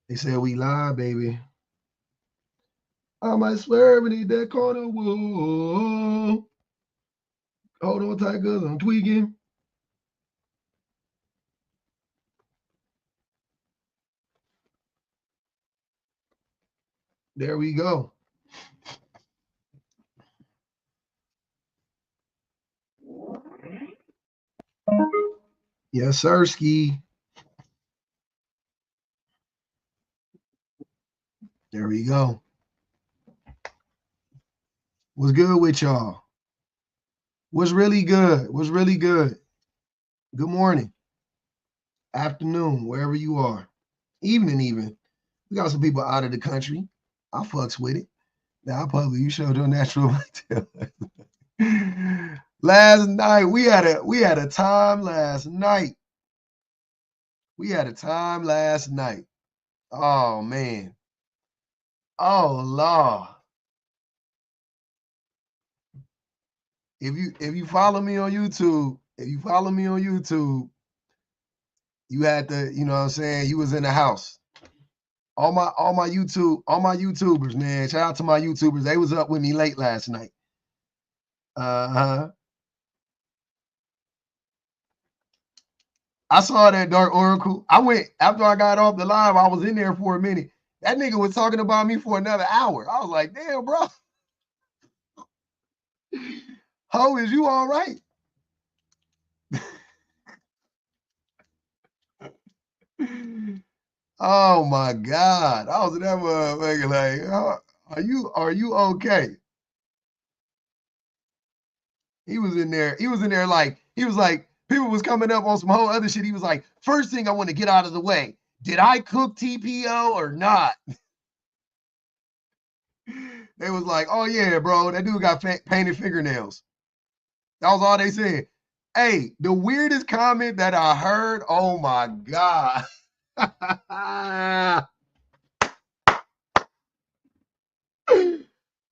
They said we lie, baby. I might swear beneath that corner. Whoa. Hold on tight, cuz I'm tweaking. There we go. Yes, sir, Ski. There we go. What's good with y'all? What's really good? What's really good? Good morning, afternoon, wherever you are. Evening, even. We got some people out of the country. I fucks with it. Now, probably you showed your natural. Last night we had a time last night. We had a time last night. Oh man. Oh Lord. If you follow me on YouTube, you had to, you know what I'm saying, you was in the house. All my YouTubers, man. Shout out to my YouTubers. They was up with me late last night. Uh-huh. I saw that Dark Oracle. I went after I got off the live, I was in there for a minute. That nigga was talking about me for another hour. I was like, damn, bro. Ho, is you all right? Oh my God. I was in that motherfucker like, are you okay? He was in there like, he was like, people was coming up on some whole other shit. He was like, first thing I want to get out of the way. Did I cook TPO or not? They was like, oh yeah, bro, that dude got painted fingernails. That was all they said. Hey, the weirdest comment that I heard, oh my God.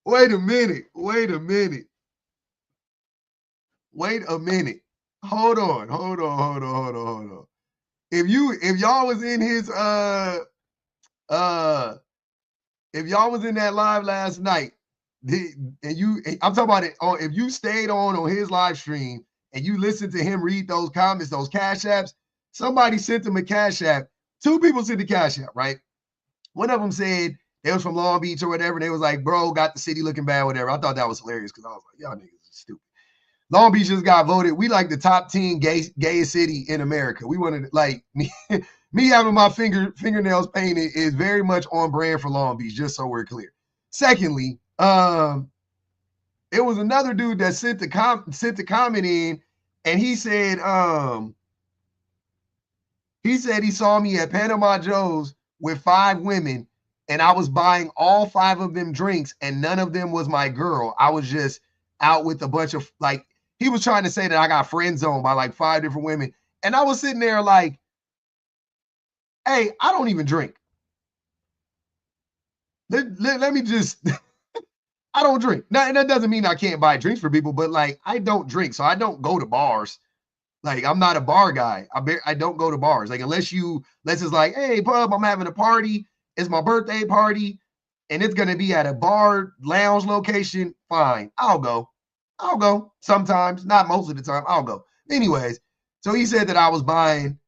Wait a minute. Wait a minute. Wait a minute. Hold on. Hold on. Hold on. Hold on. Hold on. If y'all was in his uh if y'all was in that live last night, I'm talking about it. If you stayed on his live stream and you listened to him read those comments, those cash apps, somebody sent him a cash app. Two people sent the cash app, right? One of them said they was from Long Beach or whatever. They was like, bro, got the city looking bad, whatever. I thought that was hilarious because I was like, y'all niggas are stupid. Long Beach just got voted. We like the top 10 gayest city in America. We wanted like me having my fingernails painted is very much on brand for Long Beach, just so we're clear. Secondly, it was another dude that sent the comment in, and he said he saw me at Panama Joe's with 5 women, and I was buying all 5 of them drinks, and none of them was my girl. I was just out with a bunch of like. He was trying to say that I got friend zoned by like 5 different women, and I was sitting there like, "Hey, I don't even drink. Let me just." I don't drink. Now, and that doesn't mean I can't buy drinks for people, but like I don't drink, so I don't go to bars. Like I'm not a bar guy. I don't go to bars. Like unless it's like, hey, pub, I'm having a party. It's my birthday party, and it's gonna be at a bar lounge location. Fine, I'll go. I'll go sometimes, not most of the time. I'll go. Anyways, so he said that I was buying.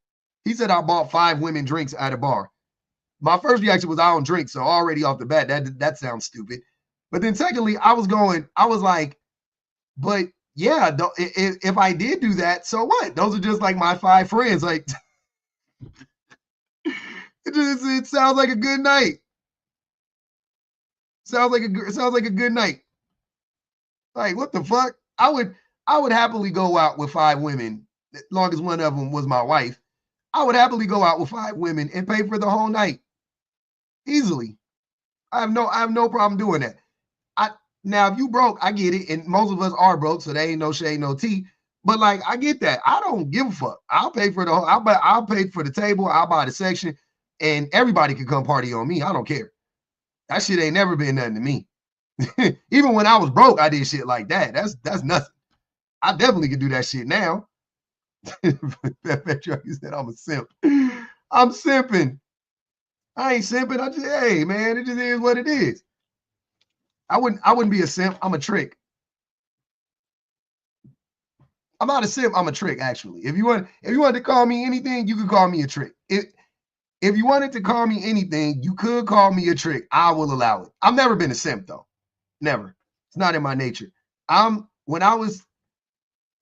He said I bought 5 women drinks at a bar. My first reaction was I don't drink, so already off the bat that sounds stupid. But then secondly, I was like, but yeah, if I did do that, so what? Those are just like my 5 friends. Like it sounds like a good night. Sounds like a good night. Like what the fuck? I would happily go out with 5 women, as long as one of them was my wife. I would happily go out with 5 women and pay for the whole night easily. I have no problem doing that. I Now if you broke, I get it, and most of us are broke, so there ain't no shade, no tea. But like, I get that. I don't give a fuck. I'll pay for the whole. I'll pay for the table. I'll buy the section, and everybody can come party on me. I don't care. That shit ain't never been nothing to me. Even when I was broke, I did shit like that. That's nothing. I definitely could do that shit now. Petro, you said I'm a simp. I'm simping. I ain't simping. I just, hey man, it just is what it is. I wouldn't be a simp. I'm a trick. I'm not a simp. I'm a trick, actually. If you wanted to call me anything, you could call me a trick. If you wanted to call me anything, you could call me a trick. I will allow it. I've never been a simp though. Never. It's not in my nature. When I was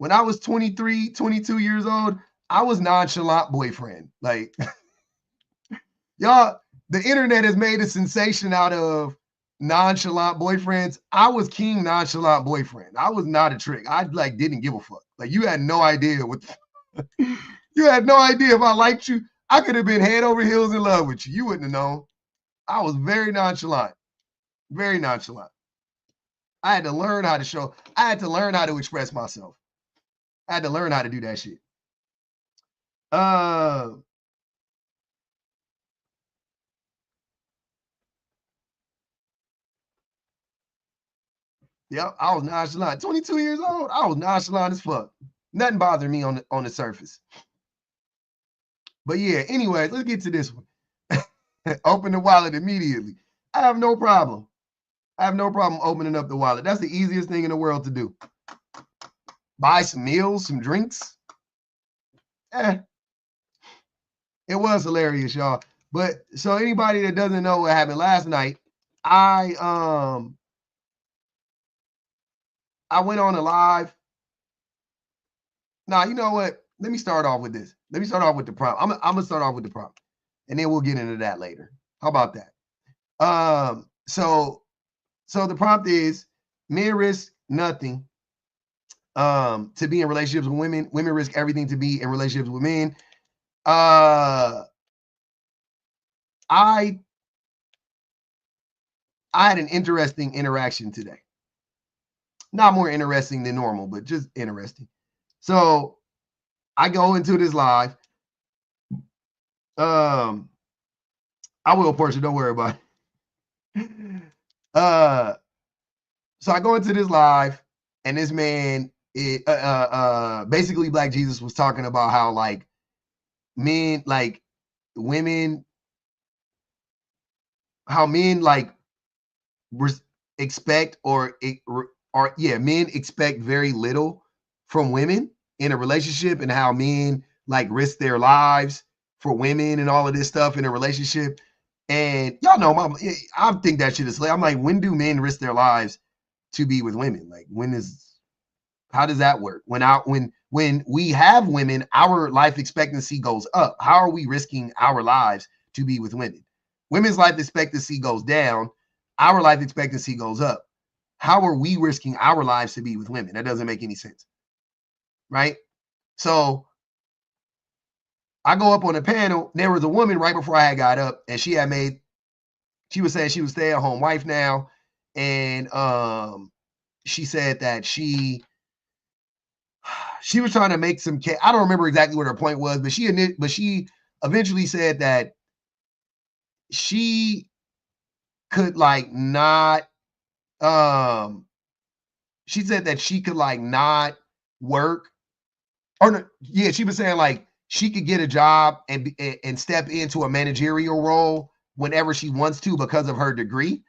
23, 22 years old, I was nonchalant boyfriend. Like y'all, the internet has made a sensation out of nonchalant boyfriends. I was king nonchalant boyfriend. I was not a trick. I like didn't give a fuck. Like you had no idea what you had no idea if I liked you. I could have been head over heels in love with you. You wouldn't have known. I was very nonchalant. Very nonchalant. I had to learn how to show. I had to learn how to express myself. I had to learn how to do that shit. Yep, I was nonchalant. 22 years old, I was nonchalant as fuck. Nothing bothered me on the surface. But yeah, anyways, let's get to this one. Open the wallet immediately. I have no problem. I have no problem opening up the wallet. That's the easiest thing in the world to do. Buy some meals, some drinks. It was hilarious, y'all. But so anybody that doesn't know what happened last night, I went on a live. Now, you know what? Let me start off with this. Let me start off with the prompt. I'm gonna start off with the prompt, and then we'll get into that later. How about that? So the prompt is: men risk nothing to be in relationships with women. Women risk everything to be in relationships with men. I had an interesting interaction today. Not more interesting than normal, but just interesting. So I go into this live. I will, Portia, don't worry about it. So I go into this live, and this man, basically Black Jesus was talking about how like men, like women, how men like expect men expect very little from women in a relationship, and how men like risk their lives for women and all of this stuff in a relationship. And y'all know, I think that shit is like, I'm like, when do men risk their lives to be with women? Like, how does that work? When we have women, our life expectancy goes up. How are we risking our lives to be with women? Women's life expectancy goes down. Our life expectancy goes up. How are we risking our lives to be with women? That doesn't make any sense. Right? So I go up on a panel. There was a woman right before I had got up, and she was saying she was stay-at-home wife now. And she said that she was trying to make some case. I don't remember exactly what her point was, but she eventually said that she could like not she said that she could like not work, or no, yeah, she was saying like she could get a job and step into a managerial role whenever she wants to because of her degree.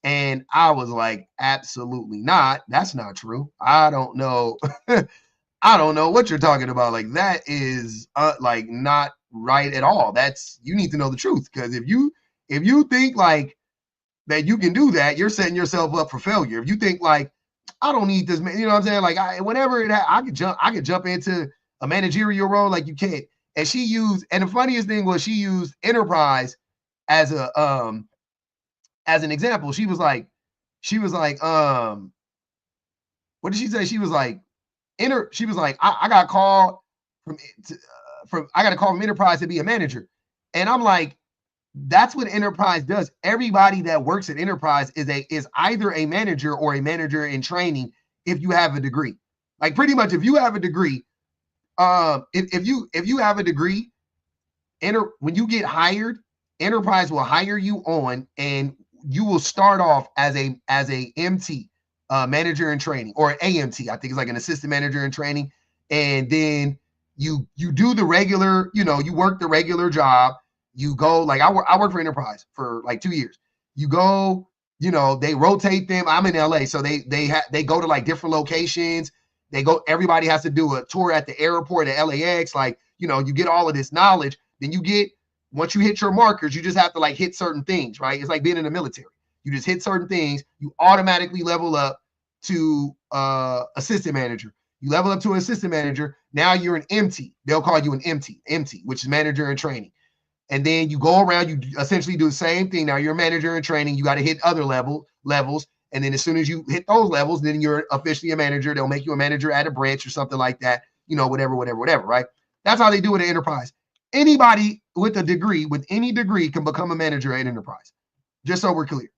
And I was like, absolutely not. That's not true. I don't know. I don't know what you're talking about. Like, that is like not right at all. You need to know the truth, because if you think like that you can do that, you're setting yourself up for failure. If you think like, I don't need this, you know what I'm saying? Like, whenever I could jump into a managerial role, like you can't. And the funniest thing was she used enterprise as an example. She was like, what did she say? She was like, I got called I got a call from enterprise to be a manager. And I'm like, that's what enterprise does. Everybody that works at enterprise is either a manager or a manager in training if you have a degree. Like, pretty much, if you have a degree, if you have a degree, when you get hired, enterprise will hire you on, and you will start off as a MT, manager in training, or an AMT. I think it's like an assistant manager in training. And then you do the regular, you work the regular job. You go, like I work for Enterprise for like 2 years. You go, they rotate them. I'm in LA, so they go to like different locations. They go, everybody has to do a tour at the airport at LAX. Like, you get all of this knowledge. Then once you hit your markers, you just have to like hit certain things, right? It's like being in the military. You just hit certain things, you automatically level up to assistant manager. You level up to an assistant manager. Now you're an MT. They'll call you an MT, which is manager in training. And then you go around, you essentially do the same thing. Now you're a manager in training. You got to hit other levels. And then as soon as you hit those levels, then you're officially a manager. They'll make you a manager at a branch or something like that. Whatever, right? That's how they do it at Enterprise. Anybody with a degree, with any degree, can become a manager at Enterprise. Just so we're clear.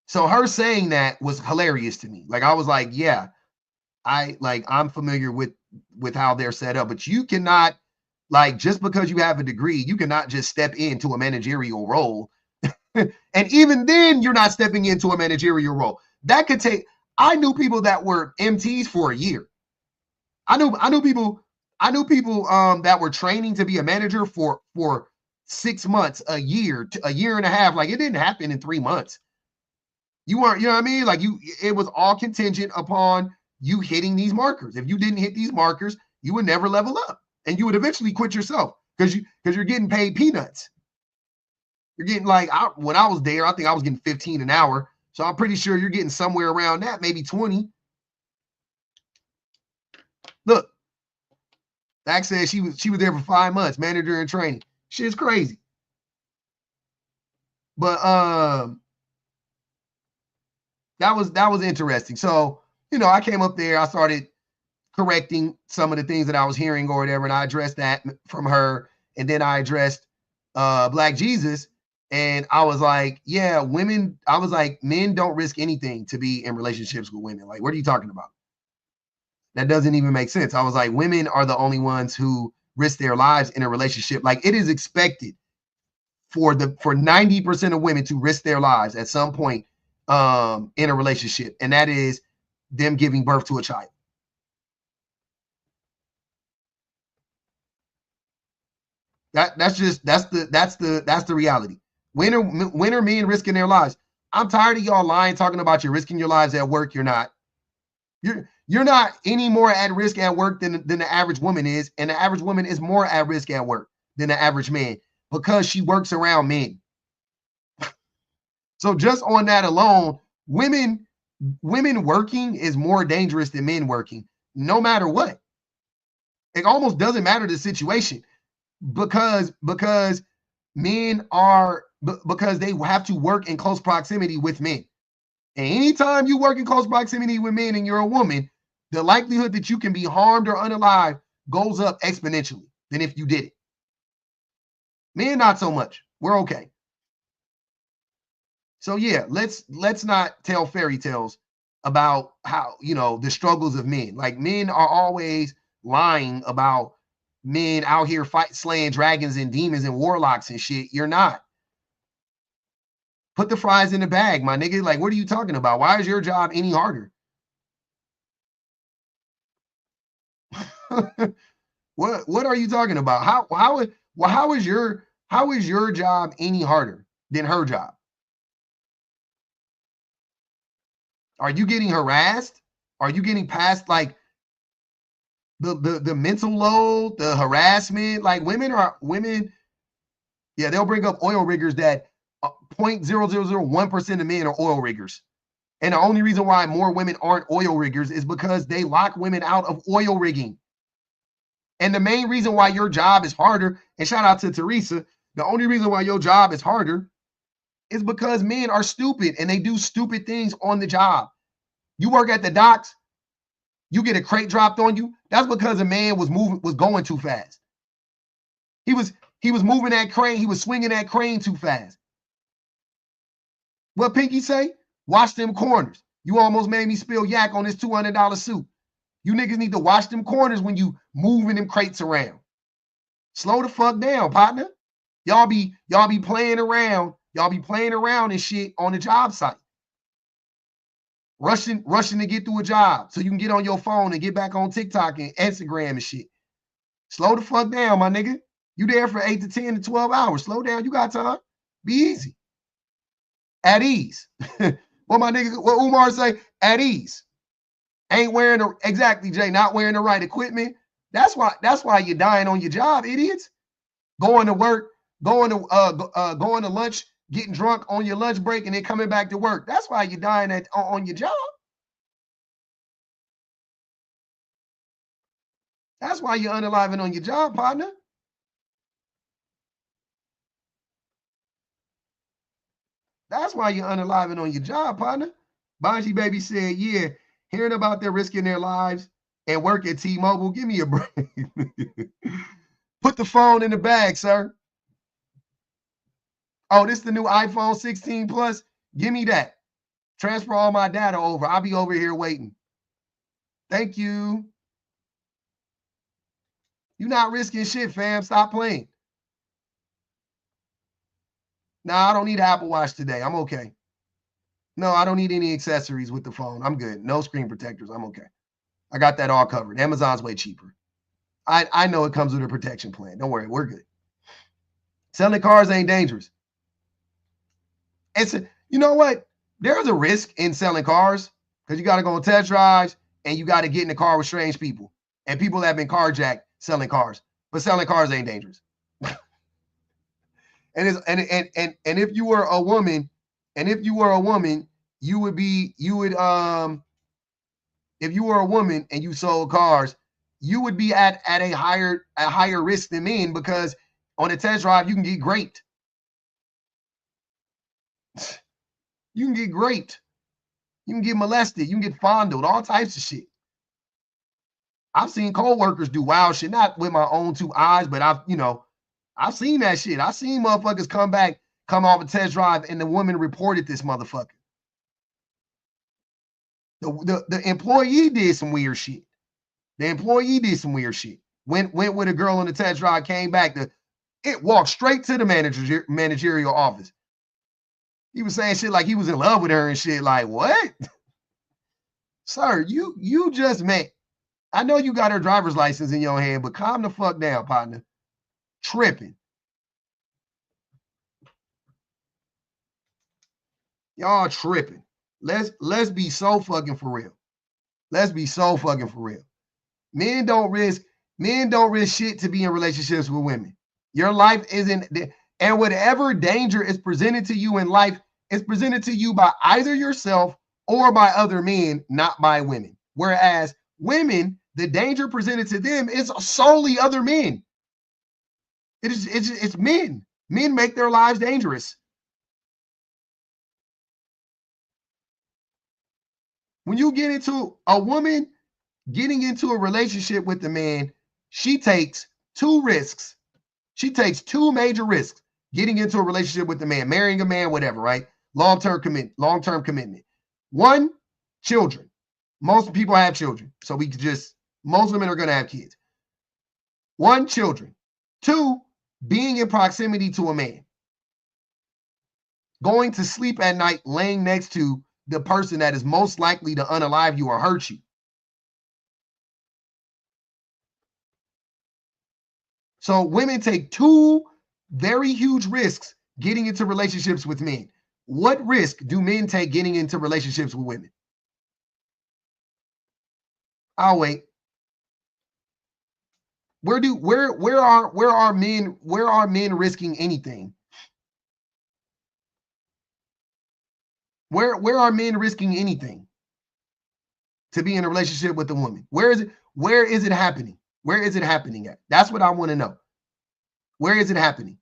So her saying that was hilarious to me. Like, I was like, yeah, I'm familiar with how they're set up, but you cannot, like, just because you have a degree, you cannot just step into a managerial role. And even then, you're not stepping into a managerial role. That could take, I knew people that were MTs for a year. I knew people that were training to be a manager for 6 months, a year and a half. Like, it didn't happen in 3 months. You weren't, you know what I mean? Like, it was all contingent upon you hitting these markers. If you didn't hit these markers, you would never level up, and you would eventually quit yourself because you're getting paid peanuts. You're getting, like, when I was there, I think I was getting 15 an hour. So I'm pretty sure you're getting somewhere around that, maybe 20. Look, Zach said she was there for 5 months, manager in training. Shit's crazy. But that was interesting. So, I came up there, I started correcting some of the things that I was hearing or whatever, and I addressed that from her. And then I addressed Black Jesus, and I was like, yeah, men don't risk anything to be in relationships with women. Like, what are you talking about? That doesn't even make sense. I was like, women are the only ones who risk their lives in a relationship. Like, it is expected for 90% of women to risk their lives at some point in a relationship, and that is them giving birth to a child. That's the reality. When are men risking their lives? I'm tired of y'all lying, talking about you're risking your lives at work. You're not. You're not any more at risk at work than the average woman is, and the average woman is more at risk at work than the average man because she works around men. So just on that alone, women working is more dangerous than men working, no matter what. It almost doesn't matter the situation because men are because they have to work in close proximity with men. And anytime you work in close proximity with men and you're a woman, the likelihood that you can be harmed or unalive goes up exponentially than if you did it. Men, not so much. We're okay. So yeah, let's not tell fairy tales about how, the struggles of men. Like, men are always lying about men out here slaying dragons and demons and warlocks and shit. You're not. Put the fries in the bag, my nigga. Like, what are you talking about? Why is your job any harder? What are you talking about? How is your job any harder than her job? Are you getting harassed? Are you getting past, like, the mental load, the harassment? Like, women, yeah, they'll bring up oil riggers that 0.0001% of men are oil riggers. And the only reason why more women aren't oil riggers is because they lock women out of oil rigging. And the main reason why your job is harder, and shout out to Teresa, the only reason why your job is harder is because men are stupid and they do stupid things on the job. You work at the docks, you get a crate dropped on you. That's because a man was going too fast. He was moving that crane. He was swinging that crane too fast. What Pinky say? Watch them corners. You almost made me spill yak on this $200 suit. You niggas need to watch them corners when you moving them crates around. Slow the fuck down, partner. Y'all be playing around. Y'all be playing around and shit on the job site. Rushing to get through a job so you can get on your phone and get back on TikTok and Instagram and shit. Slow the fuck down, my nigga. You there for 8 to 10 to 12 hours. Slow down. You got time. Be easy. At ease. What my nigga, what Umar say? At ease. Ain't wearing the, exactly, Jay, not wearing the right equipment. That's why you're dying on your job, idiots. Going to work, going to lunch, getting drunk on your lunch break, and then coming back to work. That's why you're dying on your job. That's why you're unaliving on your job, partner. That's why you're unaliving on your job, partner. Bonji Baby said, yeah, hearing about their risking their lives and work at T-Mobile, give me a break. Put the phone in the bag, sir. Oh, this is the new iPhone 16 Plus? Give me that. Transfer all my data over. I'll be over here waiting. Thank you. You're not risking shit, fam. Stop playing. Nah, I don't need an Apple Watch today. I'm okay. No, I don't need any accessories with the phone. I'm good. No screen protectors. I'm okay. I got that all covered. Amazon's way cheaper. I know it comes with a protection plan. Don't worry. We're good. Selling cars ain't dangerous. You know what? There's a risk in selling cars because you got to go on test drives and you got to get in the car with strange people and people that have been carjacked selling cars. But selling cars ain't dangerous. And if you were a woman, if you were a woman and you sold cars, you would be at a higher risk than men because on a test drive you can get great. You can get great. You can get molested. You can get fondled. All types of shit. I've seen co-workers do wild shit, not with my own two eyes, but I've seen that shit. I've seen motherfuckers come off a test drive, and the woman reported this motherfucker. The employee did some weird shit. Went with a girl on the test drive, came back. It walked straight to the managerial office. He was saying shit like he was in love with her and shit. Like, what? Sir, you just met. I know you got her driver's license in your hand, but calm the fuck down, partner. Tripping. Y'all tripping. Let's be so fucking for real. Let's be so fucking for real. Men don't risk shit to be in relationships with women. Your life isn't, and whatever danger is presented to you in life is presented to you by either yourself or by other men, not by women. Whereas women, the danger presented to them is solely other men. It's men. Men make their lives dangerous. When you get into a woman getting into a relationship with the man, she takes two risks. She takes two major risks getting into a relationship with the man, marrying a man, whatever, right? Long-term commitment. One, children. Most people have children. So most women are going to have kids. One, children. Two, being in proximity to a man. Going to sleep at night laying next to the person that is most likely to unalive you or hurt you. So women take two very huge risks getting into relationships with men. What risk do men take getting into relationships with women? I'll wait. Where are men risking anything? Where are men risking anything to be in a relationship with a woman? Where is it happening? Where is it happening at? That's what I want to know. Where is it happening?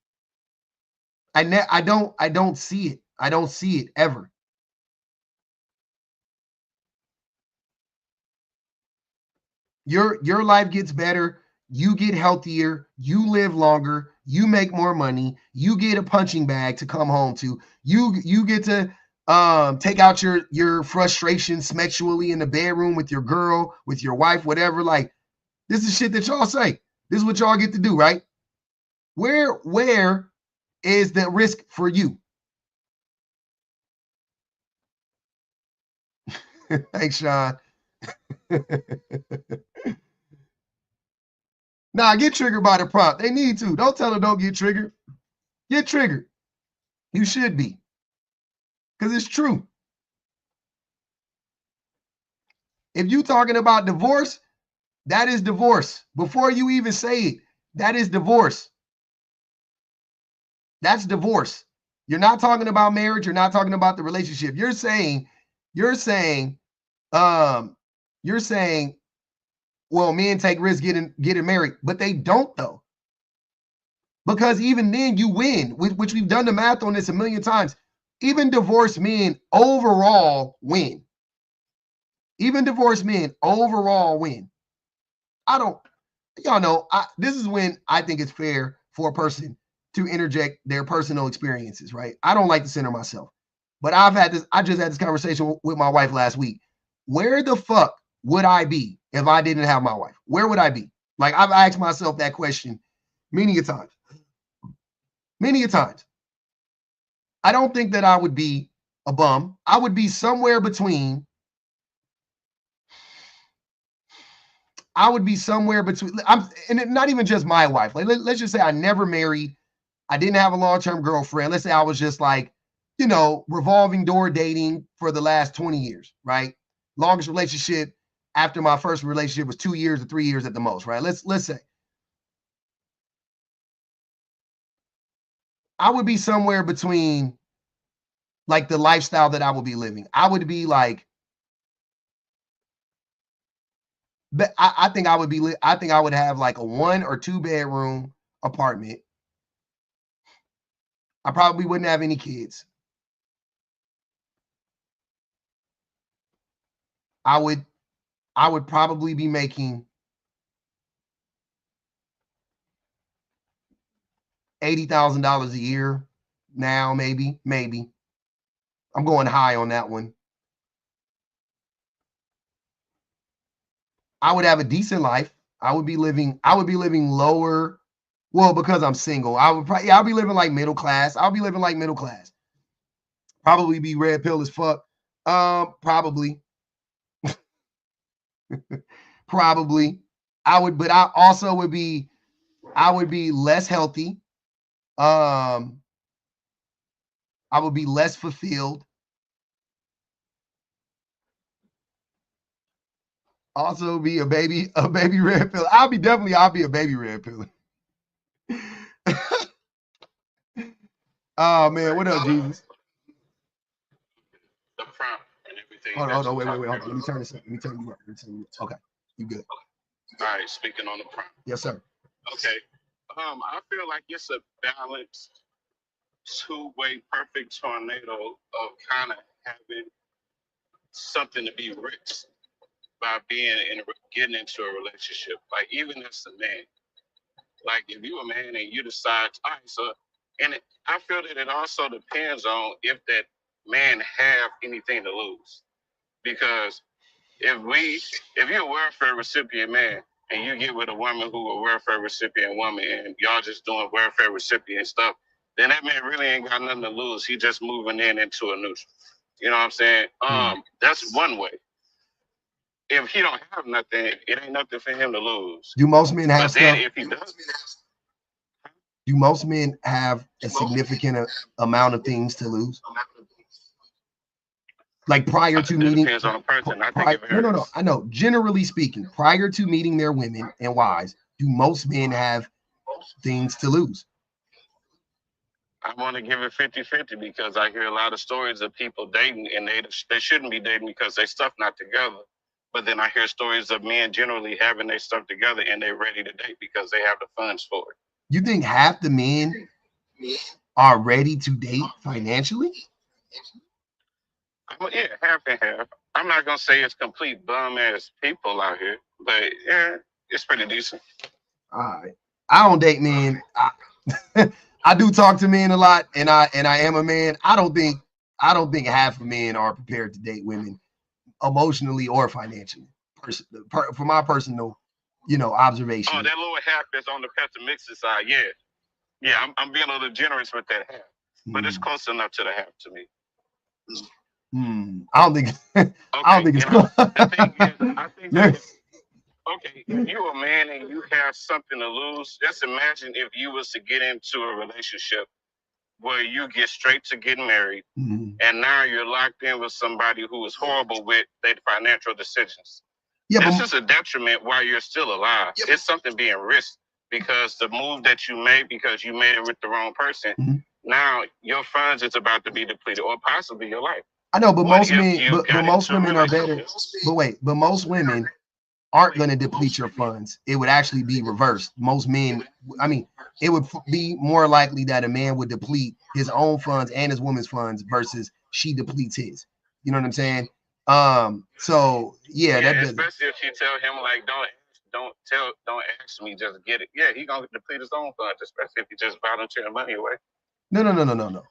I don't see it. I don't see it ever. Your life gets better, you get healthier, you live longer, you make more money, you get a punching bag to come home to. You get to take out your frustrations sexually in the bedroom with your girl, with your wife, whatever. Like, this is shit that y'all say. This is what y'all get to do, right? Where is the risk for you? Thanks, Sean. Nah, get triggered by the prompt. They need to. Don't tell them don't get triggered. Get triggered. You should be. Because it's true. If you talking about divorce, that is divorce. Before you even say it, that is divorce. That's divorce. You're not talking about marriage. You're not talking about the relationship. You're saying, well, men take risks getting married, but they don't though. Because even then you win, which we've done the math on this a million times. Even divorced men overall win. Even divorced men overall win. Y'all know, this is when I think it's fair for a person to interject their personal experiences, right? I don't like to center myself, but I just had this conversation with my wife last week. Where the fuck would I be if I didn't have my wife? Where would I be? Like, I've asked myself that question many a times. Many a times. I don't think that I would be a bum. I would be somewhere between. And not even just my wife. Like, let's just say I never married. I didn't have a long-term girlfriend. Let's say I was just like, revolving door dating for the last 20 years, right? Longest relationship after my first relationship was 2 years or 3 years at the most, right? Let's say I would be somewhere between like the lifestyle that I would be living. I would be like, but I think I would have like a 1 or 2 bedroom apartment. I probably wouldn't have any kids. I would probably be making $80,000 a year now, maybe. I'm going high on that one. I would have a decent life. I would be living lower. Well, because I'm single, I'll be living like middle class. Probably be red pill as fuck. Probably. Probably. But I also would be less healthy. I would be less fulfilled. Also be a baby red pill. I'll be a baby red pill. Oh man, what up, Jesus? The prompt and everything. Hold on, wait. Hold on. Let me turn this up. Okay, you good. All right, speaking on the prompt. Yes, sir. Okay. I feel like it's a balanced, two-way perfect tornado of kind of having something to be rich by getting into a relationship. Like, even as a man, like if you're a man and you decide, all right, so, I feel that it also depends on if that man have anything to lose. Because if you're a welfare recipient man and you get with a woman who a welfare recipient woman and y'all just doing welfare recipient stuff, then that man really ain't got nothing to lose. He just moving into a neutral. You know what I'm saying? That's one way. If he don't have nothing, it ain't nothing for him to lose. Do most men have stuff? If he does, do most men have a significant amount of things to lose? Like prior to meeting, depends on the person. No. I know. Generally speaking, prior to meeting their women and wives, do most men have things to lose? I want to give it 50-50 because I hear a lot of stories of people dating and they shouldn't be dating because they stuff not together. But then I hear stories of men generally having their stuff together and they're ready to date because they have the funds for it. You think half the men are ready to date financially? Yeah, half and half. I'm not gonna say it's complete bum ass people out here, but yeah, it's pretty decent. All right. I don't date men. I do talk to men a lot, and I am a man. I don't think half of men are prepared to date women emotionally or financially. For my personal, observation. Oh, that little half that's on the pessimistic side, yeah. I'm being a little generous with that half, but it's close enough to the half to me. I don't think. Okay, I don't think it's close. The thing is, I think Okay, if you're a man and you have something to lose, just imagine if you was to get into a relationship where you get straight to getting married, and now you're locked in with somebody who is horrible with their financial decisions. Yeah, this is a detriment while you're still alive. Yeah, it's something being risked because the move that you made because you made it with the wrong person. Now your funds is about to be depleted, or possibly your life. I know, but most men, but most women are better. But most women aren't going to deplete your funds. It would actually be reversed. Most men, I mean, it would be more likely that a man would deplete his own funds and his woman's funds versus she depletes his. You know what I'm saying? So yeah, that doesn't. Especially if she tell him like, don't ask me, just get it. Yeah, he gonna deplete his own funds, especially if he just volunteering money away. No.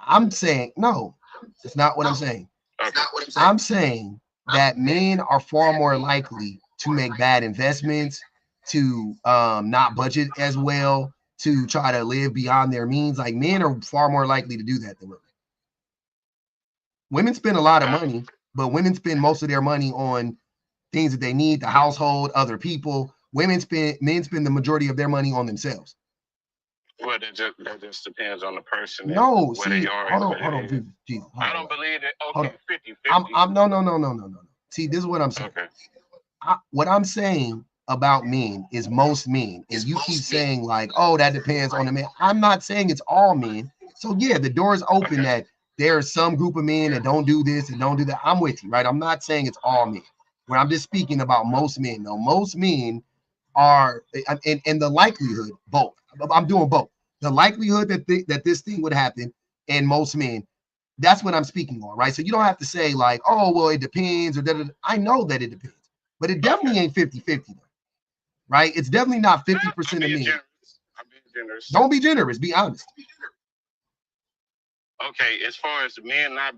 I'm saying no. It's not what I'm saying. Okay. I'm saying that men are far more likely to make bad investments, to not budget as well, to try to live beyond their means. Like men are far more likely to do that than women. Women spend a lot of money, but women spend most of their money on things that they need, the household, other people. Men spend the majority of their monty on themselves. Well, that just depends on the person. No, see, they are. Hold on, Jesus. I don't believe that. Okay, 50-50. I'm no. See, this is what I'm saying. Okay. What I'm saying about men is most men, and you keep saying like, oh, that depends on the man. I'm not saying it's all men. So yeah, the door is open that there's some group of men that don't do this and don't do that. I'm with you, right? I'm not saying it's all men. Where I'm just speaking about most men. Though most men are, and the likelihood, both. I'm doing both. The likelihood that this thing would happen, and most men, that's what I'm speaking on, right? So you don't have to say like, oh, well, it depends, or that. I know that it depends, but it definitely ain't 50-50, right? It's definitely not 50% of men. I'm being generous. Don't be generous. Be honest. Okay, as far as men not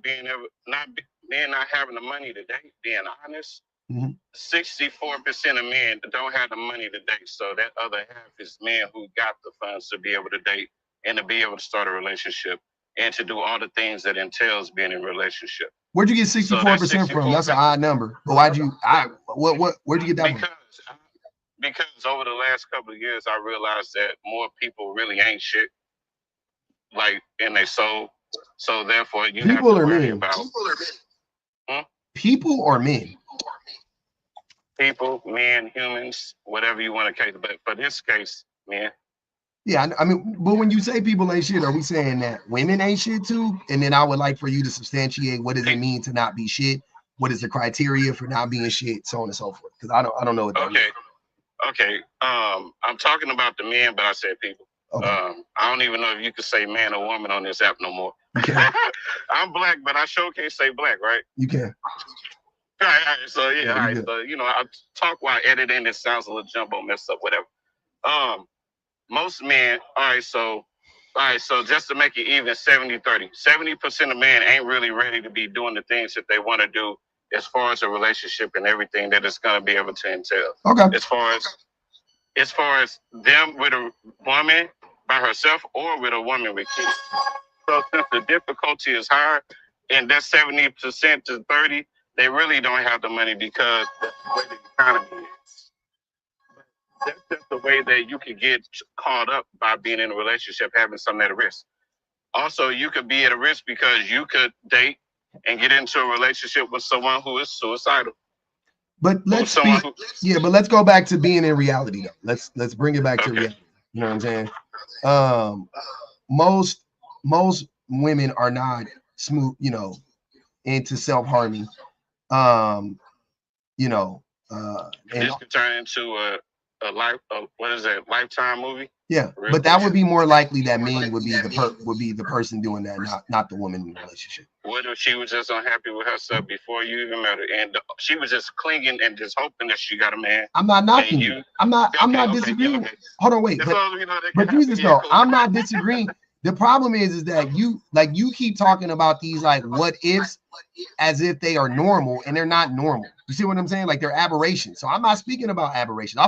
having the money to date, being honest, 64% of men don't have the money to date. So that other half is men who got the funds to be able to date and to be able to start a relationship and to do all the things that entails being in a relationship. Where'd you get 64% from? That's an odd number. But where'd you get that from? Because over the last couple of years, I realized that more people really ain't shit, like in their soul. So therefore, you have to worry about people or men. People, men, humans, whatever you want to case, but for this case, men. Yeah, I mean, but when you say people ain't shit, are we saying that women ain't shit too? And then I would like for you to substantiate what does it mean to not be shit? What is the criteria for not being shit, so on and so forth? Because I don't know what that means. Okay. I'm talking about the men, but I said people. Okay. I don't even know if you could say man or woman on this app no more. I'm black, but I sure can't say black, right? You can. All right. So yeah, all right. So I talk while editing. It sounds a little jumbo, messed up, whatever. Most men. All right. So just to make it even, 70-30. 70% of men ain't really ready to be doing the things that they want to do as far as a relationship and everything that it's gonna be able to entail. Okay. As far as them with a woman by herself or with a woman with kids. So since the difficulty is higher, and that's 70% to 30%. They really don't have the money because that's the way the economy is. That's just the way that you can get caught up by being in a relationship, having something at a risk. Also, you could be at a risk because you could date and get into a relationship with someone who is suicidal. But let's go back to being in reality though. Let's bring it back to reality. You know what I'm saying? Most women are not smooth, into self-harming. And this could turn into a Lifetime movie. Yeah, but that would be more likely that men would be the person doing that, not the woman in the relationship. What if she was just unhappy with herself before you even met her, and she was just clinging and just hoping that she got a man? I'm not knocking you. I'm not disagreeing. Okay. Hold on, wait. But Jesus, though, I'm not disagreeing. The problem is that you keep talking about these like what ifs as if they are normal, and they're not normal. You see what I'm saying? Like they're aberrations. So I'm not speaking about aberrations.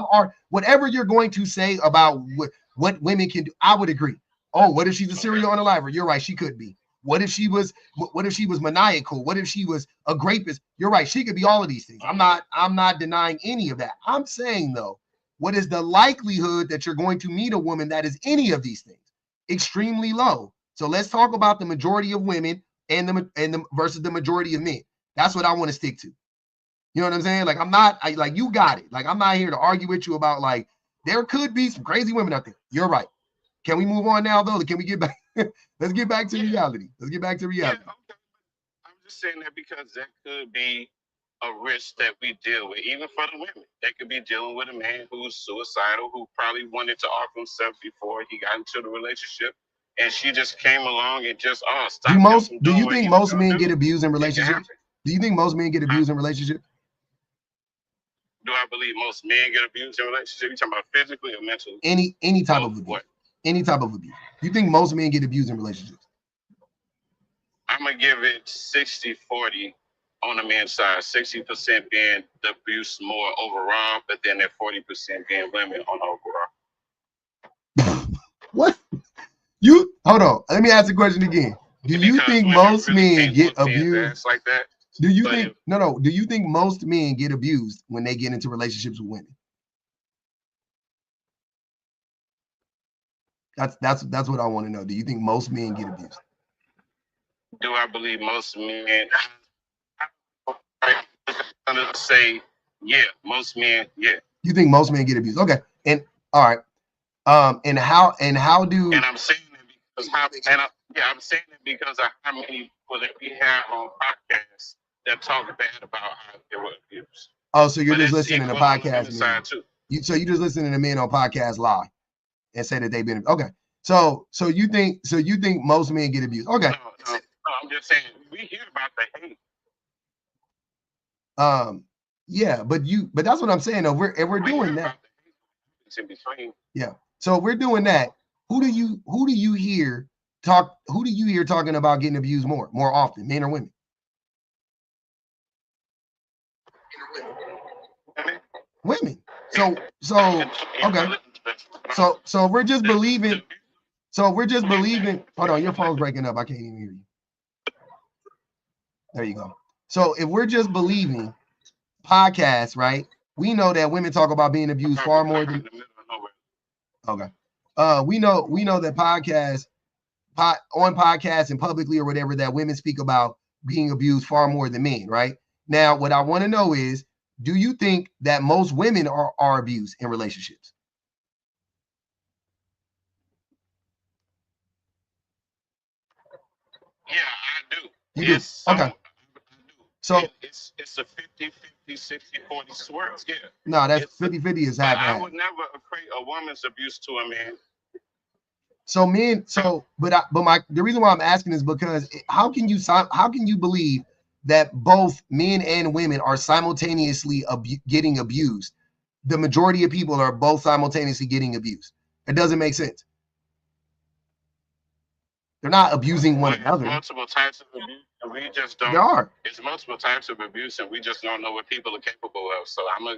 Whatever you're going to say about what women can do, I would agree. Oh, what if she's a serial unaliver? You're right, she could be. What if she was maniacal? What if she was a rapist? You're right. She could be all of these things. I'm not denying any of that. I'm saying though, what is the likelihood that you're going to meet a woman that is any of these things? Extremely low. So let's talk about the majority of women and the versus the majority of men. That's what I want to stick to. You know what I'm saying? Like, like, you got it. Like, I'm not here to argue with you about, like, there could be some crazy women out there. You're right. Can we move on now, though? Can we get back? Let's get back to reality. Let's get back to reality. Yeah, okay. I'm just saying that because that could be a risk that we deal with, even for the women. They could be dealing with a man who's suicidal, who probably wanted to off himself before he got into the relationship, and she just came along and just stopped him from Do doing you what think he was most gonna men do. get abused in It can relationships? happen. Do you think most men get abused in relationships? Do I believe most men get abused in relationships? You talking about physically or mentally? Any type of abuse. What? Any type of abuse. You think most men get abused in relationships? I'm gonna give it 60-40 on the men's side. 60% being the abuse more overall, but then that 40% being women on overall. What? You hold on. Let me ask the question again. Do you think most men get abused like that? Do you think do you think most men get abused when they get into relationships with women? That's what I want to know. Do you think most men get abused? Do I believe most men? I'm gonna say, yeah, most men, yeah. You think most men get abused? Okay. And all right. And how do? And I'm saying that because I'm saying that because of how many people that we have on podcasts that talk bad about how they were abused. Oh, so you're just listening to podcasts, men. So you just listening to men on podcasts lie and say that they've been okay. So you think most men get abused? Okay. No, I'm just saying we hear about the hate. Yeah, but that's what I'm saying. Though we're doing that. In between. Yeah. So if we're doing that, who do you hear talking about getting abused more often, men or women? Women. So okay. So we're just believing. Hold on, your phone's breaking up. I can't even hear you. There you go. So if we're just believing podcasts, right? We know that women talk about being abused far more than. Okay. We know that on podcasts and publicly or whatever, that women speak about being abused far more than men, right? Now, what I want to know is, do you think that most women are abused in relationships? Yeah, I do. You do? Okay. So it's a 50-50, 60-40 swirl. Yeah. No, that's 50-50 is half. I would never equate a woman's abuse to a man. So men, the reason why I'm asking is because how can you believe that both men and women are simultaneously getting abused? The majority of people are both simultaneously getting abused. It doesn't make sense. They're not abusing one another. Multiple types of abuse, and we just don't. There are. It's multiple types of abuse, and we just don't know what people are capable of. So I know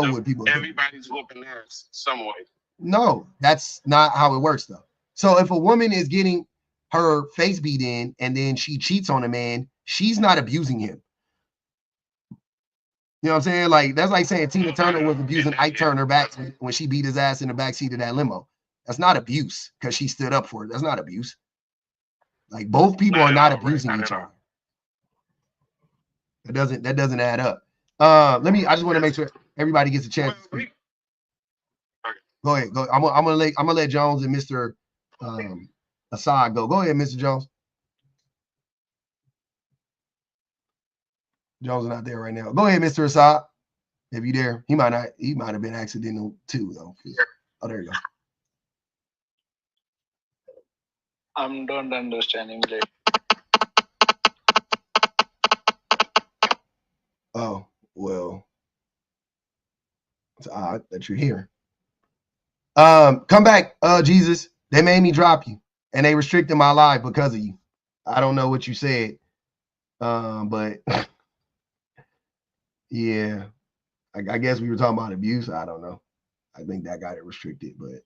what people are. Everybody's whooping ass some way. No, that's not how it works, though. So if a woman is getting her face beat in and then she cheats on a man, she's not abusing him. You know what I'm saying? Like, that's like saying Tina Turner was abusing Ike Turner back when she beat his ass in the backseat of that limo. That's not abuse because she stood up for it. That's not abuse. Like, both people are not abusing each other. That doesn't add up. I just want to make sure everybody gets a chance to speak. Go ahead. Go. I'm gonna let Jones and Mr. Assad go. Go ahead, Mr. Jones. Jones is not there right now. Go ahead, Mr. Assad. If you there, he might have been accidental too, though. Oh, there you go. I don't understand English. Oh, well. It's odd that you're here. Come back, Jesus. They made me drop you, and they restricted my life because of you. I don't know what you said, but yeah, I guess we were talking about abuse. I don't know. I think that got it restricted, but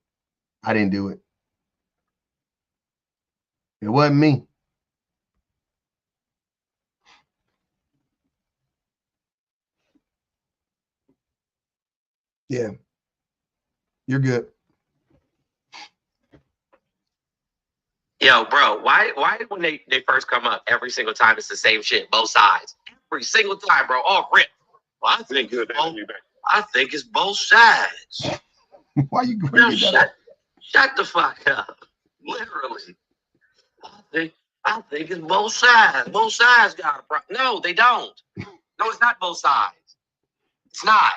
I didn't do it. It wasn't me. Yeah. You're good. Yo, bro, why when they first come up, every single time it's the same shit, both sides. Every single time, bro. All rip. Well, I think it's both sides. Why you bringing that up? Shut the fuck up. Literally. I think it's both sides. Both sides got a problem. No, they don't. No, it's not both sides. It's not.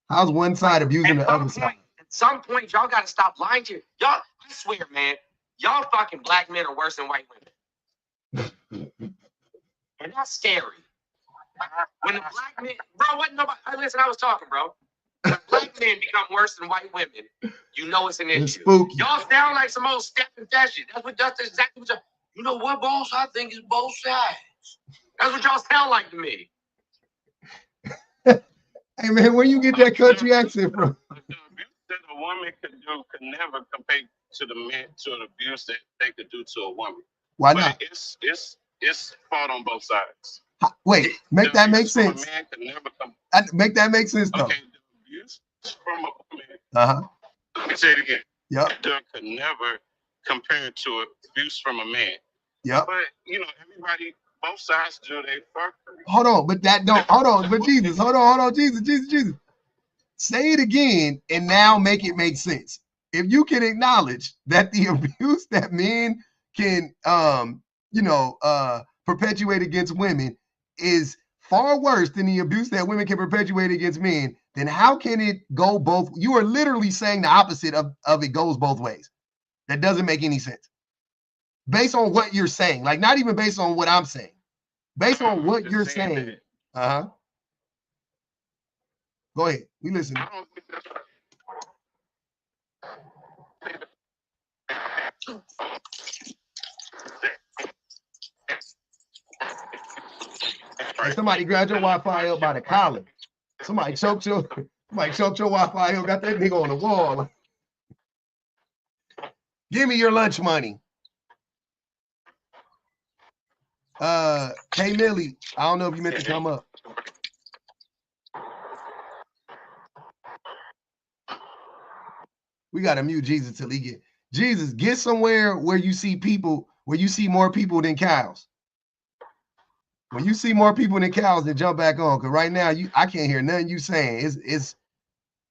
How's one side abusing the other side? At some point, y'all got to stop lying to you. Y'all, I swear, man, y'all fucking black men are worse than white women. And that's scary. When the black men, bro, what nobody, listen, I was talking, bro. When black men become worse than white women, you know it's an issue. Spooky. Y'all sound like some old step infection. That's exactly what y'all, you know what, boss? I think it's both sides. That's what y'all sound like to me. Hey man, where you get that country accent from? The abuse that a woman could do could never compare to the abuse that they could do to a woman. Why not? It's fault on both sides. Wait, make that make sense. A man could never make that make sense though. Okay, the abuse from a woman. Let me say it again. Yep. Could never compare to abuse from a man. Yep. But you know, everybody, both sides do their fuckery. Hold on, but that don't. Hold on, but Jesus, hold on, Jesus. Say it again, and now make it make sense. If you can acknowledge that the abuse that men can, perpetuate against women is far worse than the abuse that women can perpetuate against men, then how can it go both? You are literally saying the opposite of it goes both ways. That doesn't make any sense. Based on what you're saying, like not even based on what I'm saying, based on what you're saying. Go ahead. We listen. Hey, somebody grabbed your Wi-Fi up by the collar. Somebody choked your Wi-Fi up, got that nigga on the wall. Give me your lunch money. Hey Millie, I don't know if you meant to come up. We gotta mute Jesus till he get Jesus. Get somewhere where you see people, where you see more people than cows. When you see more people than cows, then jump back on. Cause right now I can't hear nothing you saying.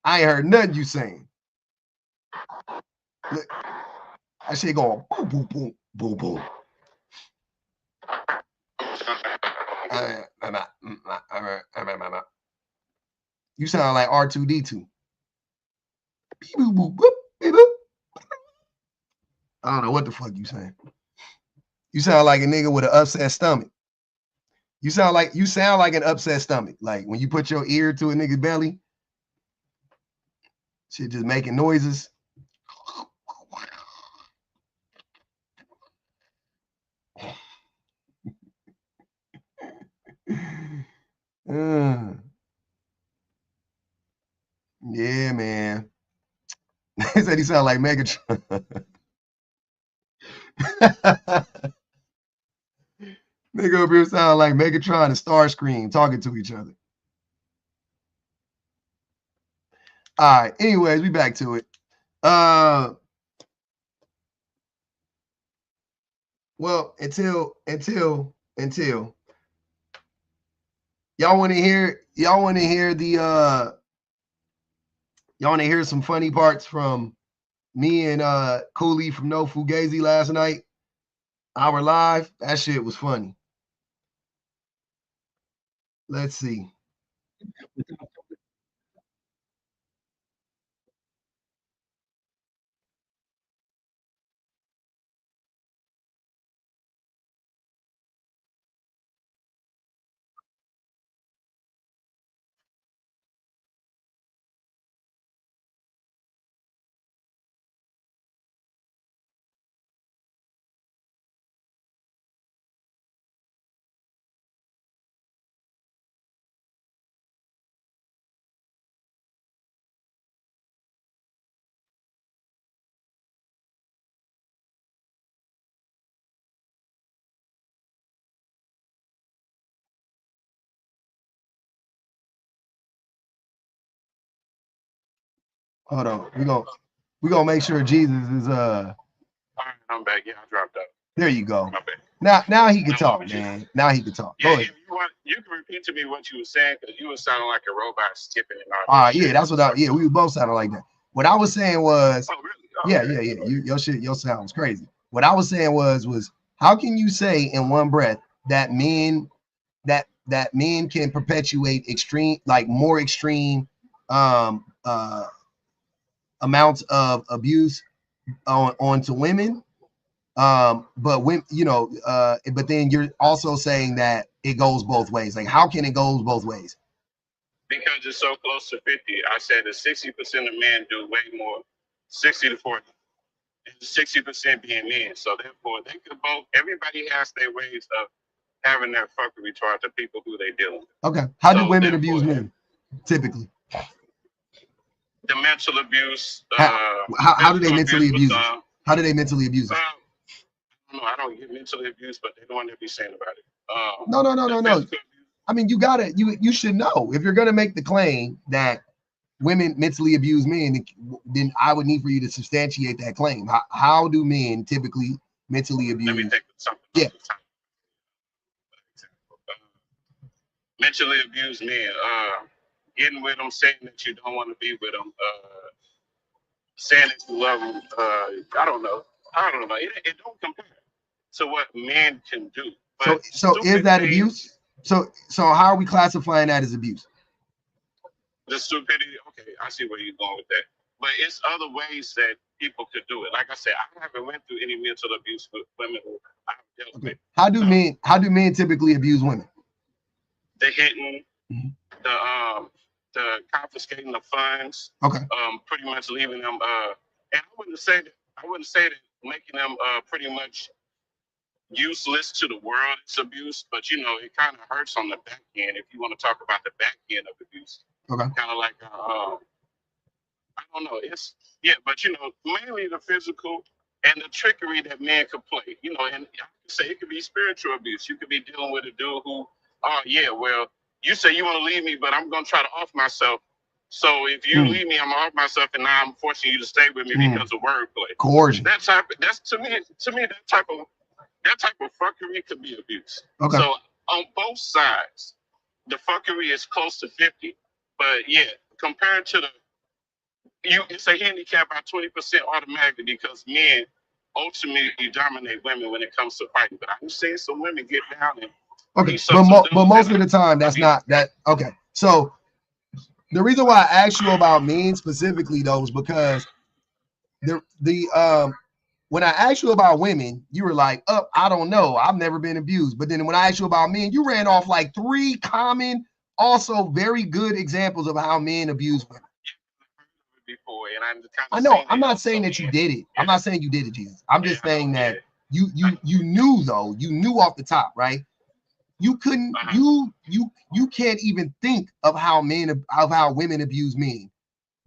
I ain't heard nothing you saying. Look, that shit going boom, boom, boom, boom, boom. You sound like R2D2. I don't know what the fuck you saying. You sound like a nigga with an upset stomach. You sound like an upset stomach. Like when you put your ear to a nigga's belly, shit just making noises. Yeah, man. He said he sound like Megatron. Nigga over here sound like Megatron and Starscream talking to each other. All right. Anyways, we back to it. Well, until y'all want to hear some funny parts from me and Cooley from No Fugazi last night. Our live, that shit was funny. Let's see. Hold on. We gonna make sure Jesus is All right, I'm back. Yeah, I dropped out. There you go. My bad. Now he can talk, man. Now he can talk. Yeah, Go ahead. if you want, you can repeat to me what you were saying because you were sounding like a robot skipping and all right, yeah, that's what we were both sounding like that. What I was saying was, oh, really? Yeah. Your sound was crazy. What I was saying was how can you say in one breath that men can perpetuate extreme, like more extreme amounts of abuse onto women, but when but then you're also saying that it goes both ways. Like, how can it go both ways? Because it's so close to 50. I said that 60% of men do way more, 60 to 40, and 60% being men. So therefore, they could both. Everybody has their ways of having their fuckery toward the people who they dealing with. Okay, how do women abuse men typically? The mental abuse. How do they mentally abuse us? How do they mentally abuse us? I don't get mentally abused, but they're the one that be saying about it. No. I mean, you should know. If you're gonna make the claim that women mentally abuse men, then I would need for you to substantiate that claim. How do men typically mentally abuse? Let me think of something. Yeah. Mentally abused men. Getting with them, saying that you don't want to be with them, saying that you love them. I don't know. It don't compare to what men can do. But so is that abuse? So how are we classifying that as abuse? The stupidity. Okay, I see where you're going with that. But it's other ways that people could do it. Like I said, I haven't went through any mental abuse with women who I've dealt with. How do men typically abuse women? The hitting, the confiscating the funds. Okay. Pretty much leaving them. And I wouldn't say that making them pretty much useless to the world is abuse, but it kind of hurts on the back end if you want to talk about the back end of abuse. Okay. Kind of like I don't know. But mainly the physical and the trickery that men could play. And I could say it could be spiritual abuse. You could be dealing with a dude who, you say you want to leave me, but I'm gonna try to off myself. So if you leave me, I'm gonna off myself, and now I'm forcing you to stay with me because of wordplay. Coercion. That's to me that type of fuckery could be abuse. Okay. So on both sides, the fuckery is close to 50, but compared to it's a handicap by 20% automatically because men ultimately dominate women when it comes to fighting. But I'm saying some women get down and but most of the time that's not that. Okay, so the reason why I asked you about men specifically though is because when I asked you about women, you were like, I don't know, I've never been abused. But then when I asked you about men, you ran off like 3 common, also very good examples of how men abuse women. Before, and I know. I'm not saying that you did it. I'm not saying you did it, Jesus. I'm just saying that you knew though. You knew off the top, right? You couldn't. You can't even think of how women abuse men,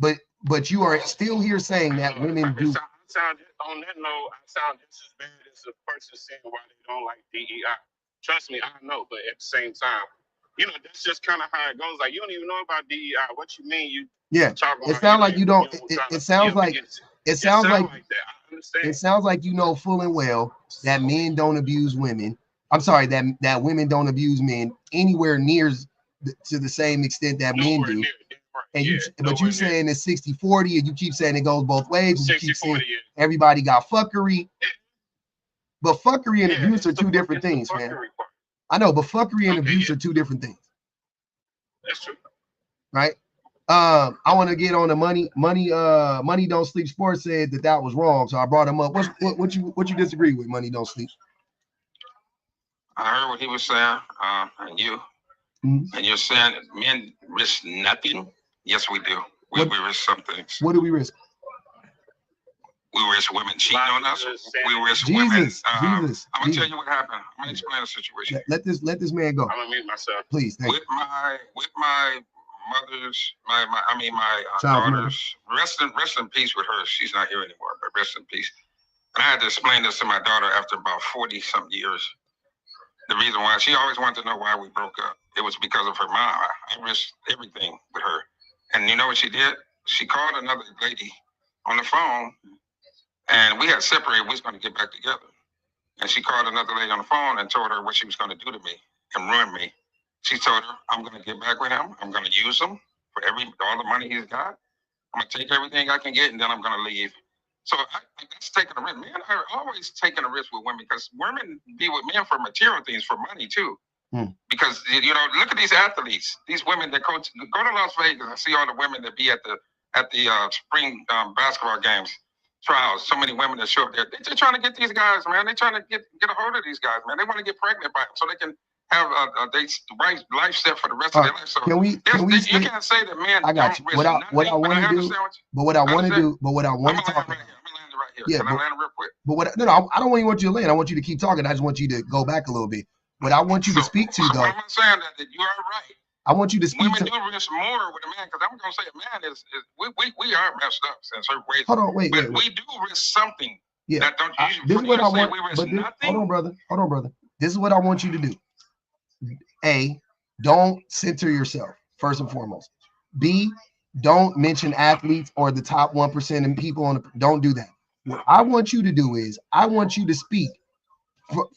but you are still here saying that women do. On that note, I sound just as bad as a person saying why they don't like DEI. Trust me, I know, but at the same time, that's just kind of how it goes. Like, you don't even know about DEI. What you mean? It sounds like you don't. It sounds like that. I understand. It sounds like you know full and well that men don't abuse women. I'm sorry, that women don't abuse men anywhere near to the same extent that men do. And but you saying it's 60-40, and you keep saying it goes both ways. And you keep saying everybody got fuckery, but fuckery and abuse are 2 different things, man. I know, but fuckery and abuse are 2 different things. That's true, right? I want to get on the money don't sleep. Sports said that was wrong, so I brought him up. What you disagree with? Money don't sleep. I heard what he was saying, and you're saying men risk nothing. Yes, we do. We risk some things. What do we risk? We risk women cheating on us. We risk women. I'm gonna tell you what happened. I'm gonna explain the situation. Let this man go. I'm gonna mute myself, please. With my mother's, my daughter's. Rest in peace with her. She's not here anymore, but rest in peace. And I had to explain this to my daughter after about 40-something years. The reason why she always wanted to know why we broke up. It was because of her mom. I risked everything with her. And you know what she did? she called another lady on the phone, and we had separated. We was going to get back together. And she called another lady on the phone and told her what she was going to do to me and ruin me. She told her, I'm going to get back with him. I'm going to use him for all the money he's got. I'm going to take everything I can get, and then I'm going to leave. So that's taking a risk. Men are always taking a risk with women because women be with men for material things, for money too. Because, you know, look at these athletes, these women that go to Las Vegas and see all the women that be at the spring basketball games. Trials, so many women that show up there. They're just trying to get these guys, man. They're trying to get a hold of these guys, man. They want to get pregnant by them so they can have the right life set for the rest of their life. So you can't say that men I got you. What I want to do, but what I want to do, but what I want to talk about. I'm gonna land it right here. Yeah, Can I land it real quick? But I don't want you to land. I want you to keep talking. I just want you to go back a little bit. What I want you to speak to, though. I'm not saying that you are right. I want you to speak women to. Women do risk more with a man because I'm gonna say a man is we are messed up in certain ways. Hold on, wait. We do risk something. Yeah. That don't This is what I want. We risk nothing. Hold on, brother. This is what I want you to do. A, don't center yourself first and foremost. B, don't mention athletes or the top 1% and people on the. Don't do that. What I want you to do is I want you to speak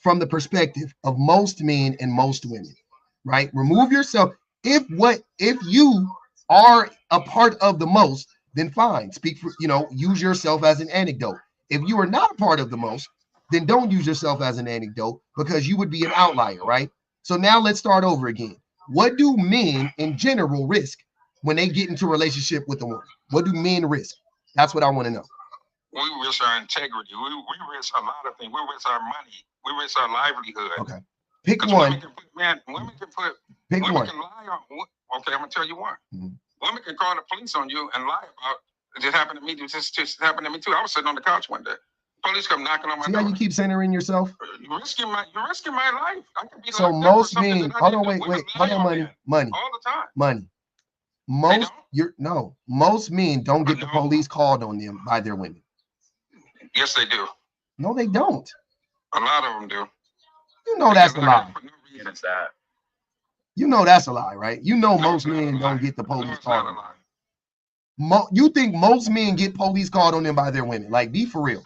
from the perspective of most men and most women. Right? Remove yourself. If you are a part of the most, then fine. Speak for, use yourself as an anecdote. If you are not a part of the most, then don't use yourself as an anecdote because you would be an outlier, right? So now let's start over again. What do men in general risk when they get into a relationship with a woman? What do men risk? That's what I want to know. We risk our integrity. We risk a lot of things. We risk our money. We risk our livelihood. Okay. Pick one. Women can Pick one. Can lie on. Okay, I'm gonna tell you one. Mm-hmm. Women can call the police on you and lie about it. Just happened to me. Just happened to me too. I was sitting on the couch one day. Police come knocking on my door. See how you keep centering yourself? You're risking my life. I could be so most men. Hold on, wait. Hold on, money. All the time. Money. Most men don't get the police called on them by their women. Yes, they do. No, they don't. A lot of them do. You know that's a lie. It's that. You know that's a lie, right? You know most men don't get the police called on them. You think most men get police called on them by their women? Like, be for real.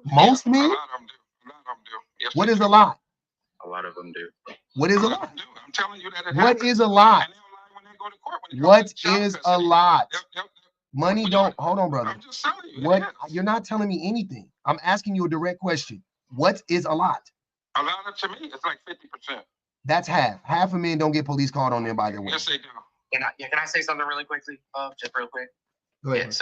Most men? A lot of them do. Yes, what is a lie? A lot of them do. What is a lie? I'm telling you that. What is a lie? What is a lot? Money don't. Hold on, brother. I'm just telling you. What? You're not telling me anything. I'm asking you a direct question. What is a lot? A lot to me, it's like 50%. That's half. Half of men don't get police called on them by their women. Yes, they do. Can I say something really quickly? Just real quick. Go ahead.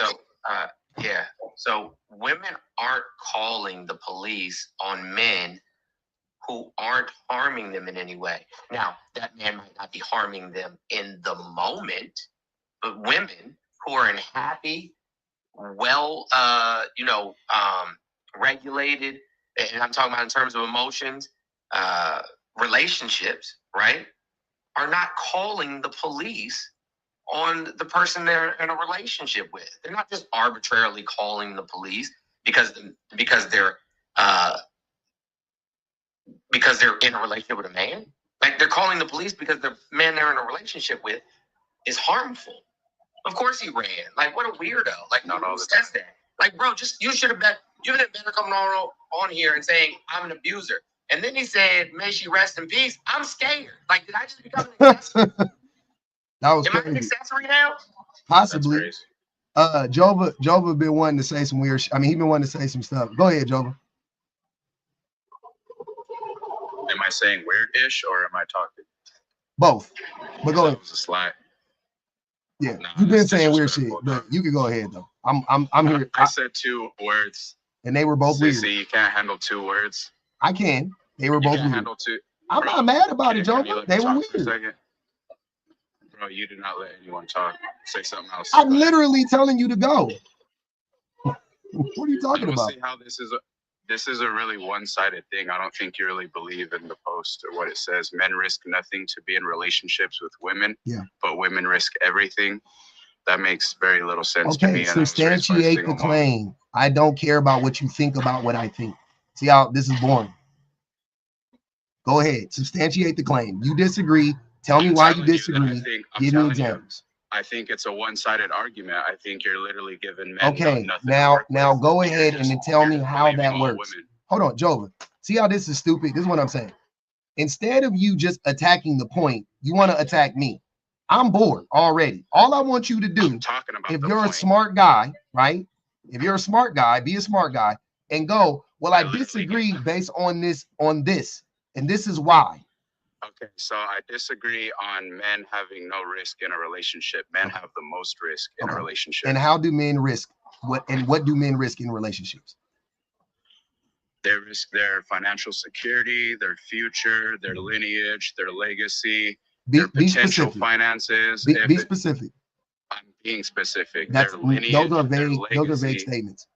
So women aren't calling the police on men who aren't harming them in any way. Now, that man might not be harming them in the moment, but women who are in happy, well, regulated, and I'm talking about in terms of emotions, relationships, right, are not calling the police on the person they're in a relationship with. They're not just arbitrarily calling the police because they're in a relationship with a man. Like, they're calling the police because the man they're in a relationship with is harmful. Of course he ran. Like, what a weirdo. Like, not all the time. That. Like, bro, you should have been coming on here and saying, I'm an abuser. And then he said, may she rest in peace. I'm scared. Like, did I just become an accessory? That was Am crazy. I an accessory now? Possibly. Jova been wanting to say some weird shit. I mean, he been wanting to say some stuff. Go ahead, Jova. Am I saying weird-ish or am I talking? Both. But go ahead. It was a slide. Yeah, you've been saying weird shit, but you can go ahead though. I'm here. I said 2 words, and they were both weird. You can't handle 2 words. I can. They were both weird. Handle 2. I'm not mad about it, Joe. They were weird. Bro, you do not let anyone talk. Say something else. I'm literally telling you to go. What are you talking about? See how this is a really one-sided thing. I don't think you really believe in the post or what it says. Men risk nothing to be in relationships with women, but women risk everything. That makes very little sense to me. Substantiate the claim. I don't care about what you think about what I think. See how this is boring. Go ahead. Substantiate the claim. You disagree. Tell me why you disagree. Give me examples. I think it's a one-sided argument. I think you're literally giving men Okay, nothing to now work with. go ahead You're and just- tell me you're how blaming that all works. women. Hold on, Jova. See how this is stupid? This is what I'm saying. Instead of you just attacking the point, you want to attack me. I'm bored already. All I want you to do, I'm talking about if the you're a point. smart guy, right? If you're a smart guy, be a smart guy and go, well, I disagree based on this, and this is why. Okay, so I disagree on men having no risk in a relationship. Men have the most risk in a relationship. And how do men risk? What do men risk in relationships? They risk their financial security, their future, their lineage, their legacy, their potential finances. Be specific. I'm being specific. Those are vague. Those are vague statements.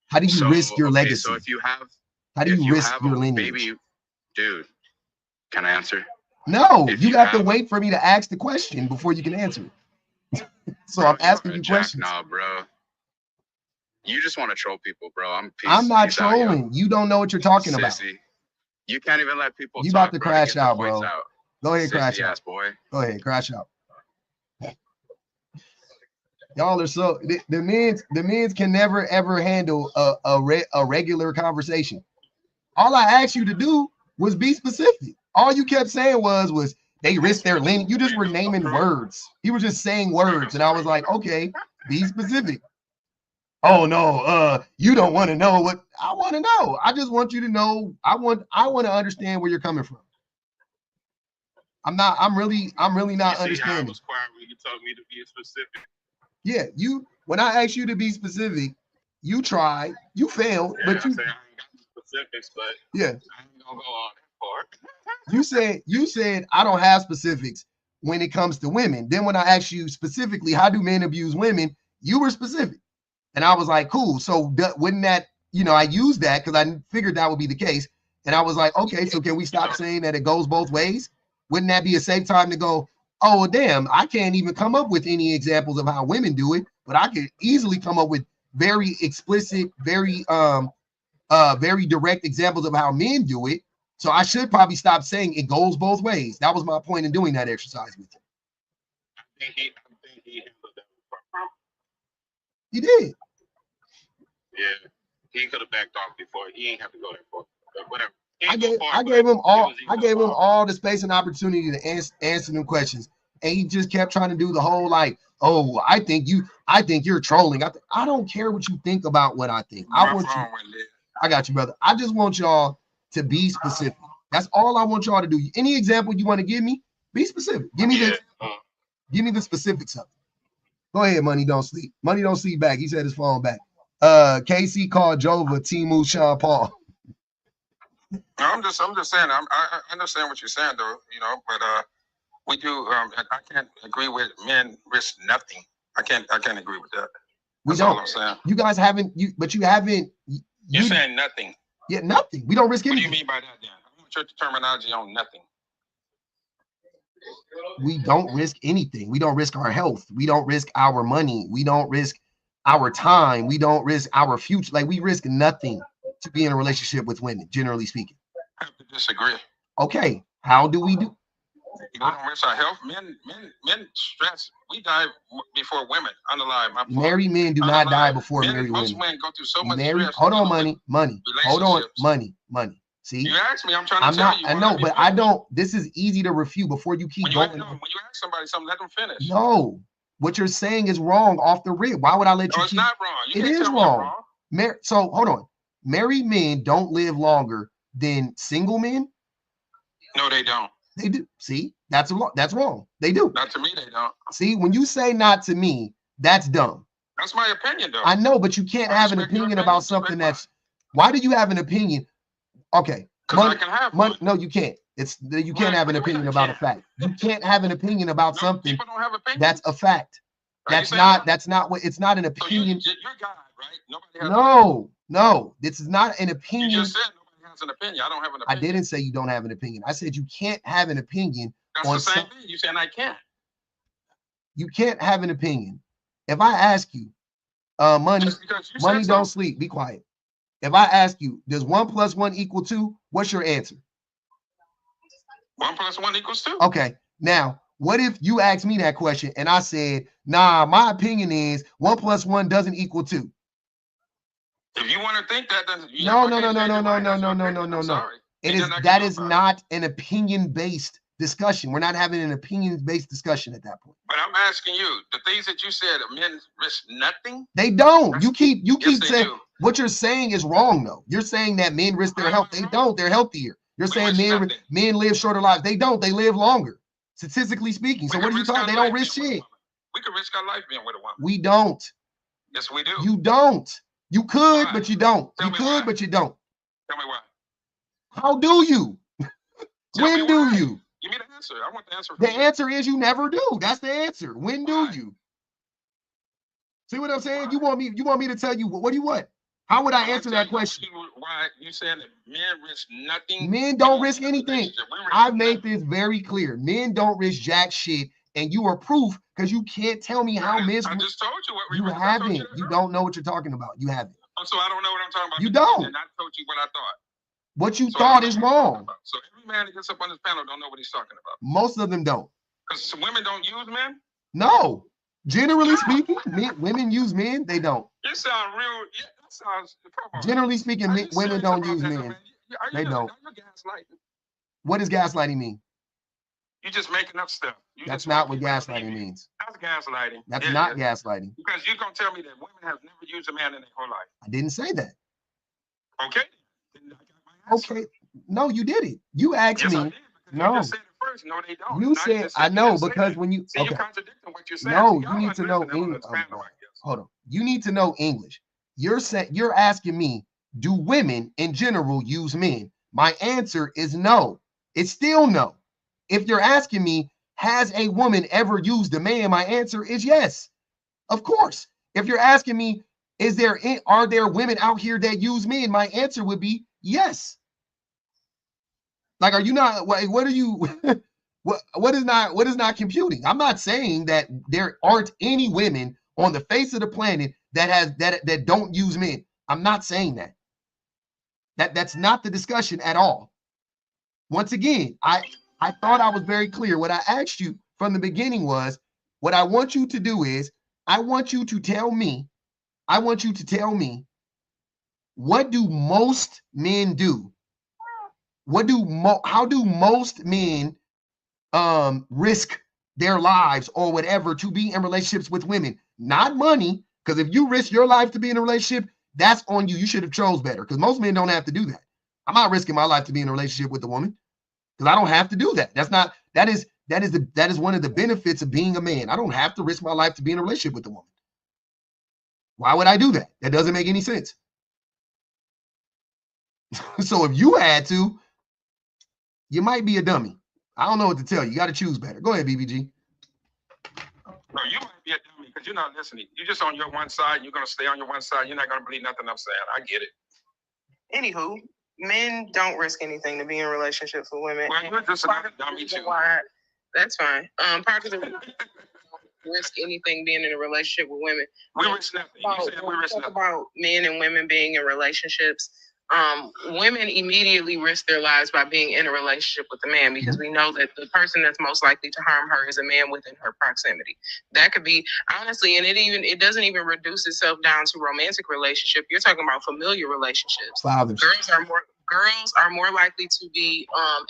How do you risk your legacy? So if you have, how do you risk your lineage? Baby, dude, can I answer? No, you have to wait for me to ask the question before you can answer it. So bro, I'm asking you questions. Nah, bro. You just want to troll people, bro. I'm not trolling. You don't know what you're talking about. You can't even let people. You about to crash out, bro. Go ahead, crash out. Boy. Go ahead, crash out. Y'all are so the men's can never ever handle a regular conversation. All I asked you to do was be specific. All you kept saying was they risk their lineage. You just were naming words. You were just saying words, and I was like, okay, be specific. Oh no, you don't want to know what I want to know. I just want you to know. I want to understand where you're coming from. I'm really not understanding. I was quiet when you told me to be specific. Yeah, when I asked you to be specific, you tried, you failed, but you. I ain't got the specifics, but yeah, I ain't gonna go on that far. You said I don't have specifics when it comes to women. Then when I asked you specifically, how do men abuse women? You were specific. And I was like, cool. So wouldn't that, I used that because I figured that would be the case. And I was like, okay, so can we stop saying that it goes both ways? Wouldn't that be a safe time to go, oh, well, damn, I can't even come up with any examples of how women do it, but I could easily come up with very explicit, very direct examples of how men do it. So I should probably stop saying it goes both ways. That was my point in doing that exercise with you. I think he handled that. He did. Yeah, he could have backed off before. He ain't have to go there for. But whatever. I gave him all the space and opportunity to answer them questions, and he just kept trying to do the whole like, oh, I think you're trolling. I don't care what you think about what I think. I got you, brother. I just want y'all to be specific. That's all I want y'all to do. Any example you want to give me, be specific. Give me the specifics of it. Go ahead, Money Don't Sleep. Money Don't Sleep back. He said his phone back. KC called Jova Timu Sean Paul. I'm just saying. I understand what you're saying, though. But we do. I can't agree with men risk nothing. I can't agree with that. That's all I'm saying. You guys haven't. You haven't. You're saying nothing. Yeah, nothing. We don't risk anything. What do you mean by that, then? I want your terminology on nothing. We don't risk anything. We don't risk our health. We don't risk our money. We don't risk our time. We don't risk our future. Like, we risk nothing to be in a relationship with women, generally speaking. I have to disagree. Okay, how do we do? You don't risk our health. Men stress. We die before women. Unalive. Married men do not die before married women. Most men go through so much stress. Hold on, money. Hold on, money. See, you asked me. I'm trying to tell you. I know, but I don't. This is easy to refute before you keep going. When you ask somebody something, let them finish. No, what you're saying is wrong off the rip. Why would I let you? No, it's not wrong. It is wrong. So hold on. Married men don't live longer than single men. No, they don't. They do. See, that's wrong. They do. Not to me, they don't. See, when you say not to me, that's dumb. That's my opinion, though. I know, but you can't have an opinion about something that's. Why do you have an opinion? Okay. Because I can have one. No, you can't. You can't have an opinion about a fact. You can't have an opinion about something. People don't have opinions. That's a fact. That's not what. It's not an opinion. So you're God, right? Nobody has. No. This is not an opinion. You just said nobody has an opinion. I don't have an opinion. I didn't say you don't have an opinion. I said you can't have an opinion. That's the same thing. You saying I can't. You can't have an opinion. If I ask you, money don't sleep. Be quiet. If I ask you, does 1 + 1 = 2? What's your answer? 1 + 1 = 2. Okay. Now, What if you asked me that question and I said, nah, my opinion is 1 + 1 doesn't equal 2. If you want to think that, then No. That is not an opinion-based discussion. We're not having an opinion-based discussion at that point. But I'm asking you, the things that you said, men risk nothing. They don't. You keep saying do. What you're saying is wrong, though. You're saying that men risk their health. They don't. They're healthier. You're saying men live shorter lives. They don't. They live longer, statistically speaking. So what are you talking? They don't risk shit. We can risk our life being with a woman. We don't. Yes, we do. You don't. You could, Why? but you don't. Tell you me could, why. but you don't. Tell me why. How do you? When do why. you? Give me the answer. I want the answer. The answer is you never do. That's the answer. When do you? See what I'm saying? Why? You want me to tell you what do you want? How would I answer that question? Why you saying that men risk nothing? Men don't risk anything. I've made this very clear. Men don't risk jack shit, and you are proof because you can't tell me how men. I just told you what we you risk. haven't. You don't know what you're talking about. You haven't. Oh, so I don't know what I'm talking about. You don't. And I told you what I thought. What you thought is wrong. So every man that gets up on this panel don't know what he's talking about. Most of them don't. Because women don't use men? No. Generally speaking, women use men. They don't. You sound real. Yeah, that sounds. Come on. Generally speaking, women don't use men. They don't. You're gaslighting. What does gaslighting mean? You're just making up stuff. That's not what gaslighting means. That's gaslighting. That's not gaslighting. Because you're going to tell me that women have never used a man in their whole life. I didn't say that. Okay. Okay. No, you did it. You asked me. I did, no. You just said it first. No, they don't. You said, I know, because when you. See, you're contradicting what you're saying. No, you need to know English. Hold on. You need to know English. You're asking me, do women in general use men? My answer is no. It's still no. If you're asking me, has a woman ever used a man? My answer is yes. Of course. If you're asking me, are there women out here that use men? My answer would be yes. Like, are you not? What are you? What is not computing? I'm not saying that there aren't any women on the face of the planet that don't use men. I'm not saying that. That's not the discussion at all. Once again, I thought I was very clear. What I asked you from the beginning was, what I want you to do is, I want you to tell me, what do most men do? How do most men risk their lives or whatever to be in relationships with women? Not money, because if you risk your life to be in a relationship, that's on you. You should have chose better, because most men don't have to do that. I'm not risking my life to be in a relationship with a woman, because I don't have to do that. That is one of the benefits of being a man. I don't have to risk my life to be in a relationship with a woman. Why would I do that? That doesn't make any sense. So if you had to, you might be a dummy. I don't know what to tell you. You got to choose better. Go ahead, BBG. No, you might be a dummy because you're not listening. You're just on your one side. You're going to stay on your one side. You're not going to believe nothing I'm saying. I get it. Anywho, men don't risk anything to be in relationships with women. Well, you're just a dummy too. That's fine. Part of the risk anything being in a relationship with women. We risk nothing. You said we risk nothing. About men and women being in relationships. Women immediately risk their lives by being in a relationship with a man, because we know that the person that's most likely to harm her is a man within her proximity. That could be, honestly, and it doesn't even reduce itself down to romantic relationship. You're talking about familiar relationships. Fathers. Girls are more likely to be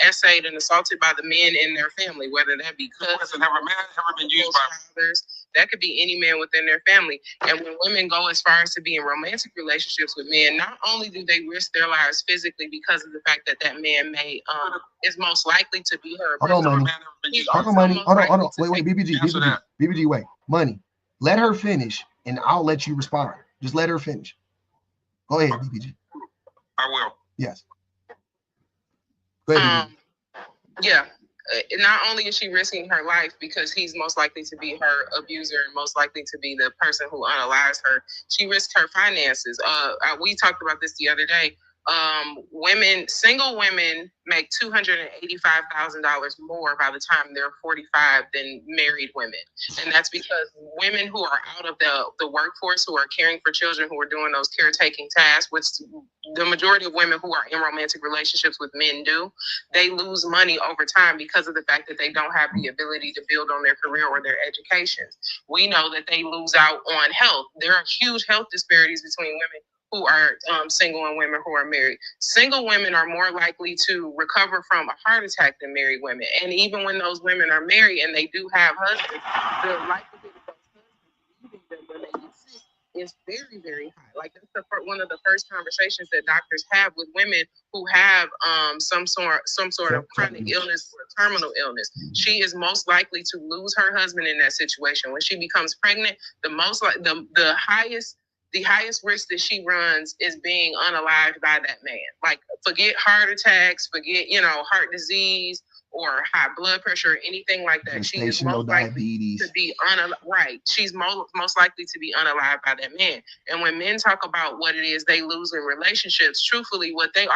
essayed and assaulted by the men in their family, whether that be cousins, have a man ever been used by fathers. That could be any man within their family. And when women go as far as to be in romantic relationships with men, not only do they risk their lives physically because of the fact that that man may is most likely to be her. Hold on, money. Hold on. Wait, BBG, wait. Money. Let her finish, and I'll let you respond. Just let her finish. Go ahead, BBG. I will. Yes. Go ahead, BBG. Yeah. Not only is she risking her life because he's most likely to be her abuser and most likely to be the person who unalives her, she risks her finances. We talked about this the other day. Single women make $285,000 more by the time they're 45 than married women. And that's because women who are out of the workforce, who are caring for children, who are doing those caretaking tasks, which the majority of women who are in romantic relationships with men do, they lose money over time because of the fact that they don't have the ability to build on their career or their educations. We know that they lose out on health. There are huge health disparities between women who are single and women who are married. Single women are more likely to recover from a heart attack than married women. And even when those women are married and they do have husbands, the likelihood of those husbands leaving them when they get sick is very, very high. Like that's one of the first conversations that doctors have with women who have some sort of chronic illness or terminal illness. She is most likely to lose her husband in that situation. When she becomes pregnant, the highest risk that she runs is being unalived by that man. Like, forget heart attacks, forget, heart disease or high blood pressure or anything like that. She is most likely to be She's most likely to be unalived by that man. And when men talk about what it is they lose in relationships, truthfully, what they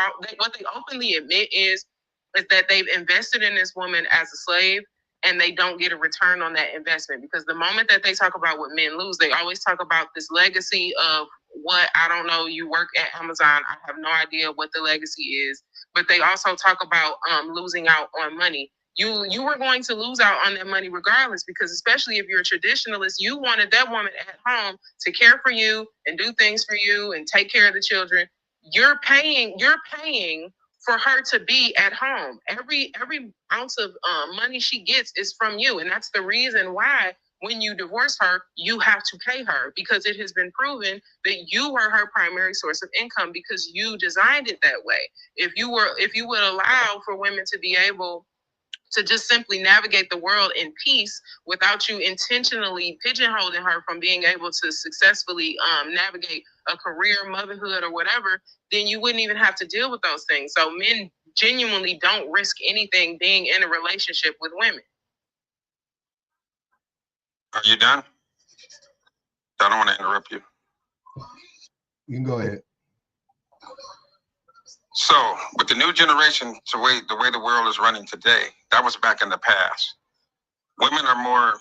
openly admit is that they've invested in this woman as a slave, and they don't get a return on that investment. Because the moment that they talk about what men lose, they always talk about this legacy of what, I don't know, you work at Amazon, I have no idea what the legacy is, but they also talk about losing out on money. You were going to lose out on that money regardless, because especially if you're a traditionalist, you wanted that woman at home to care for you and do things for you and take care of the children. You're paying for her to be at home. Every ounce of money she gets is from you. And that's the reason why when you divorce her, you have to pay her, because it has been proven that you were her primary source of income because you designed it that way. If you would allow for women to be able to just simply navigate the world in peace without you intentionally pigeonholing her from being able to successfully navigate a career, motherhood, or whatever, then you wouldn't even have to deal with those things. So men genuinely don't risk anything being in a relationship with women. Are you done? I don't want to interrupt you. You can go ahead. So, with the new generation, the way the world is running today, that was back in the past. Women are more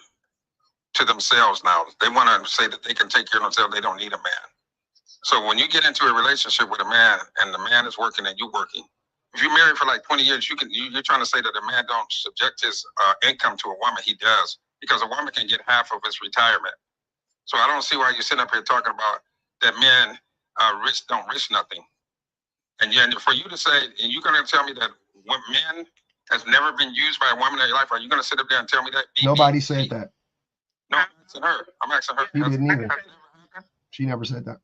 to themselves now. They want to say that they can take care of themselves. They don't need a man. So when you get into a relationship with a man and the man is working and you're working, if you're married for like 20 years, you're trying to say that a man don't subject his income to a woman. He does, because a woman can get half of his retirement. So I don't see why you're sitting up here talking about that men don't risk nothing. And for you to say, and you're going to tell me that men has never been used by a woman in your life, are you going to sit up there and tell me that? Nobody said that. No, I'm asking her. I'm asking her. She didn't either. She never said that.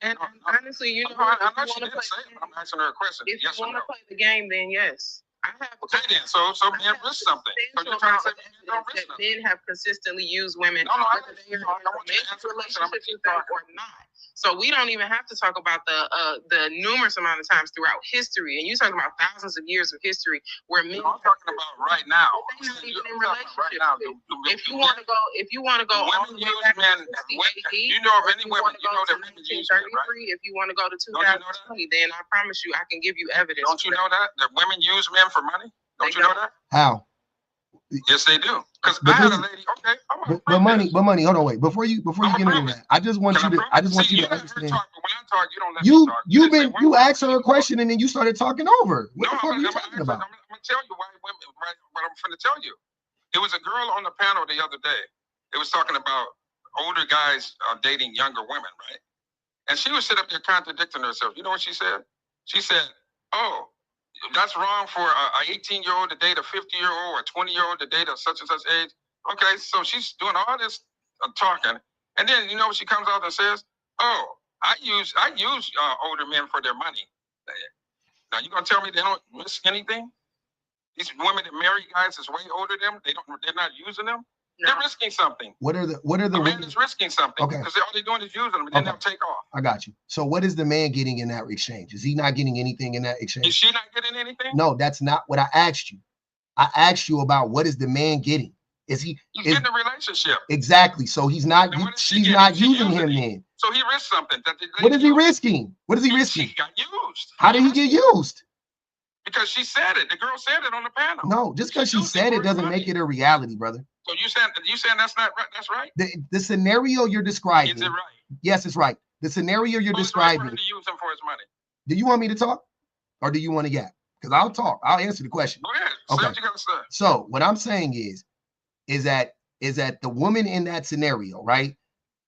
And honestly, I know she didn't say it, but I'm asking her a question. If yes you want to no? play the game, then yes. I have okay, then. So men risk something. So you're trying to say men don't risk nothing. Men have consistently used women, I whether they are in a romantic relationship with them or not. So we don't even have to talk about the numerous amount of times throughout history. And you're talking about thousands of years of history where men. I'm talking about right now. They're not even in relationships. Right now. If you want to go, women use men. You know of any women? You know that women use men, right? If you want to go to 2020, then I promise you, I can give you evidence. Don't you know that women use men for money? Don't you know that? How? Yes, they do. Because I had a lady. Okay, but money. Hold on, wait. Before you get into that, I just want you to understand. When I talk, you don't let me talk. You asked her a question and then you started talking over. What the fuck are you talking about? I'm gonna tell you why women. Right, what I'm gonna tell you. It was a girl on the panel the other day. It was talking about older guys dating younger women, right? And she was sitting up there contradicting herself. You know what she said? She said, "Oh, that's wrong for an 18-year-old to date a 50-year-old or a 20-year-old to date a such and such age." Okay, so she's doing all this talking, and then you know what she comes out and says, "Oh, I use older men for their money." Now you gonna tell me they don't risk anything? These women that marry guys that's way older than them, they're not using them. No. They're risking something. What are the man is risking something because all they're doing is using them, and then they'll take off. I got you. So what is the man getting in that exchange? Is he not getting anything in that exchange? Is she not getting anything? No, that's not what I asked you. I asked you about what is the man getting? He's getting a relationship. Exactly. So he's not. She's not using him then. So he risked something. What is he risking? What is he risking? He got used. How did he get used? Because she said it. The girl said it on the panel. No, just because she said it doesn't make it a reality, brother. So you saying that's not right? That's right. The scenario you're describing. Is it right? Yes, it's right. The scenario you're describing. To use him for his money. Do you want me to talk, or do you want to gap? Because I'll talk. I'll answer the question. Go ahead. Okay. Say what you gotta say. So what I'm saying is that the woman in that scenario, right?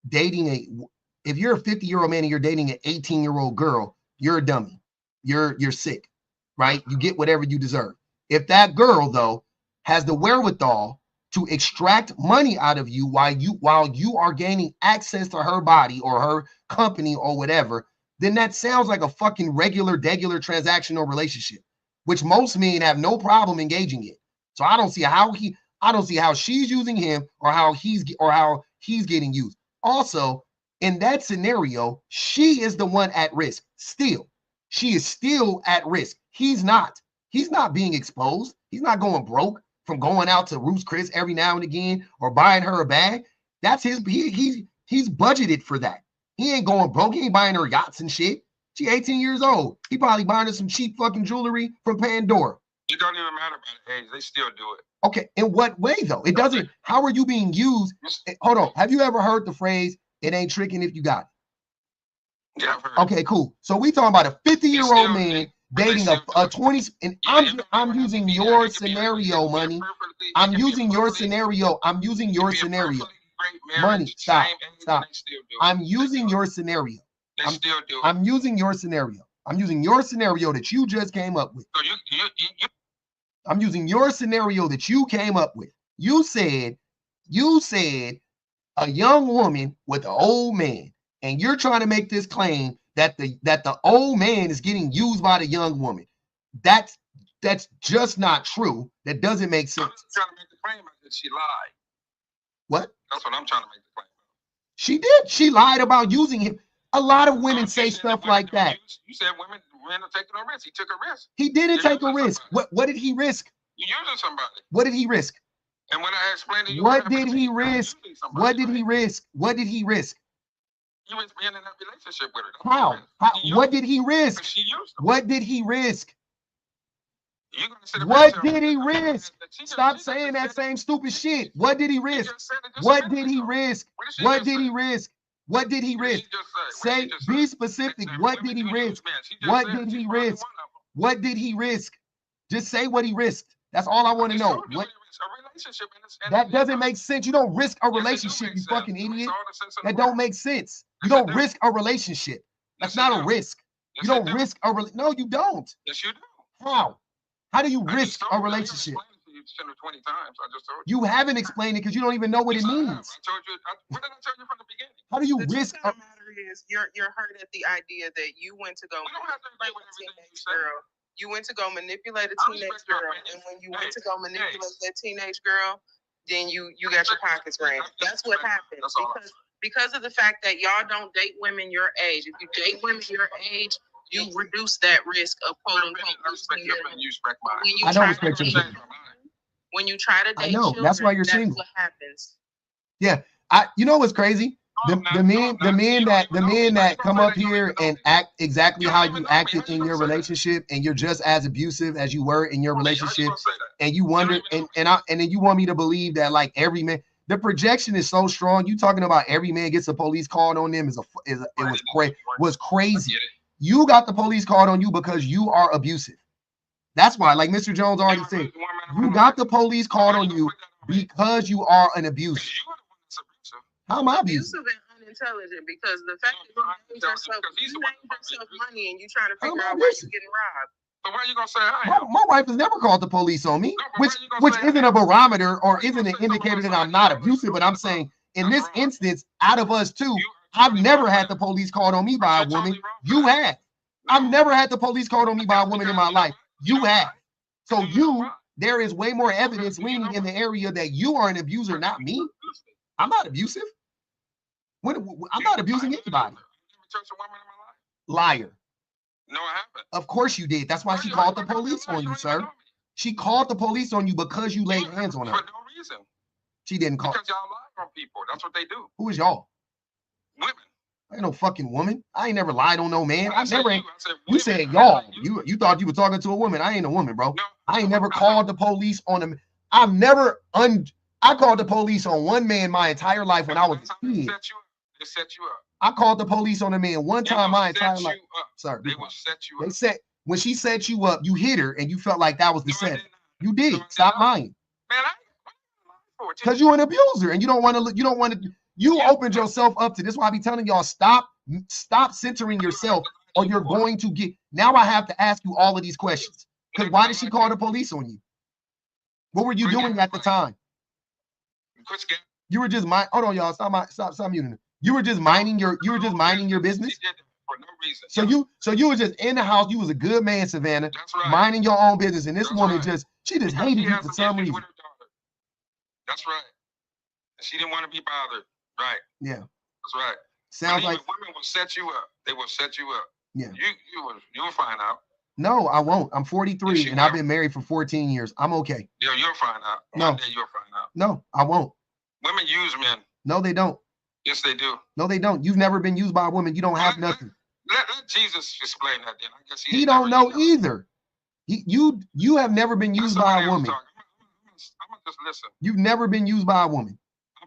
Dating if you're a 50-year-old man and you're dating an 18-year-old girl, you're a dummy. You're sick, right? You get whatever you deserve. If that girl, though, has the wherewithal to extract money out of you while you are gaining access to her body or her company or whatever, then that sounds like a fucking regular transactional relationship, which most men have no problem engaging in. So I don't see how she's using him or how he's getting used. Also, in that scenario, she is the one at risk. Still, she is still at risk. He's not being exposed. He's not going broke from going out to Ruth's Chris every now and again or buying her a bag. That's his. He's budgeted for that. He ain't going broke. He ain't buying her yachts and shit. She 18 years old. He probably buying her some cheap fucking jewelry from Pandora. It don't even matter about age. They still do it. Okay, in what way though? It doesn't. How are you being used? Hold on. Have you ever heard the phrase, "It ain't tricking if you got it"? Yeah, I've heard. Okay, cool. So we talking about a 50-year-old man dating a 20, and I'm using your scenario, money. I'm using your scenario. Money, stop. I'm using your scenario. I'm using your scenario. I'm using your scenario that you just came up with. I'm using your scenario that you came up with. You said a young woman with an old man, and you're trying to make this claim that the old man is getting used by the young woman. That's just not true. That doesn't make sense. I'm trying to make the claim that she lied. What? That's what I'm trying to make the claim. She did. She lied about using him. A lot of women say stuff like that. You said women are taking a risk. He took a risk. He didn't take a risk. What did he risk? You using somebody. What did he risk? And when I explained to you, what did he risk? What did he risk? What did he risk? He was being in that relationship with her. How? What did he risk? What did he risk? What did he risk? Stop saying that same stupid shit. What did he risk? What did he risk? What did he risk? What did he risk? Say, be specific. What did he risk? What did he risk? What did he risk? Just say what he risked. That's all I want to know. What? That doesn't make sense. You don't risk a relationship, you fucking idiot. That don't make sense. You don't risk a relationship. That's not a risk. You don't risk a relationship. No, you don't. Yes, you do. How? How do you risk a relationship? You haven't explained it because you don't even know what it means. What did I tell you from the beginning? How do you The risk? truth of the matter is, you're hurt at the idea that you went to go manipulate a teenage girl. You went to go manipulate a teenage girl, and when you went to go manipulate that teenage girl, then you got your pockets raised. That's what happened because of the fact that y'all don't date women your age. If you date women your age, you reduce that risk of quote unquote. I don't respect your opinion. When you try to date children, that's why you're single. What happens? Yeah, you know what's crazy? The men that come up here and act exactly how you acted in your relationship, and you're just as abusive as you were in your relationship, and you wonder, and then you want me to believe that like every man, the projection is so strong. You talking about every man gets a police called on them was crazy. You got the police called on you because you are abusive. That's why, like Mr. Jones already said, you got the police called on you because you are an abuser. How am I abusive? Abusive and unintelligent, because the fact that you named yourself money and you trying to figure out why you're getting robbed. So why are you gonna say I am? My wife has never called the police on me, which isn't a barometer or isn't an indicator that I'm not abusive. But I'm saying in this instance, out of us two, I've never had the police called on me by a woman. You have. I've never had the police called on me by a woman in my life. You have. So there is way more evidence leaning in the area that you are an abuser, not me. I'm not abusive. I'm not abusing anybody. Liar. No, I haven't. Of course you did. That's why she called the police on you, sir. She called the police on you because you laid hands on her. For no reason. She didn't call. Because y'all lie on people. That's what they do. Who is y'all? Women. I ain't no fucking woman. I ain't never lied on no man. You said y'all. You thought you were talking to a woman. I ain't a woman, bro. I ain't never called the police on him. I called the police on one man my entire life when I was a kid. It set you up. I called the police on a man one time my entire life. Sorry, They will set you they up. said when she set you up, you hit her and you felt like that was the setting. You did. No, I did Stop not. lying. Man, I Because you're an abuser and you don't want to. You opened yourself up to this. Is why I be telling y'all stop centering yourself, or you're going to get. Now I have to ask you all of these questions. Because why did she call the police on you? What were you doing at the time? You were just hold on, y'all. Stop muting her. You were just minding your business. For no reason. So you were just in the house. You was a good man, Savannah. That's right. Minding your own business. And this That's woman right. she just hated you for some reason. That's right. She didn't want to be bothered. Right. Yeah. That's right. Sounds like women will set you up. They will set you up. Yeah. You'll find out. No, I won't. I'm 43 and I've been married for 14 years. I'm okay. Yeah, you'll find out. No. One day you'll find out. No, I won't. Women use men. No, they don't. Yes, they do. No, they don't. You've never been used by a woman. You don't have nothing. Let Jesus explain that then. I guess he don't know either. You have never been used by a woman. I'm gonna just listen. You've never been used by a woman.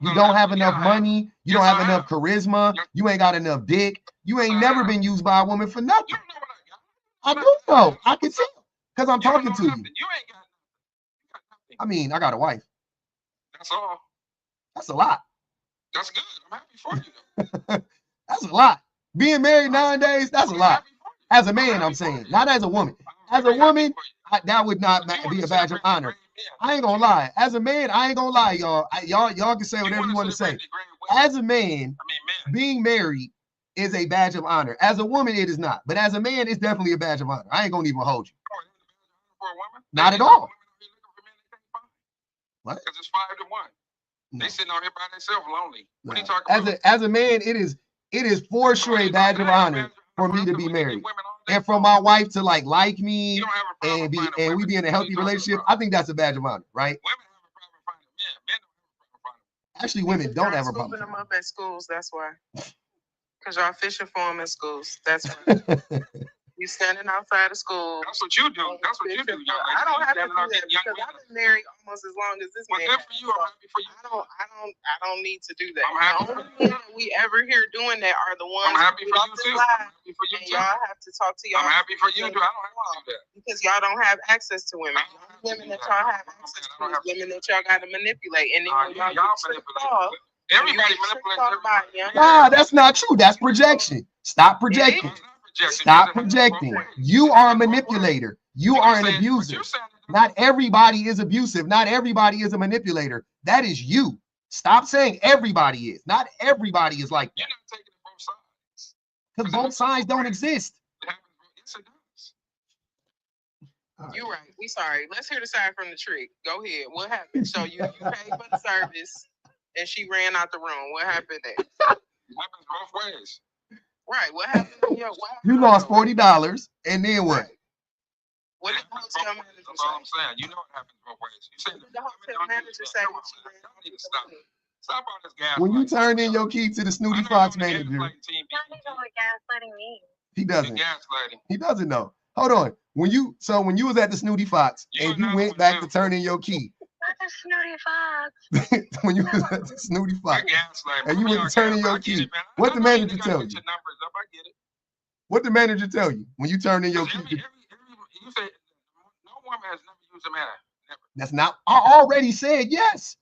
You don't have enough money. You don't have enough charisma. You ain't got enough dick. You ain't never been used by a woman for nothing. You know what I got. I do know. I can tell because I'm talking to you. You ain't got nothing. I mean, I got a wife. That's all. That's a lot. That's good. I'm happy for you. That's a lot. Being married nowadays, that's a lot. As a man, I'm saying, not as a woman. As a woman, that would not be a badge of honor. I ain't gonna lie. As a man, I ain't gonna lie, y'all. Y'all can say whatever you want to say. As a man, being married is a badge of honor. As a woman, it is not. But as a man, it's definitely a badge of honor. I ain't gonna even hold you. Not at all. What? Because it's 5 to 1. No. They sitting out here by themselves lonely. What are you talking about? As a man, it is for sure a badge of honor for me to be married. And for my wife to like me and we be in a healthy relationship, I think that's a badge of honor, right? Women have a problem finding men. Men don't have a problem finding. Actually, women don't have a problem. Scooping them up at schools, that's why. Because y'all fishing for them in schools. That's why. You standing outside of school. That's what you do. That's what you do, young lady. I don't have to do Standing out that getting young because men. I've been married almost as long as this Well, man. good for you. I'm happy for you. I don't need to do that. I'm happy The for only men that we ever hear doing that are the ones I'm happy who for get you too. off the line, I'm happy for you and too. y'all have to talk to y'all. I'm happy for you too. I don't have to do that. Because y'all don't have access to women. Women that y'all have access to is women that y'all got to manipulate. And then when y'all get tricked off, Everybody manipulates everybody. Nah, that's not true. That's projection. Stop projecting. Stop projecting. You are a manipulator. You are an abuser. Not everybody is abusive. Not everybody is a manipulator. That is you. Stop saying everybody is. Not everybody is like that. You're not taking it both sides. Because both sides don't exist. Yes, it does. you're right. We sorry. Let's hear the side from the trick. Go ahead. What happened? So you paid for the service and she ran out the room. What happened there? It happens both ways. Right. What happened? You lost $40, and then what? What did the hotel manager That's all I'm saying. You know it happens both ways. You say the hotel manager say when she ran y'all need to stop. Stop all this gas. When you turned in your key to the Snooty Fox manager, What gaslighting means? he doesn't. Gaslighting. He doesn't know. Hold on. When you was at the Snooty Fox and you went back to turn in your key. Not the Snooty Fox. When you was at the Snooty Fox Gaslighting. and you went to turn in your key, what the manager tell you? I get it. What the manager tell you when you turn in your key? You say no woman has never used a man. Never. That's not. I already said yes.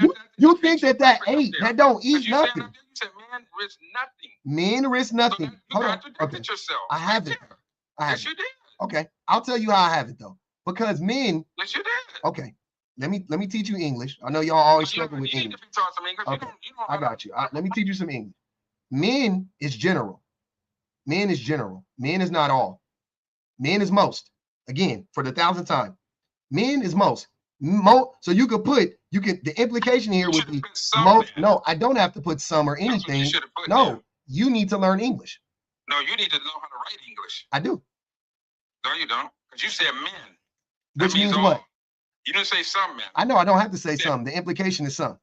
Okay, You think that don't eat nothing? You said men risk nothing. Men risk nothing. So Hold you on. contradicted Okay. yourself. I have it. Yes, you did. Okay. I'll tell you how I have it though. Because men. Yes, you did. Okay. Let me teach you English. I know y'all always struggle with You need English. to be taught some English. Okay. You don't I got you. Let me teach you some English. Men is general. Men is general. Men is not all. Men is most. Again, for the 1,000th time. Men is most. So the implication here would be most. No, I don't have to put some or anything. No, you need to learn English. No, you need to know how to write English. I do. No, you don't. Because you said men. Which means what? You didn't say some men. I know I don't have to say some. The implication is some.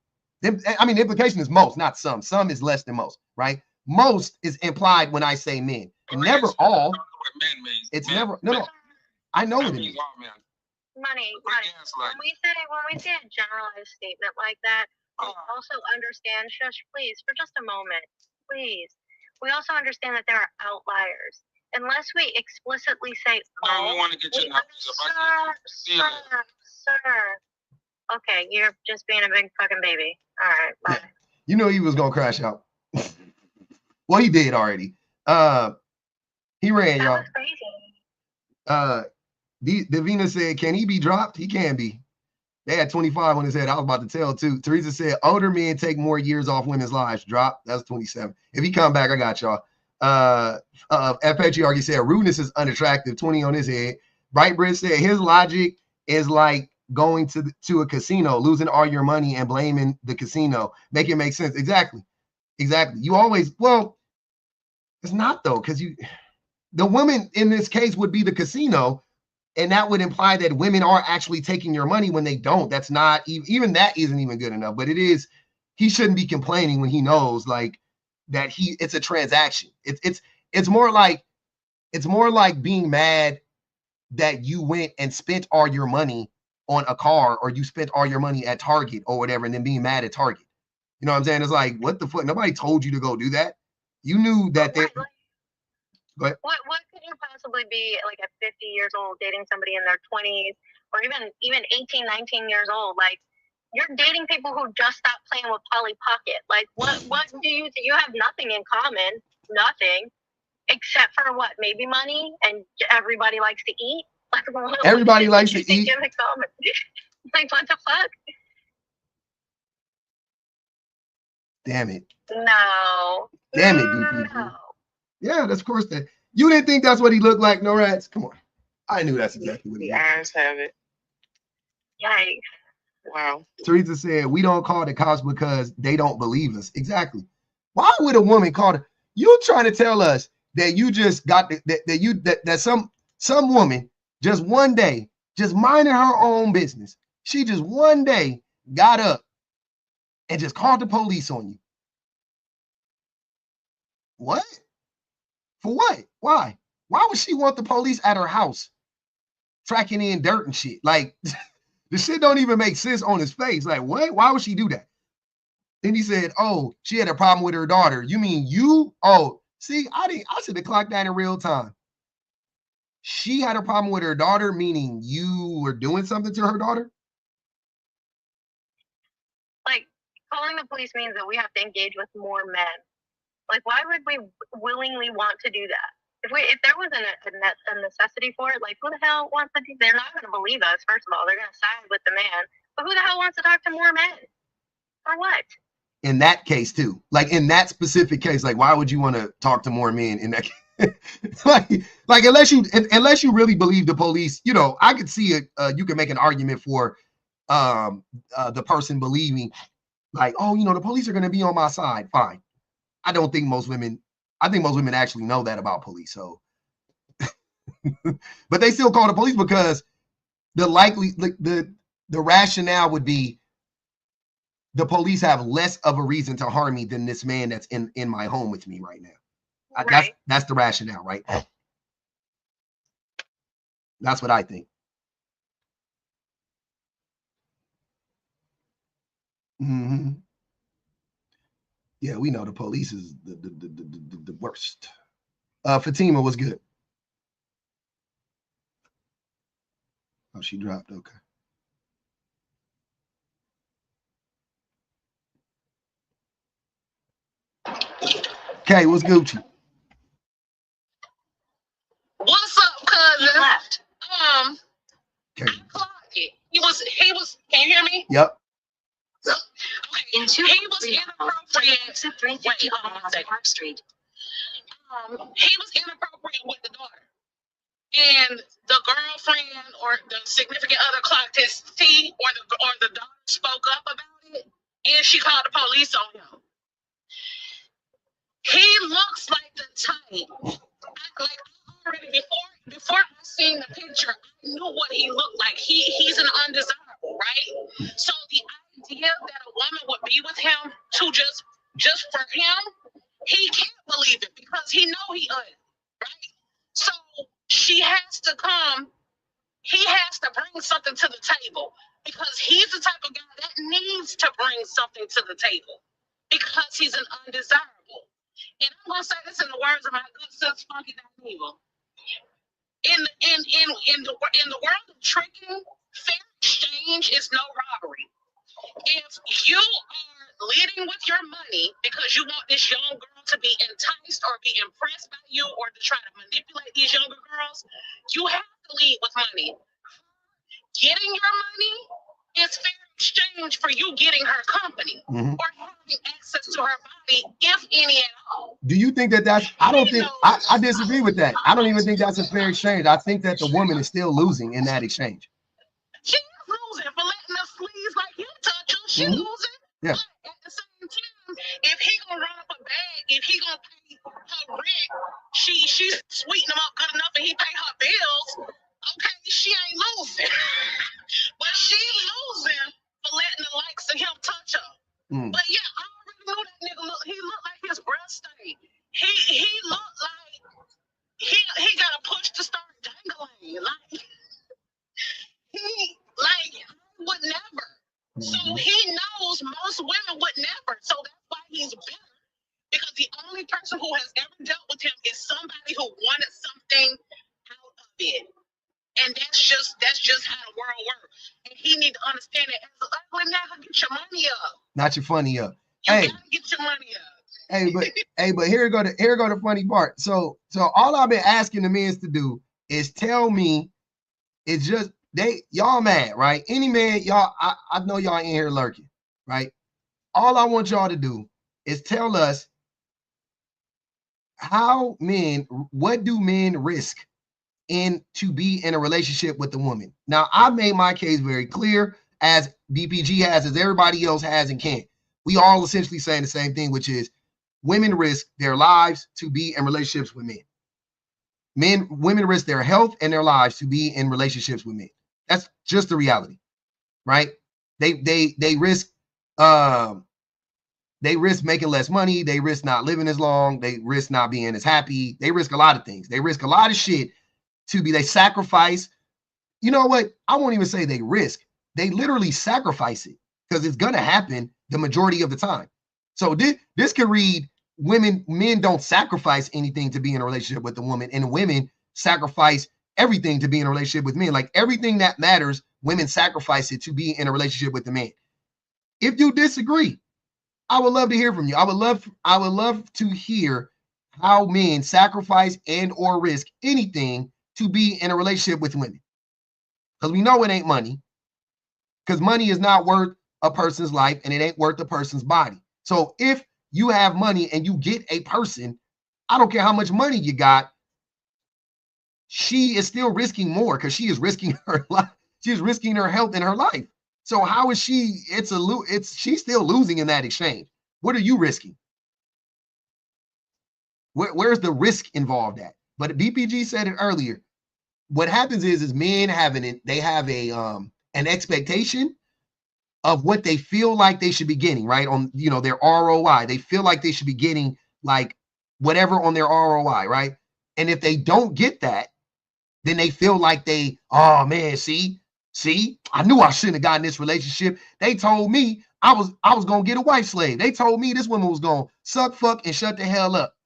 I mean, the implication is most, not some. Some is less than most, right? Most is implied when I say men. And never all. It's never. No. I know what it means. Money. When we say a generalized statement like that, we also understand, shush, please, for just a moment. please. We also understand that there are outliers. Unless we explicitly say, I don't want to get your numbers. Sir. Okay, you're just being a big fucking baby. All right, bye. Yeah. You know he was gonna crash out. Well, he did already. He ran, y'all. That was crazy. Davina said, can he be dropped? He can be. They had 25 on his head. I was about to tell too. Teresa said, older men take more years off women's lives. Drop. That's 27. If he come back, I got y'all. FHE said, rudeness is unattractive. 20 on his head. Brightbridge said, his logic is like going to a casino, losing all your money and blaming the casino. Make it make sense. Exactly. You always, well, it's not though, because the woman in this case would be the casino. And that would imply that women are actually taking your money when they don't. That's not even that isn't even good enough. But it is. He shouldn't be complaining when he knows like that it's a transaction. It's more like being mad that you went and spent all your money on a car, or you spent all your money at Target or whatever, and then being mad at Target. You know what I'm saying? It's like, what the fuck? Nobody told you to go do that. You knew that they. What could you possibly be like at 50 years old dating somebody in their 20s, or even 18, 19 years old? Like, you're dating people who just stopped playing with Polly Pocket. Like, what do you do? You have nothing in common, nothing, except for what? Maybe money, and everybody likes to eat. Like, everybody likes to eat. Like, what the fuck? Damn it. No. Damn it, DPG. Yeah, that's of course that. You didn't think that's what he looked like, no rats? Come on. I knew that's exactly what he looked like. The eyes have it. Yikes. Wow. Teresa said, we don't call the cops because they don't believe us. Exactly. Why would a woman call it? You trying to tell us that you just got that some woman just one day, just minding her own business. She just one day got up and just called the police on you. What? For what? Why? Why would she want the police at her house tracking in dirt and shit? Like, the shit don't even make sense on his face. Like, what? Why would she do that? Then he said, oh, she had a problem with her daughter. You mean you? Oh, see, I should have clocked that in real time. She had a problem with her daughter, meaning you were doing something to her daughter? Like, calling the police means that we have to engage with more men. Like, why would we willingly want to do that? If there wasn't a necessity for it, like, who the hell wants to do? They're not going to believe us. First of all, they're going to side with the man. But who the hell wants to talk to more men? For what? In that case, too. Like, in that specific case, like, why would you want to talk to more men in that case? like unless you really believe the police, you know, I could see it. You can make an argument for the person believing, like, oh, you know, the police are going to be on my side. Fine. I think most women actually know that about police. So, but they still call the police because the rationale would be the police have less of a reason to harm me than this man that's in my home with me right now. Right. That's the rationale, right? That's what I think. Mm-hmm. Yeah, we know the police is the worst. Fatima was good. Oh, she dropped. Okay. Okay, what's Gucci? What's up, cousin? Left. Okay. I clocked it. He was. Can you hear me? Yep. Okay. He was inappropriate. Wait, hold on a second. Park Street. He was inappropriate with the daughter, and the girlfriend or the significant other clocked his tea, or the daughter spoke up about it, and she called the police on him. He looks like the type. Like, already before I seen the picture, I knew what he looked like. He's an undesirable, right? So the idea that a woman would be with him to just for him, he can't believe it because he know he ugly, right? So she has to come. He has to bring something to the table because he's the type of guy that needs to bring something to the table because he's an undesirable. And I'm gonna say this in the words of my good sis Funky Dineva. In the world of tricking, fair exchange is no robbery. If you are leading with your money because you want this young girl to be enticed or be impressed by you or to try to manipulate these younger girls, you have to lead with money. Getting your money is fair exchange for you getting her company or having access to her body, if any at all. Do you think that that's, I don't think, I disagree with that. I don't even think that's a fair exchange. I think that the woman is still losing in that exchange. She's losing for letting the sleeves like you touch her. She losing. Yeah. But at the same time, if he gonna run up a bag, if he gonna pay her rent, she sweeten him up good enough and he pay her bills, okay, she ain't losing. But she losing for letting the likes of him touch her. But yeah, I already knew that nigga he looked like his breath stank. He looked like he got a push to start dangling. Like he would never. So he knows most women would never. So that's why he's bitter. Because the only person who has ever dealt with him is somebody who wanted something out of it. And that's just how the world works. And he need to understand that as an ugly nigga, get your money up. Not your funny up. You gotta get your money up. But here go the funny part. So all I've been asking the men to do is tell me, it's just y'all mad, right? Any man, y'all, I know y'all in here lurking, right? All I want y'all to do is tell us what do men risk to be in a relationship with the woman? Now, I've made my case very clear, as BPG has, as everybody else has and can. We all essentially saying the same thing, which is women risk their lives to be in relationships with men. Women risk their health and their lives to be in relationships with men. That's just the reality, right? They risk making less money. They risk not living as long. They risk not being as happy. They risk a lot of things. They risk a lot of shit they sacrifice. You know what? I won't even say they risk. They literally sacrifice it because it's going to happen the majority of the time. So this could read men don't sacrifice anything to be in a relationship with a woman, and women sacrifice everything to be in a relationship with men. Like everything that matters, women sacrifice it to be in a relationship with the man. If you disagree, I would love to hear from you. I would love to hear how men sacrifice and or risk anything to be in a relationship with women. Because we know it ain't money. Because money is not worth a person's life and it ain't worth a person's body. So if you have money and you get a person, I don't care how much money you got, she is still risking more because she is risking her life. She's risking her health and her life. So how is she? She's still losing in that exchange. What are you risking? Where's the risk involved at? But BPG said it earlier. What happens is men have an expectation of what they feel like they should be getting, right? On their ROI. They feel like they should be getting like whatever on their ROI, right? And if they don't get that, then they feel like oh man, see, I knew I shouldn't have gotten this relationship. They told me I was gonna get a wife slave. They told me this woman was gonna suck, fuck, and shut the hell up.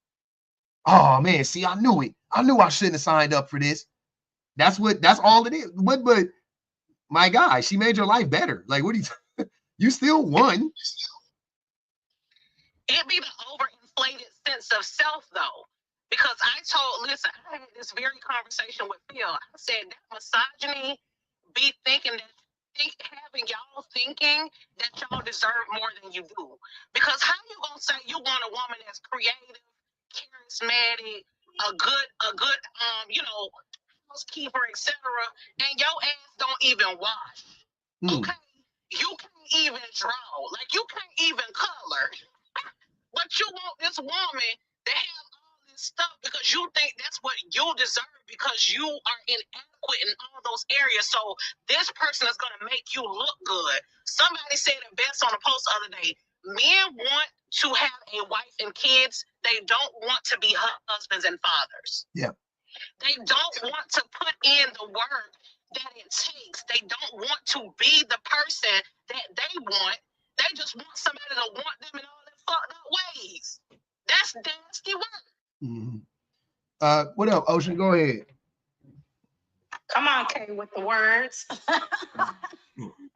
Oh man, see, I knew it. I knew I shouldn't have signed up for this. That's all it is. But my guy, she made your life better. Like, what do you still won. It be the overinflated sense of self, though. Because I had this very conversation with Phil. I said that misogyny be having y'all thinking that y'all deserve more than you do. Because how you gonna say you want a woman that's creative, charismatic, a good housekeeper, etc., and your ass don't even wash. Okay? You can't even draw. Like you can't even color. But you want this woman to have all this stuff because you think that's what you deserve because you are inadequate in all those areas. So this person is going to make you look good. Somebody said it best on a post the other day. Men want to have a wife and kids. They don't want to be husbands and fathers. Yeah. They don't want to put in the work that it takes. They don't want to be the person that they want. They just want somebody to want them in all their fucked up ways. That's nasty work. What else? Ocean, go ahead. Come on, Kay, with the words.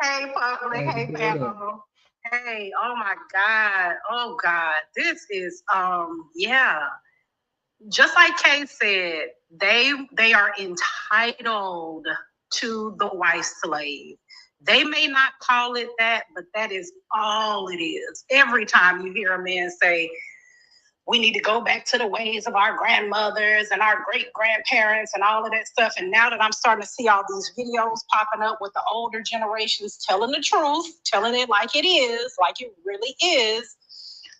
Hey, public. Hey, panel. Hey, oh my God. Oh God. This is yeah. Just like Kay said, they are entitled to the wife slave. They may not call it that, but that is all it is. Every time you hear a man say, we need to go back to the ways of our grandmothers and our great grandparents and all of that stuff. And now that I'm starting to see all these videos popping up with the older generations telling the truth, telling it like it is, like it really is,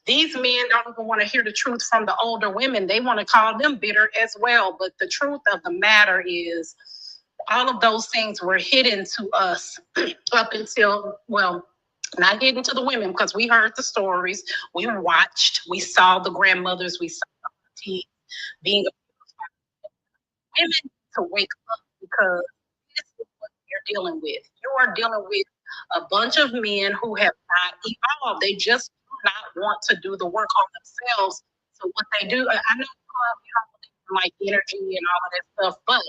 these men don't even want to hear the truth from the older women. They want to call them bitter as well. But the truth of the matter is, all of those things were hidden to us up until, well, not hidden to the women, because we heard the stories, we watched, we saw the grandmothers, we saw the aunties being women to wake up, because this is what you're dealing with. You are dealing with a bunch of men who have not evolved. They just do not want to do the work on themselves. So what they do, I know you don't believe in like energy and all of that stuff, but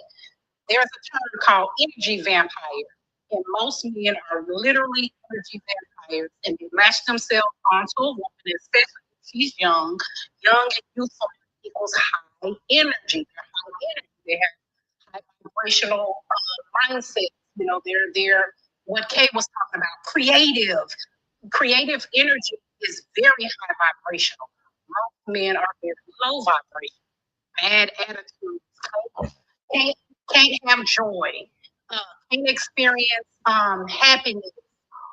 there's a term called energy vampire. And most men are literally energy vampires, and they latch themselves onto a woman, especially if she's young. Young and youthful equals high energy. They're high energy. They have high vibrational mindset. You know, they're what Kay was talking about, creative. Creative energy is very high vibrational. Most men are very low vibration, bad attitudes, can't have joy, can't experience happiness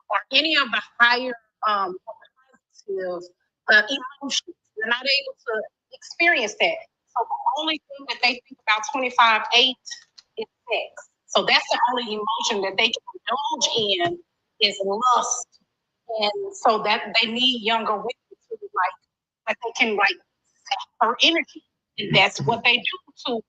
or any of the higher positive emotions. They're not able to experience that. So the only thing that they think about 25/8 is sex. So that's the only emotion that they can indulge in is lust. And so that they need younger women to like that they can like sap her energy. And that's what they do to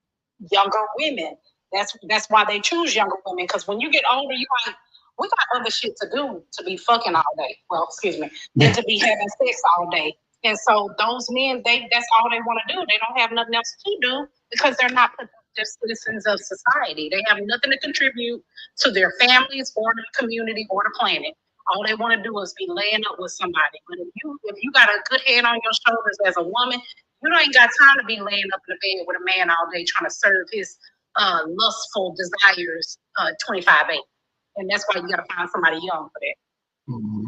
younger women. That's why they choose younger women. Because when you get older, you like, we got other shit to do to be fucking all day. Well, excuse me, than to be having sex all day. And so those men, that's all they want to do. They don't have nothing else to do because they're not productive citizens of society. They have nothing to contribute to their families or the community or the planet. All they want to do is be laying up with somebody. But if you got a good head on your shoulders as a woman, you ain't got time to be laying up in the bed with a man all day trying to serve his lustful desires 25/8. And that's why you got to find somebody young for that. Mm-hmm.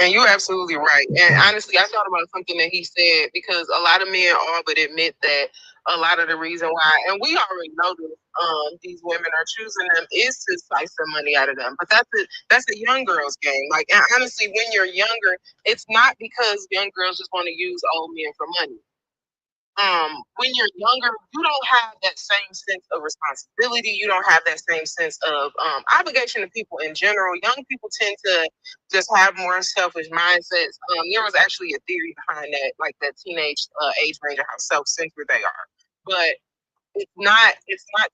And you're absolutely right. And honestly, I thought about something that he said, because a lot of men all but admit that a lot of the reason why, and we already know this, these women are choosing them is to slice some money out of them. But that's a young girl's game. Like, and honestly, when you're younger, it's not because young girls just want to use old men for money. When you're younger, you don't have that same sense of responsibility. You don't have that same sense of obligation to people in general. Young people tend to just have more selfish mindsets. There was actually a theory behind that, like that teenage age range of how self-centered they are. But it's not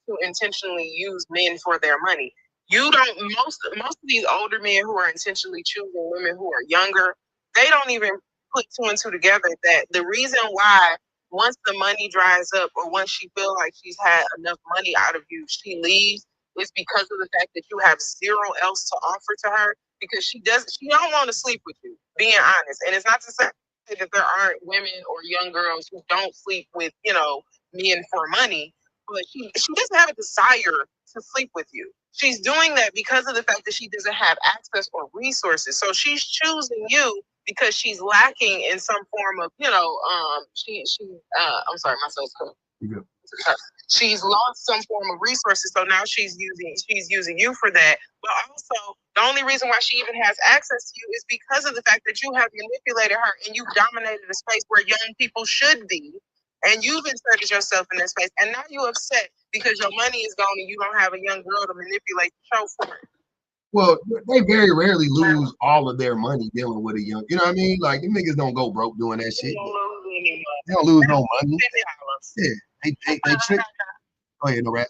to intentionally use men for their money. You don't most of these older men who are intentionally choosing women who are younger, they don't even put two and two together that the reason why once the money dries up or once she feels like she's had enough money out of you, she leaves, is because of the fact that you have zero else to offer to her, because she don't want to sleep with you, being honest. And it's not to say that there aren't women or young girls who don't sleep with, men for money, but she doesn't have a desire to sleep with you. She's doing that because of the fact that she doesn't have access or resources. So she's choosing you because she's lacking in some form of, I'm sorry, my soul's coming. She's lost some form of resources, so now she's using you for that. But also, the only reason why she even has access to you is because of the fact that you have manipulated her and you've dominated a space where young people should be, and you've inserted yourself in that space. And now you're upset because your money is gone and you don't have a young girl to manipulate the show for it. Well, they very rarely lose all of their money dealing with a young, you know what I mean? Like, them niggas don't go broke doing that shit. They don't lose no money. Yeah, they trick. Go ahead, no rap.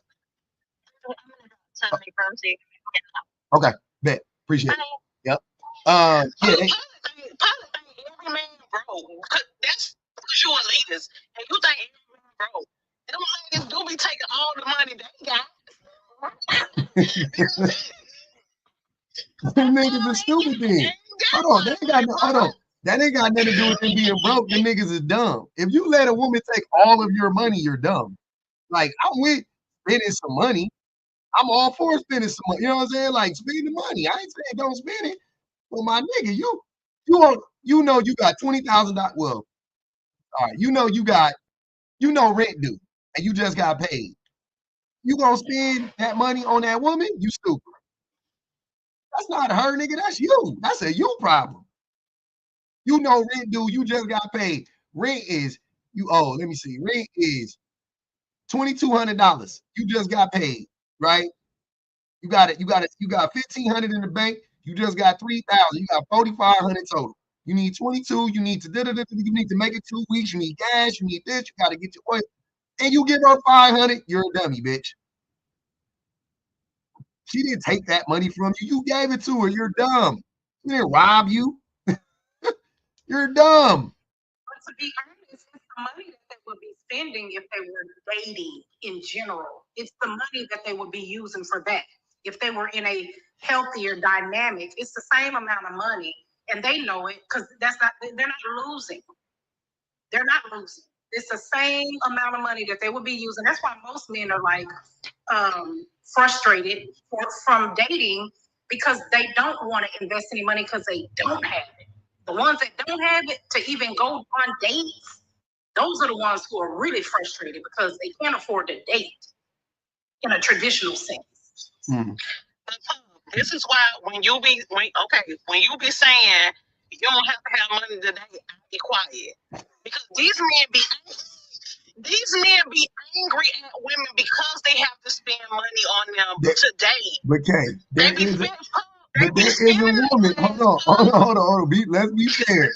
Okay, bet. Appreciate it. Yep. Yeah. Every man broke. That's because you elitist. And you think everybody broke. Them niggas do be taking all the money they got. Them niggas are stupid then. Hold on, that ain't got That ain't got nothing to do with them being broke. Them niggas is dumb. If you let a woman take all of your money, you're dumb. Like, I'm with spending some money. I'm all for spending some money. You know what I'm saying? Like, spend the money. I ain't saying don't spend it. But my nigga, you know you got $20,000. Well, all right, you know rent due, and you just got paid. You gonna spend that money on that woman? You stupid. That's not her, nigga. That's you. That's a you problem. You know rent due. You just got paid. Rent is let me see. Rent is $2,200. You just got paid, right? You got it. You got $1,500 in the bank. You just got $3,000. You got $4,500 total. You need 22. You need to You need to make it 2 weeks. You need gas. You need this. You got to get your oil. And you give her $500. You're a dummy, bitch. She didn't take that money from you. You gave it to her. You're dumb. She didn't rob you. You're dumb. But to be honest, it's the money that they would be spending if they were dating in general. It's the money that they would be using for that. If they were in a healthier dynamic, it's the same amount of money, and they know it because they're not losing. They're not losing. It's the same amount of money that they would be using. That's why most men are like frustrated from dating because they don't want to invest any money because they don't have it. The ones that don't have it to even go on dates, those are the ones who are really frustrated because they can't afford to date in a traditional sense. Mm. This is why when you be saying you don't have to have money today, I be quiet. Because these men be angry at women because they have to spend money on them today. But Kay, there is a woman. Hold on. Let's be fair.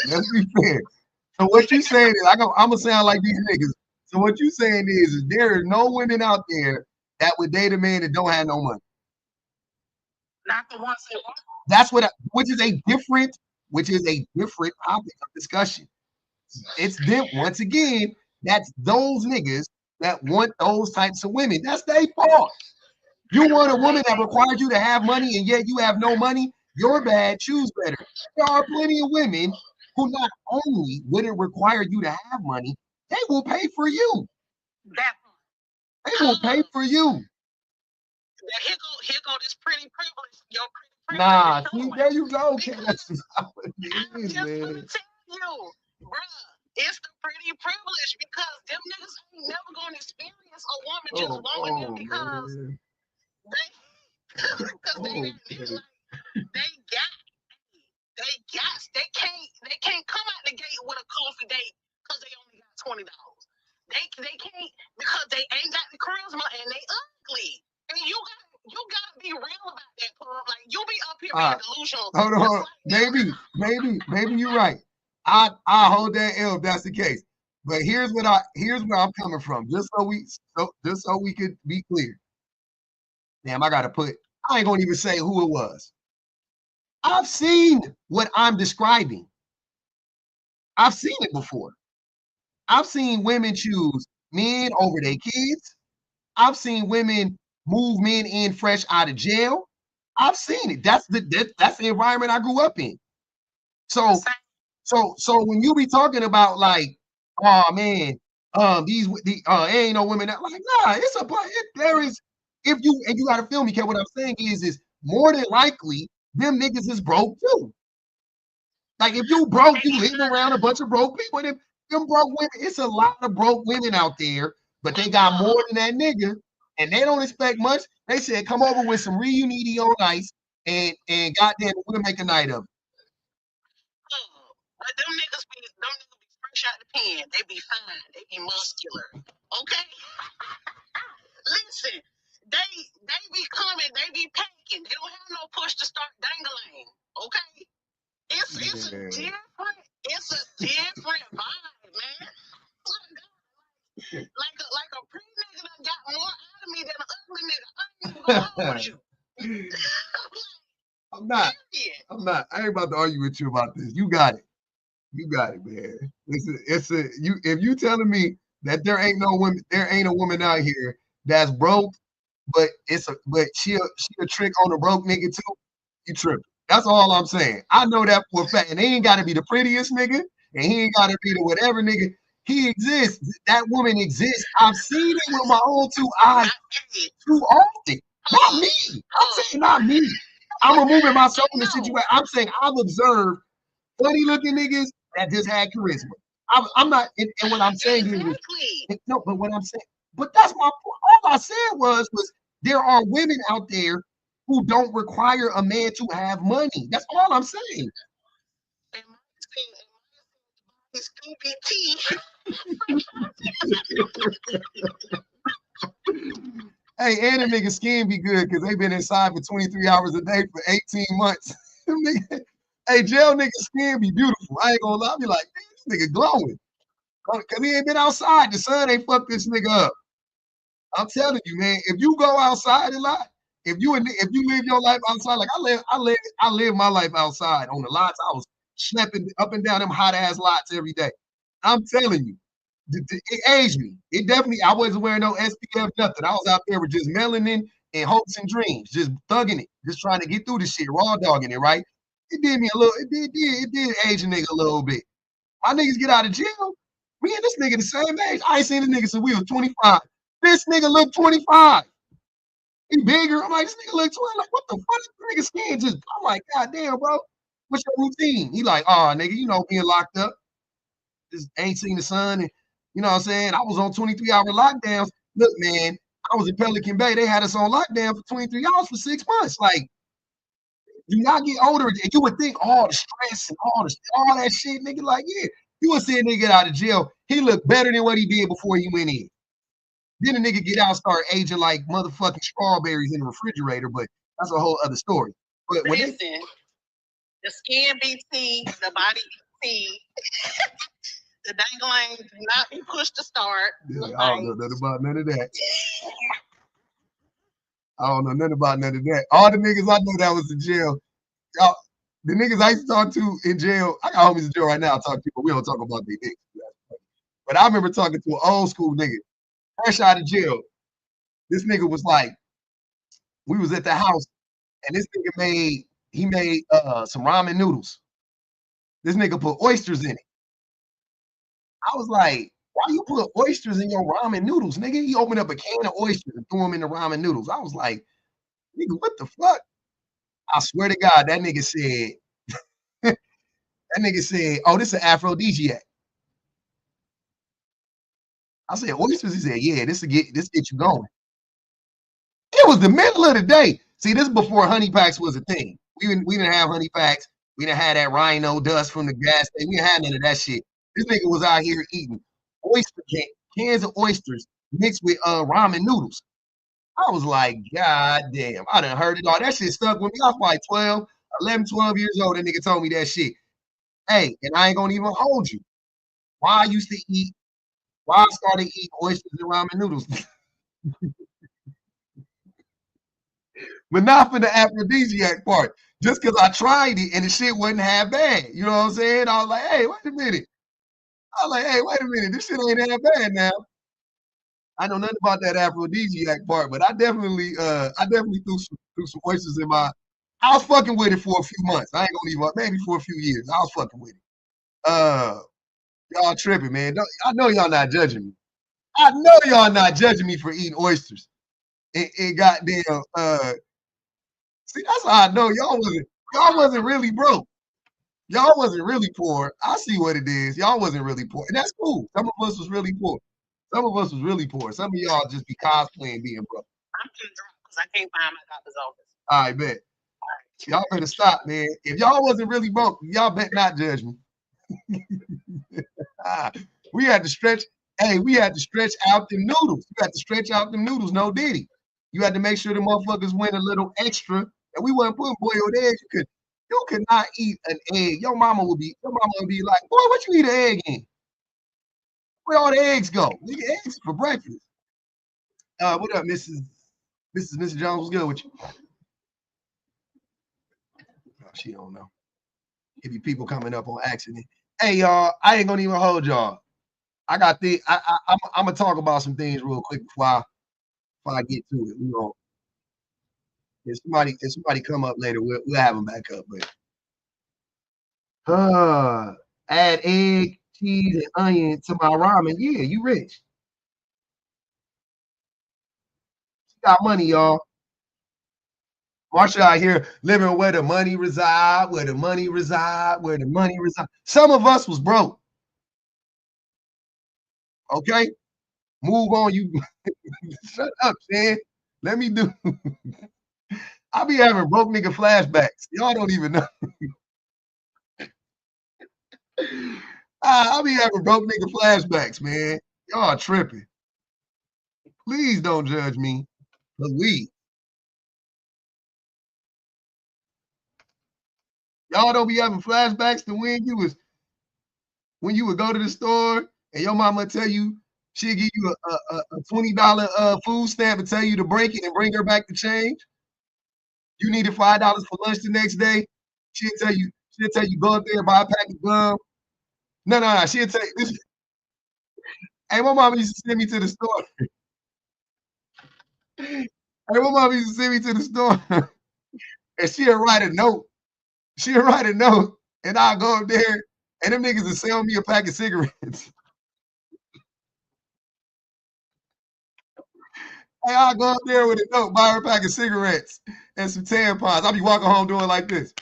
So what you saying is, I'm gonna sound like these niggas. So what you saying is there is no women out there that would date a man that don't have no money. Not the ones that want. That's which is a different topic of discussion. It's them once again. That's those niggas that want those types of women. That's their fault. You want a woman that requires you to have money, and yet you have no money. You're bad. Choose better. There are plenty of women who not only wouldn't require you to have money, they will pay for you. They will pay for you. Here go this pretty privilege. Your pretty privilege. See, there you go. Okay, that's not what it is, man. I'm just tell you, bruh, it's the pretty privilege because them niggas ain't never gonna experience a woman just wanting them because they can't come out the gate with a coffee date because they only got $20. They can't because they ain't got the charisma and they ugly. And you gotta be real about that, pub. Like you be up here being delusional. Hold on. Maybe you're right. I hold that L if that's the case. But here's where I'm coming from, just so we could be clear. Damn, I ain't gonna even say who it was. I've seen what I'm describing. I've seen it before. I've seen women choose men over their kids. I've seen women move men in fresh out of jail. I've seen it. That's the environment I grew up in. So when you be talking about like, oh man, ain't no women that like, nah, there is. If you gotta feel me, Ken, what I'm saying is more than likely them niggas is broke too. Like if you broke, you living around a bunch of broke people. And them broke women, it's a lot of broke women out there, but they got more than that nigga, and they don't expect much. They said, come over with some reunity on ice, and goddamn, we'll make a night of it. But them niggas be fresh out the pen. They be fine. They be muscular. Okay? Listen, they be coming. They be packing. They don't have no push to start dangling. Okay? It's a different vibe, man. Like a pretty nigga that got more out of me than an ugly nigga. I ain't even gonna hold you. I'm not. I ain't about to argue with you about this. You got it. You got it, man. If you telling me that there ain't a woman out here that's broke, but she a trick on a broke nigga too, you tripping. That's all I'm saying. I know that for a fact. And he ain't gotta be the prettiest nigga, and he ain't gotta be the whatever nigga. He exists. That woman exists. I've seen it with my own two eyes too often. Not me. I'm saying not me. I'm removing myself from the situation. I'm saying I've observed funny looking niggas that just had charisma. I'm not, and what I'm saying is, no, but what I'm saying, but that's my point. All I said was there are women out there who don't require a man to have money. That's all I'm saying. Hey, and a nigga skin be good because they been inside for 23 hours a day for 18 months. Hey, jail nigga skin be beautiful. I ain't gonna lie. I be like, this nigga glowing. Because he ain't been outside. The sun ain't fucked this nigga up. I'm telling you, man, if you go outside a lot, if you live your life outside, like I live my life outside on the lots. I was schlepping up and down them hot ass lots every day. I'm telling you, it aged me. It definitely. I wasn't wearing no SPF nothing. I was out there with just melanin and hopes and dreams, just thugging it, just trying to get through the shit, raw dogging it. Right? It did me a little. It did age a nigga a little bit. My niggas get out of jail. Me and this nigga the same age. I ain't seen this nigga since we was 25. This nigga look 25. He bigger. I'm like, this nigga look 20. Like, what the fuck? This nigga skin just, I'm like, God damn, bro. What's your routine? He like, oh, nigga, you know, being locked up. Just ain't seen the sun. And you know what I'm saying? I was on 23-hour lockdowns. Look, man, I was in Pelican Bay. They had us on lockdown for 23 hours for 6 months. Like, do not get older. And you would think all the stress and all that shit, nigga, like, yeah. You would see a nigga get out of jail. He looked better than what he did before he went in. Then a nigga get out, start aging like motherfucking strawberries in the refrigerator, but that's a whole other story. But when Listen, the skin be tea, the body be tea. The dangling do not be pushed to start. Yeah, I don't know nothing about none of that. I don't know nothing about none of that. All the niggas I know that was in jail, y'all, the niggas I used to talk to in jail, I got homies in jail right now, I talk to people, we don't talk about their dicks. But I remember talking to an old school nigga, fresh out of jail. This nigga was like, we was at the house, and this nigga made some ramen noodles. This nigga put oysters in it. I was like, why you put oysters in your ramen noodles, nigga? He opened up a can of oysters and threw them in the ramen noodles. I was like, nigga, what the fuck? I swear to God, that nigga said, oh, this is an aphrodisiac. I said, oysters? He said, yeah, this get you going. It was the middle of the day. See, this is before honey packs was a thing. We didn't have honey packs. We didn't have that rhino dust from the gas station. We didn't have none of that shit. This nigga was out here eating cans of oysters mixed with ramen noodles. I was like, God damn, I done heard it all. That shit stuck with me. I was like 12 years old. That nigga told me that shit. Hey, and I ain't gonna even hold you. Why I started eating oysters and ramen noodles. But not for the aphrodisiac part. Just because I tried it and the shit wasn't half bad. You know what I'm saying? I was like, hey, wait a minute. This shit ain't that bad now. I know nothing about that aphrodisiac part, but I definitely threw some oysters in my. I was fucking with it for a few months. I ain't gonna leave up, maybe for a few years. I was fucking with it. Y'all tripping, man. I know y'all not judging me. I know y'all not judging me for eating oysters. And goddamn, see, that's how I know y'all wasn't really broke. Y'all wasn't really poor. I see what it is. Y'all wasn't really poor. And that's cool. Some of us was really poor. Some of us was really poor. Some of y'all just be cosplaying being broke. I'm gonna drop because I can't find my doctor's office. All right, bet. Y'all better stop, man. If y'all wasn't really broke, y'all better not judge me. We had to stretch. Hey, we had to stretch out the noodles. You had to stretch out the noodles, no diddy. You had to make sure the motherfuckers went a little extra. And we wasn't putting boiled eggs. You could not eat an egg. Your mama would be like, boy, what you eat an egg in? Where all the eggs go? Nigga, eggs for breakfast. What up, Mrs. Jones? What's good with you? Oh, she don't know. It be people coming up on accident. Hey, y'all, I ain't gonna even hold y'all. I got the I'm gonna talk about some things real quick before I get to it. You know, if somebody come up later, we'll have them back up. But add egg, cheese, and onion to my ramen. Yeah, you rich. She got money, y'all. Marsha out here living where the money reside, where the money reside, where the money reside. Some of us was broke. Okay, move on. You shut up, man. Let me do. I be having broke nigga flashbacks. Y'all don't even know. I be having broke nigga flashbacks, man. Y'all tripping. Please don't judge me. Please. Y'all don't be having flashbacks to when you would go to the store and your mama tell you she'll give you a $20 food stamp and tell you to break it and bring her back the change. You needed $5 for lunch the next day. She'll tell you go up there and buy a pack of gum. No. She'll tell you this. Hey, my mama used to send me to the store. Hey, my mama used to send me to the store and she'll write a note. She'll write a note and I'll go up there and them niggas will sell me a pack of cigarettes. Hey, I'll go up there with a note, buy her a pack of cigarettes and some tampons. I'll be walking home doing like this.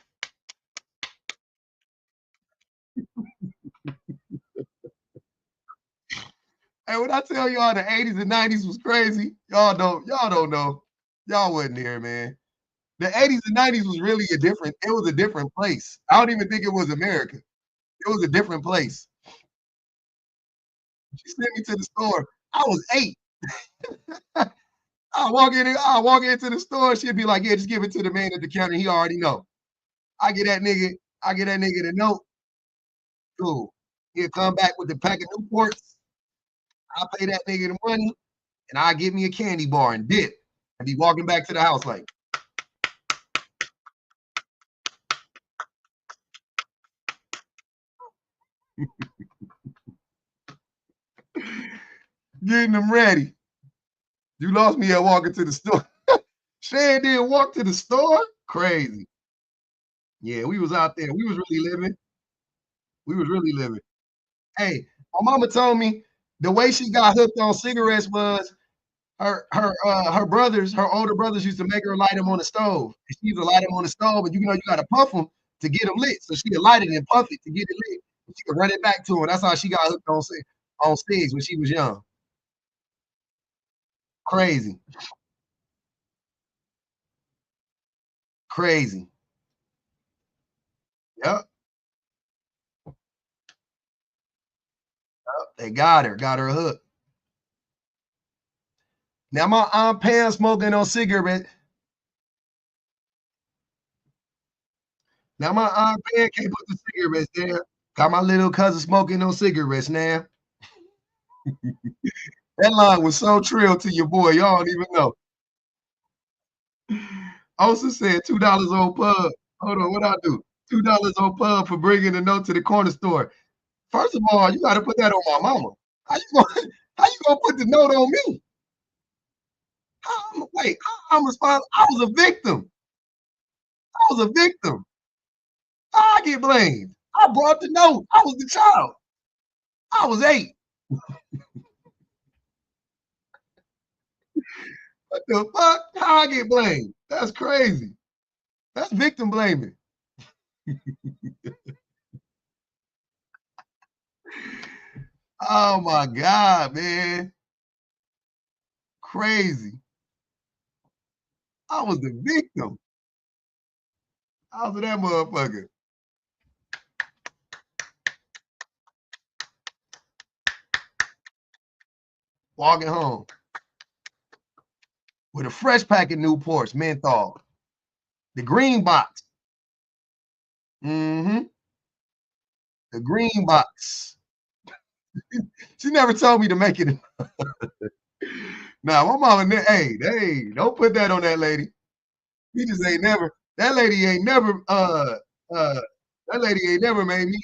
And when I tell y'all the 80s and 90s was crazy, y'all don't know. Y'all wasn't there, man. The 80s and 90s was really it was a different place. I don't even think it was America. It was a different place. She sent me to the store. I was 8. I walk into the store, she'd be like, yeah, just give it to the man at the counter. He already know. I get that nigga the note. Cool. He'll come back with the pack of Newports. I'll pay that nigga the money and I'll get me a candy bar and dip. And be walking back to the house like. Getting them ready. You lost me at walking to the store. Shan didn't walk to the store? Crazy. Yeah, we was out there. We was really living. Hey, my mama told me the way she got hooked on cigarettes was her older brothers used to make her light them on the stove. And she used to light them on the stove, and you gotta puff them to get them lit. So she could light it and puff it to get it lit. And she could run it back to her. That's how she got hooked on cigs when she was young. Crazy. Crazy. Yep. They got her hooked. Now my Aunt Pam smoking on cigarette. Now my Aunt Pam can't put the cigarettes there. Got my little cousin smoking on cigarettes now. That line was so trill to your boy, y'all don't even know. Also said $2 on pub. Hold on, what I do? $2 on pub for bringing a note to the corner store. First of all, you got to put that on my mama. How you gonna put the note on me? I'm responsible. I was a victim. How I get blamed? I brought the note. I was the child. I was 8. What the fuck? How I get blamed? That's crazy. That's victim blaming. Oh my God, man. Crazy. I was the victim. I was that motherfucker. Walking home with a fresh pack of Newports, menthol. The green box. Mm-hmm. The green box. She never told me to make it. Now, my mama, hey, don't put that on that lady. We just ain't never. That lady ain't never. That lady ain't never made me.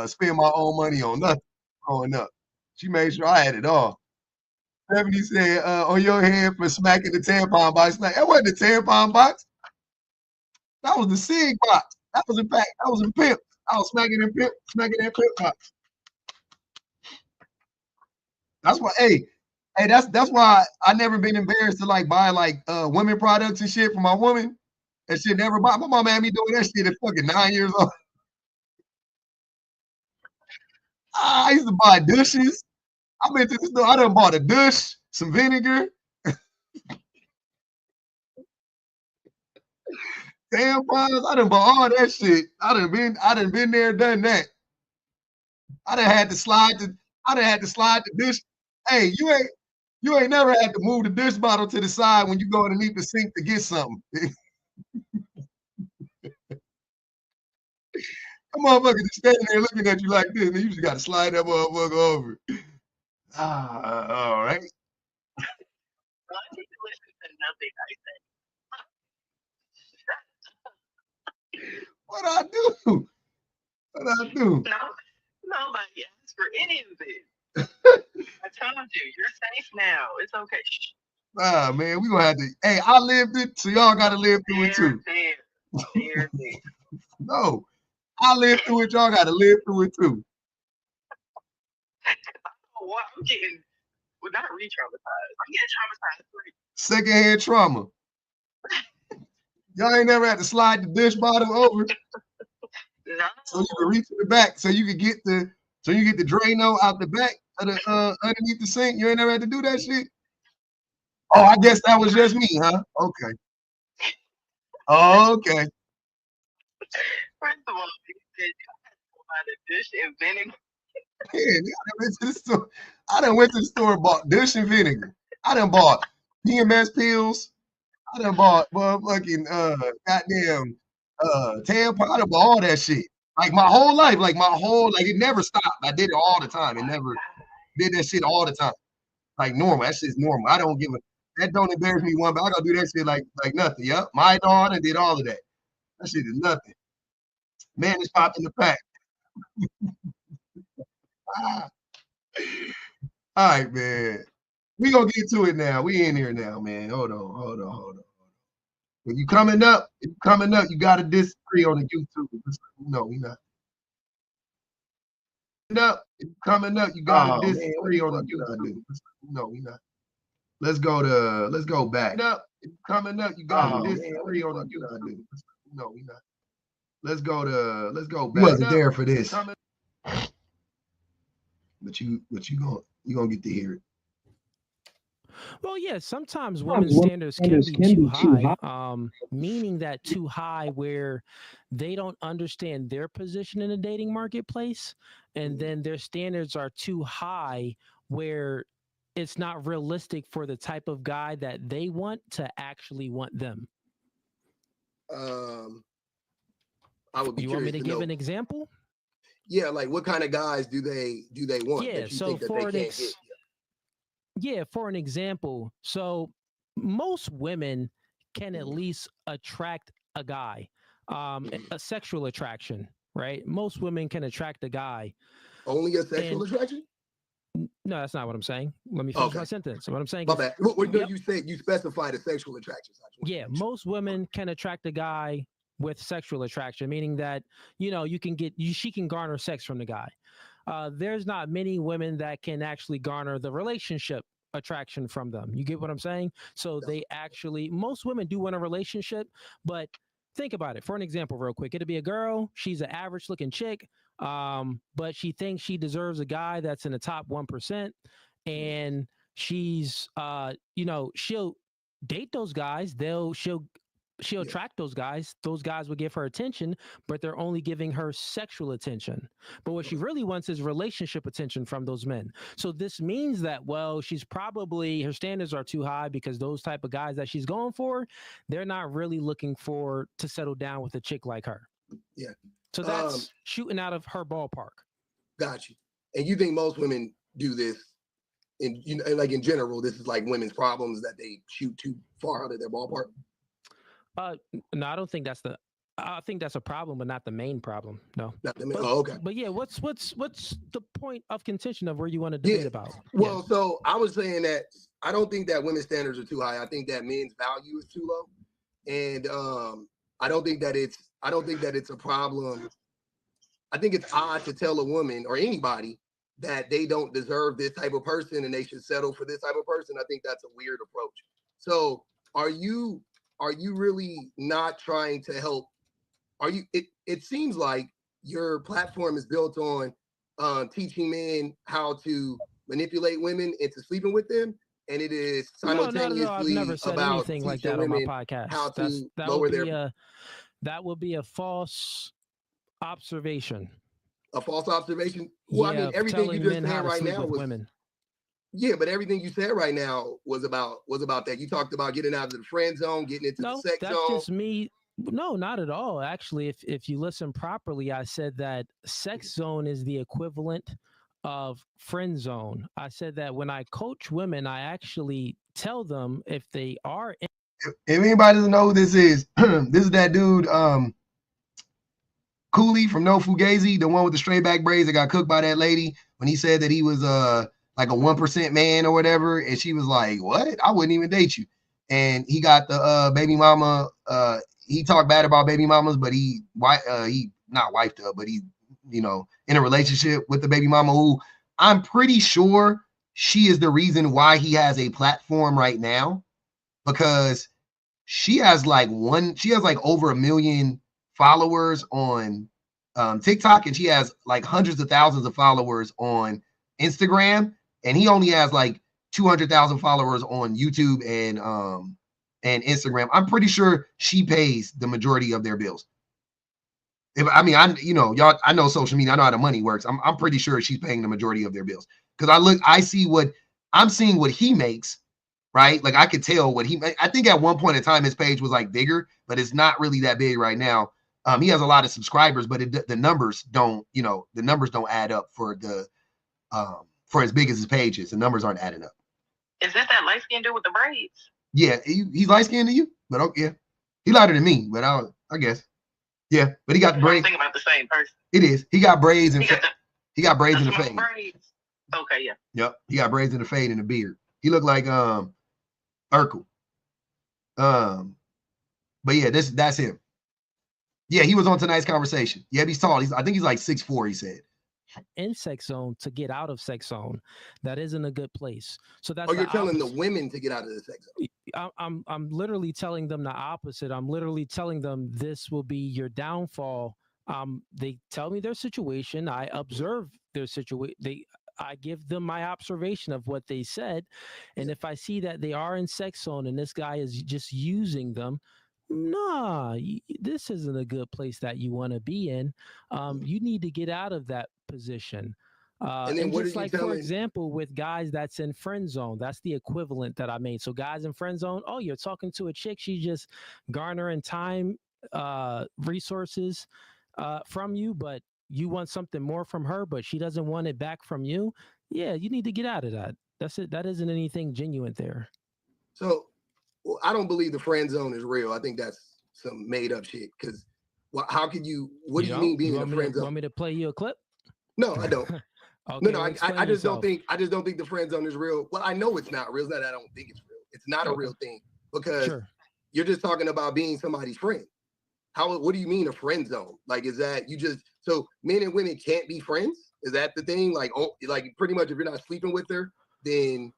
spend my own money on nothing growing up. She made sure I had it all. Stephanie said, on your head for smacking the tampon box. Like, that wasn't the tampon box. That was the SIG box. That was in fact, that was in pimp. I was smacking that pimp box. That's why, hey, that's why I never been embarrassed to like buy like women products and shit for my woman. That shit never bought. My mom had me doing that shit at fucking 9 years old. I used to buy douches. I went to the store. I done bought a douche, some vinegar, tampons. I done bought all that shit. I done been there, done that. I done had to slide the dish. Hey, you ain't never had to move the dish bottle to the side when you go underneath the sink to get something. Come motherfucker just standing there looking at you like this, and you just gotta slide that motherfucker over. All right. I need to listen to nothing I said. What I do? What I do? No, nobody asked for any of this. I told you, you're safe now. It's okay. Nah, man, we gonna have to. Hey, I lived it, so y'all gotta live through it too. There. No, I lived through it. Y'all gotta live through it too. Oh, I'm getting, well, not re-traumatized. I'm getting traumatized. Secondhand trauma. Y'all ain't never had to slide the dish bottle over. No. So you can reach in the back, so you can get the Drano out the back of the underneath the sink. You ain't never had to do that shit. Oh, I guess that was just me, huh? Okay. Okay. First of all, you said you had to buy the dish and vinegar. Yeah, I done went to the store and bought dish and vinegar. I done bought PMS pills. I done bought motherfucking goddamn tampon. I done bought all that shit. Like my whole life, like it never stopped. I did it all the time. It never did that shit all the time. Like normal. That shit's normal. I don't give a that don't embarrass me one, but I gotta do that shit like nothing. Yep. My daughter did all of that. That shit is nothing. Man, it's popped in the pack. Ah. All right, man. We gonna get to it now. We in here now, man. Hold on. If you coming up, you gotta disagree on the YouTube. No, we not. If you coming up, you gotta disagree on the YouTube. No, we not. Let's go back. If you coming up, you gotta disagree on the YouTube. No, we not. Let's go back. You wasn't there for this. But you gonna get to hear it. Well, yeah, sometimes women's standards can be too high, meaning that too high where they don't understand their position in the dating marketplace, and then their standards are too high where it's not realistic for the type of guy that they want to actually want them. I would be You curious want me to to give know. an example? Yeah, like what kind of guys do they want Yeah, that you so think that for they an can't get? yeah, for an example, so most women can at least attract a guy, a sexual attraction, right? Most women can attract a guy. Only a sexual And attraction? no, that's not what I'm saying. Let me finish my Okay. sentence. What I'm saying My is, bad. What yep, you said you specified a sexual attraction. So I just wanted to yeah, make sure. most women can attract a guy with sexual attraction, meaning that she can garner sex from the guy. There's not many women that can actually garner the relationship attraction from them. You get what I'm saying? So they actually, most women do want a relationship, but think about it. For an example, real quick, it'd be a girl. She's an average looking chick, but she thinks she deserves a guy that's in the top 1%, and she's, she'll date those guys. She'll attract those guys. Those guys will give her attention, but they're only giving her sexual attention. But what she really wants is relationship attention from those men. So this means that, well, her standards are too high because those type of guys that she's going for, they're not really looking to settle down with a chick like her. Yeah. So that's shooting out of her ballpark. Got you. And you think most women do this in general, this is like women's problems that they shoot too far out of their ballpark? No, I don't think that's I think that's a problem, but not the main problem. No. Okay. But yeah, what's the point of contention of where you want to debate about? Well, so I was saying that I don't think that women's standards are too high. I think that men's value is too low, and I don't think that it's a problem. I think it's odd to tell a woman or anybody that they don't deserve this type of person and they should settle for this type of person. I think that's a weird approach. So are you really not trying to help? It seems like your platform is built on teaching men how to manipulate women into sleeping with them, and it is simultaneously no. I've never said about anything like that on my podcast. how to lower their. That would be a false observation. A false observation. Well, I mean, everything you just said right now was women. Yeah, but everything you said right now was about that. You talked about getting out of the friend zone, getting into the sex zone. That's just me. No, not at all. Actually, if you listen properly, I said that sex zone is the equivalent of friend zone. I said that when I coach women, I actually tell them if they are. If anybody doesn't know who this is, this is that dude, Cooley from No Fugazi, the one with the straight back braids that got cooked by that lady when he said that he was like a 1% man or whatever, and she was like, "What? I wouldn't even date you." And he got the baby mama. He talked bad about baby mamas, but he not wifed up, but he, in a relationship with the baby mama who I'm pretty sure she is the reason why he has a platform right now, because she has like over 1 million followers on TikTok, and she has like hundreds of thousands of followers on Instagram, and he only has like 200,000 followers on YouTube and Instagram. I'm pretty sure she pays the majority of their bills. Y'all, I know social media, I know how the money works. I'm pretty sure she's paying the majority of their bills, because I'm seeing what he makes, right? Like I could tell what I think at one point in time his page was like bigger, but it's not really that big right now. He has a lot of subscribers, but the numbers don't add up for as big as his page is. The numbers aren't adding up. Is that light skinned dude with the braids? Yeah, he's light skinned to you, but yeah, he lighter than me, but I guess. Yeah, but he got the braids. I'm thinking about the same person. It is. He got braids and he got braids in the fade. Braids. Okay, yeah. Yep, he got braids in the fade and the beard. He looked like Urkel. But yeah, that's him. Yeah, he was on tonight's conversation. Yeah, he's tall. I think he's like 6'4", he said. In sex zone to get out of sex zone, that isn't a good place. So that's you're telling the women to get out of the sex zone. I'm literally telling them the opposite. I'm literally telling them this will be your downfall. They tell me their situation. I observe their situation. I give them my observation of what they said, and if I see that they are in sex zone and this guy is just using them, nah, this isn't a good place that you want to be in. You need to get out of that position. And then just like, for example, with guys that's in friend zone, that's the equivalent that I made. So guys in friend zone, oh, you're talking to a chick, she's just garnering time, resources from you, but you want something more from her, but she doesn't want it back from you. Yeah, you need to get out of that. That's it. That isn't anything genuine there. So I don't believe the friend zone is real. I think that's some made up shit. Because how could you? What do you mean being in a friend zone? Want me to play you a clip? No, I don't. Okay, no, I just don't think. I just don't think the friend zone is real. Well, I know it's not real. It's not that I don't think it's real. It's not a real thing, because you're just talking about being somebody's friend. What do you mean a friend zone? Like, is that you just so men and women can't be friends? Is that the thing? Like pretty much if you're not sleeping with her, then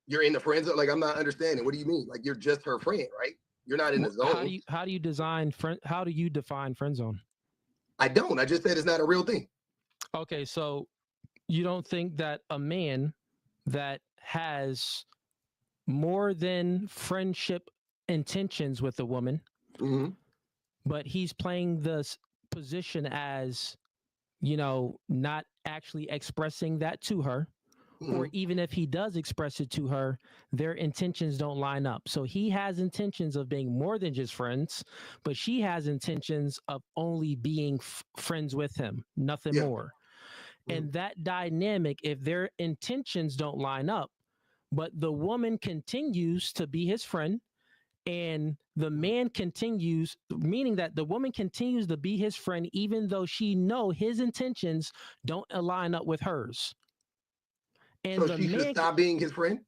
you're in the friend zone. Like, I'm not understanding. What do you mean? Like, you're just her friend, right? You're not in the zone. How do you define friend zone? I don't. I just said it's not a real thing. Okay, so you don't think that a man that has more than friendship intentions with a woman, but he's playing this position as, not actually expressing that to her, or even if he does express it to her, their intentions don't line up. So he has intentions of being more than just friends, but she has intentions of only being friends with him, nothing more. And that dynamic, if their intentions don't line up, but the woman continues to be his friend and the man continues, meaning that the woman continues to be his friend even though she know his intentions don't align up with hers. And So the she should man, stop being his friend?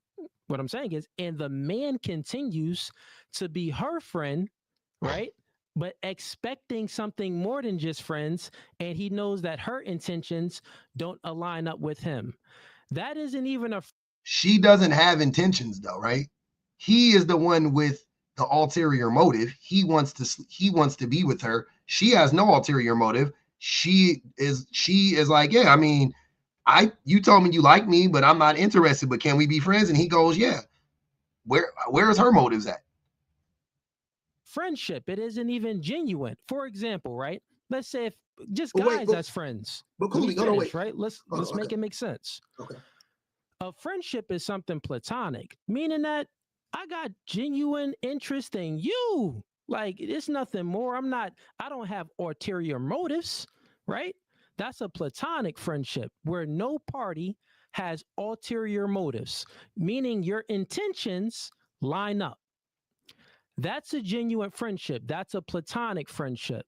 what I'm saying is, and the man continues to be her friend, right? But expecting something more than just friends, and he knows that her intentions don't align up with him. That isn't even a. She doesn't have intentions though, right? He is the one with the ulterior motive. He wants to be with her. She has no ulterior motive. She is like, yeah, I mean, you told me you like me, but I'm not interested, but can we be friends? And he goes, yeah. Where is her motives at? Friendship, it isn't even genuine. For example, right? Let's say if just guys as friends. But Cooley, hold on, wait. Right? Let's make it make sense. Okay. A friendship is something platonic, meaning that I got genuine interest in you. Like it's nothing more. I don't have ulterior motives, right? That's a platonic friendship where no party has ulterior motives, meaning your intentions line up. That's a genuine friendship. That's a platonic friendship.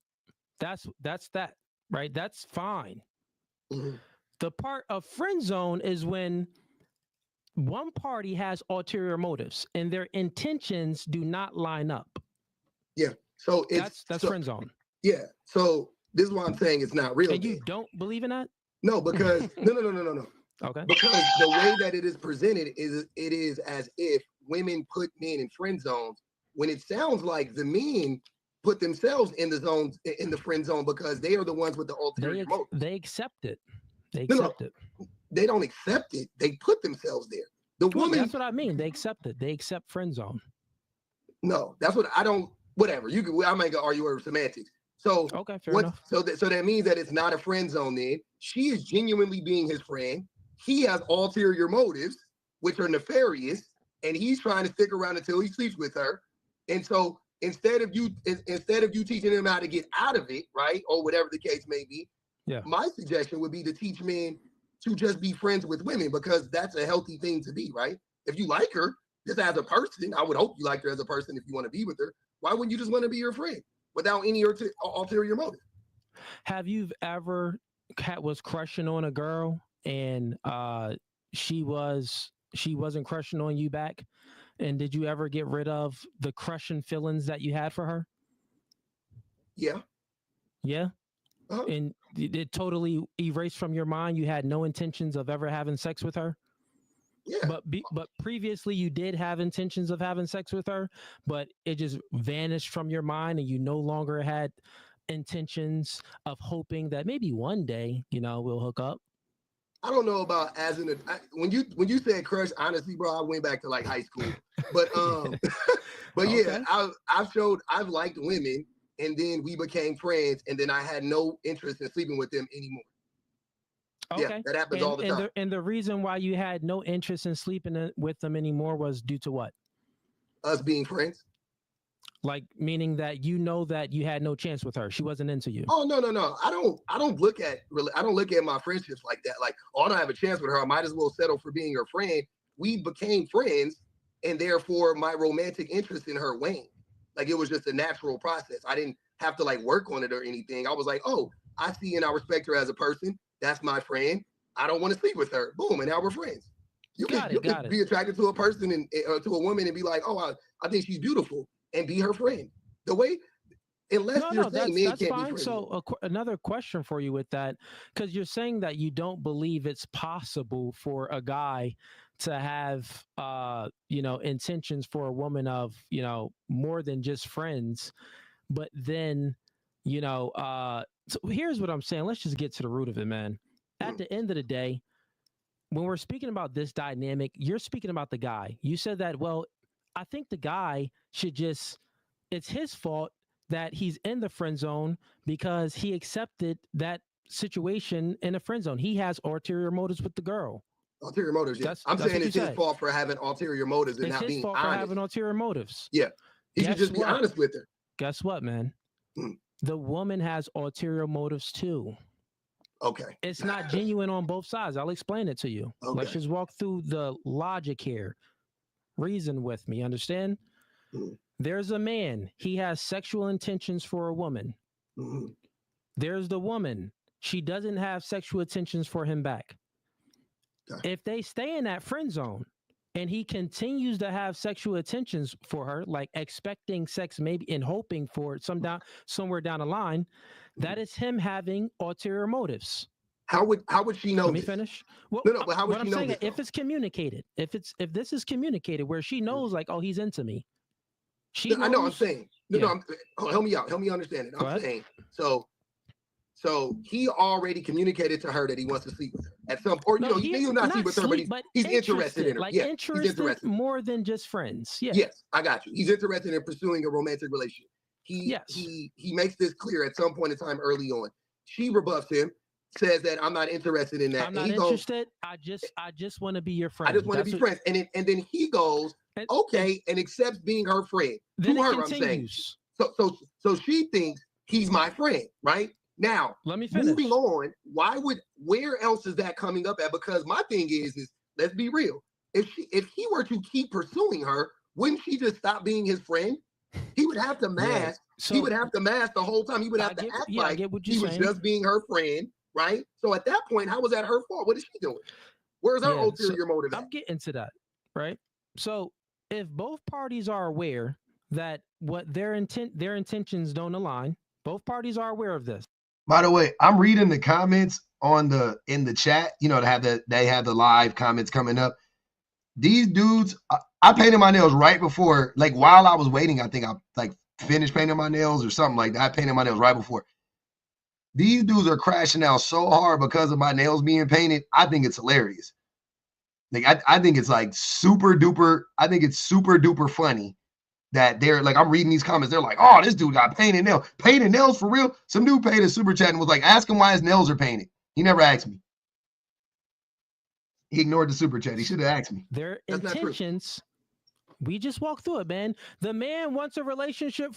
That's that, right? That's fine. Mm-hmm. The part of friend zone is when one party has ulterior motives and their intentions do not line up. Yeah. So that's friend zone. Yeah. So this is why I'm saying it's not real. And you don't believe in that? No, because no. Okay. Because the way that it is presented is it is as if women put men in friend zones when it sounds like the men put themselves in the zones in the friend zone because they are the ones with the ulterior motive. They accept it. They accept it. They don't accept it. They put themselves there. The woman. That's what I mean. They accept it. They accept friend zone. No, that's what I don't. Whatever you can. I might argue over semantics. So okay, fair enough. So that means that it's not a friend zone. Then she is genuinely being his friend. He has ulterior motives, which are nefarious, and he's trying to stick around until he sleeps with her. And so instead of you teaching him how to get out of it, right, or whatever the case may be, my suggestion would be to teach men to just be friends with women because that's a healthy thing to be, right? If you like her, just as a person, I would hope you like her as a person if you want to be with her. Why wouldn't you just want to be her friend without any ulterior motive? Have you ever was crushing on a girl and she wasn't crushing on you back? And did you ever get rid of the crushing feelings that you had for her? Yeah. Yeah? Uh-huh. And it totally erased from your mind? You had no intentions of ever having sex with her? Yeah. But previously you did have intentions of having sex with her, but it just vanished from your mind and you no longer had intentions of hoping that maybe one day, we'll hook up? I don't know about when you said crush, honestly, bro, I went back to like high school. But but okay. Yeah, I've liked women and then we became friends and then I had no interest in sleeping with them anymore. Okay. Yeah, that happens all the time. And the reason why you had no interest in sleeping with them anymore was due to what? Us being friends. Like meaning that that you had no chance with her. She wasn't into you. Oh no. I don't look at my friendships like that. Like, I don't have a chance with her. I might as well settle for being her friend. We became friends, and therefore my romantic interest in her waned. Like it was just a natural process. I didn't have to like work on it or anything. I was like, oh, I see and I respect her as a person. That's my friend. I don't want to sleep with her. Boom, and now we're friends. You can be attracted to a person and to a woman and be like, oh, I think she's beautiful. And be her friend. The way, unless you're saying men can't be friends. So another question for you with that, because you're saying that you don't believe it's possible for a guy to have, intentions for a woman of, more than just friends. But then, so here's what I'm saying. Let's just get to the root of it, man. At the end of the day, when we're speaking about this dynamic, you're speaking about the guy. You said that, well, I think the guy should it's his fault that he's in the friend zone because he accepted that situation in a friend zone. He has ulterior motives with the girl. Ulterior motives, yeah. I'm saying it's his fault for having ulterior motives and not being honest. It's his fault for having ulterior motives. Yeah. He should just be honest with her. Guess what, man? The woman has ulterior motives too. Okay. It's not genuine on both sides. I'll explain it to you. Okay. Let's just walk through the logic here. Reason with me, understand? Mhm. There's a man, he has sexual intentions for a woman. Mhm. There's the woman, she doesn't have sexual intentions for him back. Okay. If they stay in that friend zone and he continues to have sexual intentions for her, like expecting sex maybe and hoping for it somewhere down the line, that is him having ulterior motives. How would she know Let me this? finish. Well, No, but how would what she I'm know saying, this? if it's communicated, if this is communicated where she knows, like, oh, he's into me. She knows. I know. I'm saying. No, Yeah. Help me out. Help me understand it. Go I'm ahead. saying. So he already communicated to her that he wants to sleep with her at some, or No, he may not sleep with her, but he's interested in her. Like, Yeah, interested, he's interested more than just friends. Yeah. Yes, I got you. He's interested in pursuing a romantic relationship. He makes this clear at some point in time early on. She rebuffs him, says that I'm not interested in that. I'm not interested. I just want to be your friend. I just want to be friends. And then he goes, okay, and accepts being her friend. Then to her, continues. I'm saying. So she thinks he's my friend, right? Now, let me finish. Moving on, where else is that coming up at? Because my thing is let's be real. If he were to keep pursuing her, wouldn't she just stop being his friend? He would have to mask. So he would have to mask the whole time. He would have to act like he was just being her friend, right? So at that point, how was that her fault? What is she doing? Where's her ulterior motive? I'm getting to that, right? So if both parties are aware that what their intentions don't align, both parties are aware of this. By the way, I'm reading the comments in the chat. You know, they have the live comments coming up. These dudes, I painted my nails right before, like while I was waiting. I think I like finished painting my nails or something like that. I painted my nails right before. These dudes are crashing out so hard because of my nails being painted. I think it's hilarious. Like I think it's like super duper. I think it's super duper funny that they're like, I'm reading these comments. They're like, oh, this dude got painted nails for real. Some dude paid a super chat and was like, ask him why his nails are painted. He never asked me. He ignored the super chat. He should have asked me. Their intentions. We just walked through it, man. The man wants a relationship.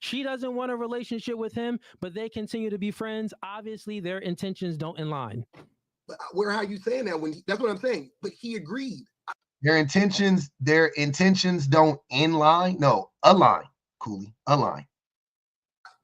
She doesn't want a relationship with him, but they continue to be friends. Obviously, their intentions don't align. But where are you saying that? That's what I'm saying. But he agreed. Their intentions don't align. No, align. Cooley, align.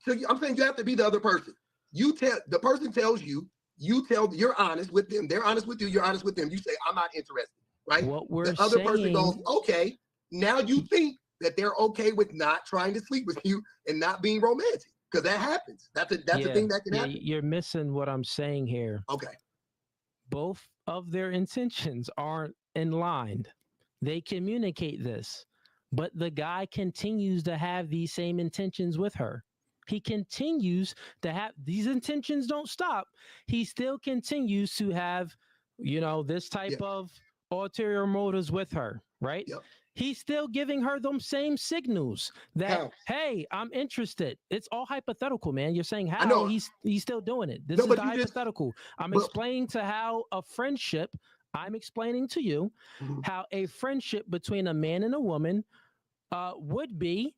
So I'm saying you have to be the other person. The person tells you. You're honest with them. They're honest with you. You're honest with them. You say, I'm not interested. Right? The other person goes, okay. Now you think that they're okay with not trying to sleep with you and not being romantic, because that happens. That's a thing that can happen. You're missing what I'm saying here. Okay. Both of their intentions aren't in line. They communicate this, but the guy continues to have these same intentions with her. He continues to have these intentions. Don't stop. He still continues to have, this type of ulterior motives with her, right? Yep. He's still giving her them same signals that, hey, I'm interested. It's all hypothetical, man. You're saying how he's still doing it. This is the hypothetical. I'm explaining to how a friendship. I'm explaining to you how a friendship between a man and a woman would be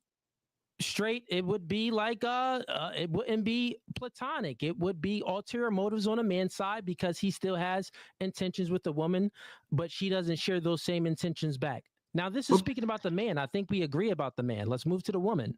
straight. It would be like it wouldn't be platonic. It would be ulterior motives on a man's side because he still has intentions with the woman, but she doesn't share those same intentions back. Now, this is speaking about the man. I think we agree about the man. Let's move to the woman.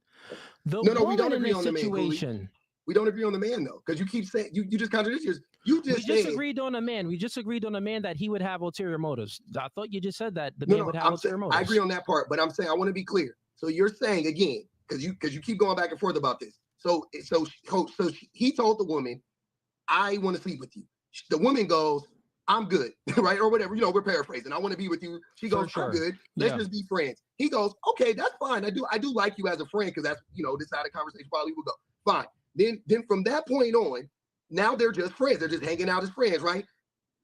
No, we don't agree on the man. We don't agree on the man, though, because you keep saying you just contradict yours. We just agreed on a man. We just agreed on a man that he would have ulterior motives. I thought you just said that the man would have ulterior motives. I agree on that part, but I'm saying I want to be clear. So you're saying again, because you keep going back and forth about this. So he told the woman, "I want to sleep with you." The woman goes, "I'm good," right, or whatever. We're paraphrasing. "I want to be with you." She goes, "I'm good. Let's just be friends." He goes, "Okay, that's fine. I do like you as a friend, because that's this how the conversation probably will go." Fine. Then from that point on, now they're just friends. They're just hanging out as friends, right?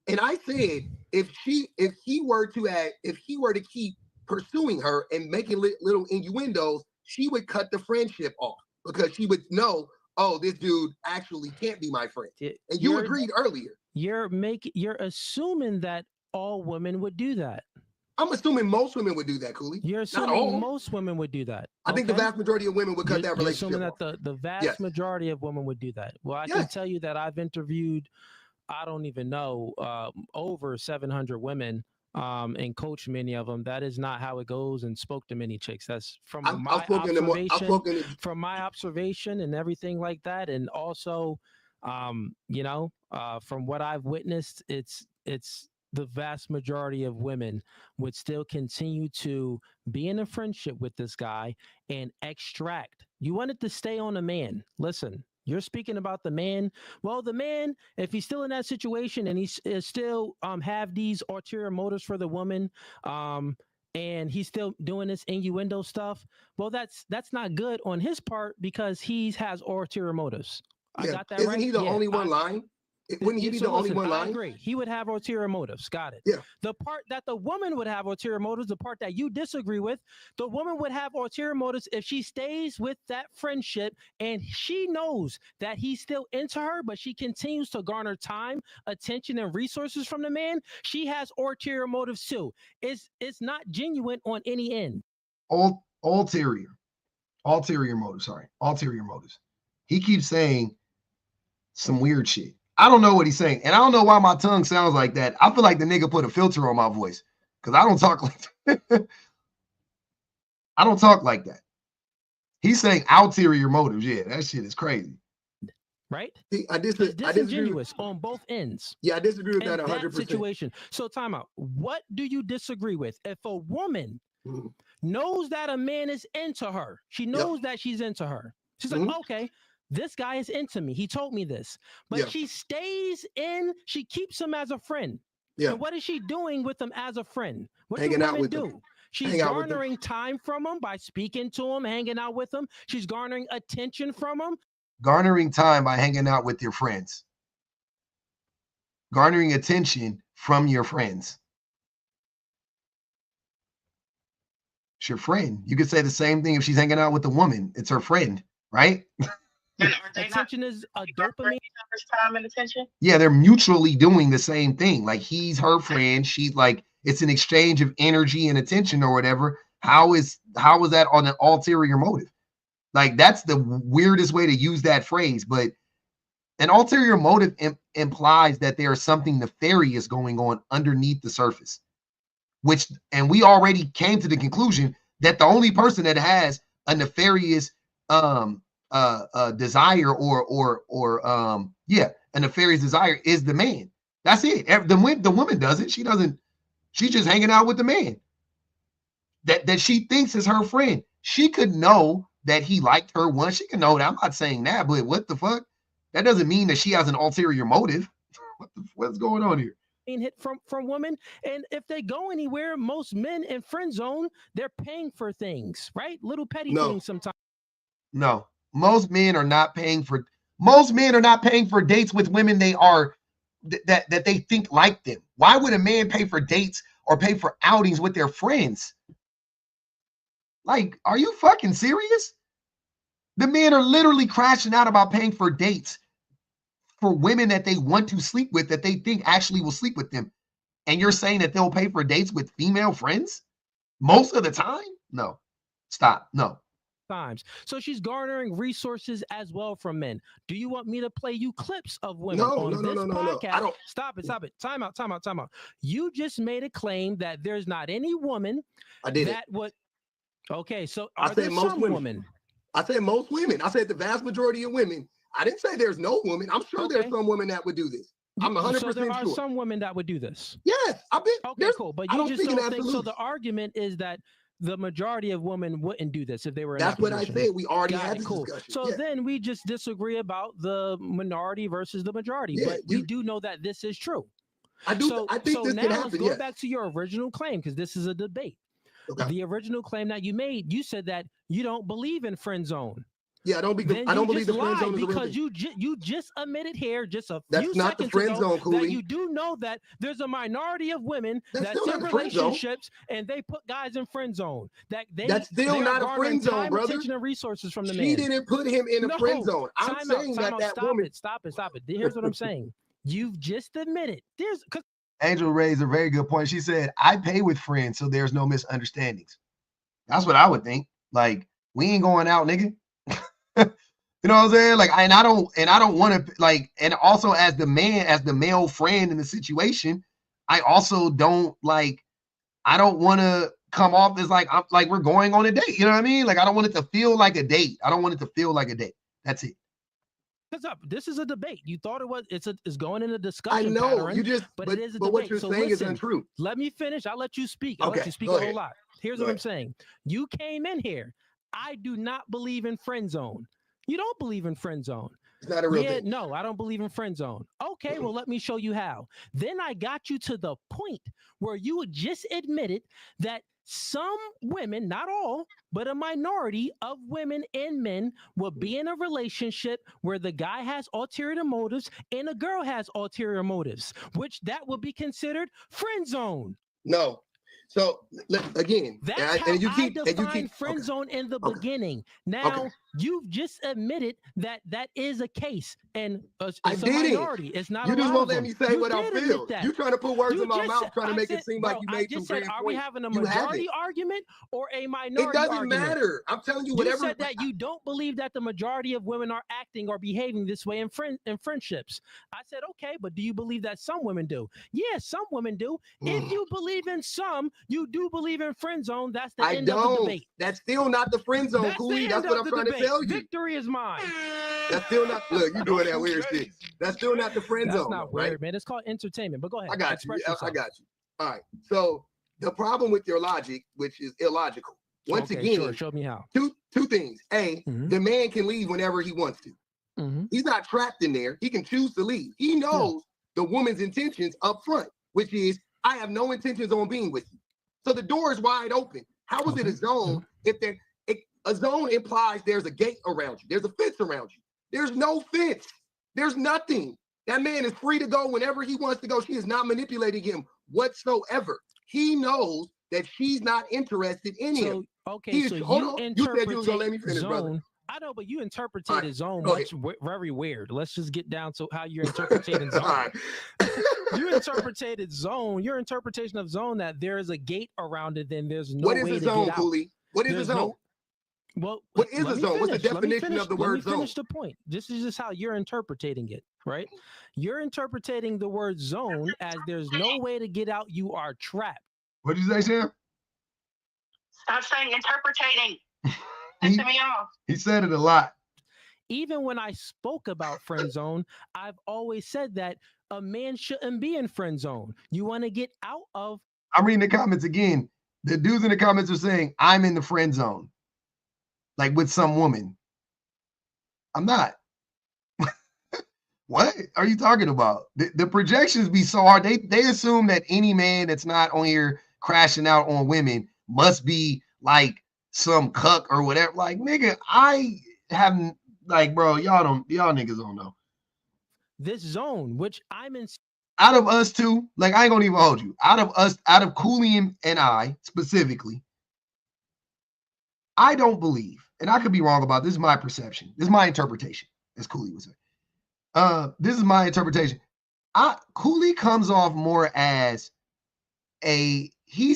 And I said, if he were to keep pursuing her and making little innuendos, she would cut the friendship off, because she would know, oh, this dude actually can't be my friend. And you agreed earlier. You're assuming that all women would do that. I'm assuming most women would do that, Cooley. You're assuming most women would do that. I think the vast majority of women would cut that relationship off. Assuming that the vast majority of women would do that. Well, I can tell you that I've interviewed, I don't even know, over 700 women and coach many of them. That is not how it goes, and spoke to many chicks. That's from I've my spoken to more. I've observation, spoken to, from my observation and everything like that. And also, from what I've witnessed, it's the vast majority of women would still continue to be in a friendship with this guy and extract. You wanted to stay on a man. Listen, you're speaking about the man. Well, the man, if he's still in that situation and he's still have these ulterior motives for the woman, and he's still doing this innuendo stuff, well, that's not good on his part because he has ulterior motives. I got that right. Isn't he the only one lying? Wouldn't he be the only one lying? I agree. He would have ulterior motives. Got it. Yeah. The part that the woman would have ulterior motives, the part that you disagree with, the woman would have ulterior motives if she stays with that friendship and she knows that he's still into her, but she continues to garner time, attention, and resources from the man. She has ulterior motives too. It's not genuine on any end. Ulterior motives. Sorry, ulterior motives. He keeps saying some weird shit. I don't know what he's saying. And I don't know why my tongue sounds like that. I feel like the nigga put a filter on my voice because I don't talk like that. I don't talk like that. He's saying ulterior motives. Yeah, that shit is crazy. Right? See, it's disingenuous on both ends. Yeah, I disagree with that 100%. Situation. So time out. What do you disagree with? If a woman knows that a man is into her, she knows that she's into her. She's like, okay, this guy is into me. He told me this. But she stays in, she keeps him as a friend. Yeah. And what is she doing with him as a friend? What do women do? She's garnering time from him by speaking to him, hanging out with him. She's garnering attention from him. Garnering time by hanging out with your friends. Garnering attention from your friends. It's your friend. You could say the same thing if she's hanging out with a woman. It's her friend, right? Attention is a dopamine. Time and attention. Yeah, they're mutually doing the same thing. Like he's her friend. She's like, it's an exchange of energy and attention or whatever. How is that on an ulterior motive? Like that's the weirdest way to use that phrase. But an ulterior motive implies that there is something nefarious going on underneath the surface. And we already came to the conclusion that the only person that has a nefarious desire or a nefarious desire is the man. That's it. The woman doesn't. She doesn't. She's just hanging out with the man that she thinks is her friend. She could know that he liked her once. She can know that. I'm not saying that, but what the fuck? That doesn't mean that she has an ulterior motive. What's going on here? Hit from women, and if they go anywhere, most men in friend zone, they're paying for things, right? Little petty things sometimes. No, most men are not paying for dates with women they are that they think like them. Why would a man pay for dates or pay for outings with their friends? Like, are you fucking serious? The men are literally crashing out about paying for dates for women that they want to sleep with, that they think actually will sleep with them. And you're saying that they'll pay for dates with female friends most of the time? No, stop. No. Times. So she's garnering resources as well from men. Do you want me to play you clips of women on this podcast? I don't. Stop it. Time out. You just made a claim that there's not any woman would. Okay, so are there some women? I said most women. I said the vast majority of women. I didn't say there's no women. I'm sure there's some women that would do this. I'm 100% sure. So there are some women that would do this. Yes, I bet. Okay, cool. But you just don't think so. The argument is that the majority of women wouldn't do this if they were in that position. That's what I said. We already had this discussion. So then we just disagree about the minority versus the majority. Yeah, but we do know that this is true. I do. So, I think this now can happen. Let's go back to your original claim, because this is a debate. Okay. The original claim that you made, you said that you don't believe in friend zone. Yeah, I don't believe the friend zone is a real because you just admitted here just a That's few not seconds the friend ago zone, Cooley. that you do know that there's a minority of women that's in relationships and they put guys in friend zone. That's still not a friend zone, brother. Attention and resources from the man. She didn't put him in a friend zone. I'm saying that woman. Stop it. Here's what I'm saying. You've just admitted Angel raised a very good point. She said, "I pay with friends, so there's no misunderstandings." That's what I would think. Like, we ain't going out, nigga. You know what I'm saying? Like, and I don't want to, like, and also as the male friend in the situation, I also don't like, I don't want to come off as like, I'm like, we're going on a date. You know what I mean? Like, I don't want it to feel like a date. I don't want it to feel like a date. That's it. Because this is a debate. You thought it was, it's going in a discussion. I know pattern, you just, but it is a but debate. what you're so saying listen, is untrue. Let me finish. I'll let you speak. I'll let you speak a whole lot. Here's what I'm saying. You came in here. I do not believe in friend zone. You don't believe in friend zone. It's not a real thing. No, I don't believe in friend zone. Okay, well, let me show you how. Then I got you to the point where you just admitted that some women, not all, but a minority of women and men will be in a relationship where the guy has ulterior motives and a girl has ulterior motives, which that would be considered friend zone. No. So again, that's how I define friend zone in the beginning. Now you've just admitted that that is a case, and it's a minority. It's not. You a just lot won't of let them. me say what I feel. You trying to put words in my mouth, trying to make it seem like you made some great points. Are we having a majority argument or a minority? It doesn't argument? matter. I'm telling you, whatever. You said that you don't believe that the majority of women are acting or behaving this way in friendships. I said, okay, but do you believe that some women do? Yeah, some women do. If you believe in some, you do believe in friend zone. That's the end of the debate. That's still not the friend zone, Cooley. That's what I'm trying to tell you. Victory is mine. That's still not. Look, you doing that weird shit. That's still not the friend zone. That's not weird, man. It's called entertainment. But go ahead. I got you. I got you. All right. So the problem with your logic, which is illogical, once again, show me how. Two things. A, the man can leave whenever he wants to. He's not trapped in there. He can choose to leave. He knows the woman's intentions up front, which is, I have no intentions on being with you. So the door is wide open. How is it a zone if a zone implies there's a gate around you? There's a fence around you. There's no fence. There's nothing. That man is free to go whenever he wants to go. She is not manipulating him whatsoever. He knows that she's not interested in him. Okay, so you said you was gonna let me finish, brother. I know, but you interpreted zone very weird. Let's just get down to how you're interpreting zone. You interpreted zone. Your interpretation of zone that there is a gate around it, then there's no way to get out. What is a zone, Cooley? What is a zone? Well, what is a zone? What's the definition of the word zone? Let me finish the point. This is just how you're interpreting it, right? You're interpreting the word zone as there's no way to get out. You are trapped. What did you say, Sam? Stop saying interpreting. Pissing me off. He said it a lot. Even when I spoke about friend zone, I've always said that a man shouldn't be in friend zone. You want to get out of. I'm reading the comments again. The dudes in the comments are saying, I'm in the friend zone. Like with some woman. I'm not. What are you talking about? The projections be so hard. They assume that any man that's not on here crashing out on women must be like some cuck or whatever. Like, nigga, I haven't, like, bro, y'all niggas don't know. This zone, which I'm in. Out of us two, like, I ain't gonna even hold you. Out of Cooley and I specifically, I don't believe, and I could be wrong about this, is my perception. This is my interpretation, as Cooley would say. This is my interpretation. Cooley comes off more as he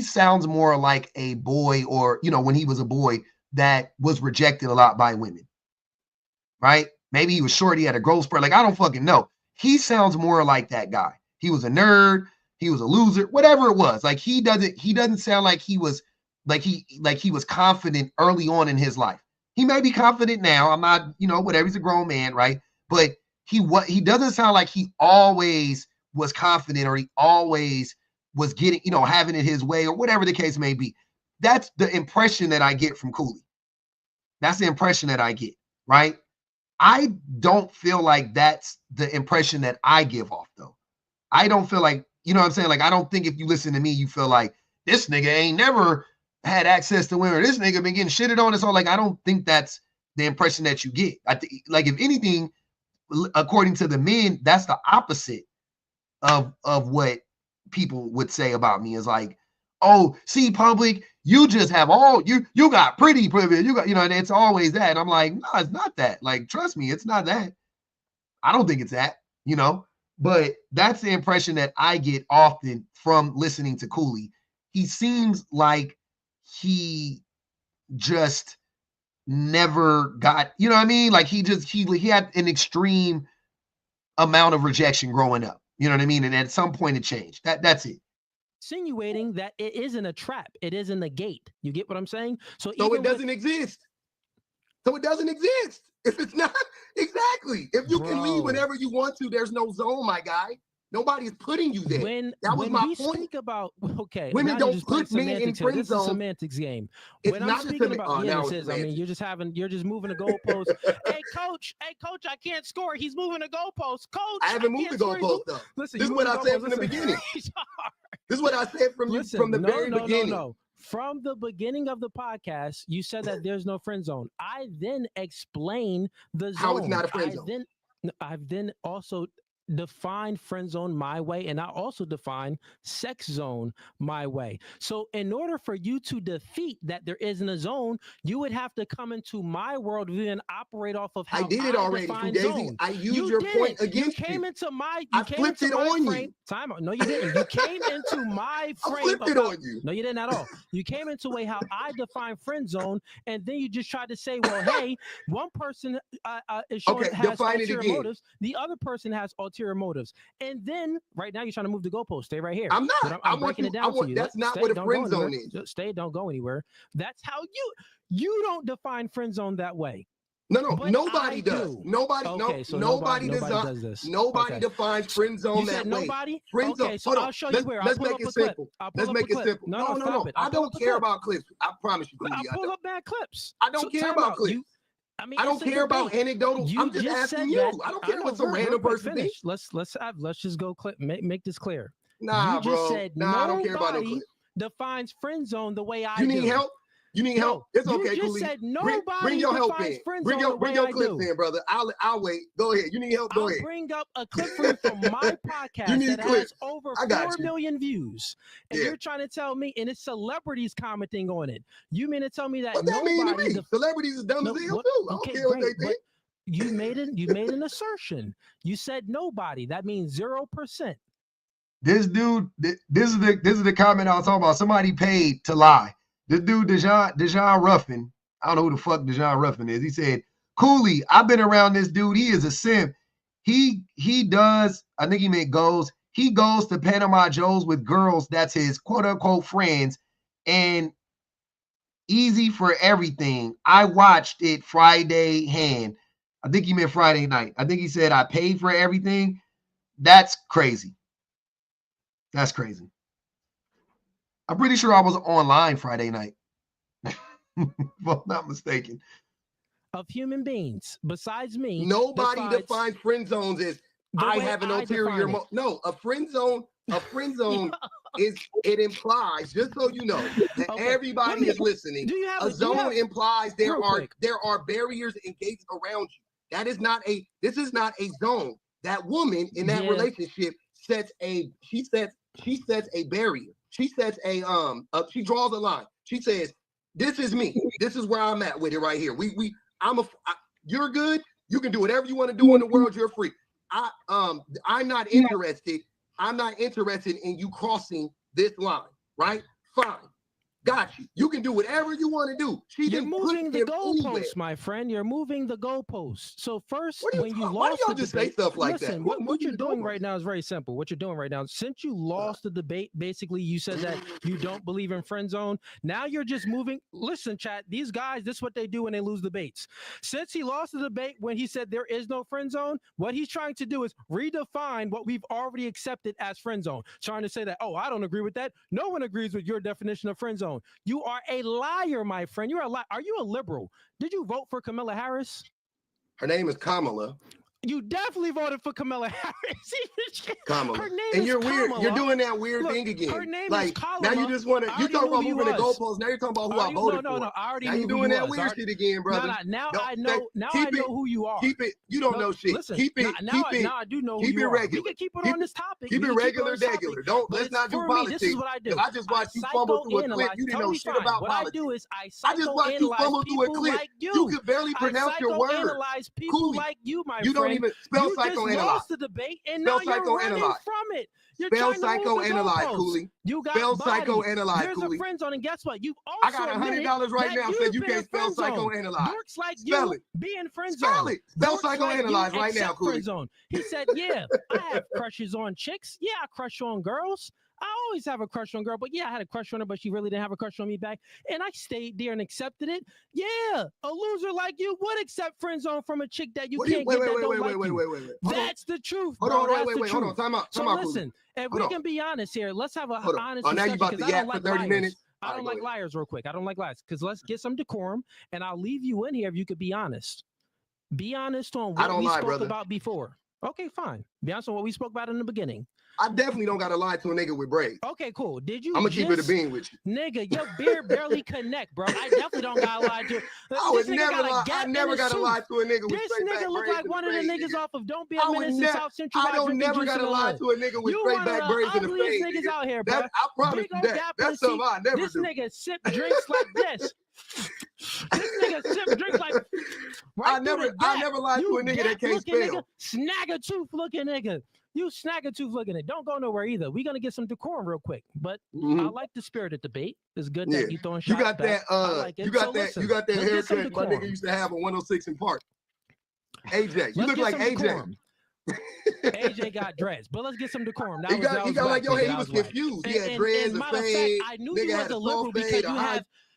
sounds more like a boy, or, you know, when he was a boy that was rejected a lot by women, right? Maybe he was short, he had a growth spurt. Like, I don't fucking know. He sounds more like that guy. He was a nerd, he was a loser, whatever it was. Like, he doesn't sound like he was he was confident early on in his life. He may be confident now. I'm not, you know, whatever. He's a grown man, right? But he doesn't sound like he always was confident, or he always was getting, you know, having it his way, or whatever the case may be. That's the impression that I get from Cooley. That's the impression that I get, right? I don't feel like that's the impression that I give off, though. I don't feel like, you know what I'm saying? Like, I don't think if you listen to me, you feel like this nigga ain't never had access to women. This nigga been getting shitted on. And so, like, I don't think that's the impression that you get. I think, like, if anything, according to the men, that's the opposite of what people would say about me. Is like, oh, see, public, you just have all, you got pretty privilege. You got, you know, and it's always that. And I'm like, no, it's not that. Like, trust me, it's not that. I don't think it's that, you know, but that's the impression that I get often from listening to Cooley. He seems like he just never got, you know what I mean? Like, he had an extreme amount of rejection growing up. You know what I mean? And at some point it changed. That's it. Insinuating that it isn't a trap. It isn't a gate. You get what I'm saying? So it doesn't exist. So it doesn't exist. If it's not, exactly. If you can leave whenever you want to, there's no zone, my guy. Nobody's putting you there. That was my point. Speak about, okay, women don't put men in friend zone. This is a semantics game. It's when not I'm speaking about, I mean, you're just moving the goalpost. hey, coach, I can't score. He's moving the goalpost. Coach, I haven't moved the goalpost though. Listen, this is what I said from the beginning. This is what I said from the very beginning. No. From the beginning of the podcast, you said that there's no friend zone. I then explained the zone. How it's not a friend zone. I've then also define friend zone my way, and I also define sex zone my way. So in order for you to defeat that there isn't a zone, you would have to come into my worldview and operate off of how I did it already, Daisy. I used your point against you. Came into my I flipped it on you. Time out. No, you didn't. You came into my frame. I flipped it on you. No, you didn't at all. You came into how I define friend zone, and then you just tried to say, well, hey, one person is showing has ulterior motives, the other person has ulterior motives, and then right now you're trying to move the goalpost. Stay right here. I'm not. I'm breaking it down for you. That's not what a friend zone is. Just stay. Don't go anywhere. That's how you don't define friend zone that way. No, nobody does. Nobody, okay, so nobody does this. Nobody defines friend zone that way. Nobody? Friend zone. So I'll show you where. Let's make it simple. Let's make it simple. No. I don't care about clips. I promise you. I'll pull up bad clips. I don't care about clips. I don't care about anecdotal. I'm just asking you. I don't care what some random person thinks. Let's just go clip. Make this clear. Nah, bro. You just said I don't care about no clip. Defines friend zone the way I do. You need help? You need help? It's okay, you Cooley. Said nobody bring your help in. Bring your clips in, brother. I'll wait. Go ahead. You need help? Go ahead. Bring up a clip for you from my podcast that has over 4 million views. And you're trying to tell me, and it's celebrities commenting on it. You mean to tell me that what that mean to me? Celebrities is dumb as hell too. I don't care what they think. You made an assertion. You said nobody. That means 0%. This dude, this is the comment I was talking about. Somebody paid to lie. This dude, Dejan Ruffin, I don't know who the fuck Dejan Ruffin is. He said, Cooley, I've been around this dude. He is a simp. He does, I think he meant goes. He goes to Panama Joe's with girls that's his quote unquote friends and easy for everything. I watched it Friday hand. I think he meant Friday night. I think he said I paid for everything. That's crazy. That's crazy. I'm pretty sure I was online Friday night. If I'm not mistaken. Of human beings, besides me. Nobody defines friend zones as I have an ulterior motive. No, a friend zone is, it implies, just so you know, that everybody is listening. Implies there are barriers and gates around you. This is not a zone. That woman in that relationship sets a barrier. She sets she draws a line. She says, this is me. This is where I'm at with it right here. You're good. You can do whatever you want to do in the world. You're free. I'm not interested. I'm not interested in you crossing this line, right? Fine. Got you. You can do whatever you want to do. You're moving the goalposts, my friend. You're moving the goalposts. So first, when you lost, why do y'all just say stuff like that? What you're doing right now is very simple. What you're doing right now, since you lost the debate, basically you said that you don't believe in friend zone. Now you're just moving. Listen, chat. These guys, this is what they do when they lose debates. Since he lost the debate when he said there is no friend zone, what he's trying to do is redefine what we've already accepted as friend zone. Trying to say that, oh, I don't agree with that. No one agrees with your definition of friend zone. You are a liar, my friend. You're a liar. Are you a liberal? Did you vote for Kamala Harris? Her name is Kamala. You definitely voted for Kamala Harris. Kamala. Her name and is you're Kamala. weird. You're doing that weird thing again. Her name is Kamala. Now you just want to. You talking about moving the goalposts. Now you're talking about who I voted for. No. I already now knew you're doing that weird shit again, brother. Now I know. Now I know who you are. Keep it. You don't know shit. Listen, keep it. Now I do know who you are. Regular. We can keep it on this topic. Keep it regular, regular. Let's not do politics. This is what I do. I just watched you fumble through a clip. You didn't know shit about politics. What I do is I just watched you fumble through a clip. You could barely pronounce your words. People like you, my friend. don't even spell You just psychoanalyze. lost the debate, and Spell now you're running psychoanalyze. from it. You're Spell trying to move the psychoanalyze, goalposts. Cooley. You got Spell bodies. psychoanalyze, There's Cooley. a friend zone, and guess what? You've also I got $100 right now, so you can't spell psychoanalyze. Dorks like Spell you it. be in friend zone. Spell it. Spell Dorks like psychoanalyze you right now, accept Cooley. friend zone. He said, yeah, I have crushes on chicks. Yeah, I crush on girls. I always have a crush on girl, but yeah, I had a crush on her, but she really didn't have a crush on me back. And I stayed there and accepted it. Yeah, a loser like you would accept friend zone from a chick that you can't get that don't like you. That's the truth, bro. Hold on, That's the wait. Hold truth. on. Time out. So listen, if we can be honest here, let's have an honest Oh, now you discussion, about to 'cause I yap don't for like 30 liars. minutes? I don't like liars real quick. I don't like lies, because let's get some decorum, and I'll leave you in here if you could be honest. Be honest on what we spoke about before. Okay, fine. Be honest on what we spoke about in the beginning. I definitely don't got to lie to a nigga with braids. Okay, cool. Did you? I'm gonna keep it a bean with you, nigga. Your beard barely connect, bro. I definitely don't got to lie to. I would never lie. I never got to lie to a nigga with this straight back nigga look braids like in one the of the fade, niggas nigga. off of Don't Be a Menace in South Central. I don't never got to lie to a nigga with straight back braids in the fade. Niggas out here, bro. I promise you that. That's something I never do. This nigga sip drinks like this. This nigga sip drinks like. I never lied to a nigga that can't spell. Snag a tooth looking nigga. You snag a tooth looking at. Don't go nowhere either. We're gonna get some decorum real quick. But I like the spirited debate. It's good that you throwing shots. You got back. that. You got that. You got that haircut my nigga used to have on 106 in Park. AJ, you look like AJ. AJ got dreads, but let's get some decorum. He got like your hair. He was confused. He had dreads and fade. I knew you was a liberal because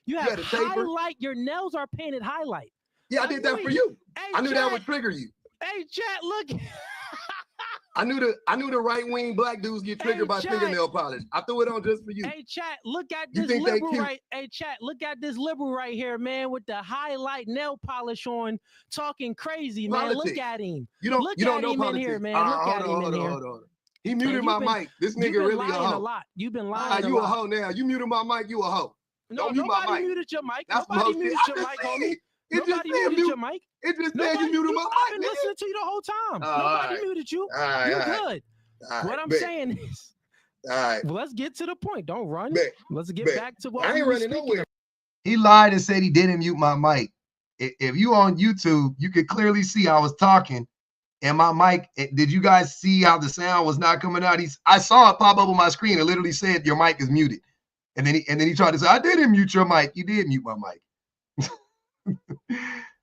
you have highlight. Your nails are painted highlight. Yeah, I did that for you. I knew that would trigger you. Hey, chat, look. I knew the right wing black dudes get triggered by fingernail polish. I threw it on just for you. Hey, chat, look at this liberal right. Hey, chat, look at this liberal right here, man, with the highlight nail polish on, talking crazy, man. Look at him. You don't know politics. In here, man. Look at him in here. Hold on. He muted my mic. This nigga really a hoe. You've been lying. You a hoe now. You muted my mic. You a hoe. No, don't mute my mic. Nobody muted your mic. That's nobody muted your mic, homie. Nobody muted your mic. It just said you muted my mic. I've been listening to you the whole time. Nobody muted you. You're good. What I'm saying is, well, let's get to the point. Don't run. Let's get back to what I ain't running nowhere. He lied and said he didn't mute my mic. If you on YouTube, you could clearly see I was talking, and my mic. Did you guys see how the sound was not coming out? I saw it pop up on my screen. It literally said your mic is muted, and then he tried to say I didn't mute your mic. You did mute my mic.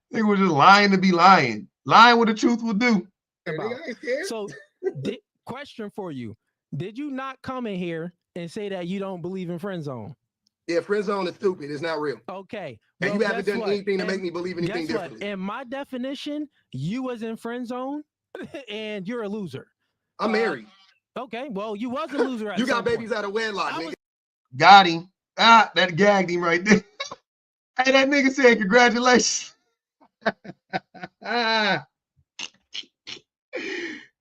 They were just lying to be lying. Lying what the truth will do. So. Question for you. Did you not come in here and say that you don't believe in friend zone? Yeah, friend zone is stupid. It's not real. Okay. And you haven't done anything to make me believe anything different. In my definition, you was in friend zone and you're a loser. I'm married. Okay. Well, you was a loser. You got babies out of wedlock, nigga. Got him. That gagged him right there. Hey, that nigga said congratulations.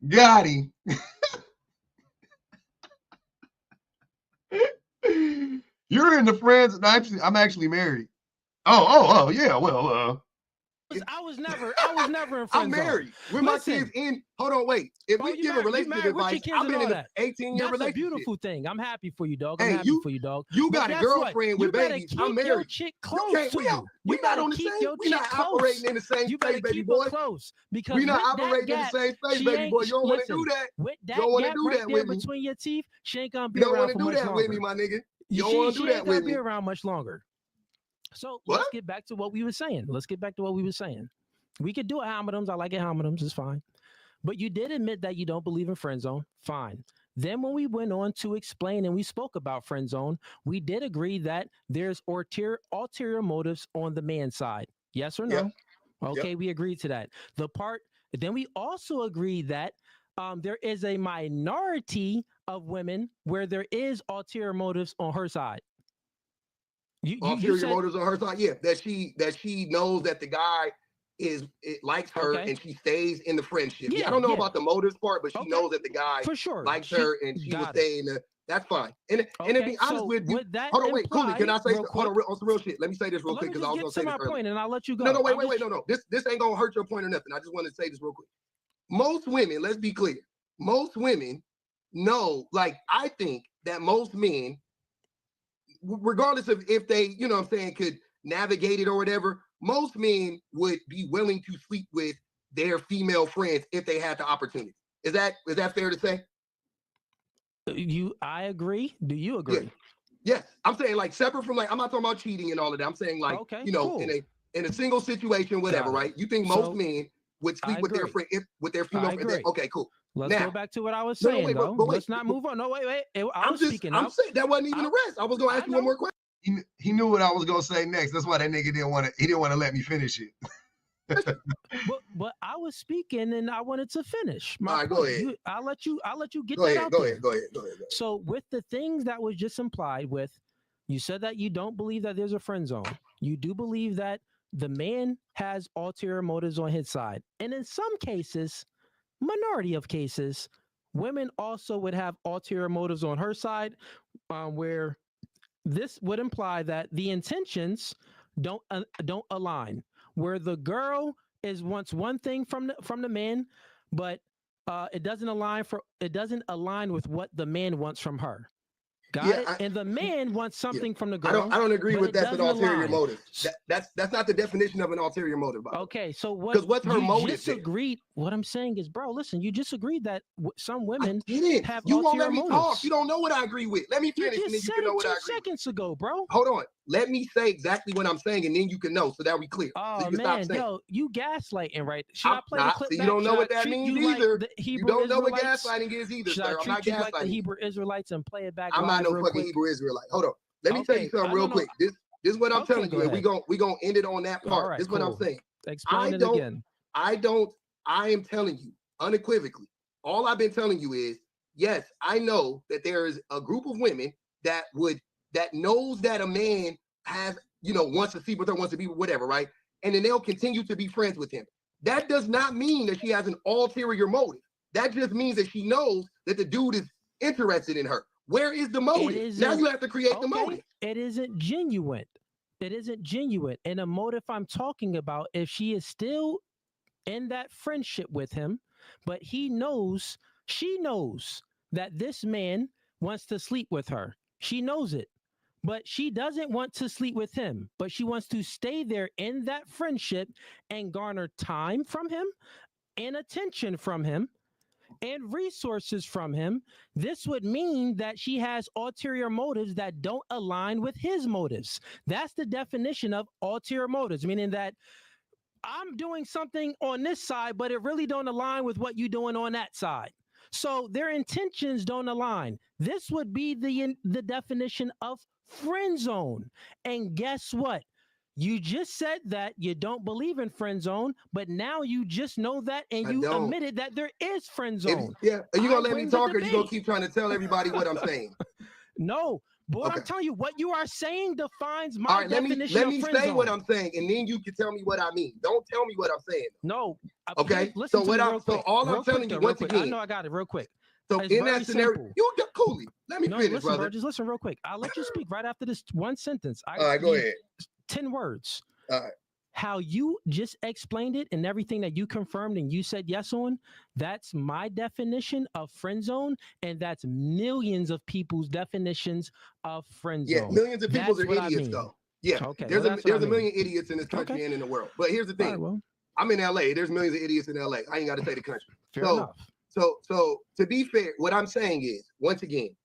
Got him. You're in the friends. I'm actually married. Oh, yeah. Well, I was never in friend zone. I'm married with my kids in. Hold on, wait. If we give a relationship advice, I've been in an 18-year relationship. That's a beautiful thing. I'm happy for you, dog. I'm happy for you, dog. You got a girlfriend with babies. I'm married. Your chick close to you. We're not on the same. We're not operating in the same space, baby boy. Close because we're not operating in the same space, baby boy. You don't want to do that. You don't want to do that with me. Between your teeth, she ain't gonna be around. You don't want to do that with me, my nigga. You don't want to do that with me. Be around much longer. So let's get back to what we were saying. We could do it homonyms. I like it homonyms. It's fine. But you did admit that you don't believe in friend zone. Fine. Then when we went on to explain and we spoke about friend zone, we did agree that there's ulterior motives on the man's side. Yes or no? Yep. Okay, we agreed to that. Then we also agreed that there is a minority of women where there is ulterior motives on her side. Ulterior motives on her side, yeah. That she knows that the guy likes her and she stays in the friendship. Yeah, I don't know about the motives part, but she knows that the guy for sure likes her and she will stay in the. That's fine. And to be honest with you, hold on, wait, Cooley, can I say hold on some real shit? Let me say this real quick because I was gonna say this earlier. Point and I'll let you go. No, wait, no. This ain't gonna hurt your point or nothing. I just want to say this real quick. Most women, let's be clear. Most women know, like I think that most men, regardless of if they, you know what I'm saying, could navigate it or whatever, most men would be willing to sleep with their female friends if they had the opportunity. Is that fair to say? I agree. Do you agree? Yes. I'm saying like separate from like, I'm not talking about cheating and all of that. I'm saying like, cool. in a single situation, whatever, right? You think most men would sleep with their friend with their female friend? Okay, cool. Let's go back to what I was saying, though. Let's not move on. No, wait. I'm saying that wasn't even a rest. I was going to ask you one more question. He knew what I was going to say next. That's why that nigga didn't want to let me finish it. but I was speaking and I wanted to finish. All right, go ahead. I'll let you get go that ahead, out go there. Ahead, go ahead. So with the things that was just implied with, you said that you don't believe that there's a friend zone. You do believe that the man has ulterior motives on his side. And in some cases, minority of cases, women also would have ulterior motives on her side, where this would imply that the intentions don't align. Where the girl wants one thing from the man, but it doesn't align with what the man wants from her. Got it? And the man wants something from the girl. I don't agree with that's an ulterior motive. That's not the definition of an ulterior motive. Okay, so what's her motive? Disagreed. What I'm saying is, bro, listen, you just agreed that some women have you won't ulterior let me motives. talk. You don't know what I agree with. Let me finish, and then you can know what I agree. 2 seconds ago, bro. Hold on. Let me say exactly what I'm saying, and then you can know, so that we clear. Oh man, yo, you gaslighting, right? Should I play the clip? You don't know what that means either. You don't know what gaslighting is either, sir. I'm not gaslighting. Like the Hebrew Israelites and play it back. I'm not no fucking Hebrew Israelite. Hold on. Let me tell you something real quick. This is what I'm telling you. We gonna end it on that part. This is what I'm saying. Explain it again. I am telling you unequivocally. All I've been telling you is, yes, I know that there is a group of women that knows that a man has, wants to sleep with her, wants to be with whatever, right? And then they'll continue to be friends with him. That does not mean that she has an ulterior motive. That just means that she knows that the dude is interested in her. Where is the motive? Now you have to create the motive. It isn't genuine. It isn't genuine. And the motive I'm talking about, if she is still in that friendship with him, but she knows that this man wants to sleep with her. She knows it, but she doesn't want to sleep with him, but she wants to stay there in that friendship and garner time from him and attention from him and resources from him. This would mean that she has ulterior motives that don't align with his motives. That's the definition of ulterior motives, meaning that I'm doing something on this side, but it really don't align with what you're doing on that side. So their intentions don't align. This would be the definition of friend zone. And guess what? You just said that you don't believe in friend zone, but now you just know that and you admitted that there is friend zone. Are you going to let me talk or you going to keep trying to tell everybody what I'm saying? No. Boy, I'm telling you, what you are saying defines my definition of friend zone. Let me say what I'm saying, and then you can tell me what I mean. Don't tell me what I'm saying. No. Okay? So all I'm telling you, once again. I know I got it real quick. So in that scenario, Cooley, let me finish, listen, brother. Bro, just listen real quick. I'll let you speak right after this one sentence. All right, go ahead. 10 words. All right. How you just explained it and everything that you confirmed and you said yes on, that's my definition of friend zone, and that's millions of people's definitions of friend zone. Yeah, millions of people are idiots, though. Yeah, okay, there's a million idiots in this country and in the world. But here's the thing. Right, I'm in LA. There's millions of idiots in LA. I ain't got to say the country. Fair enough. So to be fair, what I'm saying is, once again,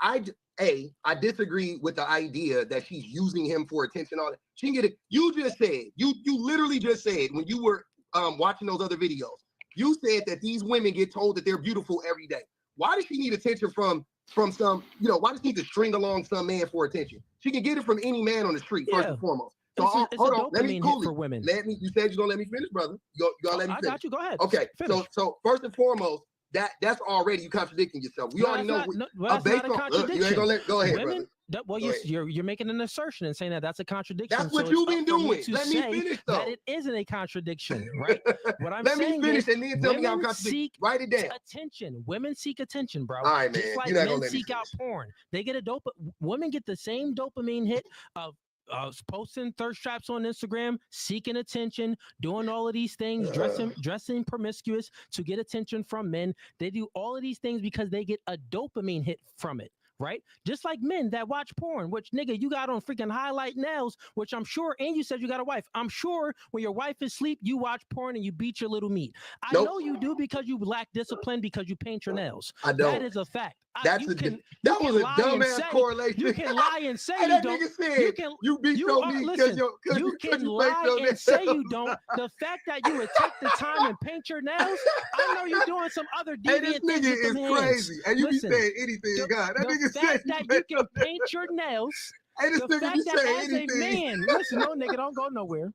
I disagree with the idea that she's using him for attention. All that she can get it. You just said, you literally just said when you were watching those other videos, you said that these women get told that they're beautiful every day. Why does she need attention from some? Why does she need to string along some man for attention? She can get it from any man on the street, first and foremost. So hold on, let me for women. You said you're gonna let me finish, brother. You gotta let me finish. I got you. Go ahead. Okay. So first and foremost, that's already you contradicting yourself. We already know. That's not a contradiction. You ain't gonna go ahead, women, brother. You're making an assertion and saying that's a contradiction. That's what you've been doing. Let me finish, though. That it isn't a contradiction, right? What I'm saying is, let me finish and then tell me I'm contradicting. Write it down. Attention. Women seek attention, bro. All right, man. Just like men seek out porn. They get women get the same dopamine hit of posting thirst traps on Instagram, seeking attention, doing all of these things, dressing promiscuous to get attention from men. They do all of these things because they get a dopamine hit from it, right? Just like men that watch porn, which nigga, you got on freaking highlight nails, which I'm sure, and you said you got a wife. I'm sure when your wife is asleep, you watch porn and you beat your little meat. I know you do because you lack discipline because you paint your nails. I don't. That is a fact. That was a dumbass correlation. You can lie and say hey, you don't. Said, you beat your meat because you can lie and say you don't. The fact that you would take the time and paint your nails, I know you're doing some other deviant things. This nigga is crazy, and you be saying anything, God. That nigga said that you can paint your nails. Hey, this nigga be saying anything. As a man, listen, no nigga, don't go nowhere.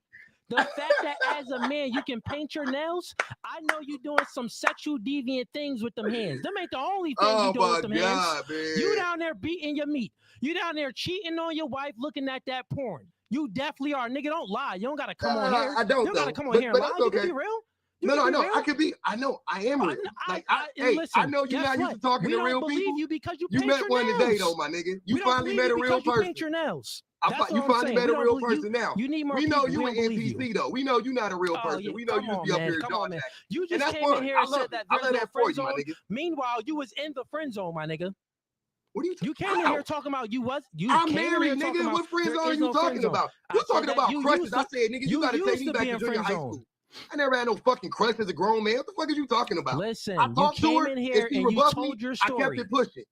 The fact that as a man you can paint your nails, I know you doing some sexual deviant things with them hands. Them ain't the only thing you doing with them hands. Man. You down there beating your meat. You down there cheating on your wife, looking at that porn. You definitely are, nigga. Don't lie. You don't gotta come on here. I don't. You don't gotta come on here and lie. You can be real. No, I know. I could be. I know. I am real. I know you're not used to talking to real people. You because you met one today, though, my nigga. You finally met a real person. You paint your nails. You finally met a real person now. You need more. We know you an NPC though. We know you're not a real person. We know you be up here jaw jacking. You just came in here and said that there's no friend zone. Meanwhile, you was in the friend zone, my nigga. What are you? You came in here talking about you was you. I'm married, nigga. What friend zone are you talking about? You talking about crushes? I said, nigga, you gotta take me back to junior high school. I never had no fucking crush as a grown man. What the fuck are you talking about? Listen, I talked to her in here and you told your story. I kept it pushing.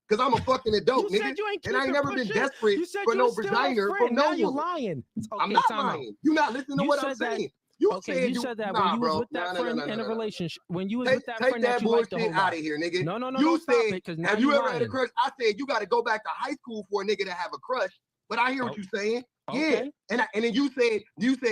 Because I'm a fucking adult, nigga. And I ain't never been desperate for no vagina from no woman. Lying. I'm not lying. You're not listening to what I'm saying. You said that when you was with that friend in a relationship. When you was with that friend that you liked the whole life. Out of here, nigga. No. You said, have you ever had a crush? I said you got to go back to high school for a nigga to have a crush. But I hear what you're saying. Yeah. And then you said,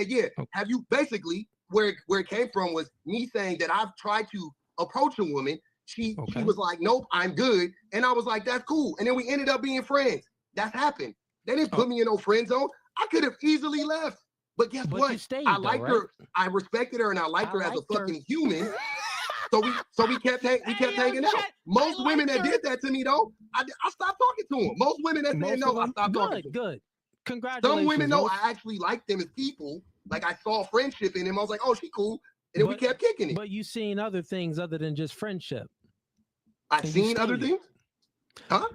yeah. Have you basically where it came from was me saying that I've tried to approach a woman. She was like, nope, I'm good. And I was like, that's cool. And then we ended up being friends. That's happened. They didn't put me in no friend zone. I could have easily left. But guess what? I liked her. I respected her and I liked her as a fucking human. So we kept hanging out. Most women that did that to me though, I stopped talking to them. Most women that said no, I stopped talking to them. Good. Congratulations. Some women know I actually liked them as people. Like I saw friendship in them. I was like, oh, she cool. And then we kept kicking it. But you seen other things other than just friendship. I've seen other things? Huh?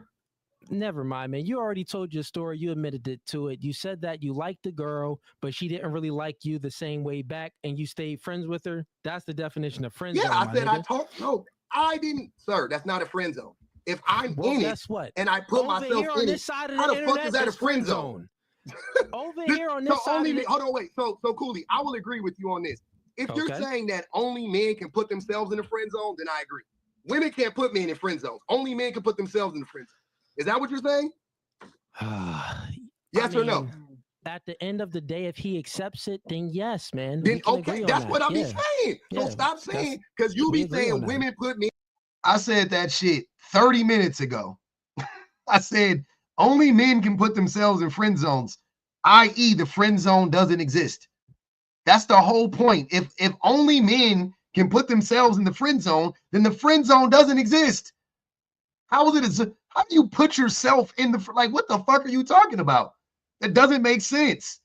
Never mind, man. You already told your story. You admitted it to it. You said that you liked the girl, but she didn't really like you the same way back, and you stayed friends with her. That's the definition of friend zone. Yeah, I said I talked. No, I didn't, sir. That's not a friend zone. If I'm in it and I put myself in it, how the fuck is that a friend zone? Over here on this side. Hold on, wait. So Cooley, I will agree with you on this. If you're saying that only men can put themselves in a friend zone, then I agree. Women can't put men in friend zones. Only men can put themselves in the friend zone. Is that what you're saying? Yes or no? At the end of the day, if he accepts it, then yes, man. Then okay, that's what I be saying. So stop saying, because you be saying women put me. I said that shit 30 minutes ago. I said only men can put themselves in friend zones, i.e. the friend zone doesn't exist. That's the whole point. If only men can put themselves in the friend zone, then the friend zone doesn't exist. How is it? How do you put yourself in the, like, what the fuck are you talking about? That doesn't make sense.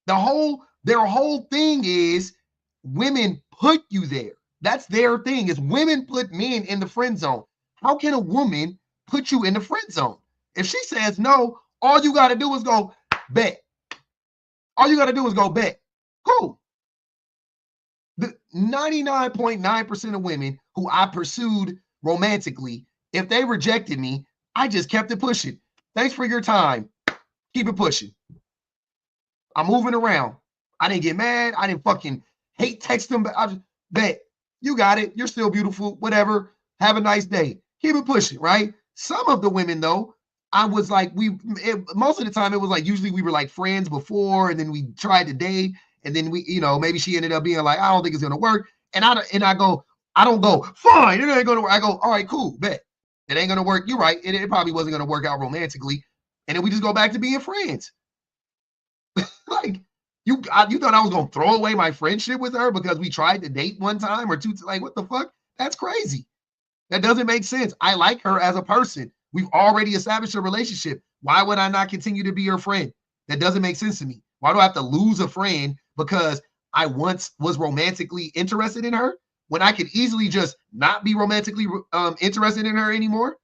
Their whole thing is women put you there. That's their thing, is women put men in the friend zone. How can a woman put you in the friend zone? If she says no, all you got to do is go bet. All you got to do is go bet. Cool. The 99.9% of women who I pursued romantically, if they rejected me, I just kept it pushing. Thanks for your time. Keep it pushing. I'm moving around. I didn't get mad. I didn't fucking hate text them. But I just bet. You got it. You're still beautiful. Whatever. Have a nice day. Keep it pushing, right? Some of the women, though, I was like, most of the time, it was like, usually we were like friends before, and then we tried to date, and then we, maybe she ended up being like, I don't think it's going to work. And I don't go, fine, it ain't going to work. I go, all right, cool, bet. It ain't going to work. You're right. It probably wasn't going to work out romantically. And then we just go back to being friends. Like, you thought I was going to throw away my friendship with her because we tried to date one time or two? Like, what the fuck? That's crazy. That doesn't make sense. I like her as a person. We've already established a relationship. Why would I not continue to be her friend? That doesn't make sense to me. Why do I have to lose a friend because I once was romantically interested in her when I could easily just not be romantically interested in her anymore?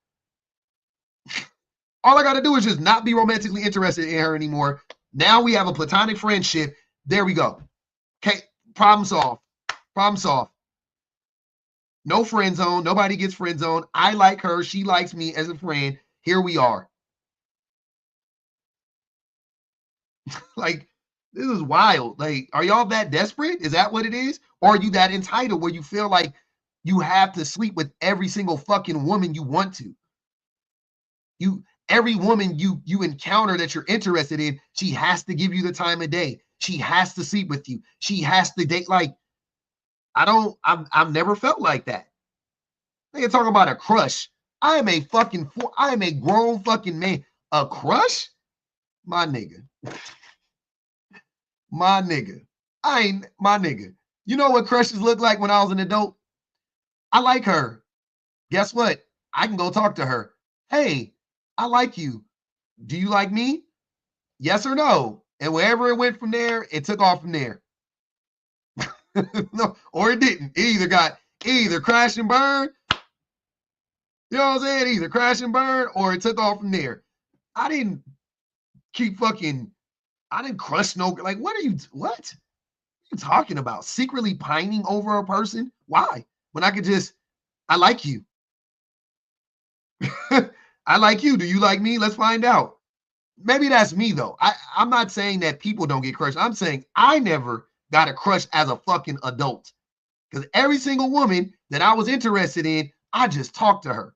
All I got to do is just not be romantically interested in her anymore. Now we have a platonic friendship. There we go. Okay, problem solved. Problem solved. No friend zone. Nobody gets friend zone. I like her. She likes me as a friend. Here we are. Like, this is wild. Like, are y'all that desperate? Is that what it is? Or are you that entitled where you feel like you have to sleep with every single fucking woman you want to? Every woman you encounter that you're interested in, she has to give you the time of day. She has to sleep with you. She has to date. Like, I've never felt like that. They talking about a crush. I am a grown fucking man. A crush? My nigga. My nigga. I ain't my nigga. You know what crushes look like when I was an adult? I like her. Guess what? I can go talk to her. Hey, I like you. Do you like me? Yes or no? And wherever it went from there, it took off from there. No, or it didn't. It either crashed and burned. You know what I'm saying? Either crash and burn or it took off from there. I didn't crush no, like, what are you talking about? Secretly pining over a person? Why? When I could just, I like you. I like you. Do you like me? Let's find out. Maybe that's me though. I'm not saying that people don't get crushed. I'm saying I never got a crush as a fucking adult. Because every single woman that I was interested in, I just talked to her.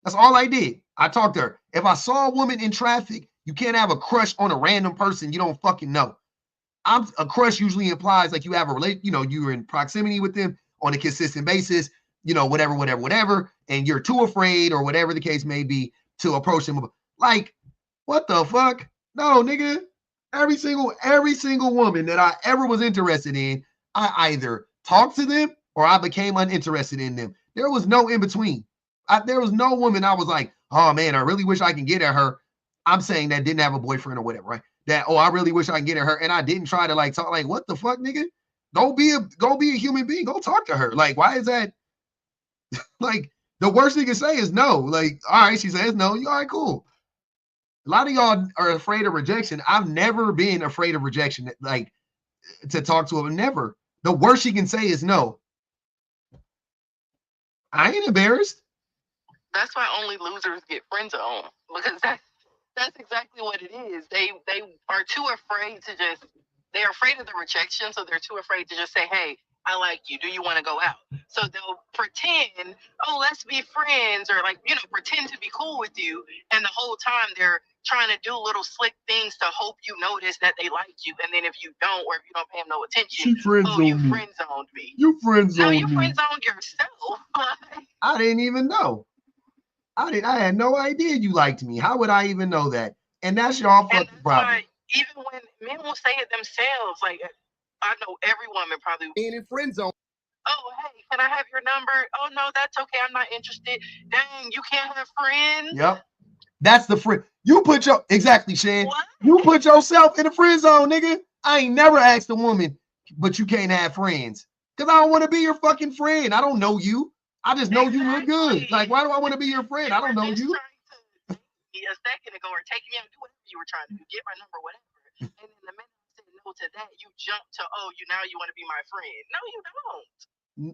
That's all I did. I talked to her. If I saw a woman in traffic, you can't have a crush on a random person you don't fucking know. A crush usually implies like you have a relate, you're in proximity with them on a consistent basis, whatever, and you're too afraid or whatever the case may be to approach them. Like, what the fuck? No, nigga. Every single woman that I ever was interested in, I either talked to them or I became uninterested in them. There was no in between. There was no woman I was like, oh man, I really wish I can get at her. I'm saying that didn't have a boyfriend or whatever, right? That, I really wish I can get at her. And I didn't try to like talk, like, what the fuck, nigga? Go be a human being. Go talk to her. Like, why is that? Like, the worst thing you can say is no. Like, all right, she says no. You all right, cool. A lot of y'all are afraid of rejection. I've never been afraid of rejection, like, to talk to her. Never. The worst she can say is no. I ain't embarrassed. That's why only losers get friend zone, because that's exactly what it is. They are too afraid to just, they're afraid of the rejection, so they're too afraid to just say, hey, I like you. Do you want to go out? So they'll pretend, oh, let's be friends, or like, pretend to be cool with you. And the whole time they're trying to do little slick things to hope you notice that they like you. And then if you don't, or if you don't pay them no attention, you friend zoned me. You friend zoned me. No, you friend zoned yourself. I didn't even know. I had no idea you liked me. How would I even know that? And that's y'all fucking problem. Even when men will say it themselves, like, I know every woman probably being in friend zone. Oh, hey, can I have your number? Oh, no, that's okay. I'm not interested. Dang, you can't have friends. Yep. That's the friend. You put exactly, Shan. What? You put yourself in the friend zone, nigga. I ain't never asked a woman, but you can't have friends. Because I don't want to be your fucking friend. I don't know you. I just know you look good. Like, why do I want to be your friend? I don't know you. A second ago, or taking me out, do whatever you were trying to do, get my number, whatever. And then the minute I said no to that, you jump to, oh, now you want to be my friend. No, you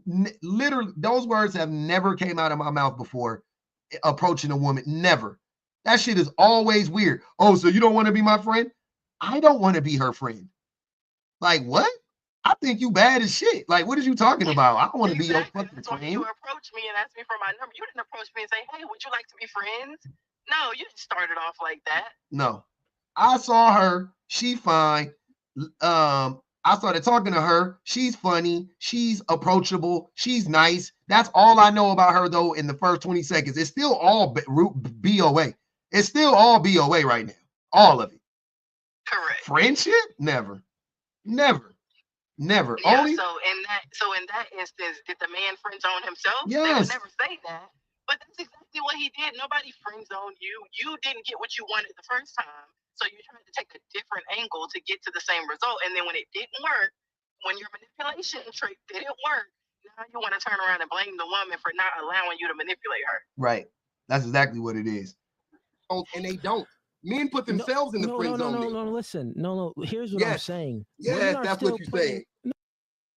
don't. Literally, those words have never came out of my mouth before. Approaching a woman, never. That shit is always weird. Oh, so you don't want to be my friend? I don't want to be her friend. Like, what? I think you bad as shit. Like, what are you talking about? I don't want to be your fucking friend. You approach me and ask me for my number. You didn't approach me and say, hey, would you like to be friends? No, you didn't start it off like that. No. I saw her. She fine. I started talking to her. She's funny. She's approachable. She's nice. That's all I know about her, though, in the first 20 seconds. It's still all BOA. It's still all BOA right now. All of it. Correct. Friendship? Never. Never. Never. Yeah, Only. So in that instance, did the man friend zone himself? Yes. They would never say that. But that's exactly what he did. Nobody friend zoned you. You didn't get what you wanted the first time. So you tried to take a different angle to get to the same result. And then when it didn't work, when your manipulation trick didn't work, now you want to turn around and blame the woman for not allowing you to manipulate her. Right. That's exactly what it is. and they don't. Men put themselves in the friend zone. No, listen. No. Here's what I'm saying. Yes, that's what you're saying.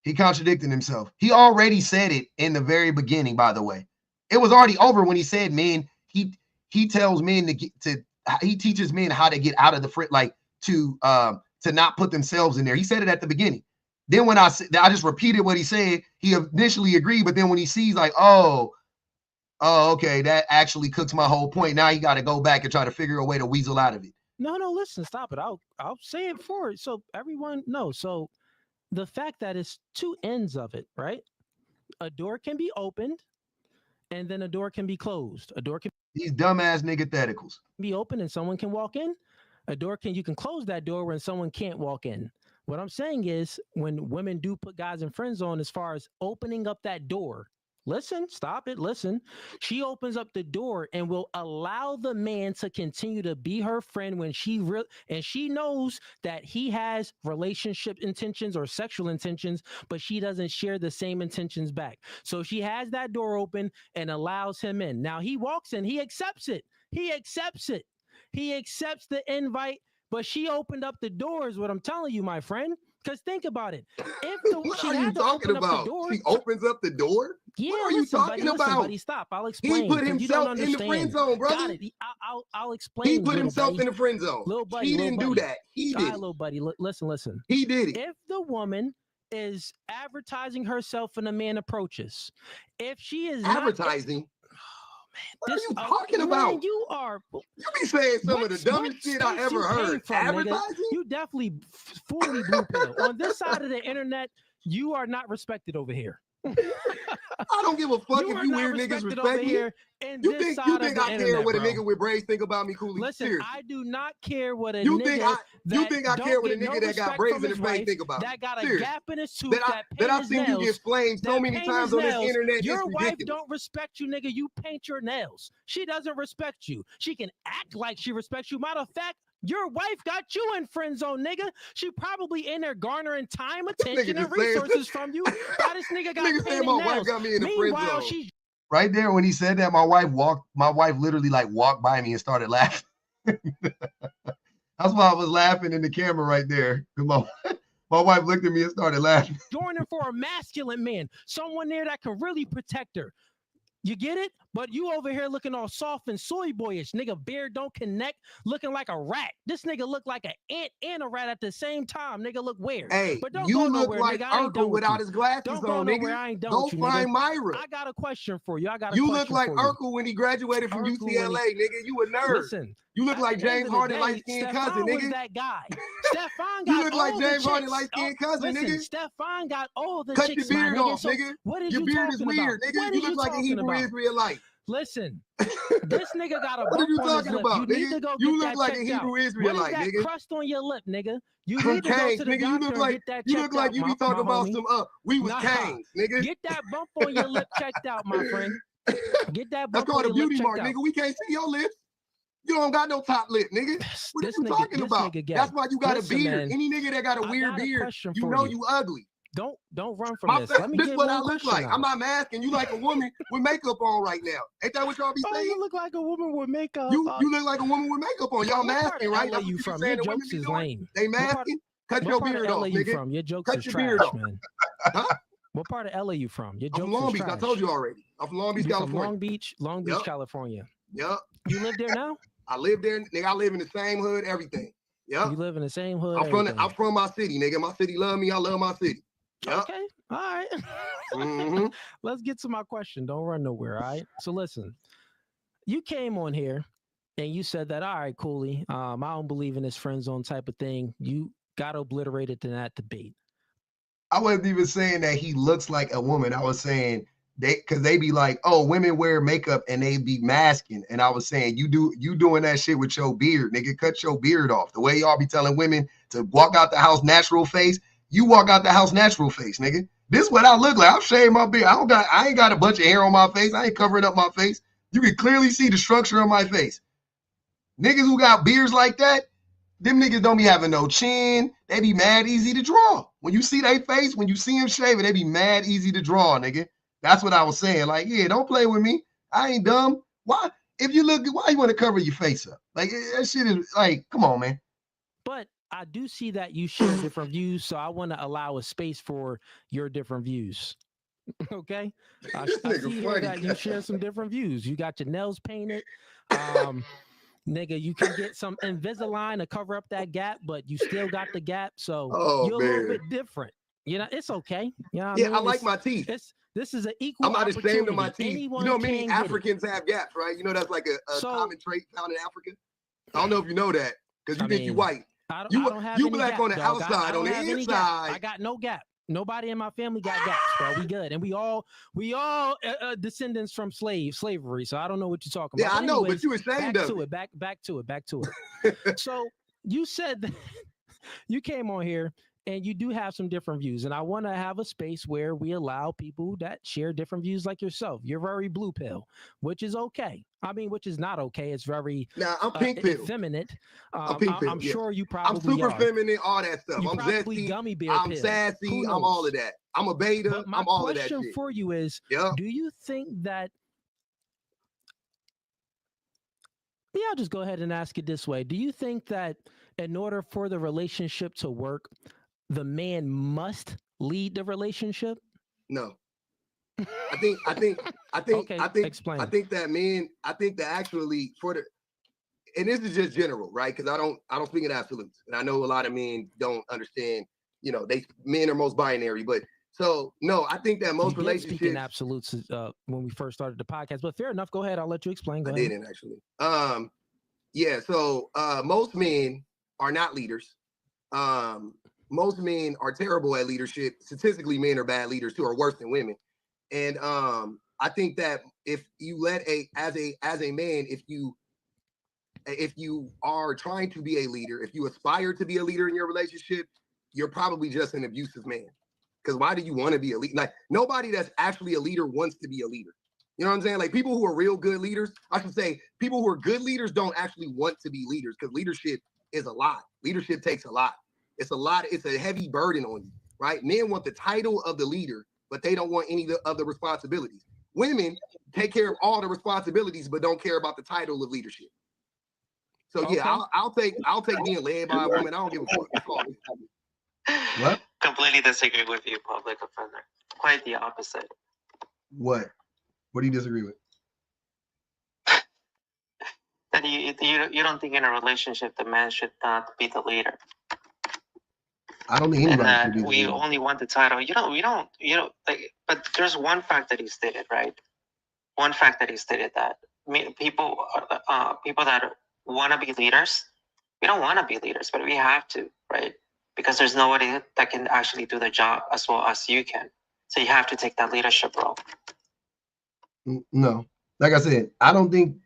He contradicted himself. He already said it in the very beginning, by the way. It was already over when he said men. He tells men he teaches men how to get out of the friend, like to not put themselves in there. He said it at the beginning. Then when I just repeated what he said, he initially agreed, but then when he sees like, oh, okay, that actually cooks my whole point. Now he got to go back and try to figure a way to weasel out of it. No, listen, stop it. I'll say it for it so everyone knows. So the fact that it's two ends of it, right? A door can be opened and then a door can be closed. A door can these dumbass niggatheticals be open and someone can walk in. You can close that door when someone can't walk in. What I'm saying is when women do put guys in friend zone, as far as opening up that door, listen, stop it, listen. She opens up the door and will allow the man to continue to be her friend when she knows that he has relationship intentions or sexual intentions, but she doesn't share the same intentions back. So she has that door open and allows him in. Now he walks in, he accepts it. He accepts the invite, but she opened up the door is what I'm telling you, my friend. Because think about it. What are you talking about? She opens up the door? Yeah, what are you talking about? Buddy, stop. I'll explain. He put himself in the friend zone, brother. Got it. I'll explain. He put himself in the friend zone. He didn't do that. He did. Little buddy, listen. He did it. If the woman is advertising herself and a man approaches, if she is advertising, what are you talking about? Man, you be saying some of the dumbest shit I ever heard. Advertising? Nigga. You definitely fully blue pill. On this side of the internet, you are not respected over here. I don't give a fuck if you weird niggas respect me. You think I care what a nigga with braids think about me, Cooley? Listen, seriously. I do not care what a you nigga think I care what a nigga that got braids in his face think about that got a seriously. Gap in his tooth that I've seen you get flamed so many times on this internet. Your wife don't respect you, nigga. You paint your nails. She doesn't respect you. She can act like she respects you. Matter of fact, your wife got you in friend zone, nigga. She probably in there garnering time, attention, and resources from you. Why this nigga got painted my nails? wife got me in the friend zone. She right there when he said that, my wife literally like walked by me and started laughing. That's why I was laughing in the camera right there. My wife looked at me and started laughing. Joining for a masculine man, someone there that can really protect her. You get it? But you over here looking all soft and soy boyish. Nigga, beard don't connect, looking like a rat. This nigga look like an ant and a rat at the same time. Nigga look weird. Hey, but don't you go look nowhere, like Urkel without his glasses don't on, go nigga. Nowhere. I ain't done Go with you, find nigga. Myra. I got a question for you. You look like Urkel when he graduated from UCLA, nigga. You a nerd. Listen. You look like James Harden light-skinned cousin, nigga. That guy. Stefan got you look like James Harden light-skinned cousin, nigga. Stefan got all the chicks. Cut your beard off, nigga. What is your beard is weird, nigga. You look like a Hebrew Israelite. Listen, this nigga got a what are you bump talking on his about, lip. You nigga? need to go you get look like a Hebrew Israelite, what is that nigga. Crust on your lip, nigga. You From need to go to the nigga, doctor and get that you checked look like out, you be talking about homie. some we was Canes, nigga. Get that bump on your lip checked out, my friend. Get that bump That's called on a your beauty lip mark, checked nigga. out. We can't see your lips. You don't got no top lip, nigga. What are you talking about? That's why you got a beard. Any nigga that got a weird beard, you know you ugly. Don't run from this. Let me this get what one I look like. out. I'm not masking. You like a woman with makeup on right now. Ain't that what y'all be saying? You look like a woman with makeup. You look like a woman with makeup on. Y'all masking, right? That's what you from. Your jokes is lame. They masking? Cut your beard off, nigga. From? Your jokes Cut is your trash, beard off. Man. Huh? What part of LA you from? Your jokes I'm from Long Beach. trash. I told you already. I'm from Long Beach, California. Long Beach, California. Yep. You live there now? I live there, nigga. I live in the same hood, everything. Yep. You live in the same hood. I'm from my city, nigga. My city love me. I love my city. Yep. Okay. All right. Let's get to my question. Don't run nowhere. All right. So listen, you came on here and you said that, all right, Cooley, I don't believe in this friend zone type of thing. You got obliterated in that debate. I wasn't even saying that he looks like a woman. I was saying because they be like, oh, women wear makeup and they be masking. And I was saying, you doing that shit with your beard, nigga. Cut your beard off. The way y'all be telling women to walk out the house natural face, you walk out the house natural face, nigga. This is what I look like. I've shaved my beard. I ain't got a bunch of hair on my face. I ain't covering up my face. You can clearly see the structure of my face. Niggas who got beards like that, them niggas don't be having no chin. They be mad easy to draw. When you see their face, when you see them shaving, they be mad easy to draw, nigga. That's what I was saying. Like, yeah, don't play with me. I ain't dumb. Why? if you look, why you want to cover your face up? Like that shit is like, come on, man. But I do see that you share different views, so I want to allow a space for your different views. Okay, I see here that you share some different views. You got your nails painted. Nigga, you can get some Invisalign to cover up that gap, but you still got the gap, so you're a little bit different. You know, it's okay. You know what I mean? I like my teeth. This is an equal I'm not ashamed of my teeth. Anyone you know, many Africans have gaps, right? You know, that's like a common trait found in Africa. I don't know if you know that because you think you white. I don't have any black gap, on the outside, on the inside. I got no gap. Nobody in my family got gaps, bro. We good, and we all descendants from slavery. So I don't know what you're talking about. Yeah, I know, but you ashamed of it. Back to it. So you said that you came on here and you do have some different views, and I want to have a space where we allow people that share different views like yourself. You're very blue pill, which is okay. I mean, which is not okay. It's very I'm pink pill. Effeminate. I'm sure you probably I'm super are. feminine, all that stuff. I'm zesty, gummy bear I'm pill. sassy, I'm all of that. I'm a beta. I'm all of that shit. My question for you is, do you think that I'll just go ahead and ask it this way. Do you think that in order for the relationship to work, the man must lead the relationship? No. I think explain. I think that actually for the, and this is just general, right? Because I don't speak in absolutes. And I know a lot of men don't understand, you know, men are most binary, but so no, I think that most relationships speak in absolutes when we first started the podcast, but fair enough. Go ahead. I'll let you explain. Go ahead. Didn't actually. So most men are not leaders. Most men are terrible at leadership. Statistically, men are bad leaders too, or worse than women. And I think that if you let as a man, if you are trying to be a leader, if you aspire to be a leader in your relationship, you're probably just an abusive man. Because why do you want to be a leader? Like nobody that's actually a leader wants to be a leader. You know what I'm saying? Like people who are real good leaders, I should say, people who are good leaders don't actually want to be leaders because leadership is a lot. Leadership takes a lot. It's a lot. It's a heavy burden on you, right? Men want the title of the leader, but they don't want any of the responsibilities. Women take care of all the responsibilities, but don't care about the title of leadership. So yeah, I'll take being led by a woman. I don't give a fuck. What? Completely disagree with you, public offender. Quite the opposite. What? What do you disagree with? That you don't think in a relationship the man should not be the leader. I don't think anybody should be the we leader. only want the title. We don't. Like, but there's one fact that he stated, right? One fact that he stated that people that want to be leaders, we don't want to be leaders, but we have to, right? Because there's nobody that can actually do the job as well as you can. So you have to take that leadership role. No, like I said, I don't think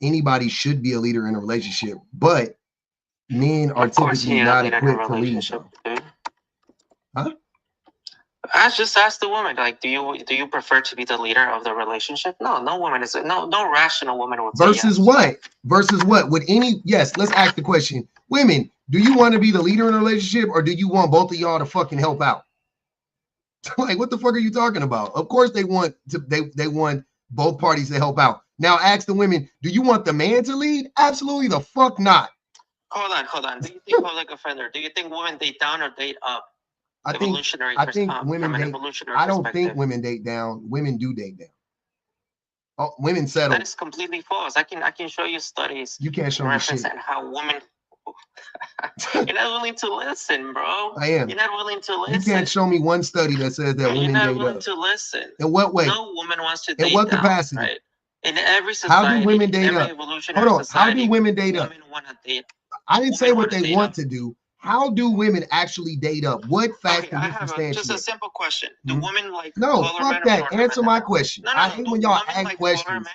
anybody should be a leader in a relationship, but men are typically not equipped to lead. Huh? I just asked the woman, like, do you prefer to be the leader of the relationship? No woman is no rational woman would say Versus yes. what? Versus what? Yes, let's ask the question. Women, do you want to be the leader in a relationship or do you want both of y'all to fucking help out? Like, what the fuck are you talking about? Of course they want both parties to help out. Now ask the women, do you want the man to lead? Absolutely the fuck not. Hold on. Do you think public offender? Do you think women date down or date up? I think women date. I don't think women date down. Women do date down. Oh, women settle. That is completely false. I can show you studies. You can't show me shit. And how women. You're not willing to listen, bro. I am. You're not willing to listen. You can't show me one study that says that women date up. You're not willing to listen. In what way? No woman wants to date in what down, capacity? Right? In every society. How do women date up? Hold on. How do women date up? Women want to date. I didn't say what they want to do. How do women actually date up? What facts can you substantiate? Just a simple question. Do women like no, taller fuck men that. or Answer my question. I hate when y'all ask questions.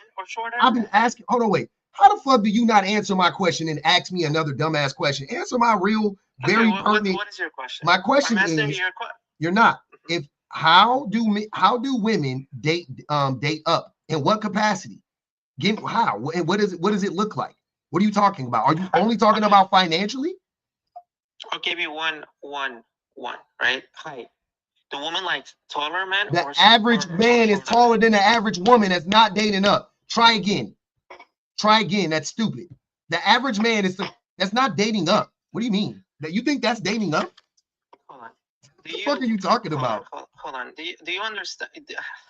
I've been asking. Hold on, wait. How the fuck do you not answer my question and ask me another dumbass question? Answer my real, very pertinent. What is your question? My question is, you're not. If how do women date up? In what capacity? How? And what does it look like? What are you talking about? Are you only talking about financially? I'll give you one, right? Height. The woman likes taller men. The average man is taller than the average woman that's not dating up. Try again. Try again. That's stupid. The average man that's not dating up. What do you mean? That you think that's dating up? Hold on. What the fuck are you talking about? Hold on. Do you understand?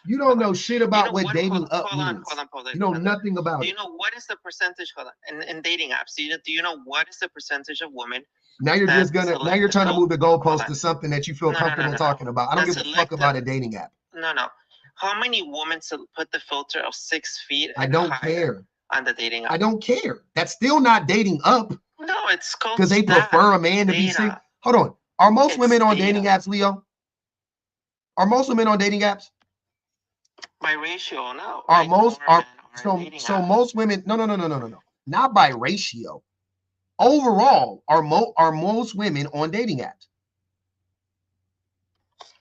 You don't know shit about what dating up means. Hold on. You know nothing about it. Do you know what is the percentage? Hold on. In dating apps, do you know what is the percentage of women? Now you're trying to move the goalpost to something that you feel comfortable talking about. I don't give a fuck about a dating app. No. How many women put the filter of 6 feet? I don't care. On the dating app. I don't care. That's still not dating up. No, it's called because they prefer a man to be sick. Hold on. Are most women on dating apps, Leo? Are most women on dating apps? By ratio, no. Are most most women? No. Not by ratio. Overall, are most women on dating apps?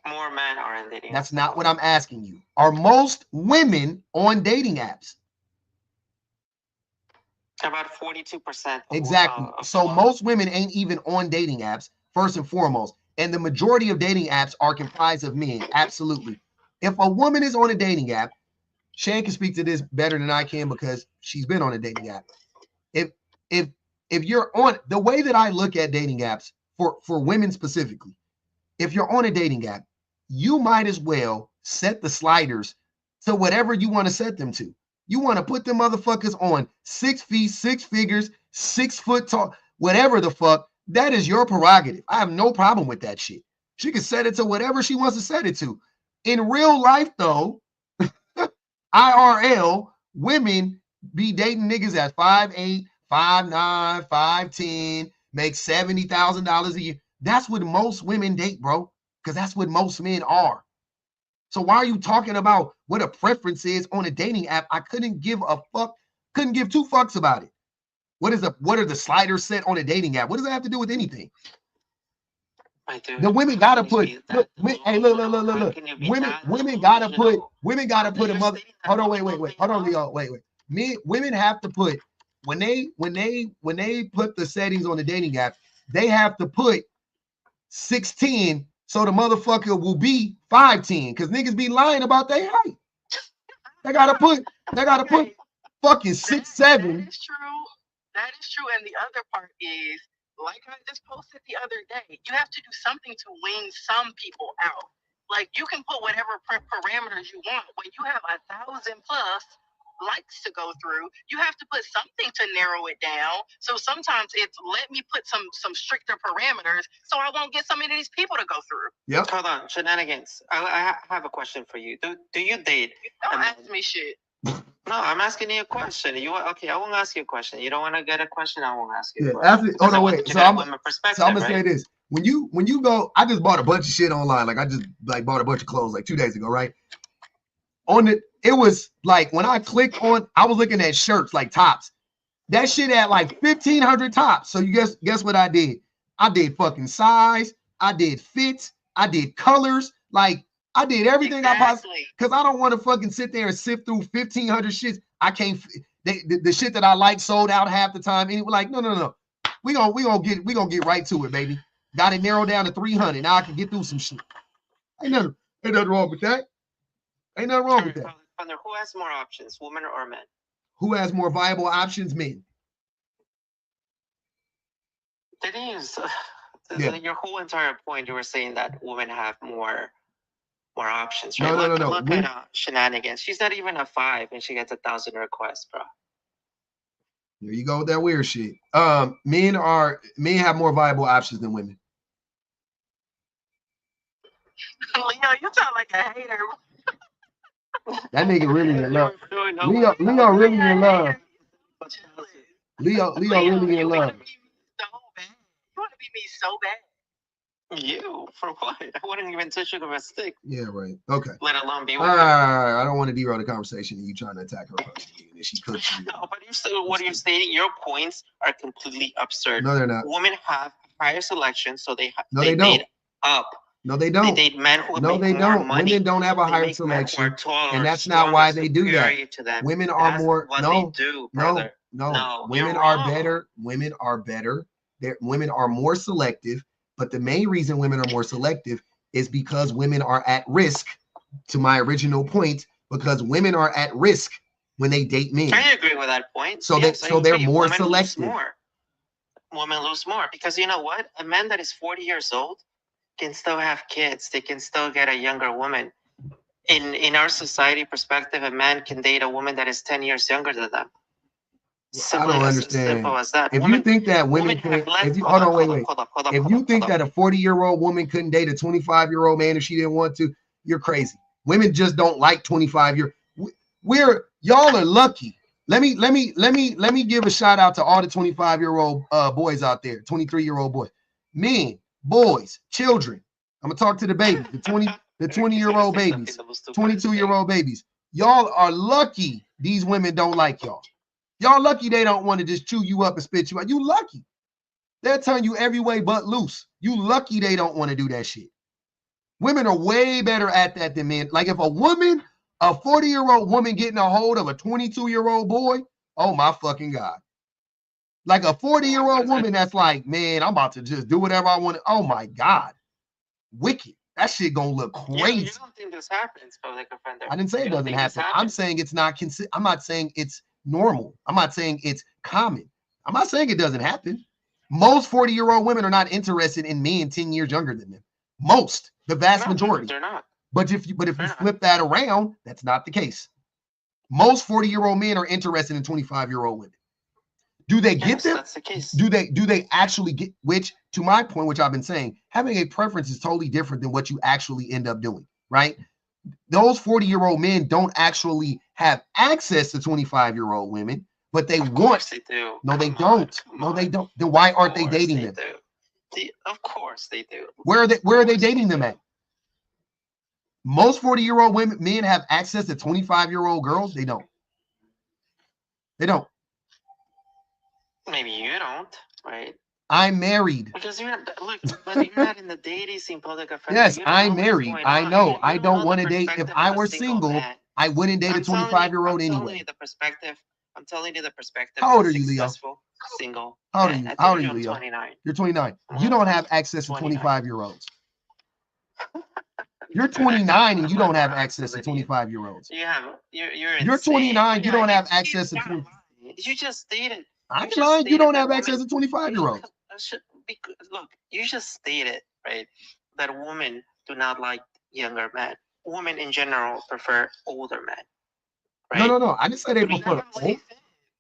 More men are on dating apps. That's not what I'm asking you. Are most women on dating apps? About 42%. Exactly. So most women ain't even on dating apps, first and foremost. And the majority of dating apps are comprised of men. Absolutely. If a woman is on a dating app, Shan can speak to this better than I can because she's been on a dating app. If you're on the way that I look at dating apps for women specifically, if you're on a dating app, you might as well set the sliders to whatever you want to set them to. You want to put them motherfuckers on 6 feet, 6 figures, 6 foot tall, whatever the fuck. That is your prerogative. I have no problem with that shit. She can set it to whatever she wants to set it to. In real life, though, IRL, women be dating niggas at 5'8", 5'9", 5'10", make $70,000 a year. That's what most women date, bro, because that's what most men are. So why are you talking about what a preference is on a dating app? I couldn't give a fuck, couldn't give 2 fucks about it. What are the sliders set on a dating app? What does that have to do with anything? The women gotta put look. Women gotta put a mother. Hold on, wait. Hold on, Leo. Wait. Women have to put when they put the settings on the dating app, they have to put 6'10" so the motherfucker will be 5'10" because niggas be lying about their height. They gotta put fucking 6'7". That is true. And the other part is, like I just posted the other day, you have to do something to wean some people out. Like you can put whatever parameters you want. When you have 1,000+ likes to go through, you have to put something to narrow it down. So sometimes it's let me put some stricter parameters so I won't get so many of these people to go through. Yep. Hold on, shenanigans. I have a question for you. Do you date? Don't ask me shit. No, I'm asking you a question. Okay, I won't ask you a question. You don't want to get a question, I won't ask you. Hold on, wait. So I'm gonna say this. When you go, I just bought a bunch of shit online. Like I just bought a bunch of clothes like 2 days ago, right? It was like when I clicked on, I was looking at shirts like tops. That shit had like 1,500 tops. So you guess what I did? I did fucking size. I did fits. I did colors. Like I did everything I possibly, because I don't want to fucking sit there and sift through 1,500 shits. I can't. The shit that I like sold out half the time. And it was like, no. We gonna get right to it, baby. Got it narrowed down to 300. Now I can get through some shit. Ain't nothing wrong with that. Ain't nothing wrong with that. Who has more options, women or men? Who has more viable options, men? It is. Your whole entire point, you were saying that women have more options, right? Look at shenanigans. She's not even a 5 and she gets 1,000 requests, bro. There you go with that weird shit. Men have more viable options than women. Leo, you sound like a hater. That nigga really in love. Leo really in love. Leo really in love. You want to be me so bad. You? For what? I wouldn't even touch you with a stick. Yeah, right. Okay. Let alone be with you. I don't want to derail the conversation and you trying to attack her personally and she cooks you. No, but what you're stating, your points are completely absurd. No, they're not. Women have higher selection, so they don't. Date up. No, they don't. They date men who no, make they more don't. money. Women don't have a higher selection, and that's not why they do that. Women are more. No. Women are better. Women are better. Women are more selective. But the main reason women are more selective is because women are at risk. To my original point, because women are at risk. when they date men. I agree with that point. So yes, they're more selective. Women lose more because you know what? A man that is 40 years old can still have kids. They can still get a younger woman. In our society perspective, a man can date a woman that is 10 years younger than them. I don't understand. Simple as that. If you think that women can, if you hold on, wait. If you think that a 40-year-old woman couldn't date a 25-year-old man if she didn't want to, you're crazy. Women just don't like 25-year. Y'all are lucky. Let me give a shout out to all the 25-year-old boys out there, 23-year-old boys, men, boys, children. I'm gonna talk to the babies, the 20-year-old babies, 22-year-old babies. Y'all are lucky these women don't like y'all. Y'all lucky they don't want to just chew you up and spit you out. You lucky. They'll turn you every way but loose. You lucky they don't want to do that shit. Women are way better at that than men. Like if a 40-year-old woman getting a hold of a 22-year-old boy, oh my fucking God. Like a 40-year-old woman that's like, man, I'm about to just do whatever I want. Oh my God. Wicked. That shit gonna look crazy. You don't think this happens, public offender? I didn't say it doesn't happen. I'm saying it's not I'm not saying it's normal. I'm not saying it's common. I'm not saying it doesn't happen. Most 40-year-old women are not interested in men 10 years younger than them. Most, the vast majority. They're not. But if you flip that around, that's not the case. Most 40-year-old men are interested in 25-year-old women. Do they get them? That's the case. Do they actually get, which to my point, which I've been saying, having a preference is totally different than what you actually end up doing, right? Those 40-year-old men don't actually have access to 25-year-old women, but they want. They do. No, they don't. No, they don't. Then why aren't they dating them? Of course they do. Where are they dating them at? Most 40-year-old men have access to 25-year-old girls. They don't. They don't. Maybe you don't, right? I'm married. Because you're not, look, but you're not in the dating scene, public offender. Yes, I'm married. I know. I don't want to date. If I were single, I wouldn't date a 25-year-old anyway. I'm telling you the perspective. How old are you, Leo? Single. How old are you, Leo? 29. You're 29. You don't have access to 25-year-olds. You're 29 and you don't have access to 25-year-olds. You're 29. You don't have access to 20. You just stated. I'm lying. You don't have access to 25-year-olds. Look, you just stated, right, that women do not like younger men. Women in general prefer older men. Right? No. I didn't say they prefer old.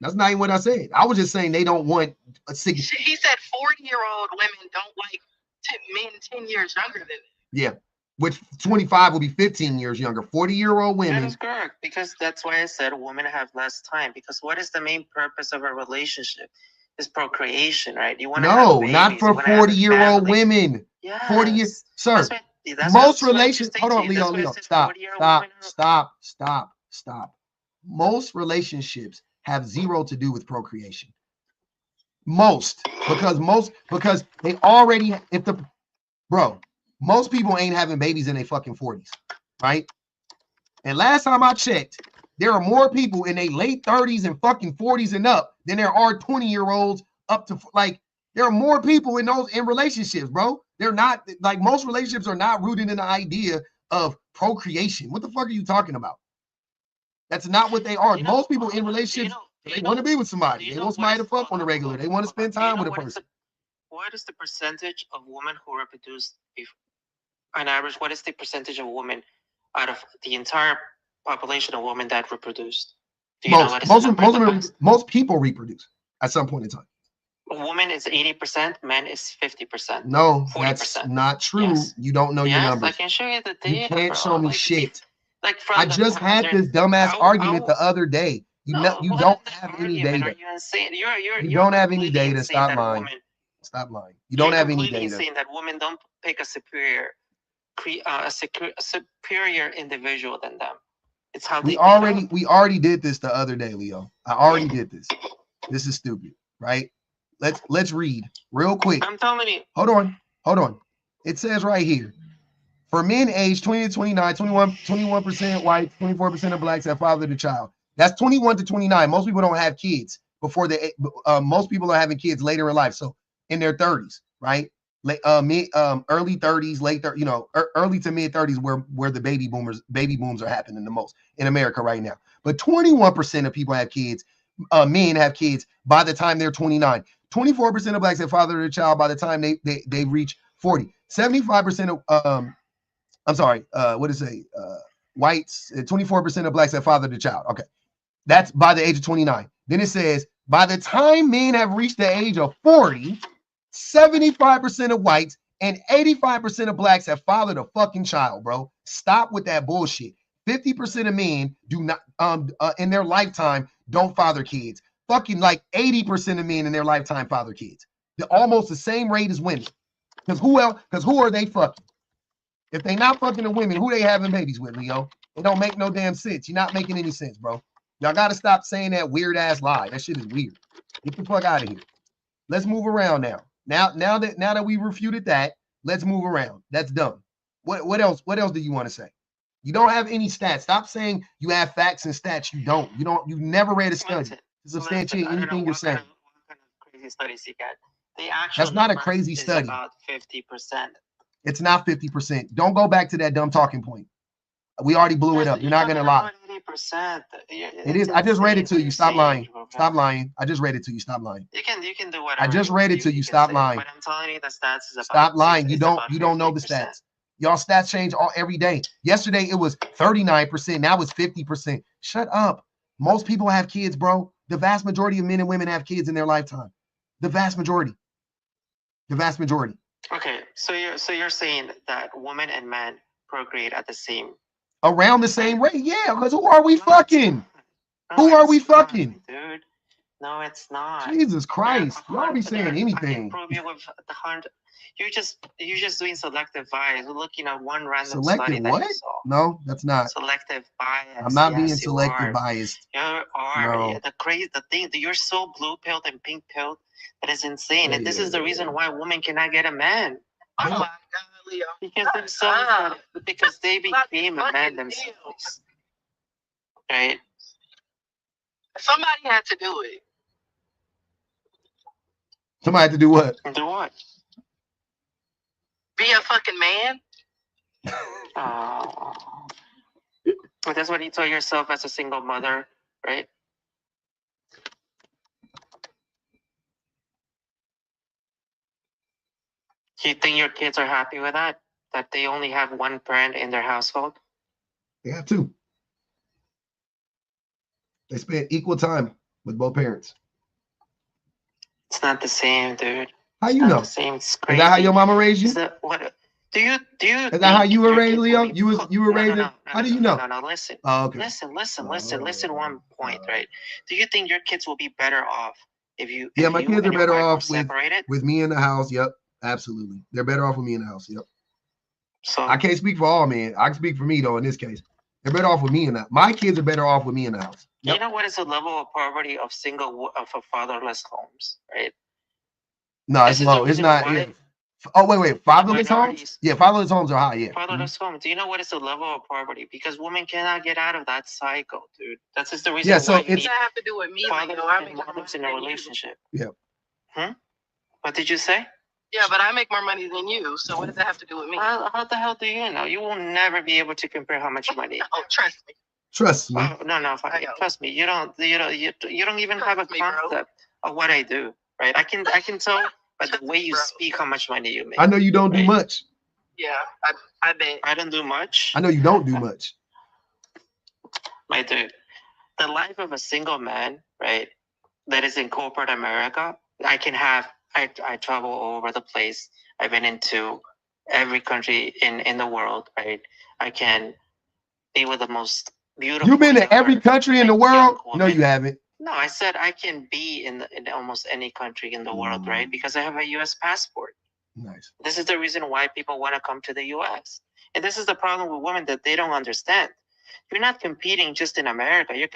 That's not even what I said. I was just saying they don't want a 60. He said 40-year-old women don't like men 10 years younger than them. Yeah. Which 25 will be 15 years younger. 40-year-old women. That is correct. Because that's why I said women have less time. Because what is the main purpose of a relationship? Is procreation, right? You want to have babies, not for 40-year-old women. Yes. 40 years, sir. Most relationships. Hold on, Leo. Stop. Most relationships have zero to do with procreation. Most they already most people ain't having babies in their fucking 40s, right? And last time I checked, there are more people in their late 30s and fucking 40s and up than there are 20-year-olds up to there are more people in relationships, bro. They're not like most relationships are not rooted in the idea of procreation. What the fuck are you talking about? That's not what they are. Most people in relationships, they want to be with somebody. They want somebody to fuck on the regular. They want to spend time with a person. What is the percentage of women who reproduce on average? What is the percentage of women out of the entire population of women that reproduce? Most people reproduce at some point in time. A woman is 80%, men is 50%. No, 40%. That's not true. Yes. You don't know your numbers. I can show you the data. You can't show me shit. I just had this dumbass argument the other day. You don't have any data. Are you insane? You don't have any data. Stop lying. Stop lying. You don't have any data. Saying that women don't pick a superior individual than them. It's how we already did this the other day, Leo. I already did this. This is stupid, right? Let's read real quick. I'm telling you. Hold on. It says right here. For men aged 20 to 29, 21% white, 24% of blacks have fathered a child. That's 21 to 29. Most people don't have kids before most people are having kids later in life. So in their 30s, right? early 30s, late 30s, early to mid 30s, where the baby booms are happening the most in America right now. But 21% of people have kids, men have kids by the time they're 29. 24% of blacks have fathered their child by the time they reach 40. 75% of whites, 24% of blacks have fathered their child. Okay, that's by the age of 29. Then it says by the time men have reached the age of 40, 75% of whites and 85% of blacks have fathered a fucking child, bro. Stop with that bullshit. 50% of men do not, in their lifetime, don't father kids. Fucking like 80% of men in their lifetime father kids. They're almost the same rate as women. Because who else? Because who are they fucking? If they not fucking the women, who they having babies with, Leo? It don't make no damn sense. You're not making any sense, bro. Y'all got to stop saying that weird ass lie. That shit is weird. Get the fuck out of here. Let's move around now. Now that we refuted that, let's move around. That's dumb. What else? What else do you want to say? You don't have any stats. Stop saying you have facts and stats. You don't. You've never read a study to substantiate anything you're saying. What kind of crazy studies you get? The actual That's not a crazy study. About 50%. It's not 50%. Don't go back to that dumb talking point. We already blew it up. You're not gonna lie. 80%. It is. I just read it to you. Stop lying. Stop lying. I just read it to you. Stop lying. You can do whatever. I just read it to you. Stop lying. But I'm telling you the stats is about. Stop lying. You don't know the stats. Y'all stats change every day. Yesterday it was 39%. Now it's 50%. Shut up. Most people have kids, bro. The vast majority of men and women have kids in their lifetime. The vast majority. The vast majority. Okay, so you're saying that women and men procreate at the same. Around the same rate, yeah. Because who are we fucking? Who are we fucking? Dude, no, it's not. Jesus Christ, y'all be saying anything. You're just doing selective bias. We're looking at one random selective study what? That you saw. No, that's not selective bias. I'm not being selective biased. You are. No. The thing that you're so blue pilled and pink pilled that is insane. And this is the reason why women cannot get a man. Oh my God, Leo. Because they became a man themselves. Right? Somebody had to do it. Somebody had to do what? Do what? Be a fucking man. Oh. But that's what you tell yourself as a single mother, right? Do you think your kids are happy with that? That they only have one parent in their household? They have two. They spend equal time with both parents. It's not the same, dude. How you know? The same. It's crazy. Is that how your mama raised you? Is that what? Do you? Is that how you were raised, Leo? You were raised. How do you know? No. Listen. Oh, okay. Listen. One point, right? Do you think your kids will be better off if you? Yeah, my kids are better off with me in the house. Yep, absolutely. They're better off with me in the house. Yep. So I can't speak for all men. I can speak for me though. In this case, they're better off with me in that. My kids are better off with me in the house. Yep. You know what is the level of poverty of fatherless homes, right? No, it's low. It's not. Oh, wait. Fatherless homes? Yeah, fatherless homes are high, yeah. Fatherless homes. Do you know what is the level of poverty? Because women cannot get out of that cycle, dude. That's just the reason why so it's that have to do with me. Fathers and moms in a relationship. Yeah. What did you say? Yeah, but I make more money than you, so what does that have to do with me? How the hell do you know? You will never be able to compare how much money. Oh, trust me. Trust me. No, trust me. You don't even have a concept of what I do, right? I can tell by the way you speak how much money you make. I know you don't do much. Yeah, I bet. I don't do much. I know you don't do much. My dude, the life of a single man, right, that is in corporate America, I travel all over the place. I've been into every country in the world, right? I can be with the most beautiful. You've been to every country in the world? No, you haven't. No, I said I can be in almost any country in the world, right? Because I have a U.S. passport. Nice. This is the reason why people want to come to the U.S. And this is the problem with women that they don't understand. You're not competing just in America. You're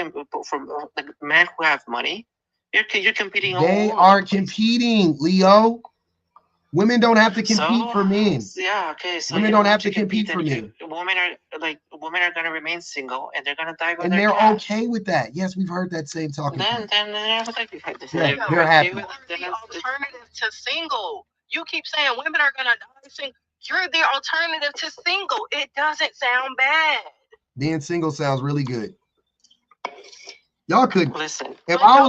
from the men who have money. You're competing. They are competing, Leo. Women don't have to compete for men. Yeah, okay. So women don't have to compete for men. Women are going to remain single, and they're going to die with and their they're cats. Okay with that. Yes, we've heard that same talking. Then they're happy. The alternative to single. You keep saying women are gonna die single. You're the alternative to single. It doesn't sound bad. Being single sounds really good. Y'all could listen. If I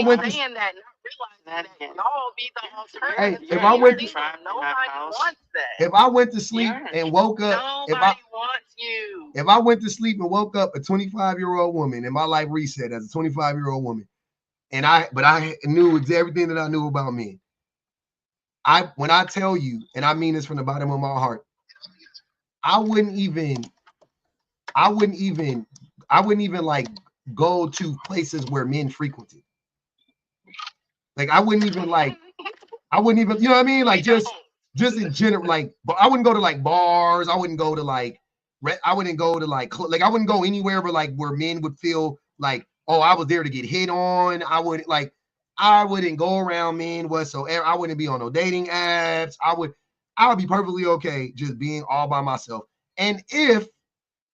went to saying that, not realizing that y'all be the alternative. Hey, if I went to nobody wants that. If I went to sleep and woke up, nobody wants you. If I went to sleep and woke up a 25-year-old woman and my life reset as a 25-year-old woman, and I knew everything that I knew about men. When I tell you, and I mean this from the bottom of my heart, I wouldn't even like go to places where men frequented. Like I wouldn't even, you know what I mean? Like just in general, like, but I wouldn't go to like bars. I wouldn't go to like I wouldn't go anywhere but like where men would feel like, oh, I was there to get hit on. I wouldn't go around men whatsoever. I wouldn't be on no dating apps. I would be perfectly okay just being all by myself. And if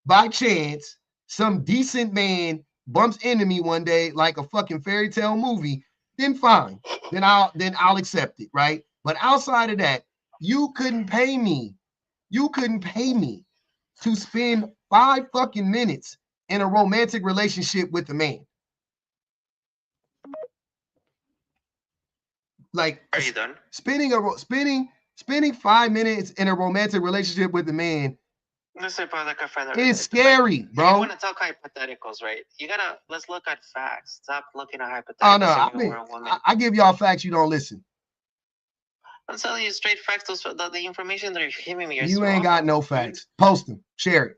by chance some decent man bumps into me one day like a fucking fairy tale movie, then fine. Then I'll accept it, right? But outside of that, you couldn't pay me to spend 5 fucking minutes in a romantic relationship with a man. Like, are you done? Spending 5 minutes in a romantic relationship with a man. Listen, it's scary, bro. You want to talk hypotheticals, right? Let's look at facts. Stop looking at hypotheticals. Oh no, I give y'all facts. You don't listen. I'm telling you straight facts. The information that you're giving me. You ain't got no facts. Post them. Share it.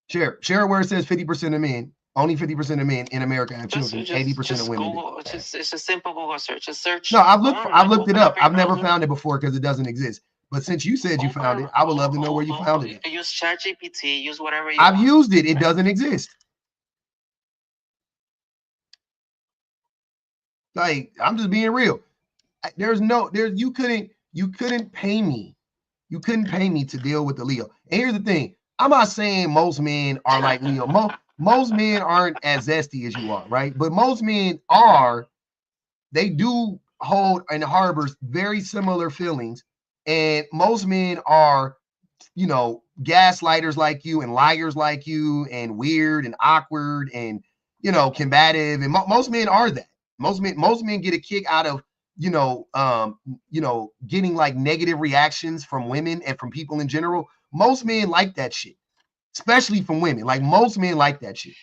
Share it where it says 50% of men. Only 50% of men in America have children. 80% of women. Google, it's a simple Google search. Just search. No, I've looked it up. I've never found it before because it doesn't exist. But since you said you found it, I would love to know where you found it. Use ChatGPT. Use whatever you I've used it. It doesn't exist. Like, I'm just being real. You couldn't pay me. You couldn't pay me to deal with the Leo. And here's the thing. I'm not saying most men are like Leo. Most men aren't as zesty as you are, right? But most men they do hold and harbors very similar feelings. And most men are, gaslighters like you and liars like you and weird and awkward and, combative. And most men are that. Most men get a kick out of, getting like negative reactions from women and from people in general. Most men like that shit, especially from women. Like most men like that shit.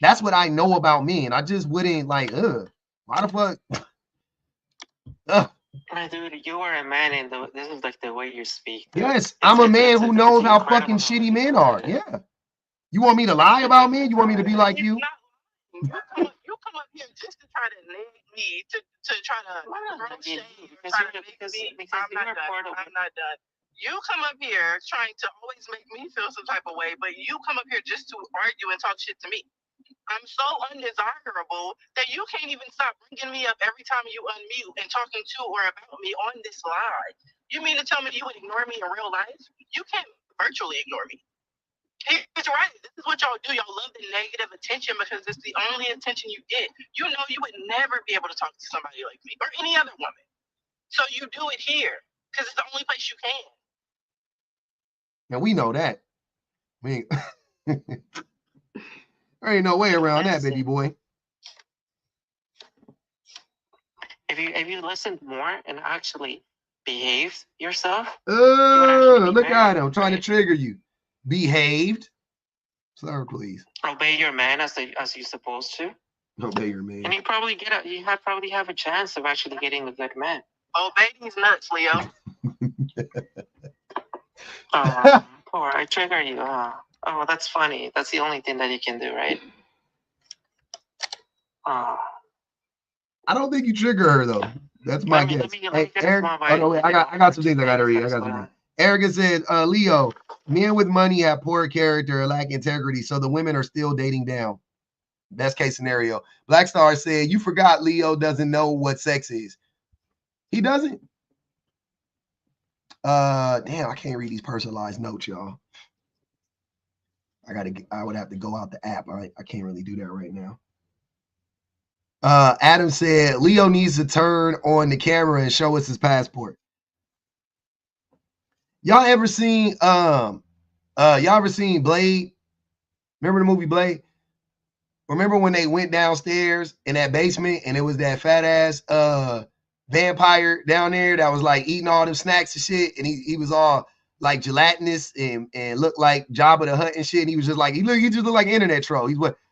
That's what I know about men. I just wouldn't like, why the fuck? Dude, you are a man, and this is like the way you speak. Yes, I'm a man who knows how fucking shitty men are. Yeah. You want me to lie about men? You want me to be like you? You come up here just to try to nag me, to try to throw shade, I'm not done. You come up here trying to always make me feel some type of way, but you come up here just to argue and talk shit to me. I'm so undesirable that you can't even stop bringing me up every time you unmute and talking to or about me on this live. You mean to tell me you would ignore me in real life? You can't virtually ignore me. It's right. This is what y'all do. Y'all love the negative attention because it's the only attention you get. You know you would never be able to talk to somebody like me or any other woman. So you do it here because it's the only place you can. Now we know that. There ain't no way around that, baby boy. If you listened more and actually behaved yourself, look at him trying to trigger you. Behaved. Sir, please. Obey your man as you're supposed to. Obey your man. And you probably probably have a chance of actually getting a good man. Obey these nuts, Leo. Poor, I trigger you. Oh, that's funny. That's the only thing that you can do, right? I don't think you trigger her though. That's my guess. Hey, Eric, wait, I got some things I gotta read. Erica said, Leo, men with money have poor character, lack integrity, so the women are still dating down. Best case scenario. Black Star said, you forgot Leo doesn't know what sex is. He doesn't. Damn, I can't read these personalized notes, y'all. I would have to go out the app. I can't really do that right now. Adam said Leo needs to turn on the camera and show us his passport. Y'all ever seen Blade? Remember the movie Blade? Remember when they went downstairs in that basement and it was that fat ass vampire down there that was like eating all them snacks and shit, and he was all like gelatinous and looked like Jabba the Hutt and shit, and he was just like he just looked like an internet troll.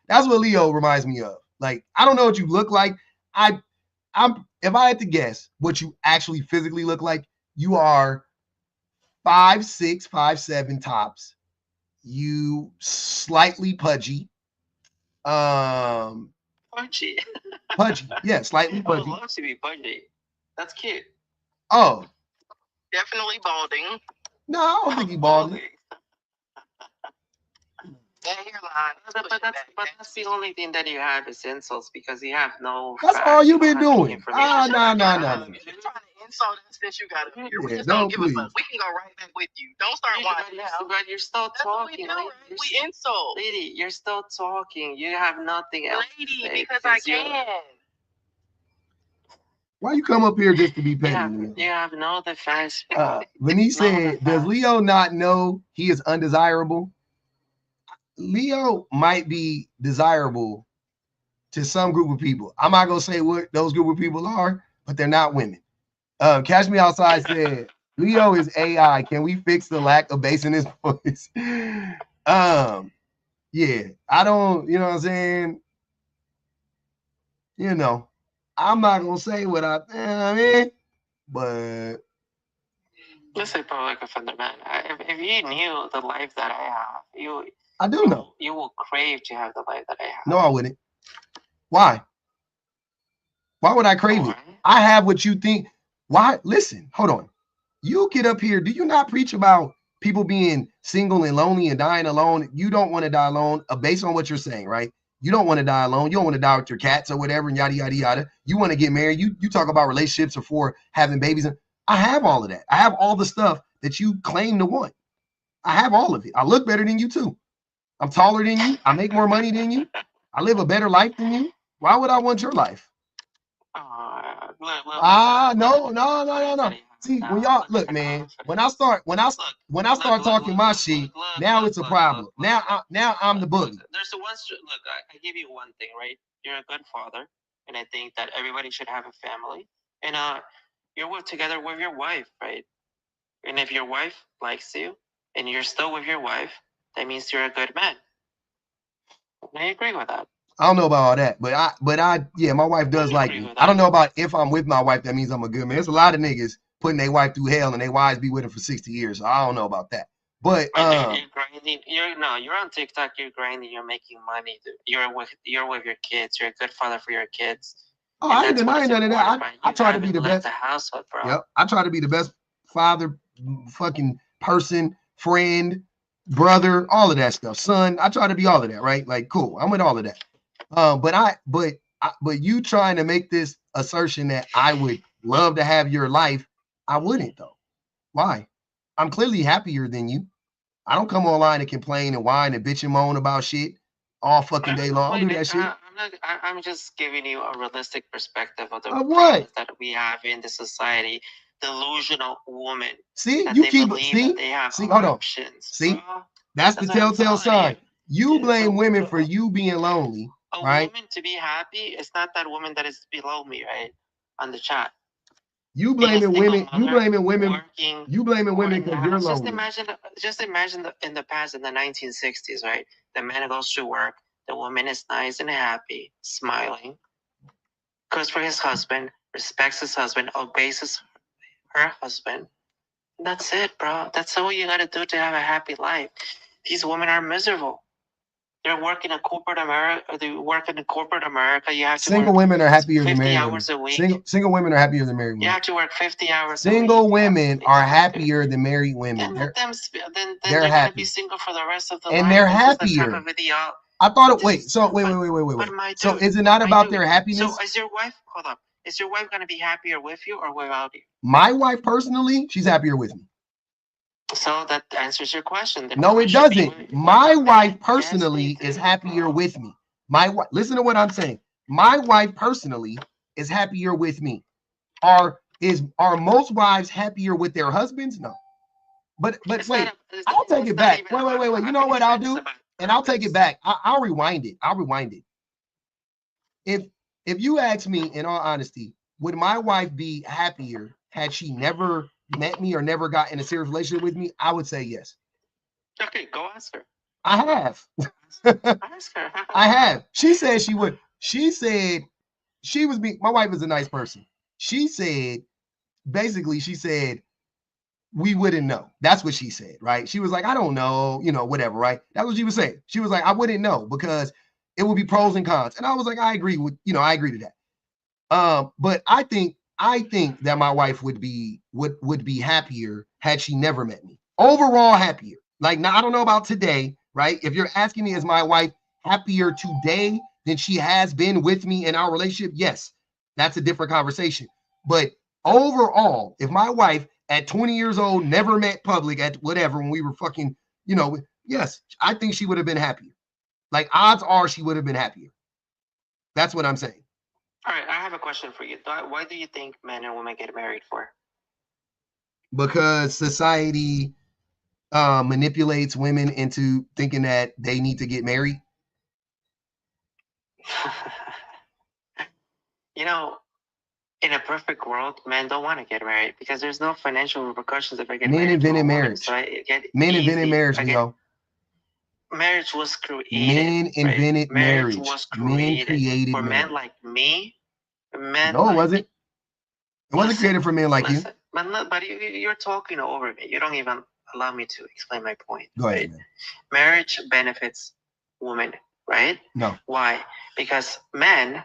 That's what Leo reminds me of. Like, I don't know what you look like. I'm if I had to guess what you actually physically look like, you are 5'6", 5'7" tops. You slightly pudgy. Pudgy. Pudgy. Yeah, slightly pudgy. I would love to be pudgy. That's cute. Oh. Definitely balding. No, I don't think he balding. That hairline. But that's the only thing that you have is insults because you have no. That's all you've been doing. No. You're trying to insult us since you got it. We just don't give a fuck. We can go right back with you. Don't start watching now. But you're still talking. We insult. Lady, you're still talking. You have nothing else. Lady, because I can. Why you come up here just to be petty? You have no defense. Venice said, does Leo not know he is undesirable? Leo might be desirable to some group of people. I'm not going to say what those group of people are, but they're not women. Catch Me Outside said, Leo is AI. Can we fix the lack of bass in his voice? Yeah, I don't, you know what I'm saying? You know, I'm not going to say what I mean, but. Let's say public offender, man. If you knew the life that I have, I do know. You will crave to have the life that I have. No, I wouldn't. Why? Why would I crave it? I have what you think. Why? Listen, hold on. You get up here. Do you not preach about people being single and lonely and dying alone? You don't want to die alone, based on what you're saying, right? You don't want to die alone. You don't want to die with your cats or whatever, and yada, yada, yada. You want to get married. You talk about relationships before having babies. I have all of that. I have all the stuff that you claim to want. I have all of it. I look better than you, too. I'm taller than you. I make more money than you. I live a better life than you. Why would I want your life? No. See, when y'all look, man. When I start talking my shit, now it's a problem. Now I'm the boogie. There's the one. Look, I give you one thing, right? You're a good father, and I think that everybody should have a family. And you're together with your wife, right? And if your wife likes you, and you're still with your wife, that means you're a good man. I agree with that. I don't know about all that, but I yeah, my wife does like me. I don't know about if I'm with my wife, that means I'm a good man. There's a lot of niggas putting their wife through hell and their wives be with them for 60 years. So I don't know about that. But you're grinding. You're on TikTok. You're grinding. You're making money. You're with your kids. You're a good father for your kids. Oh, I ain't denying none of that. I try to be the best. The household, bro. Yep, I try to be the best father, fucking person, friend, brother, all of that stuff. Son, I try to be all of that, right? Like, cool. I'm with all of that. But you trying to make this assertion that I would love to have your life, I wouldn't though. Why? I'm clearly happier than you. I don't come online and complain and whine and bitch and moan about shit all fucking day long. I don't do that shit. I'm just giving you a realistic perspective of the problems that we have in the society. Delusional woman. See, you keep see, hold on. See, that's the telltale sign. You blame women for you being lonely. A right? Woman to be happy, it's not that woman that is below me, right? On the chat. You blaming women. You blaming women. Working, you blaming women because you're lonely. Just imagine in the past, in the 1960s, right? The man goes to work. The woman is nice and happy, smiling. Goes for his husband, respects his husband, obeys her husband. That's it, bro. That's all you gotta do to have a happy life. These women are miserable. They're working in corporate America. They work in corporate America. You have to single women are happier than 50 married hours women. A week. Single women are happier than married women. You have to work 50 hours. Single women are happier than married women. Then they're happy. Gonna be single for the rest of the and life. they're happier. I thought it. Wait. So is it not about their happiness? So is your wife? Hold up. Is your wife gonna be happier with you or without you? My wife personally, she's happier with me. So that answers your question. No, it doesn't. My wife personally is happier with me. My wife, listen to what I'm saying. my wife personally is happier with me. Are most wives happier with their husbands? No. But wait, I'll take it back. Wait. You know what I'll do? And I'll take it back. I'll rewind it. If you ask me, in all honesty, would my wife be happier had she never met me or never got in a serious relationship with me? I would say yes. Okay, go ask her. I have. Ask her. I have. She said she would. She said she was me. My wife is a nice person. She said, basically, she said, we wouldn't know. That's what she said, right? She was like, I don't know, whatever, right? That's what she was saying. She was like, I wouldn't know because it would be pros and cons. And I was like, I agree to that. But I think that my wife would be happier had she never met me. Overall happier. Like, now I don't know about today, right? If you're asking me, is my wife happier today than she has been with me in our relationship? Yes, that's a different conversation. But overall, if my wife at 20 years old never met public at whatever, when we were fucking, yes, I think she would have been happier. Like, odds are she would have been happier. That's what I'm saying. All right, I have a question for you. Why do you think men and women get married for? Because society manipulates women into thinking that they need to get married. In a perfect world, men don't want to get married because there's no financial repercussions if I get married. Men invented marriage. So men invented marriage, Marriage was created. Men invented marriage. Was created men created for marriage. Men like me. Men no, it wasn't. It wasn't created for men like you. But you're talking over me. You don't even allow me to explain my point. Go ahead. Man. Marriage benefits women, right? No. Why? Because men,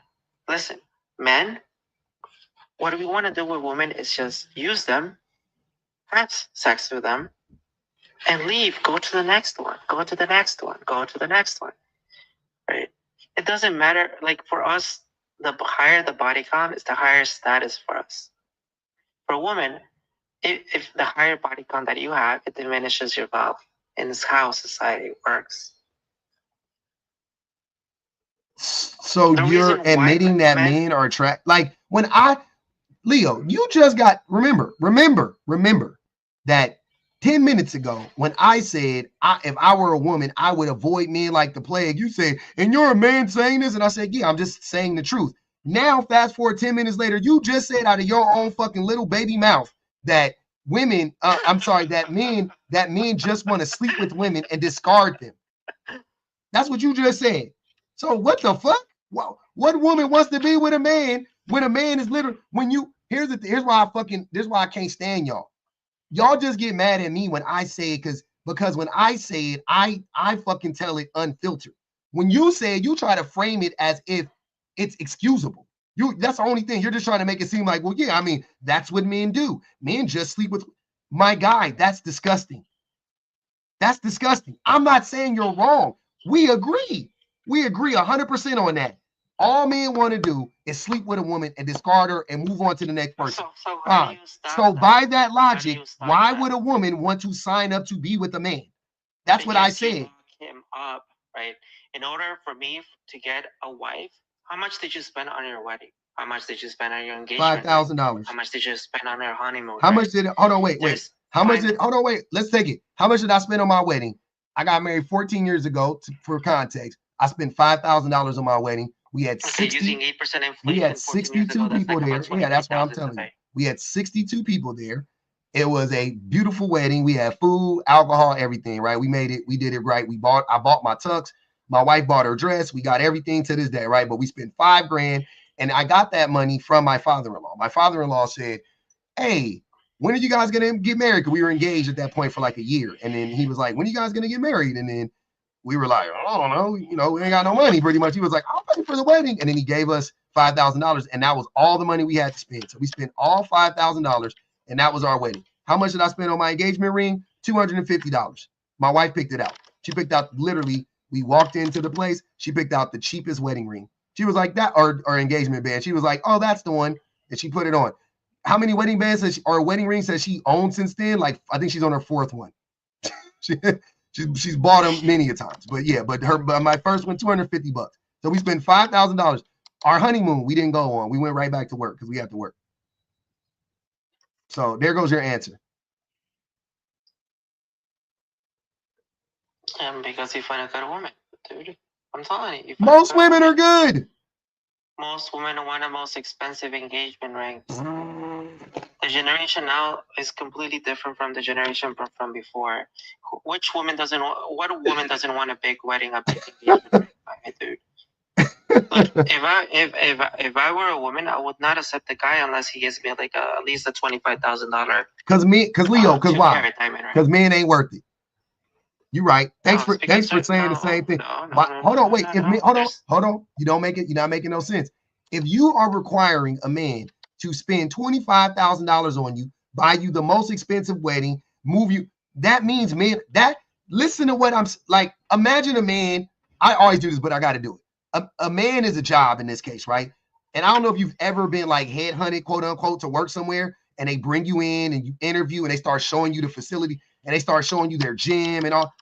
what we want to do with women is just use them, have sex with them, and leave. Go to the next one. Go to the next one. Go to the next one. Right? It doesn't matter. Like, for us, the higher the body count is the higher status for us. For a woman, if the higher body count that you have, it diminishes your value. And it's how society works. So you're admitting that men are attracted. Like, when Leo, you just got, remember that 10 minutes ago, when I said, if I were a woman, I would avoid men like the plague. You said, and you're a man saying this? And I said, yeah, I'm just saying the truth. Now, fast forward 10 minutes later, you just said out of your own fucking little baby mouth that that men just want to sleep with women and discard them. That's what you just said. So what the fuck? Well, what woman wants to be with a man when a man is literally, here's why I can't stand y'all. Y'all just get mad at me when I say it because when I say it, I fucking tell it unfiltered. When you say it, you try to frame it as if it's excusable. That's the only thing. You're just trying to make it seem like, well, yeah, I mean, that's what men do. Men just sleep with my guy. That's disgusting. That's disgusting. I'm not saying you're wrong. We agree 100% on that. All men want to do is sleep with a woman and discard her and move on to the next person. So by that logic, why would a woman want to sign up to be with a man? That's what I said. Lock him up, right? In order for me to get a wife, how much did you spend on your wedding? How much did you spend on your engagement? $5,000. How much did you spend on your honeymoon? How much did it? Hold on, wait. How much did? Hold on, wait. Let's take it. How much did I spend on my wedding? I got married 14 years ago. For context, I spent $5,000 on my wedding. We had 60. Using 8% inflation. We had 62 people there. Yeah, that's what I'm telling you. We had 62 people there. It was a beautiful wedding. We had food, alcohol, everything. Right? We made it. We did it right. I bought my tux. My wife bought her dress. We got everything to this day, right? But we spent $5,000, and I got that money from my father-in-law. My father-in-law said, "Hey, when are you guys gonna get married?" Because we were engaged at that point for like a year. And then he was like, "When are you guys gonna get married?" And then we were like, "I don't know. We ain't got no money." Pretty much, he was like, "I'll pay for the wedding," and then he gave us $5,000, and that was all the money we had to spend. So we spent all $5,000, and that was our wedding. How much did I spend on my engagement ring? $250. My wife picked it out. She picked out literally. We walked into the place. She picked out the cheapest wedding ring. She was like, that or engagement band. She was like, "Oh, that's the one." And she put it on. How many wedding bands or wedding rings has she owned since then? Like, I think she's on her fourth one. She's bought them many a times. But yeah, but my first one, $250. So we spent $5,000. Our honeymoon, we didn't go on. We went right back to work because we had to work. So there goes your answer. Because you find a good woman, dude. I'm telling you. Most women are good. Most women want the most expensive engagement rings. The generation now is completely different from the generation from before. Which woman doesn't? What woman doesn't want a big wedding, a big engagement ring, dude? Look, if I were a woman, I would not accept the guy unless he gives me like at least a $25,000. Because Leo, because why? Because men ain't worth it. You're right. Thanks for saying the same thing. Hold on, wait. Hold on. You don't make it. You're not making no sense. If you are requiring a man to spend $25,000 on you, buy you the most expensive wedding, move you, that means men. That listen to what I'm like. Imagine a man. I always do this, but I got to do it. A man is a job in this case, right? And I don't know if you've ever been like headhunted, quote unquote, to work somewhere, and they bring you in and you interview, and they start showing you the facility, and they start showing you their gym and all.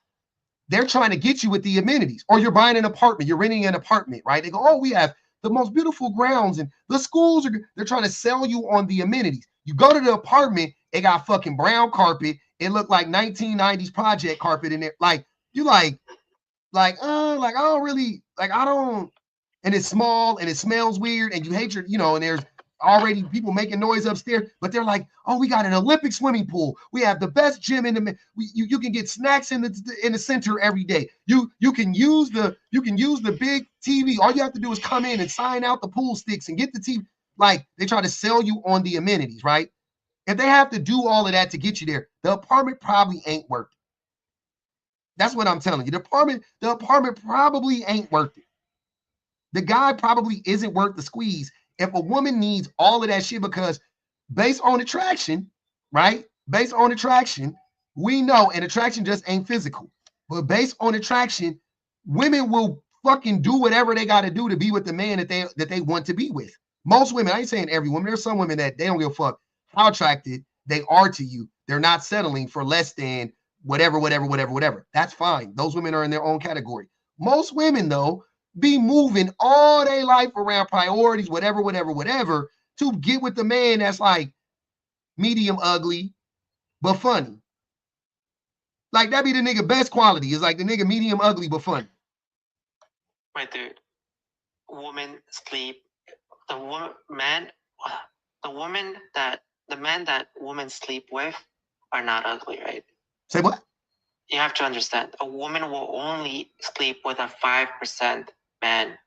They're trying to get you with the amenities, or you're buying an apartment, you're renting an apartment, right? They go, oh, we have the most beautiful grounds and the schools they're trying to sell you on the amenities. You go to the apartment, it got fucking brown carpet. It looked like 1990s project carpet in there. Like, you like, I don't really, I don't, and it's small and it smells weird and you hate your, and there's already people making noise upstairs, but they're like, oh, we got an Olympic swimming pool. We have the best gym in the. You can get snacks in the center every day. You can use the big TV. All you have to do is come in and sign out the pool sticks and get the TV. Like they try to sell you on the amenities, right? If they have to do all of that to get you there, the apartment probably ain't worth it. That's what I'm telling you. The apartment probably ain't worth it. The guy probably isn't worth the squeeze. If a woman needs all of that shit, because based on attraction, right? Based on attraction, we know, and attraction just ain't physical. But based on attraction, women will fucking do whatever they got to do to be with the man that they want to be with. Most women, I ain't saying every woman. There's some women that they don't give a fuck how attracted they are to you. They're not settling for less than whatever. That's fine. Those women are in their own category. Most women, though, be moving all their life around priorities, whatever, to get with the man that's like medium ugly, but funny. Like that be the nigga best quality. Is like the nigga medium ugly, but funny. My dude, women sleep. The man that women sleep with are not ugly, right? Say what? You have to understand. A woman will only sleep with a 5% man.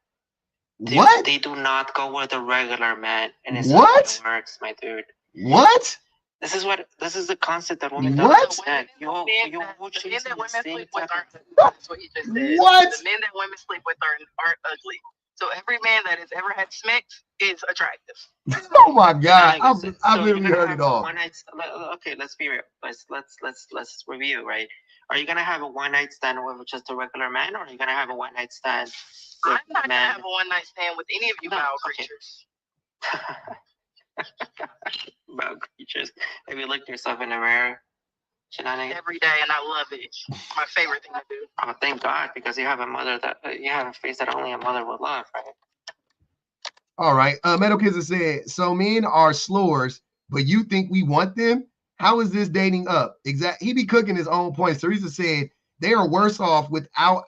What? They do not go with a regular man, and it's what? How it works, my dude. What? This is the concept that women don't understand. The men that women sleep with aren't ugly. That's what he just said. What? The men that women sleep with aren't ugly. So every man that has ever had sex is attractive. Oh my God! I've literally heard it all. Okay, let's be real. Let's review, right? Are you gonna have a one night stand with just a regular man, or are you gonna have a one night stand? I'm not gonna have a one night stand with any of you foul creatures. Foul creatures. Have you looked yourself in the mirror? Every day, and I love it. My favorite thing to do. Oh, thank God, because you have a face that only a mother would love, right? All right. Metal Kids has said, so men are slores, but you think we want them? How is this dating up? He be cooking his own points. Teresa said they are worse off without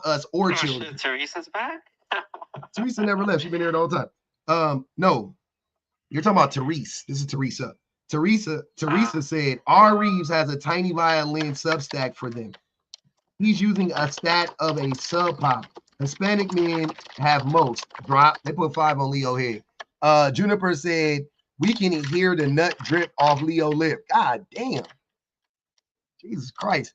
us or children. Teresa's back? Teresa never left. She's been here the whole time. No, you're talking about Teresa. This is Teresa. Teresa said R. Reeves has a tiny violin substack for them. He's using a stat of a sub pop. Hispanic men have most. Drop. They put 5 on Leo head. Juniper said we can hear the nut drip off Leo lip. God damn. Jesus Christ.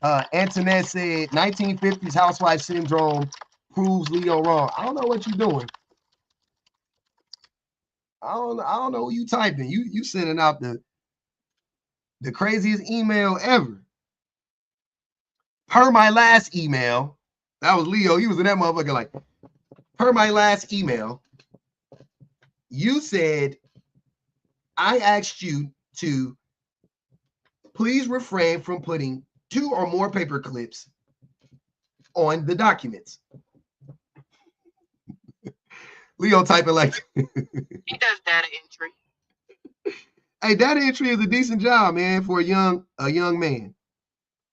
Antoinette said 1950s housewife syndrome proves Leo wrong. I don't know what you're doing. I don't know who you typing. You sending out the craziest email ever. Per my last email, that was Leo. He was in that motherfucker like, per my last email, you said, I asked you to please refrain from putting 2 or more paper clips on the documents. Leo typing like He does data entry. Hey, data entry is a decent job, man, for a young man.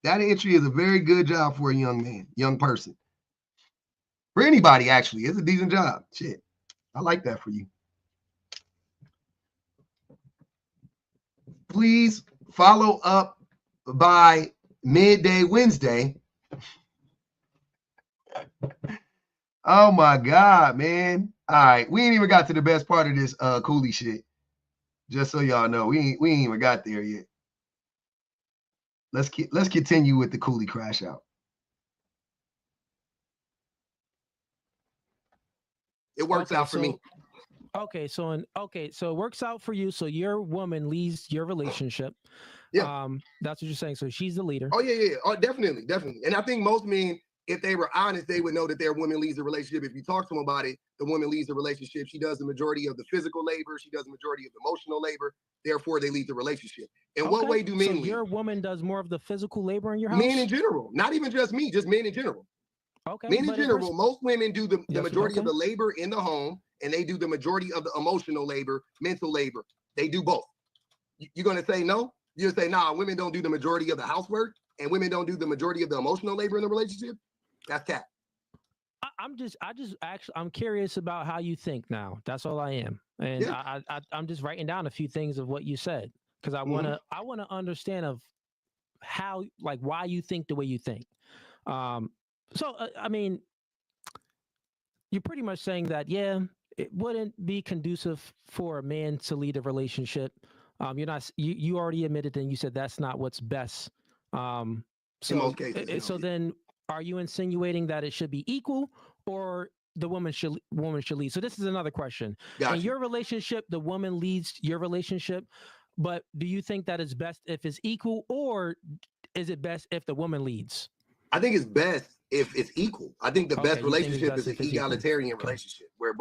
Data entry is a very good job for a young man, young person. For anybody, actually, it's a decent job. Shit, I like that for you. Please follow up by midday Wednesday. Oh my God, man. All right. We ain't even got to the best part of this Cooley shit. Just so y'all know, we ain't even got there yet. Let's continue with the Cooley crash out. It works out for me. Okay, so it works out for you. So your woman leads your relationship. Yeah. That's what you're saying. So she's the leader. Oh, yeah. Oh, definitely. And I think most men, if they were honest, they would know that their woman leads the relationship. If you talk to them about it, the woman leads the relationship. She does the majority of the physical labor. She does the majority of the emotional labor. Therefore, they lead the relationship. In what way do men lead? Your woman does more of the physical labor in your house? Men in general. Not even just me, just men in general. Okay. Men in general, most women do the majority of the labor in the home, and they do the majority of the emotional labor, mental labor. They do both. You're going to say no? You'll say, nah, women don't do the majority of the housework, and women don't do the majority of the emotional labor in the relationship? That's cap. I'm curious about how you think now. That's all I am. And yeah. I'm just writing down a few things of what you said, because I want to understand of how, like, why you think the way you think. I mean, you're pretty much saying that, yeah, it wouldn't be conducive for a man to lead a relationship. You already admitted and you said that's not what's best. In most cases. Then are you insinuating that it should be equal, or the woman should lead? So this is another question. Gotcha. In your relationship, the woman leads your relationship, but do you think that it's best if it's equal, or is it best if the woman leads? I think it's best if it's equal. I think the best relationship is an egalitarian relationship where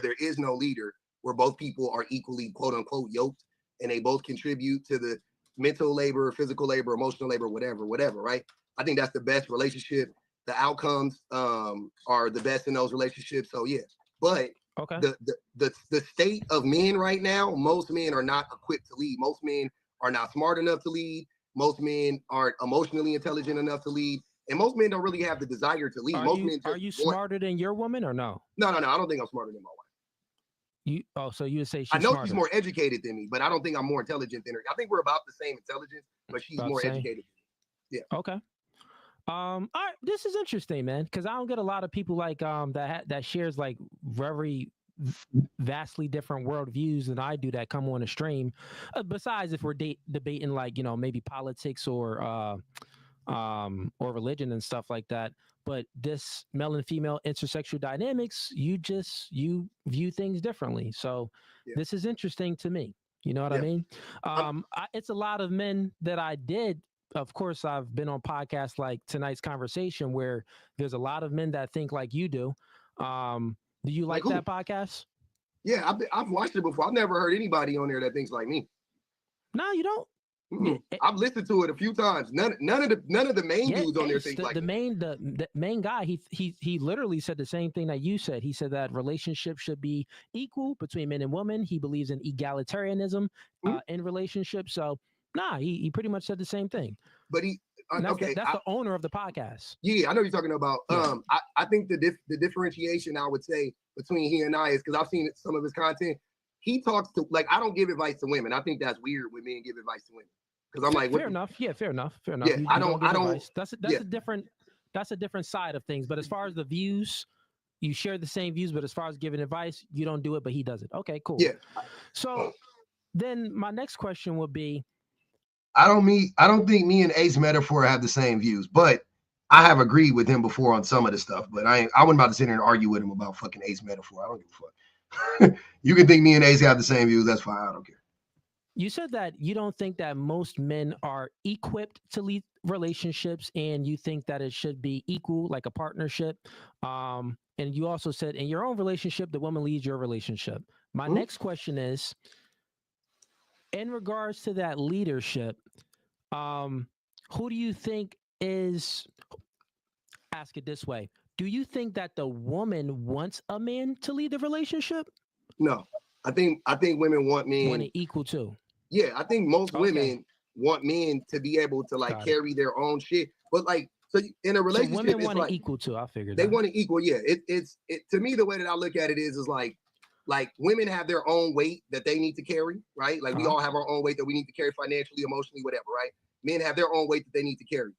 there is no leader, where both people are equally, quote unquote, yoked, and they both contribute to the mental labor, physical labor, emotional labor, whatever, right? I think that's the best relationship. The outcomes are the best in those relationships. So yeah, but the state of men right now, most men are not equipped to lead. Most men are not smart enough to lead. Most men aren't emotionally intelligent enough to lead. And most men don't really have the desire to lead. Are you smarter than your woman or no? No. I don't think I'm smarter than my wife. So you would say she's I know smarter. She's more educated than me, but I don't think I'm more intelligent than her. I think we're about the same intelligence, but she's more educated than me. Yeah. Okay. All right. This is interesting, man, because I don't get a lot of people like that shares like very vastly different worldviews than I do that come on a stream. Besides, if we're debating like maybe politics or religion and stuff like that. But this male and female intersexual dynamics, you view things differently. So this is interesting to me. You know what I mean? It's a lot of men that I did. Of course, I've been on podcasts like tonight's conversation where there's a lot of men that think like you do. Do you like that podcast? Yeah, I've watched it before. I've never heard anybody on there that thinks like me. No, you don't. I've listened to it a few times. None of the main dudes on there think like the main guy. He literally said the same thing that you said. He said that relationships should be equal between men and women. He believes in egalitarianism in relationships. So he pretty much said the same thing. But that's the owner of the podcast. Yeah, I know you're talking about. I think the differentiation I would say between he and I is because I've seen some of his content. He talks to, like, I don't give advice to women. I think that's weird when men give advice to women. Because I'm like, fair enough. Yeah, fair enough. Yeah, I don't. That's a different side of things. But as far as the views, you share the same views. But as far as giving advice, you don't do it, but he does it. Okay, cool. Yeah. So then my next question would be, I don't think me and Ace Metaphor have the same views, but I have agreed with him before on some of the stuff. But I wasn't about to sit here and argue with him about fucking Ace Metaphor. I don't give a fuck. You can think me and Ace have the same views. That's fine. I don't care. You said that you don't think that most men are equipped to lead relationships, and you think that it should be equal, like a partnership. And you also said in your own relationship, the woman leads your relationship. My next question is, in regards to that leadership, who do you think is, ask it this way, Do you think that the woman wants a man to lead the relationship? No, I think women want men it equal too. Yeah, I think most women want men to be able to like carry their own shit. But like, so in a relationship, so women it's want like it equal too. I figured they want it equal. Yeah, it's to me the way that I look at it is like women have their own weight that they need to carry, right? Like we all have our own weight that we need to carry financially, emotionally, whatever, right? Men have their own weight that they need to carry.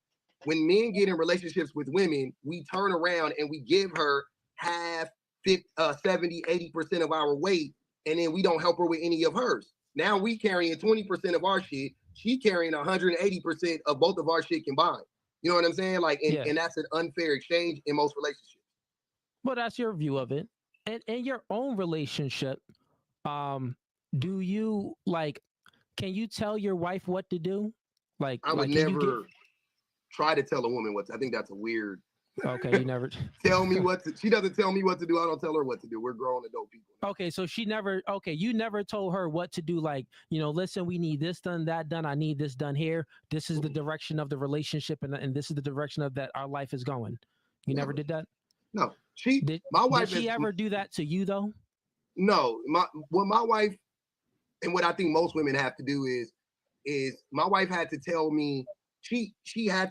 When men get in relationships with women, we turn around and we give her half, 70, 80% of our weight, and then we don't help her with any of hers. Now we carrying 20% of our shit. She carrying 180% of both of our shit combined. You know what I'm saying? Like, and that's an unfair exchange in most relationships. Well, that's your view of it. And in your own relationship, do you like? Can you tell your wife what to do? Like, I would never try to tell a woman what to. I think that's a weird. Okay, you never tell me what to. She doesn't tell me what to do. I don't tell her what to do. We're grown adult people. Okay, so she never. Okay, you never told her what to do. Like, listen, we need this done, that done. I need this done here. This is the direction of the relationship, and this is the direction of that our life is going. You never did that. No, my wife. Did she ever do that to you though? No, my wife, and what I think most women have to do is my wife had to tell me. She has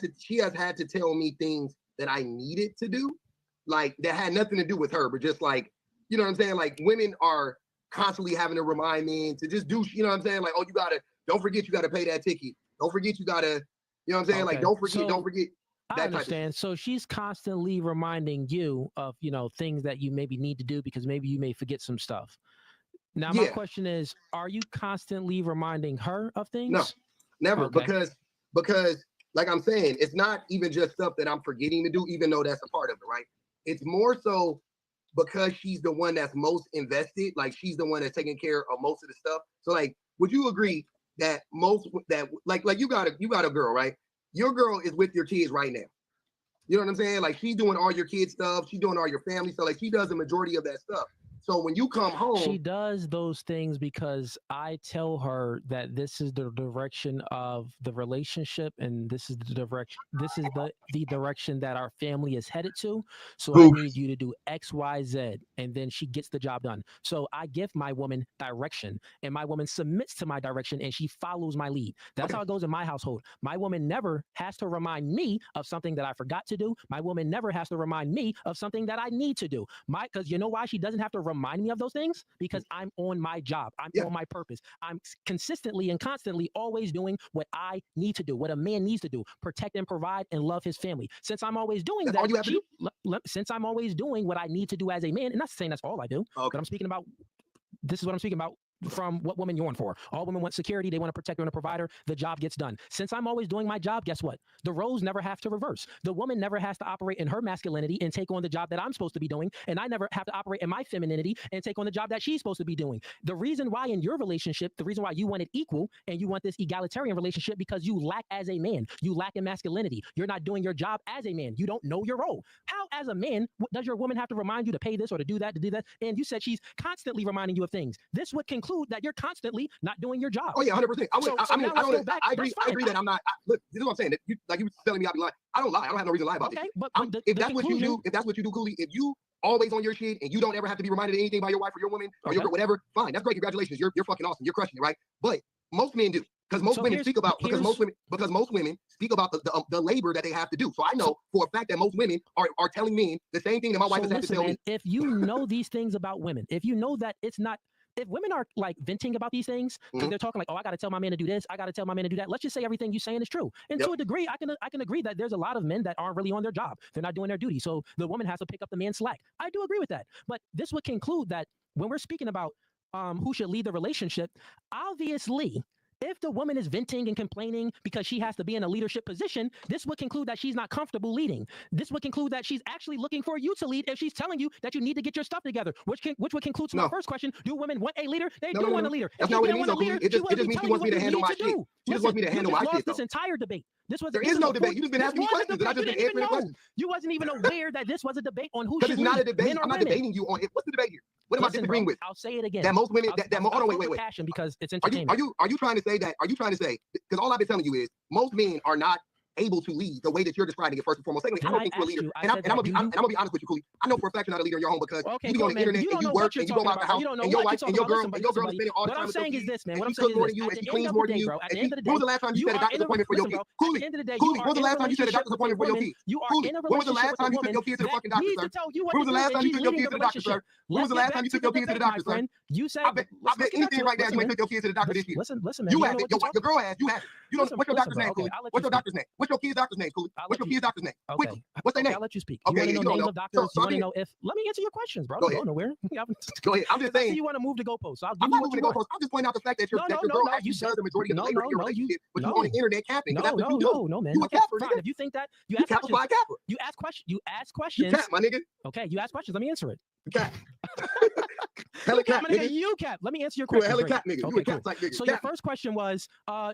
had to tell me things that I needed to do, like that had nothing to do with her, but just like, you know what I'm saying? Like women are constantly having to remind men to just do, you know what I'm saying? Like, oh, don't forget you gotta pay that ticket. Don't forget you gotta, you know what I'm saying? Like, don't forget. I understand. So she's constantly reminding you of, things that you maybe need to do because maybe you may forget some stuff. Now, my question is, are you constantly reminding her of things? No, never, because like I'm saying, it's not even just stuff that I'm forgetting to do, even though that's a part of it, right? It's more so because she's the one that's most invested, like she's the one that's taking care of most of the stuff. So like, would you agree that like you got a girl, right? Your girl is with your kids right now. You know what I'm saying? Like she's doing all your kids stuff, she's doing all your family stuff, like she does the majority of that stuff. So when you come home, she does those things because I tell her that this is the direction of the relationship, and this is the direction that our family is headed to. So I need you to do X, Y, Z, and then she gets the job done. So I give my woman direction, and my woman submits to my direction, and she follows my lead. That's how it goes in my household. My woman never has to remind me of something that I forgot to do. My woman never has to remind me of something that I need to do. Because you know why she doesn't have to remind me of those things? Because I'm on my job. I'm on my purpose. I'm consistently and constantly always doing what I need to do, what a man needs to do, protect and provide and love his family. Since I'm always doing since I'm always doing what I need to do as a man, and not saying that's all I do, but I'm speaking about, this is what I'm speaking about from what women yearn for. All women want security. They want to protect and a provider. The job gets done. Since I'm always doing my job, guess what? The roles never have to reverse. The woman never has to operate in her masculinity and take on the job that I'm supposed to be doing. And I never have to operate in my femininity and take on the job that she's supposed to be doing. The reason why in your relationship, the reason why you want it equal and you want this egalitarian relationship, because you lack as a man. You lack in masculinity. You're not doing your job as a man. You don't know your role. How, as a man, does your woman have to remind you to pay this or to do that, And you said she's constantly reminding you of things. This would conclude that you're constantly not doing your job. Oh yeah, 100%. I agree that I'm not. Look, this is what I'm saying. You were telling me I'd be lying. I don't lie. I don't have no reason to lie about this. But if that's what you do, Cooley, if you always on your shit and you don't ever have to be reminded of anything by your wife or your woman or your whatever, fine. That's great. Congratulations. You're fucking awesome. You're crushing it, right? But most men do. Because most women speak about most women speak about the labor that they have to do. So I know for a fact that most women are telling men the same thing that my wife has had to tell me. If you know these things about women, if you know that it's not, if women are like venting about these things, because they're talking like, oh, I got to tell my man to do this, I got to tell my man to do that. Let's just say everything you're saying is true. And to a degree, I can agree that there's a lot of men that aren't really on their job. They're not doing their duty. So the woman has to pick up the man's slack. I do agree with that. But this would conclude that when we're speaking about who should lead the relationship, obviously, if the woman is venting and complaining because she has to be in a leadership position, this would conclude that she's not comfortable leading. This would conclude that she's actually looking for you to lead if she's telling you that you need to get your stuff together, which would conclude to my first question. Do women want a leader? They do want a leader. That's not what it means, Cooley. It just means she wants me to handle my shit. She just wants me to handle my shit. This entire debate. There is no debate. You just been asking me questions, and I just been answering questions. You wasn't even aware that this was a debate on who should lead. Because it's not a debate. I'm not debating you on it. What's the debate here? What am I disagreeing with? I'll say it again. That most women. Hold on, wait. Passion, because it's entertainment. Are you trying to say that? Are you trying to say? Because all I've been telling you is most men are not able to lead the way that you're describing it first and foremost. Secondly, I don't think you're a leader. And I'm gonna be honest with you, Cooley. I know for a fact you're not a leader in your home because you be on the internet and you work and you go out the house and your wife and your girl is spending all the time with your kids. And she cooks more than you and she cleans more than you. When was the last time you said a doctor's appointment for your kids? Cooley, when was the last time you said a doctor's appointment for your kids? Cooley, when was the last time you took your kids to the fucking doctor, sir? When was the last time you took your kids to the doctor, sir? When was the last time you took your kids to the doctor, sir? You said I bet anything right now you ain't took your kids to the doctor this year. Listen, man. You have it. Your girl has. You have it. You don't. What's your doctor's name, Cooley? What's your doctor's name? What's your kid's doctor's name, Cooley? What's your kid's doctor's name? Okay. What's their name? I'll let you speak. Okay, you want to know names of doctors? You want to know if? Let me answer your questions, bro. Go Don't go nowhere. Go ahead. I'm just saying. You want to move the goalposts? So I'm not moving the goalposts. I'm just pointing out the fact that your girl actually does the majority of the labor in your relationship, but you on the internet capping. No, man. You a capper, nigga. If you think that, you ask questions. You ask questions. You cap, my nigga. Okay, you ask questions. Let me answer it. Cap. Hella cap, nigga. You cap. Let me answer your question. Hella cap, nigga. Okay, You a cap like nigga. So your first question was,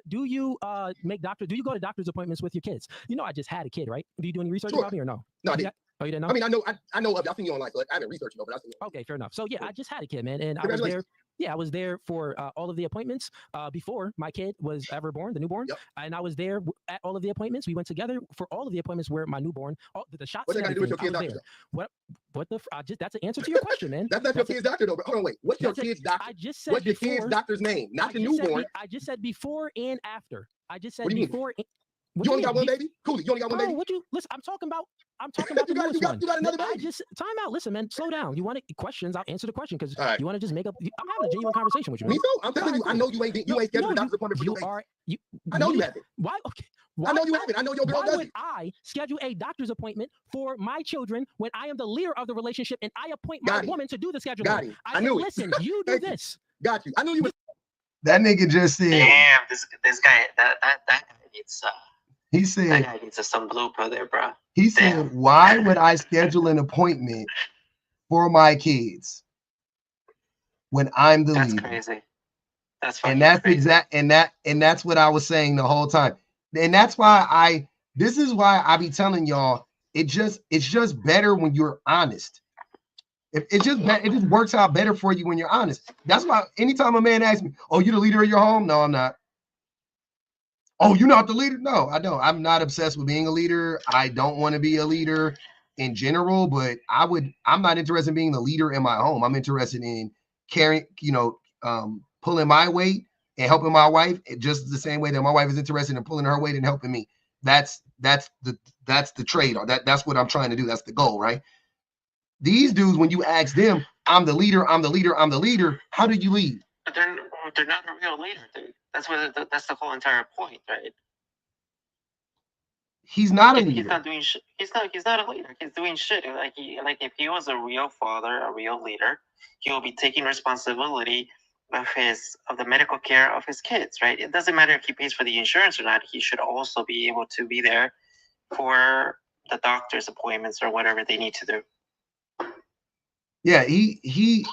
do you do you go to doctor's appointments with your kids? You know, I just had a kid, right? Do you do any research about me or no? No, I didn't. Oh, you didn't know? I mean, I know of. I've seen you online, but I haven't researched it, but I've seen you. Okay, fair enough. So yeah, I just had a kid, man, and I was there. Yeah, I was there for all of the appointments before my kid was ever born, the newborn. Yep. And I was there at all of the appointments. We went together for all of the appointments where my newborn, the shots. What's that got to do with your kid's doctor? What the? That's an answer to your question, man. That's not your kid's doctor, though. But hold on, wait. What's your kid's doctor? I just said. What's your kid's doctor's name? Not the newborn. I just said before and after. I just said what do you before. You only got one baby? Cooley, you only got one baby? Would you listen? I'm talking about you got another baby. Time out. Listen, man, slow down. You want questions? I'll answer the question because you want to just make up. I'm having a genuine conversation with you. Me too. I'm telling you, I know you ain't scheduled a doctor's appointment for your baby. I know you haven't. Why? Okay. I know you haven't. I know your girl does. Why would I schedule a doctor's appointment for my children when I am the leader of the relationship and I appoint my woman to do the scheduling? Got it. I knew it. Listen, you do this. Got you. I knew you. That nigga just said. Damn, this guy. That guy needs. He said. That guy needs some blue pill there, bro. He said, "Why would I schedule an appointment for my kids when I'm the leader?" That's crazy. That's and that's crazy. And that's what I was saying the whole time. And that's why this is why I be telling y'all it's just better when you're honest. It just works out better for you when you're honest. That's why anytime a man asks me, "Oh, you the leader of your home?" No, I'm not. "Oh, you're not the leader?" No, I don't. I'm not obsessed with being a leader. I don't want to be a leader in general, but I'm not interested in being the leader in my home. I'm interested in carrying, pulling my weight and helping my wife just the same way that my wife is interested in pulling her weight and helping me. That's the trade. That's what I'm trying to do. That's the goal, right? These dudes, when you ask them, "I'm the leader, I'm the leader, I'm the leader," how do you lead? But they're not a real leader, dude. That's the whole entire point, right? He's not a leader. He's not doing shit. He's not a leader. He's doing shit. Like if he was a real father, a real leader, he will be taking responsibility of the medical care of his kids, right? It doesn't matter if he pays for the insurance or not. He should also be able to be there for the doctor's appointments or whatever they need to do. Yeah, he's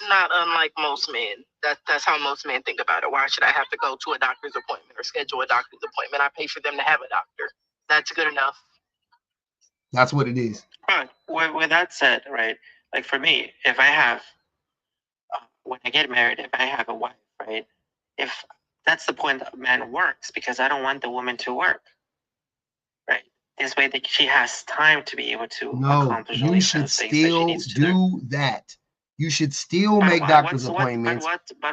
not unlike most men. That's how most men think about it. Why should I have to go to a doctor's appointment or schedule a doctor's appointment? I pay for them to have a doctor. That's good enough. That's what it is. Right. With that said, right? Like for me, if I have, when I get married, if I have a wife, right? If that's the point that man works, because I don't want the woman to work, right? This way that she has time to be able to accomplish all these things that she needs to do that. You should still make doctor's appointments.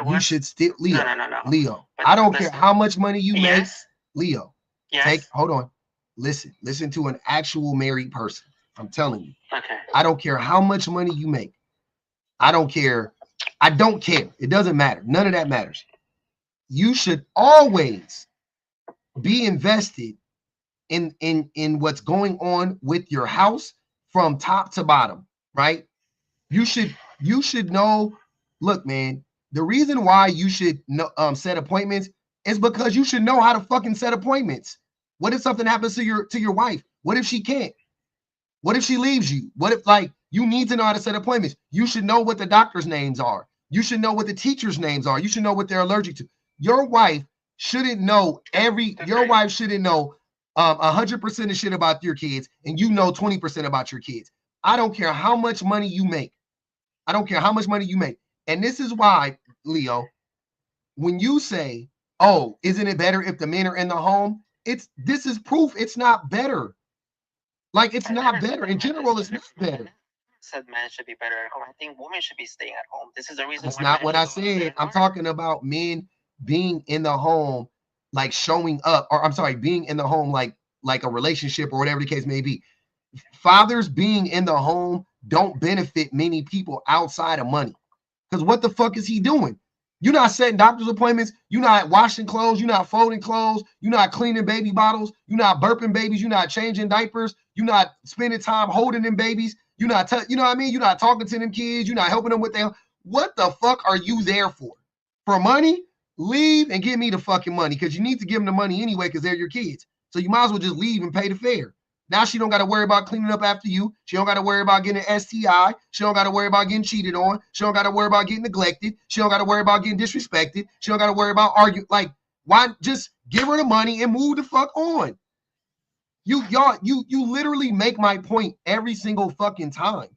You should still, Leo. No. Leo, I don't care how much money you make. Leo, yes. Hold on. Listen to an actual married person. I'm telling you. Okay. I don't care how much money you make. I don't care. It doesn't matter. None of that matters. You should always be invested in what's going on with your house from top to bottom, right? You should know. Look, man, the reason why you should set appointments is because you should know how to fucking set appointments. What if something happens to your wife? What if she can't? What if she leaves you? What if, like, you need to know how to set appointments? You should know what the doctor's names are. You should know what the teacher's names are. You should know what they're allergic to. Your wife shouldn't know 100% of shit about your kids, and you know 20% about your kids. I don't care how much money you make. And this is why, Leo, when you say, "Oh, isn't it better if the men are in the home?" this is proof it's not better. Like, it's not better. In general, it's not better. Said men should be better at home. I think women should be staying at home. This is the reason. That's not what I said. I'm talking about men being in the home, like showing up, or I'm sorry, being in the home like a relationship or whatever the case may be. Fathers being in the home don't benefit many people outside of money. Because what the fuck is he doing? You're not setting doctor's appointments. You're not washing clothes. You're not folding clothes. You're not cleaning baby bottles. You're not burping babies. You're not changing diapers. You're not spending time holding them babies. You're not, you know what I mean? You're not talking to them kids. You're not helping them with them. What the fuck are you there for? For money? Leave and give me the fucking money, because you need to give them the money anyway because they're your kids. So you might as well just leave and pay the fare. Now she don't got to worry about cleaning up after you. She don't got to worry about getting an STI. She don't got to worry about getting cheated on. She don't got to worry about getting neglected. She don't got to worry about getting disrespected. She don't got to worry about arguing. Like, why just give her the money and move the fuck on? You literally make my point every single fucking time.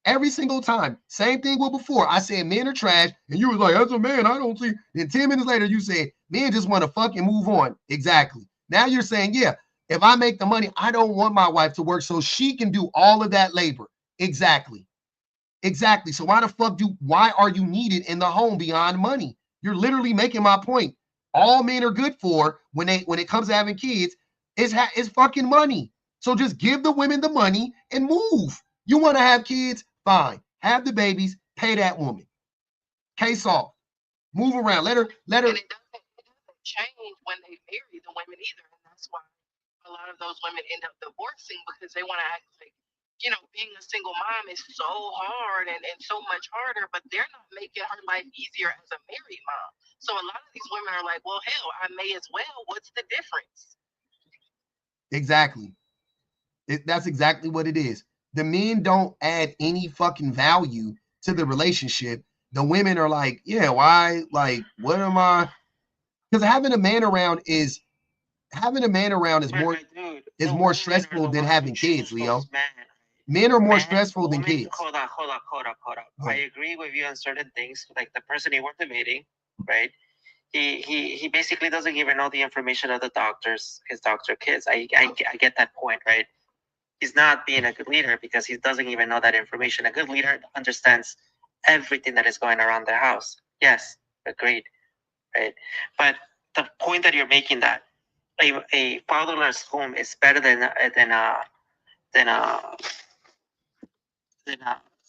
Every single time. Same thing with before. I said men are trash, and you was like, as a man, I don't see. Then 10 minutes later, you said men just want to fucking move on. Exactly. Now you're saying, yeah, if I make the money, I don't want my wife to work so she can do all of that labor. Exactly. Exactly. So why are you needed in the home beyond money? You're literally making my point. All men are good for when it comes to having kids is fucking money. So just give the women the money and move. You want to have kids? Fine. Have the babies, pay that woman. Case off. Move around. Let her. And it doesn't change when they marry the women either. And that's why a lot of those women end up divorcing, because they want to act like, being a single mom is so hard and so much harder, but they're not making her life easier as a married mom. So a lot of these women are like, well, hell, I may as well. What's the difference? Exactly. That's exactly what it is. The men don't add any fucking value to the relationship. The women are like, yeah, why? Like, what am I? Because having a man around is more stressful than having kids, Leo. Men are more stressful than kids. Hold on. I agree with you on certain things, like the person you were debating, right? He basically doesn't even know the information of his doctor kids. I get that point, right? He's not being a good leader because he doesn't even know that information. A good leader understands everything that is going around their house. Yes, agreed, right? But the point that you're making, that a fatherless home is better than a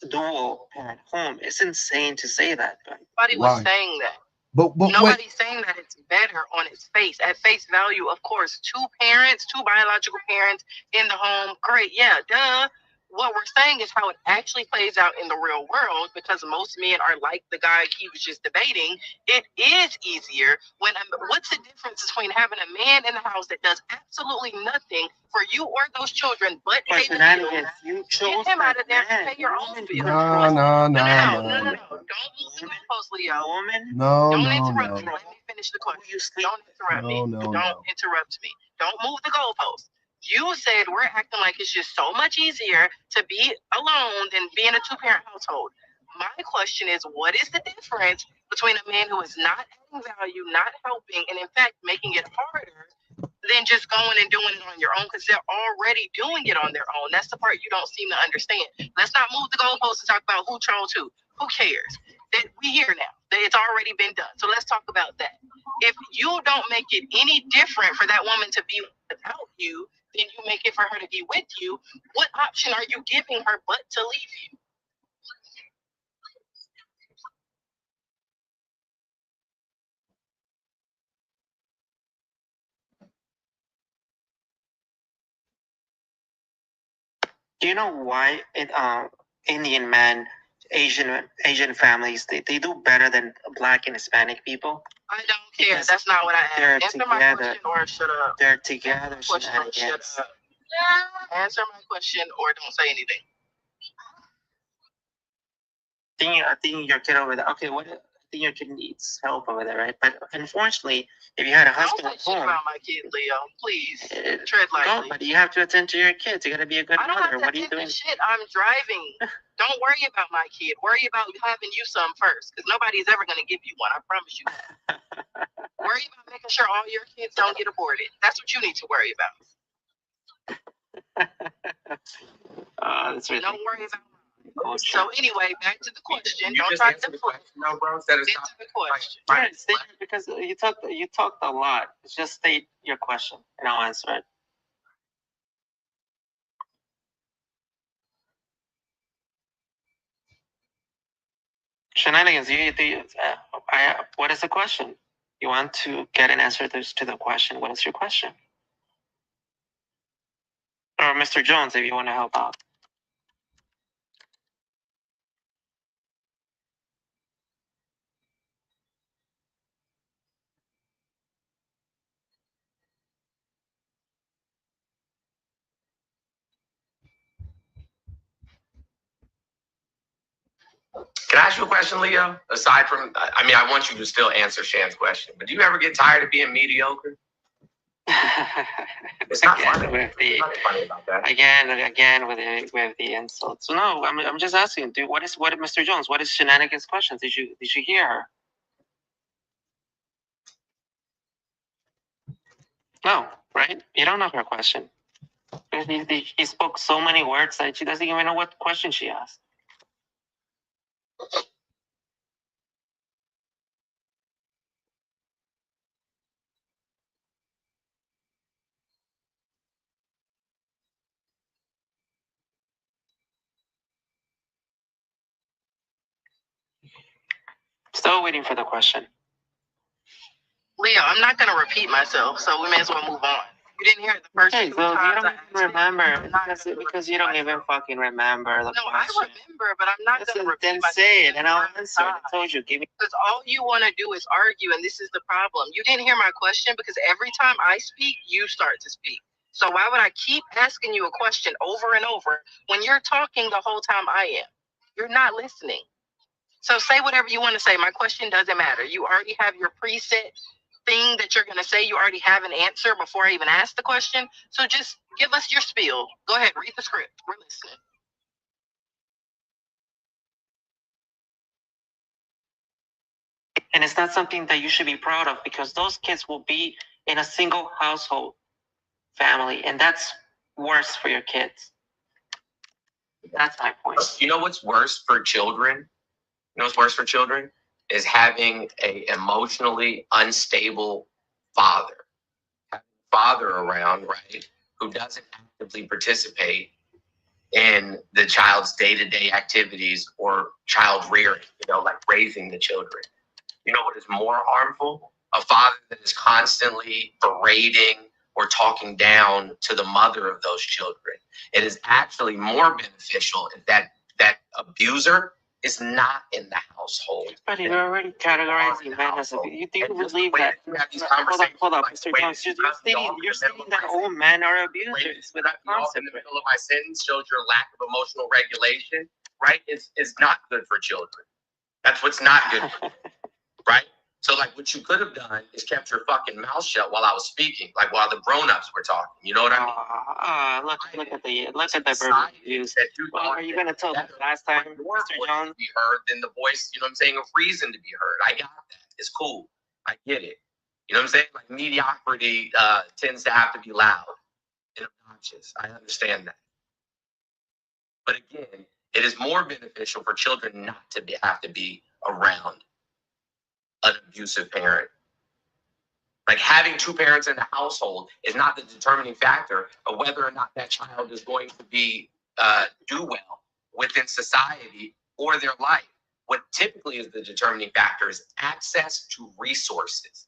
dual parent home. It's insane to say that. Nobody was saying that. But nobody's saying that it's better on its face. At face value, of course, two biological parents in the home, great, yeah, duh. What we're saying is how it actually plays out in the real world, because most men are like the guy he was just debating. It is easier when what's the difference between having a man in the house that does absolutely nothing for you or those children but pay the bills? Get him out of there and pay your own bills. No. Don't move the goalposts, Leo. Don't interrupt me. Let me finish the question. Don't interrupt me. Don't interrupt me. Don't move the goalposts. You said we're acting like it's just so much easier to be alone than being a two-parent household. My question is, what is the difference between a man who is not adding value, not helping, and in fact making it harder than just going and doing it on your own, because they're already doing it on their own? That's the part you don't seem to understand. Let's not move the goalposts and talk about who chose who. Who cares? That we here now. It's already been done. So let's talk about that. If you don't make it any different for that woman to be without you, then you make it for her to be with you. What option are you giving her but to leave you? Do you know why Indian men, Asian families, they do better than Black and Hispanic people? I don't care. Because that's not what I asked. Answer my question or shut up. They're together. Answer my question or don't say anything. I think your kid over there. Okay, I think your kid needs help over there, right? But unfortunately, if you had a husband Don't at say shit home, about my kid, Leo. Please tread no, lightly. but you have to attend to your kids. You got to be a good I don't mother. have to What are you attend doing? to shit. I'm driving. Don't worry about my kid. Worry about having you some first, because nobody's ever gonna give you one. I promise you that. Worry about making sure all your kids don't get aborted. That's what you need to worry about. That's really Don't worry about. cool. So anyway, back to the question. You Don't just try answer to the flip. question, no, bro. Instead of Get to the question. Right, stay here because you talked a lot. Just state your question and I'll answer it. Shenanigans, what is the question? You want to get an answer to the question. What is your question? Or Mr. Jones, if you want to help out. Can I ask you a question, Leo? Aside from, I mean, I want you to still answer Shan's question, but do you ever get tired of being mediocre? It's not funny. There's nothing funny about that. Again with the insults. So no, I'm just asking. What Mr. Jones? What is Shenanigans' question? Did you hear her? No, right? You don't know her question. He spoke so many words that she doesn't even know what question she asked. Still waiting for the question. Leo, I'm not gonna repeat myself, so we may as well move on. You didn't hear it the first two so times. You don't even remember because you don't even fucking remember the No, question. I remember, but I'm not gonna repeat Then myself. say it and I'll answer it. I told you, give me. Because all you want to do is argue, and this is the problem. You didn't hear my question because every time I speak, you start to speak. So why would I keep asking you a question over and over when you're talking the whole time I am? You're not listening. So say whatever you want to say. My question doesn't matter. You already have your preset thing that you're going to say. You already have an answer before I even ask the question. So just give us your spiel. Go ahead, read the script. We're listening. And it's not something that you should be proud of because those kids will be in a single household family, and that's worse for your kids. That's my point. You know what's worse for children? You know what's worse for children is having a emotionally unstable father. Having a father around, right, who doesn't actively participate in the child's day-to-day activities or child rearing, like raising the children. You know what is more harmful? A father that is constantly berating or talking down to the mother of those children. It is actually more beneficial if that abuser is not in the household. But you're already categorizing men as you do believe that. Hold up, Mr. Jones. You're stating that all men are abusers with that concept. In the middle of my sentence shows your lack of emotional regulation, right? Is not good for children. That's what's not good for right? So like what you could have done is kept your fucking mouth shut while I was speaking, like while the grown-ups were talking. You know what I mean? Look at the verb use. Well, are you gonna tell the last time, Mr. Jones? To be heard than the voice, you know what I'm saying, of reason to be heard. I got that. It's cool. I get it. You know what I'm saying? Like mediocrity tends to have to be loud and obnoxious. I understand that. But again, it is more beneficial for children not to have to be around an abusive parent. Like having two parents in the household is not the determining factor of whether or not that child is going to be do well within society or their life. What typically is the determining factor is access to resources.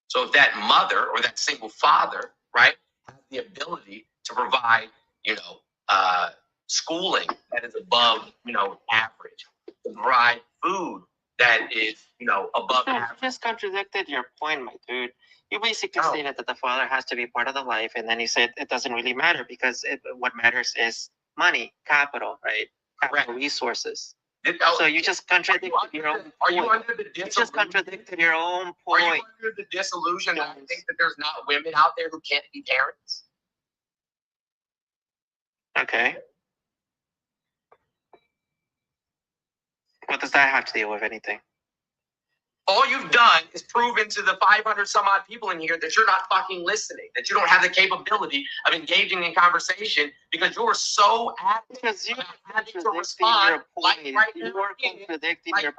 So if that mother or that single father, right, has the ability to provide, schooling that is above, average, to provide food that is, above average. You just contradicted your point, my dude. You basically stated that the father has to be part of the life, and then you said it doesn't really matter because what matters is money, capital, right? Capital resources. So you just contradicted your own point. Are you under the You just contradicted your own point. Are you under the disillusion that I think that there's not women out there who can't be parents? Okay. What does that have to deal with anything? All you've done is proven to the 500 some odd people in here that you're not fucking listening, that you don't have the capability of engaging in conversation because you're so adamant about having to respond like right now again. Like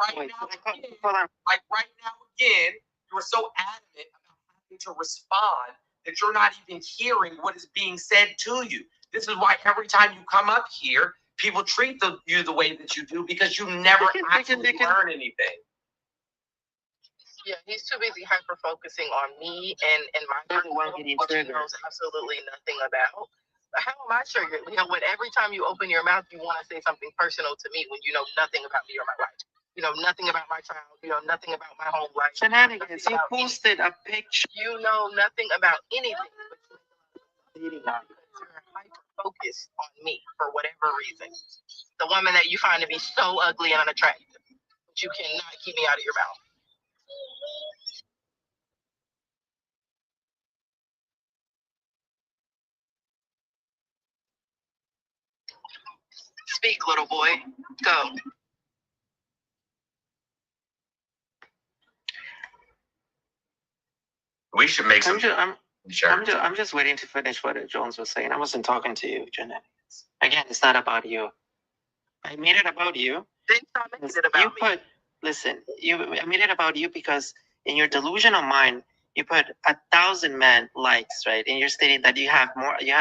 right now again, you're so adamant about having to respond that you're not even hearing what is being said to you. This is why every time you come up here, people treat you the way that you do because you never actually learn anything. Yeah, he's too busy hyper focusing on me and my one getting triggered. He knows absolutely nothing about. How am I triggered? You know, when every time you open your mouth, you want to say something personal to me when you know nothing about me or my life. You know nothing about my child. You know nothing about my home life. Shenanigans. You posted a picture. You know nothing about anything. You're hyper focused on me for whatever reason. The woman that you find to be so ugly and unattractive, but you cannot keep me out of your mouth. Speak, little boy. Go. We should make some. I'm just waiting to finish what Jones was saying. I wasn't talking to you, Jeanette. Again, it's not about you. I made it about you. Then stop making it about me. I made it about you because in your delusional mind, you put 1,000 men likes, right? And you're stating that you have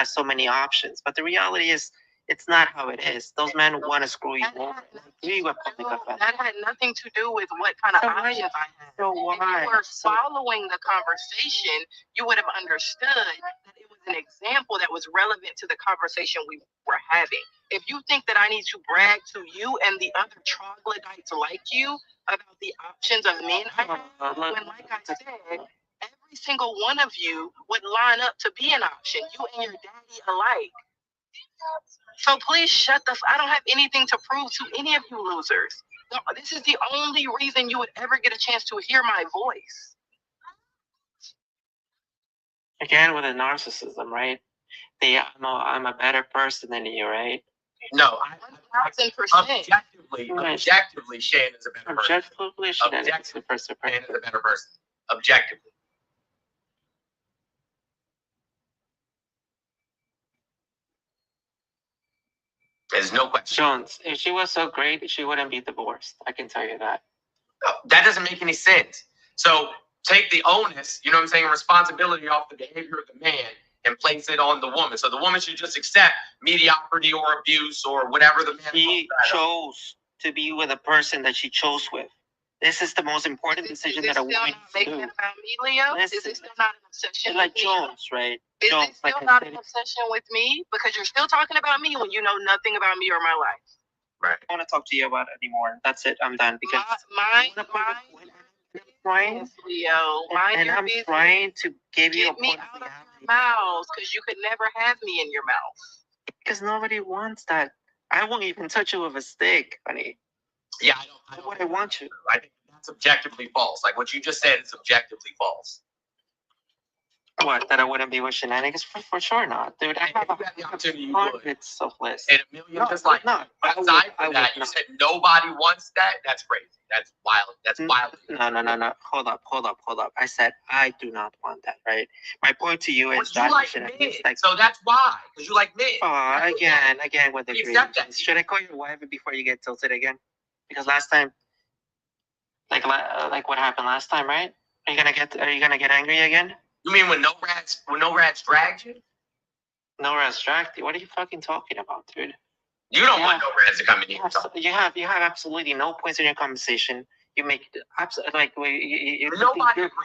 so many options. But the reality is, it's not how it is. Those men want to screw you over. That had nothing to do with what kind of options I had. So why? If you were following the conversation, you would have understood that it was an example that was relevant to the conversation we were having. If you think that I need to brag to you and the other troglodytes like you about the options of men I have, when, like I said, every single one of you would line up to be an option, you and your daddy alike. So please shut the I don't have anything to prove to any of you losers. No, this is the only reason you would ever get a chance to hear my voice. Again, with a narcissism, right? I'm a better person than you, right? No, 1,000%. Objectively, Shane is a better person. Objectively, Shane is a better person. Objectively. There's no question. Jones, if she was so great, she wouldn't be divorced. I can tell you that. That doesn't make any sense. So take the onus, you know what I'm saying, responsibility off the behavior of the man and place it on the woman. So the woman should just accept mediocrity or abuse or whatever the man. She chose to be with a person that she chose with. This is the most important decision that a woman can do. Is it about me, Leo? Is it still not an obsession? Like Jones, right? Is it still not an obsession with me? Because you're still talking about me when you know nothing about me or my life. Right. I don't want to talk to you about it anymore. That's it. I'm done. Because Leo, I'm trying to give you a point out of your mouth because you could never have me in your mouth. Because nobody wants that. I won't even touch you with a stick, honey. Yeah, I want you. I think that's objectively false. Like what you just said is objectively false. What? That I wouldn't be with shenanigans? For sure not, dude. I have the opportunity. Hundreds of lists. And a million, just like aside from that, you said nobody wants that. That's crazy. That's wild. That's wild. No. Hold up. I said I do not want that. Right. My point to you is that you like men. So that's why, because you like men. Oh, again with the grievance. Should I call your wife before you get tilted again? Because last time, like what happened last time, right? Are you gonna get angry again? You mean when no rats dragged you? No rats dragged you? What are you fucking talking about, dude? You don't want no rats to come in here. You have absolutely no points in your conversation. You make you're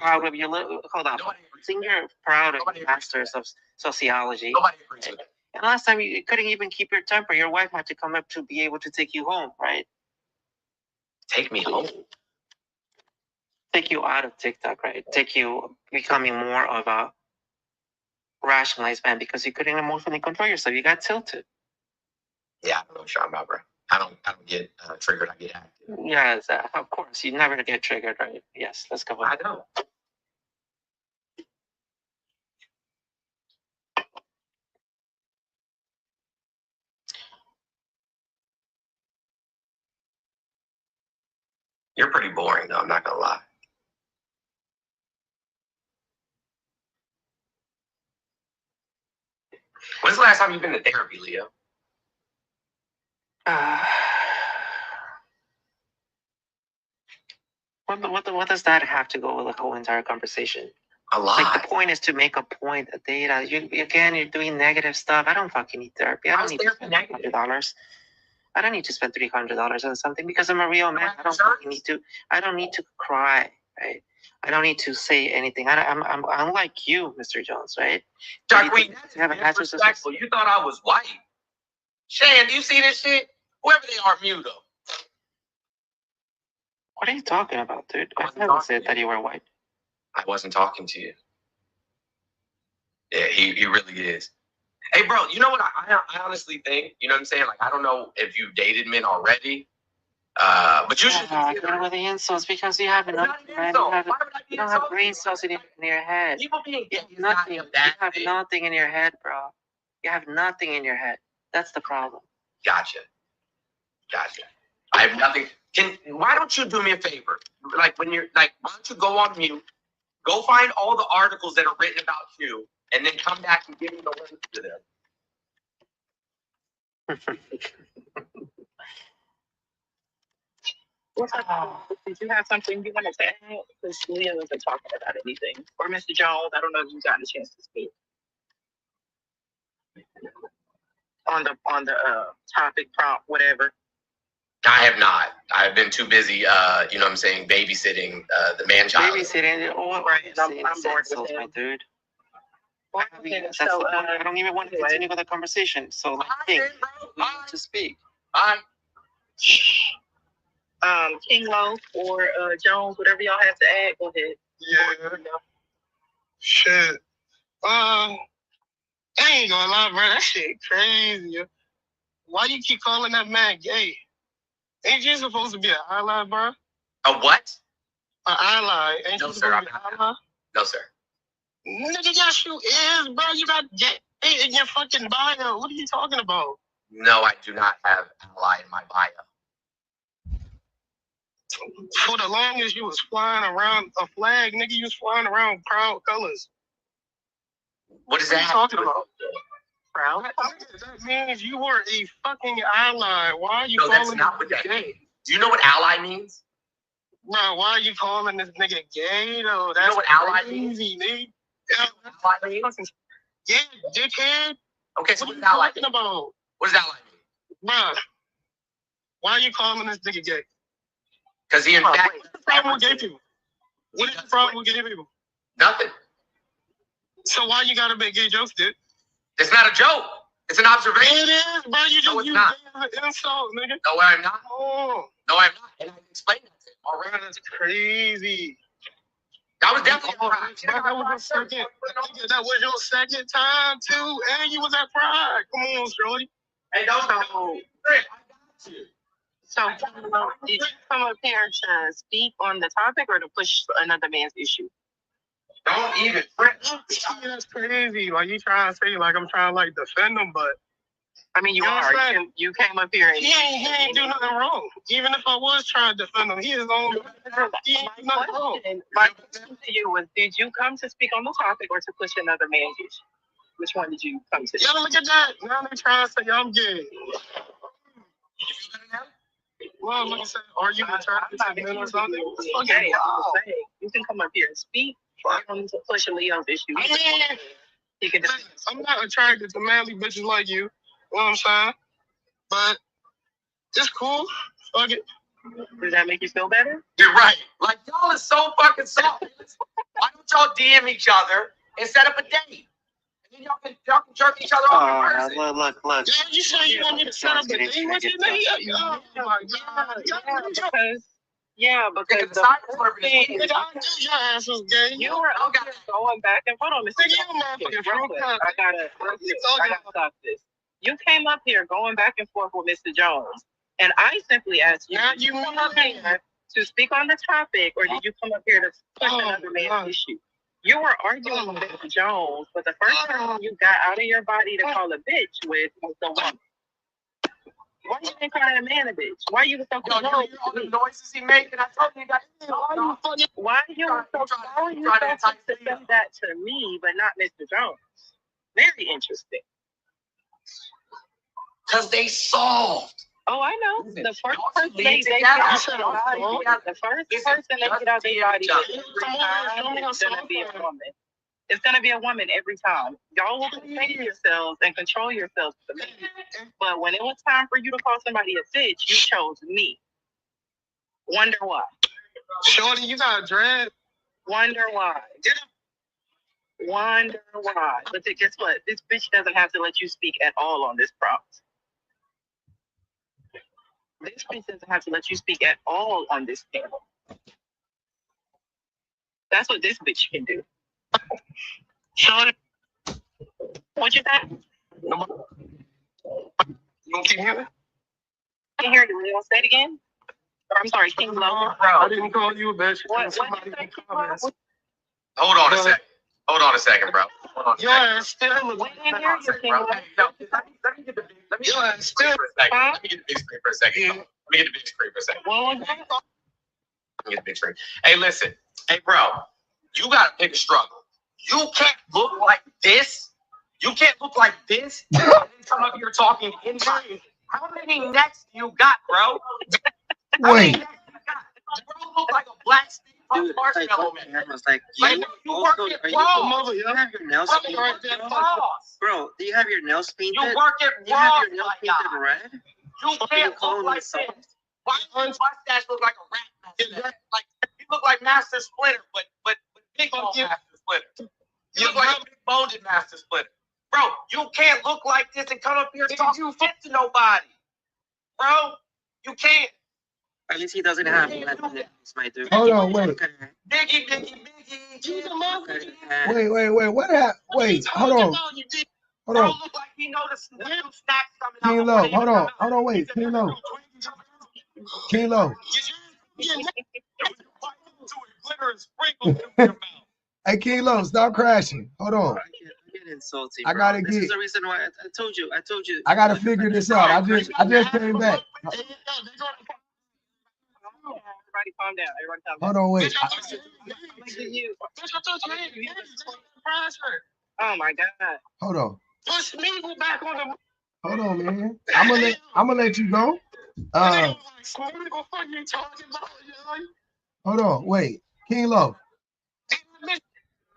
proud of your hold on. Think you're proud of your masters of sociology. Nobody agrees with that. And last time you couldn't even keep your temper. Your wife had to come up to be able to take you home, right? Take me home. Take you out of TikTok, right? Take you becoming more of a rationalized man because you couldn't emotionally control yourself. You got tilted. Yeah, I don't know what you're talking about, bro. I don't get triggered. I get active. Yes, of course. You never get triggered, right? Yes, let's go on. I don't. You're pretty boring, though. I'm not gonna lie. When's the last time you've been to therapy, Leo? What does that have to go with the whole entire conversation? A lot. Like, the point is to make a point. Data. You're doing negative stuff. I don't fucking need therapy. I don't need to spend $300. I don't need to spend $300 on something because I'm a real man. I don't fucking need to. I don't need to cry. Right? I don't need to say anything. I'm unlike you, Mr. Jones. Right? Dark Queen, that's disrespectful. You thought I was white. Shan, do you see this shit? Whoever they are, mute them. What are you talking about, dude? I never said that you were white. I wasn't talking to you. Yeah, he really is. Hey, bro, you know what I honestly think? You know what I'm saying? Like, I don't know if you've dated men already, but you should consider with the insults because you have nothing. You don't have brain cells in your head. People being you have nothing in your head, bro. You have nothing in your head. That's the problem. Gotcha. I have nothing. Why don't you do me a favor? Like, when you're like, why don't you go on mute, go find all the articles that are written about you, and then come back and give me the links to them. Did you have something you wanted to add? Because Leah wasn't talking about anything. Or Mr. Jones, I don't know if you got a chance to speak. On the topic prompt, whatever. I have not. I've been too busy, you know what I'm saying, babysitting the man-child. Babysitting? I'm bored with my dude. I don't even want to continue with the conversation. So, King, you need to speak. King Low or Jones, whatever y'all have to add, go ahead. Yeah. Shit. I ain't gonna lie, bro. That shit crazy. Why you keep calling that man gay? Ain't you supposed to be an ally, bro? A what? An ally. Ain't no, you sir. supposed to be an ally? No, sir. Nigga, yes, you is, bro. You got gay in your fucking bio. What are you talking about? No, I do not have ally in my bio. For the longest, you was flying around a flag, nigga. You was flying around proud colors. What is that? Talking about? Proud? That means you were a fucking ally. Why are you calling that's not what that gay? means. Do you know what ally means? Bro, why are you calling this nigga gay, though? That's you know what ally means? Nigga. Yeah, ally means? Yeah, dickhead. Okay, so what what's ally talking about? What does ally mean? Bro, why are you calling this nigga gay? Because he in fact... What's the problem with gay people? What is the problem with gay people? Nothing. So why you gotta make gay jokes, dude? It's not a joke. It's an observation. It is, bro. You just use not. gay as an insult, nigga. No, I'm not. Oh. No, I'm not. And I explained that to him already. That's crazy. That was definitely Pride. That was your second. That was your second time too, and you was at Pride. Come on, Shorty. Hey, don't. I got you. So, did you come up here to speak on the topic or to push another man's issue? Don't even. That's crazy. Like, you trying to say, like, I'm trying to, like, defend him, but. I mean, you are. You came up here and. He ain't do nothing wrong. Even if I was trying to defend him, he is on. He ain't do nothing wrong. My question to you was, did you come to speak on the topic or to push another man's issue? Which one did you come to? Y'all look at that. Now they trying to say I'm gay. Well, like I said, are you trying to men or something? Okay, you can come up here and speak. To push Leo's issue. He can I'm not attracted to manly bitches like you. You know what I'm saying? But it's cool. Fuck it. Does that make you feel better? You're right. Like, y'all is so fucking soft. Why don't y'all DM each other and set up a date? And then y'all can jerk each other off in person. Look. Yeah, you sure you want me to set up a date with you? Oh my God. Because the first thing, your ass was gay. You were up here going back and forth on this. I gotta stop this. You came up here going back and forth with Mr. Jones, And I simply asked you, did you come up here to speak on the topic, or did you come up here to push another man's issue? You were arguing with Mr. Jones, but the first person you got out of your body to call a bitch with was the woman. Why you didn't call that man a bitch? Why you so Yo, you hear all the noises he making? I told you you got to why you so to say that to me, but not Mr. Jones? Very interesting. Because they solved. Oh, I know. The first person they get out their body, the first person they get out their body every time is gonna be a woman. It's gonna be a woman every time. Y'all will contain yourselves and control yourselves for me. But when it was time for you to call somebody a bitch, you chose me. Wonder why? Shorty, you got a dread? Wonder why? Wonder why? But guess what? This bitch doesn't have to let you speak at all on this prompt. This bitch doesn't have to let you speak at all on this panel. That's what this bitch can do. Shorty, what you said? You gonna keep hearing? I can't hear you. You want to say it again? Or, I'm sorry, King Low. I didn't call you a bitch. What did you say, King Low? Hold on a second. Hold on a second, bro. Hold on. Your ass still We didn't hear you, King Low. Hey, yo, let me get the big. Let me get the big screen for a second. Let me get the big screen for a second. Let me get the big screen for a second. What was that? Let me get the big screen. Hey, listen. Hey, bro. You gotta pick a struggle. You can't look like this. You can't look like this and then come up here talking anybody. How many necks do you got, bro? How many necks do you got? Bro, look like a black Steve marshmallow man. Like, you work it raw. You have your nails painted, bro. Do you have your nails painted? You work it You raw, have your nails my painted guy. red? You can't look like this. Why does his mustache look like a rat mustache? Like he look like Master Splinter, but big bone Master Splinter. You look like a big boned Master Splinter. Bro, you can't look like this and come up here and talk shit to nobody. Bro, you can't. At least he doesn't have my dude. Hold on, wait. Biggie. Wait. What happened? Wait, hold on. Hold on. Look like he know the snacks coming out. King Low, hold on, wait. King Low. Hey, King Low, stop crashing. Hold on. I get insulting. I gotta this get. is the reason why I told you. I gotta figure this out. I just came back. Everybody calm down. Hold on, wait. Oh my God. Hold on. Push me back on the. Hold on, man. I'm gonna let you go. Hold on, wait. King Low.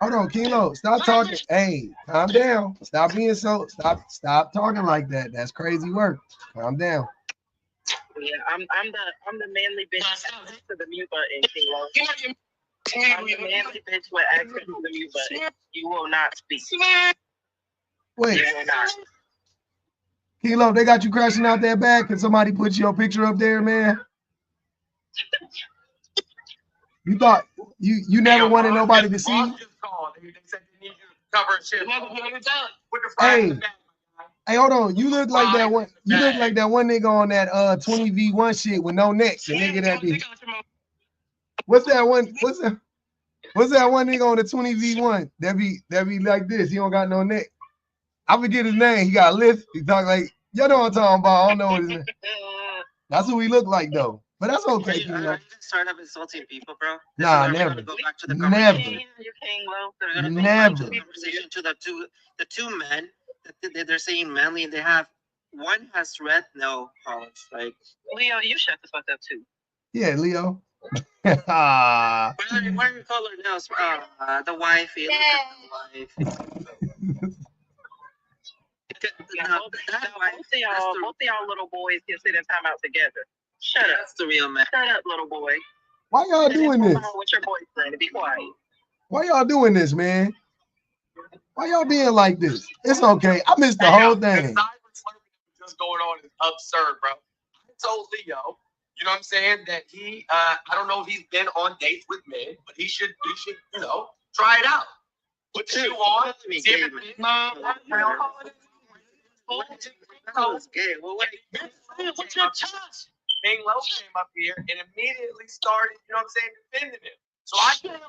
Hold on, King Low. Stop talking. Hey, calm down. Stop being so. Stop talking like that. That's crazy work. Calm down. Yeah, I'm the manly bitch to the mute button, King Low. I'm the manly bitch with access to the mute button. You will not speak. Wait. You will not. King Low, they got you crashing out that bag. Can somebody put your picture up there, man? You thought you never wanted nobody to see you? They said they need you to cover shit. Hey, hold on. You look like that one. You look like that one nigga on that 20v1 shit with no neck. The nigga that be. What's that one? What's that one nigga on the 20v1 that be like this? He don't got no neck. I forget his name. He got lift. He talk like, you know what I'm talking about. I don't know what his name. That's who he look like though. But that's okay. Are you gonna start up insulting people, bro? Nah, never. Go back to the Never. Conversation to the two men that they're saying manly, and they have one has red nail polish. Like Leo, you shut the fuck up too. Yeah, Leo. What are your color nails? The wifey. Look at the wife. Both of y'all little boys can sit in timeout together. Shut up. That's the real man. Shut up, little boy. Why y'all doing this? With your boyfriend and be quiet. Why y'all doing this, man? Why y'all being like this? It's okay. I missed the whole thing. Just going on is absurd, bro. I told Leo, you know what I'm saying, that he I don't know if he's been on dates with men, but he should, you know, try it out. Put the shoe on, see if it was gay. What What's your chest? King Low came up here and immediately started, you know what I'm saying, defending him. So I can't.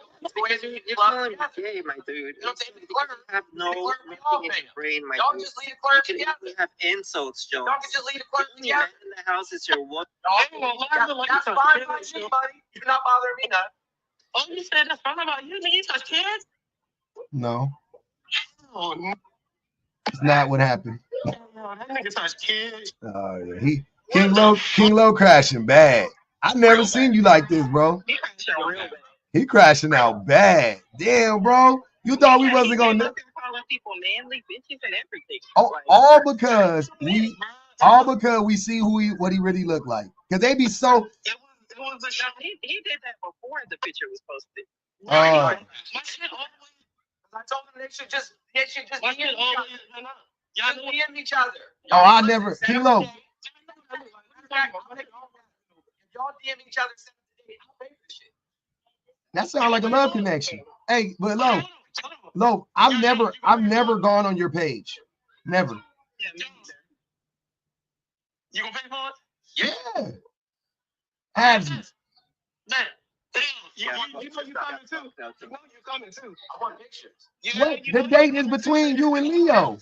You're calling me gay, my dude. You know what I'm saying? You have no nothing in your brain, my y'all dude. just leave the clerk together. We have insults, Jones. Y'all can just leave the clerk When you together. in the house, it's your one. That's fine by me, buddy. You're not bothering me none. Oh, you said that's fine about you? Nigga, you touch kids? No, Oh, no. it's not what happened. That nigga touch kids. Yeah, King Low crashing bad. I never seen you like this, bro. He crashed out real bad. He crashing out bad. Damn, bro. You thought we wasn't gonna know. Calling people manly bitches and everything. All because we see what he really looked like. Cause they be so. It was a shot. He did that before the picture was posted. My shit always. I told them they should just DM each other. Oh, I never. King Low. If y'all DM each other, I'll pay for shit. That sounds like a love connection. Hey, but Low, I've never gone on your page. Never. Yeah, me neither. You gonna pay for it? Yeah. Have you? Man, damn. You know you coming too. You know you coming too. I want pictures. What? The date is between you and Leo.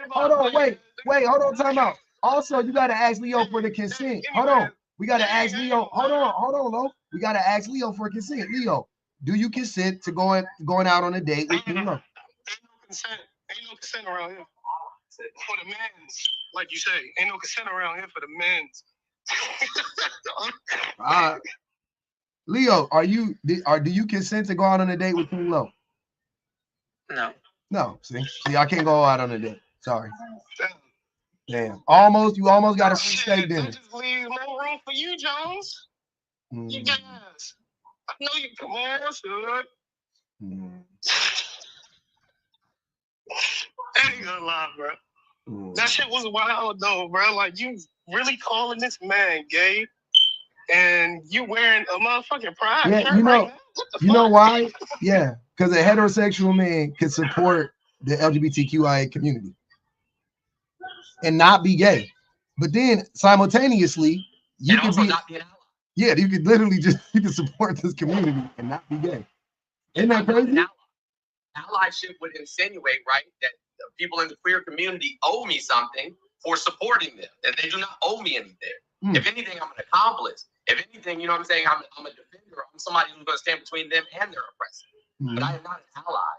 Hold on, wait, hold on, time out. Also, you gotta ask Leo for the consent. Hold on. We gotta ask Leo. Hold on, Lo. We gotta ask Leo for consent. Leo, do you consent to going out on a date with Leo? Ain't no consent around here. For the men's, like you say, ain't no consent around here for the men's. Leo, do you consent to go out on a date with King Low? No. No. See, I can't go out on a date. Sorry. Damn. You almost got a free steak dinner. Just leave no room for you, Jones. You guys. I know you come on, son. I ain't gonna lie, bro. That shit was wild though, bro. Like, you really calling this man gay, and you wearing a motherfucking pride shirt You know, right now? you know why? Yeah, because a heterosexual man can support the LGBTQIA community and not be gay, but then simultaneously you can be. Not be an ally. Yeah, you could literally you can support this community and not be gay. Isn't that crazy? Allyship would insinuate, right, that the people in the queer community owe me something for supporting them, that they do not owe me anything. If anything, I'm an accomplice. If anything, you know what I'm saying, I'm a defender. I'm somebody who's going to stand between them and their oppressor. But I am not an ally.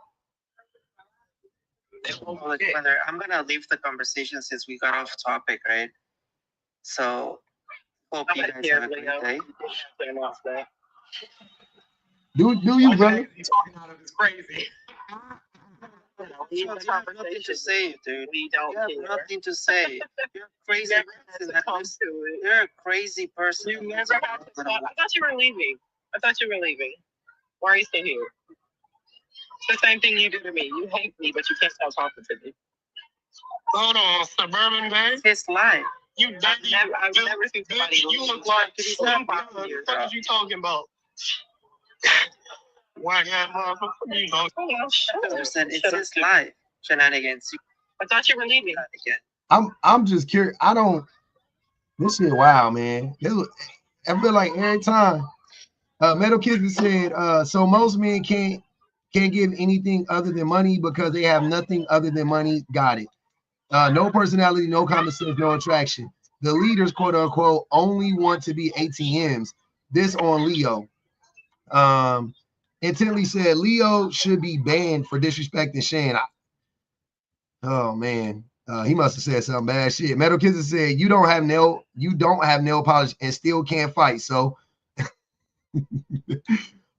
Brother, I'm gonna leave the conversation since we got off topic, right? So hope you guys have a great day. Do you, brother? He's talking out of his crazy. You have nothing to say, dude. You have nothing to say. You're a crazy person. You're a crazy person. You never had to talk. I thought you were leaving. Why are you still here? It's the same thing you do to me. You hate me, but you can't stop talking to me. Hold on, Suburban Bay? It's life. You dirty. I've never seen somebody. You look like what are you talking about? Why that motherfucker? You know. It's his life. Shenanigans. I thought you were leaving. I'm just curious. This shit wow, man. I feel like every time Metal Kids said, so most men can't give anything other than money because they have nothing other than money. Got it. No personality, no common sense, no attraction. The leaders, quote unquote, only want to be ATMs. This on Leo. Intently said Leo should be banned for disrespecting Shane. Oh man, he must have said some bad shit. Metal Kids said you don't have nail polish and still can't fight. So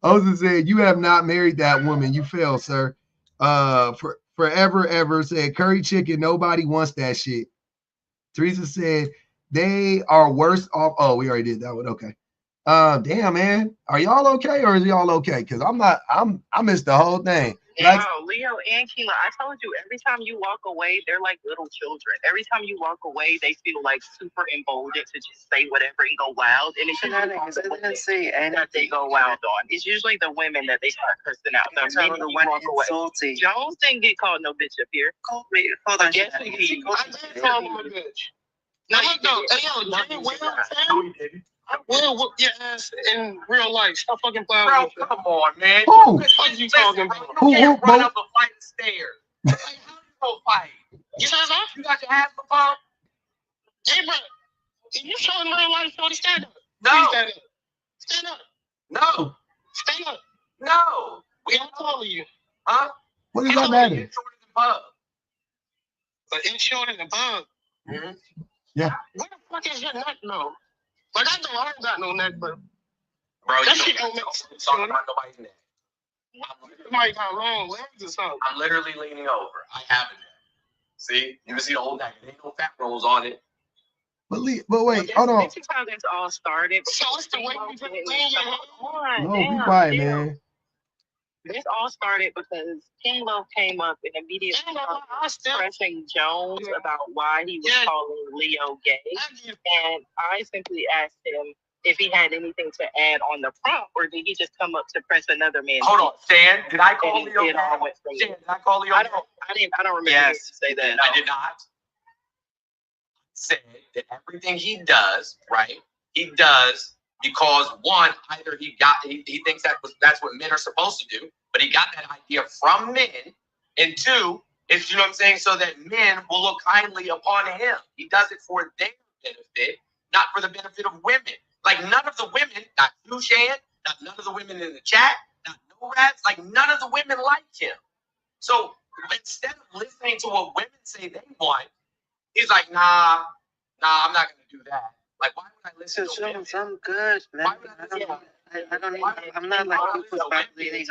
Ozen said you have not married that woman. You failed, sir. Forever ever said curry chicken. Nobody wants that shit. Teresa said they are worse off. Oh, we already did that one. Okay. Damn, man. Are y'all okay or is y'all okay? Because I missed the whole thing. Like, no, Leo and Keela, I told you, every time you walk away, they're like little children. Every time you walk away, they feel like super emboldened to just say whatever and go wild. And it's usually that they go wild on. It's usually the women that they start cursing out. The men who walk away. Jones didn't get called no bitch up here. Hold on. Yes, he did. I did call him a bitch. Now look though, hey yo, Jay Will, I will whoop your ass in real life. Stop fucking playing with me. Come on, man. Who? What you talking about? You can't run up a flight of stairs. Like, how you gonna fight? You said that? You got your ass pumped? Hey, bro. If you show in real life, Shorty, stand up. No. Please stand up. Stand up. No. Stand up. No. We all taller you. Huh? What does that matter? It's shorter than Bug. But it's shorter than Bug. Mm-hmm. Yeah. Where the fuck is your neck, though? Like, I know I don't got no neck, but bro, that you shit don't make sense. Talking about nobody's neck. Somebody got long legs or something. I'm literally leaning over. I have a neck. See? You can see the whole neck. There ain't no fat rolls on it. But wait, hold on. This is how this all started. So it's the way you just lean your head. No, be quiet, man. This all started because King Love came up and immediately started pressing Jones about why he was calling Leo gay. And I simply asked him if he had anything to add on the prompt, or did he just come up to press another man? Hold on, Stan. Did I call Leo gay? Stan, did I call Leo gay? I don't remember you say that. I did not. Said that everything he does, right? He does because one, either he thinks that's what men are supposed to do, but he got that idea from men, and two, it's, you know what I'm saying, so that men will look kindly upon him. He does it for their benefit, not for the benefit of women. Like none of the women, not you, Shan, none of the women in the chat, not no rats, like none of the women like him. So instead of listening to what women say they want, he's like, nah, I'm not gonna do that. Like, why would I listen to women? I'm good, man. I don't need, I'm not like people's validating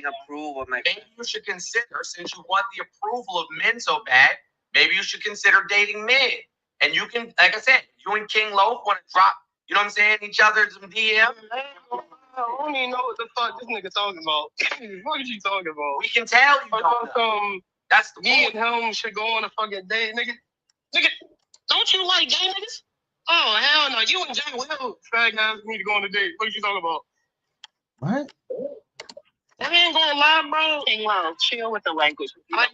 approval. Maybe you should consider, since you want the approval of men so bad, maybe you should consider dating men. And you can, like I said, you and King Loaf want to drop, you know what I'm saying, each other some DM. I don't even know what the fuck this nigga talking about. What are you talking about? We can tell you don't know. That's the me and him should go on a fucking date, nigga. Nigga, don't you like gay niggas? Oh, hell no. You and Jay Will fag guys need to go on a date. What are you talking about? What? I ain't gonna lie, bro. King Love, chill with the language. I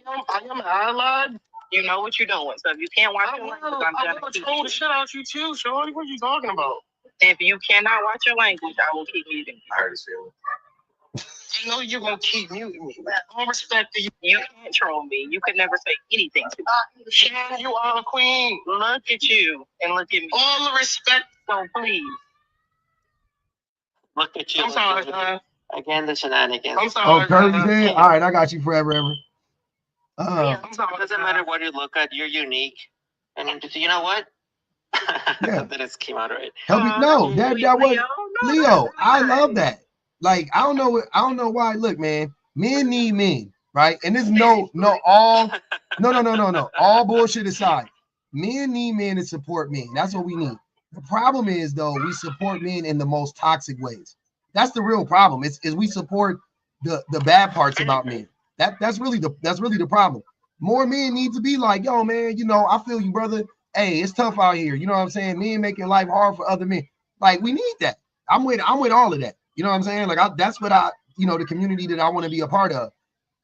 am allied. You know what you're doing. So if you can't watch your language, I'm gonna troll the shit out you too, shorty. What are you talking about? If you cannot watch your language, I will keep muting you. I heard his feeling. I know you're gonna keep muting me. All respect to you. You can't troll me. You could never say anything to me. Shan, you are a queen. Look at you and look at me. All the respect, so please. Look at you. I'm sorry, man. Again, the shenanigans. I'm sorry. Oh, Curly said, all right, I got you forever, ever. It doesn't matter what you look at, you're unique. And you know what? Yeah. That just came out right. No, that was Leo. I love that. Like, I don't know why. Look, man, men need men, right? And this no, all bullshit aside, men need men to support men. That's what we need. The problem is, though, we support men in the most toxic ways. That's the real problem. Is we support the bad parts about men. That's really the problem. More men need to be like, yo, man, you know, I feel you, brother. Hey, it's tough out here. You know what I'm saying? Men making life hard for other men. Like, we need that. I'm with all of that. You know what I'm saying? Like, that's what the community that I want to be a part of.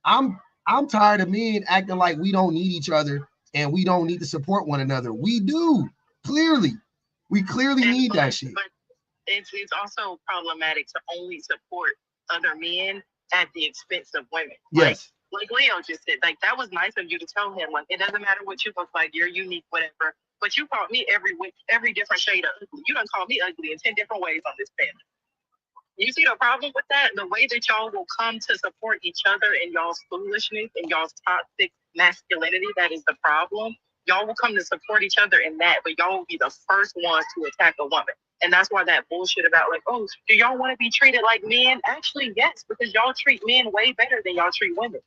I'm tired of men acting like we don't need each other and we don't need to support one another. We do. Clearly. We clearly need that shit. But it's also problematic to only support other men at the expense of women. Yes. Like Leo just said, like, that was nice of you to tell him, like, it doesn't matter what you look like, you're unique, whatever. But you called me every different shade of ugly. You done called me ugly in 10 different ways on this panel. You see the problem with that? The way that y'all will come to support each other in y'all's foolishness and y'all's toxic masculinity, that is the problem. Y'all will come to support each other in that, but y'all will be the first ones to attack a woman. And that's why that bullshit about, like, oh, do y'all want to be treated like men? Actually, yes, because y'all treat men way better than y'all treat women.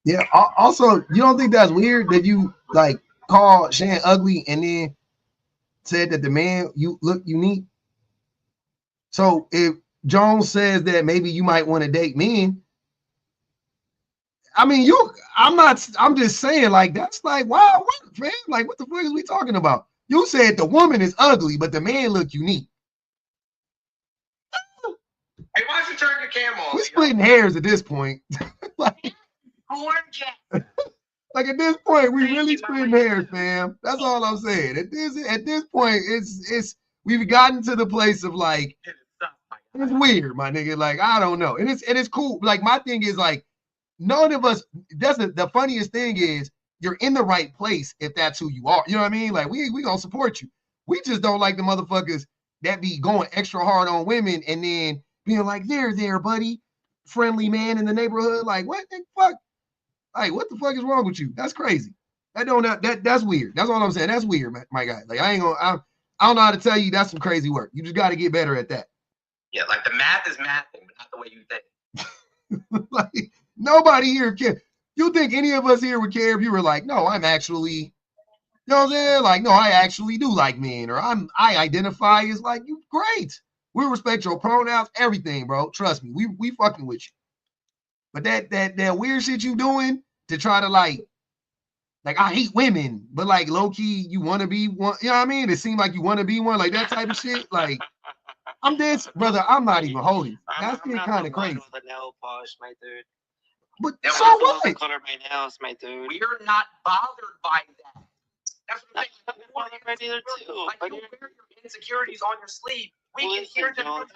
Yeah. Also, you don't think that's weird that you like call Shan ugly and then said that the man you look unique. So if Jones says that maybe you might want to date men, I mean, I'm just saying, like, that's like, wow, what, man? Like, what the fuck is we talking about? You said the woman is ugly, but the man look unique. Hey, why don't you turn your camera on? We're splitting hairs at this point. Gorgeous. Like at this point, we really splitting hairs, fam. That's all I'm saying. At this point, we've gotten to the place of like, it's weird, my nigga. Like, I don't know. And it's cool. Like, my thing is like, none of us, the funniest thing is you're in the right place if that's who you are. You know what I mean? Like, we gonna support you. We just don't like the motherfuckers that be going extra hard on women and then being like, there, buddy, friendly man in the neighborhood. Like, what the fuck? Like, what the fuck is wrong with you? That's crazy. That's weird. That's all I'm saying. That's weird, my guy. Like, I don't know how to tell you. That's some crazy work. You just got to get better at that. Yeah, like the math is mathing, but not the way you think. Like, nobody here care. You think any of us here would care if you were like, no, I'm actually, you know what I'm saying? Like, no, I actually do like men, or I identify as like you. Great. We respect your pronouns, everything, bro. Trust me, we fucking with you. But that weird shit you doing to try to like I hate women, but like low key you want to be one. You know what I mean? It seems like you want to be one, like that type of shit. Like, I'm dead, brother. I'm not even holding. That's getting kind of crazy. The nail polish, my dude. But so what? Color my nails, my dude. We're not bothered by that. That's what I'm bothered by either too. Like, you wear your insecurities on your sleeve. We can hear them. I'm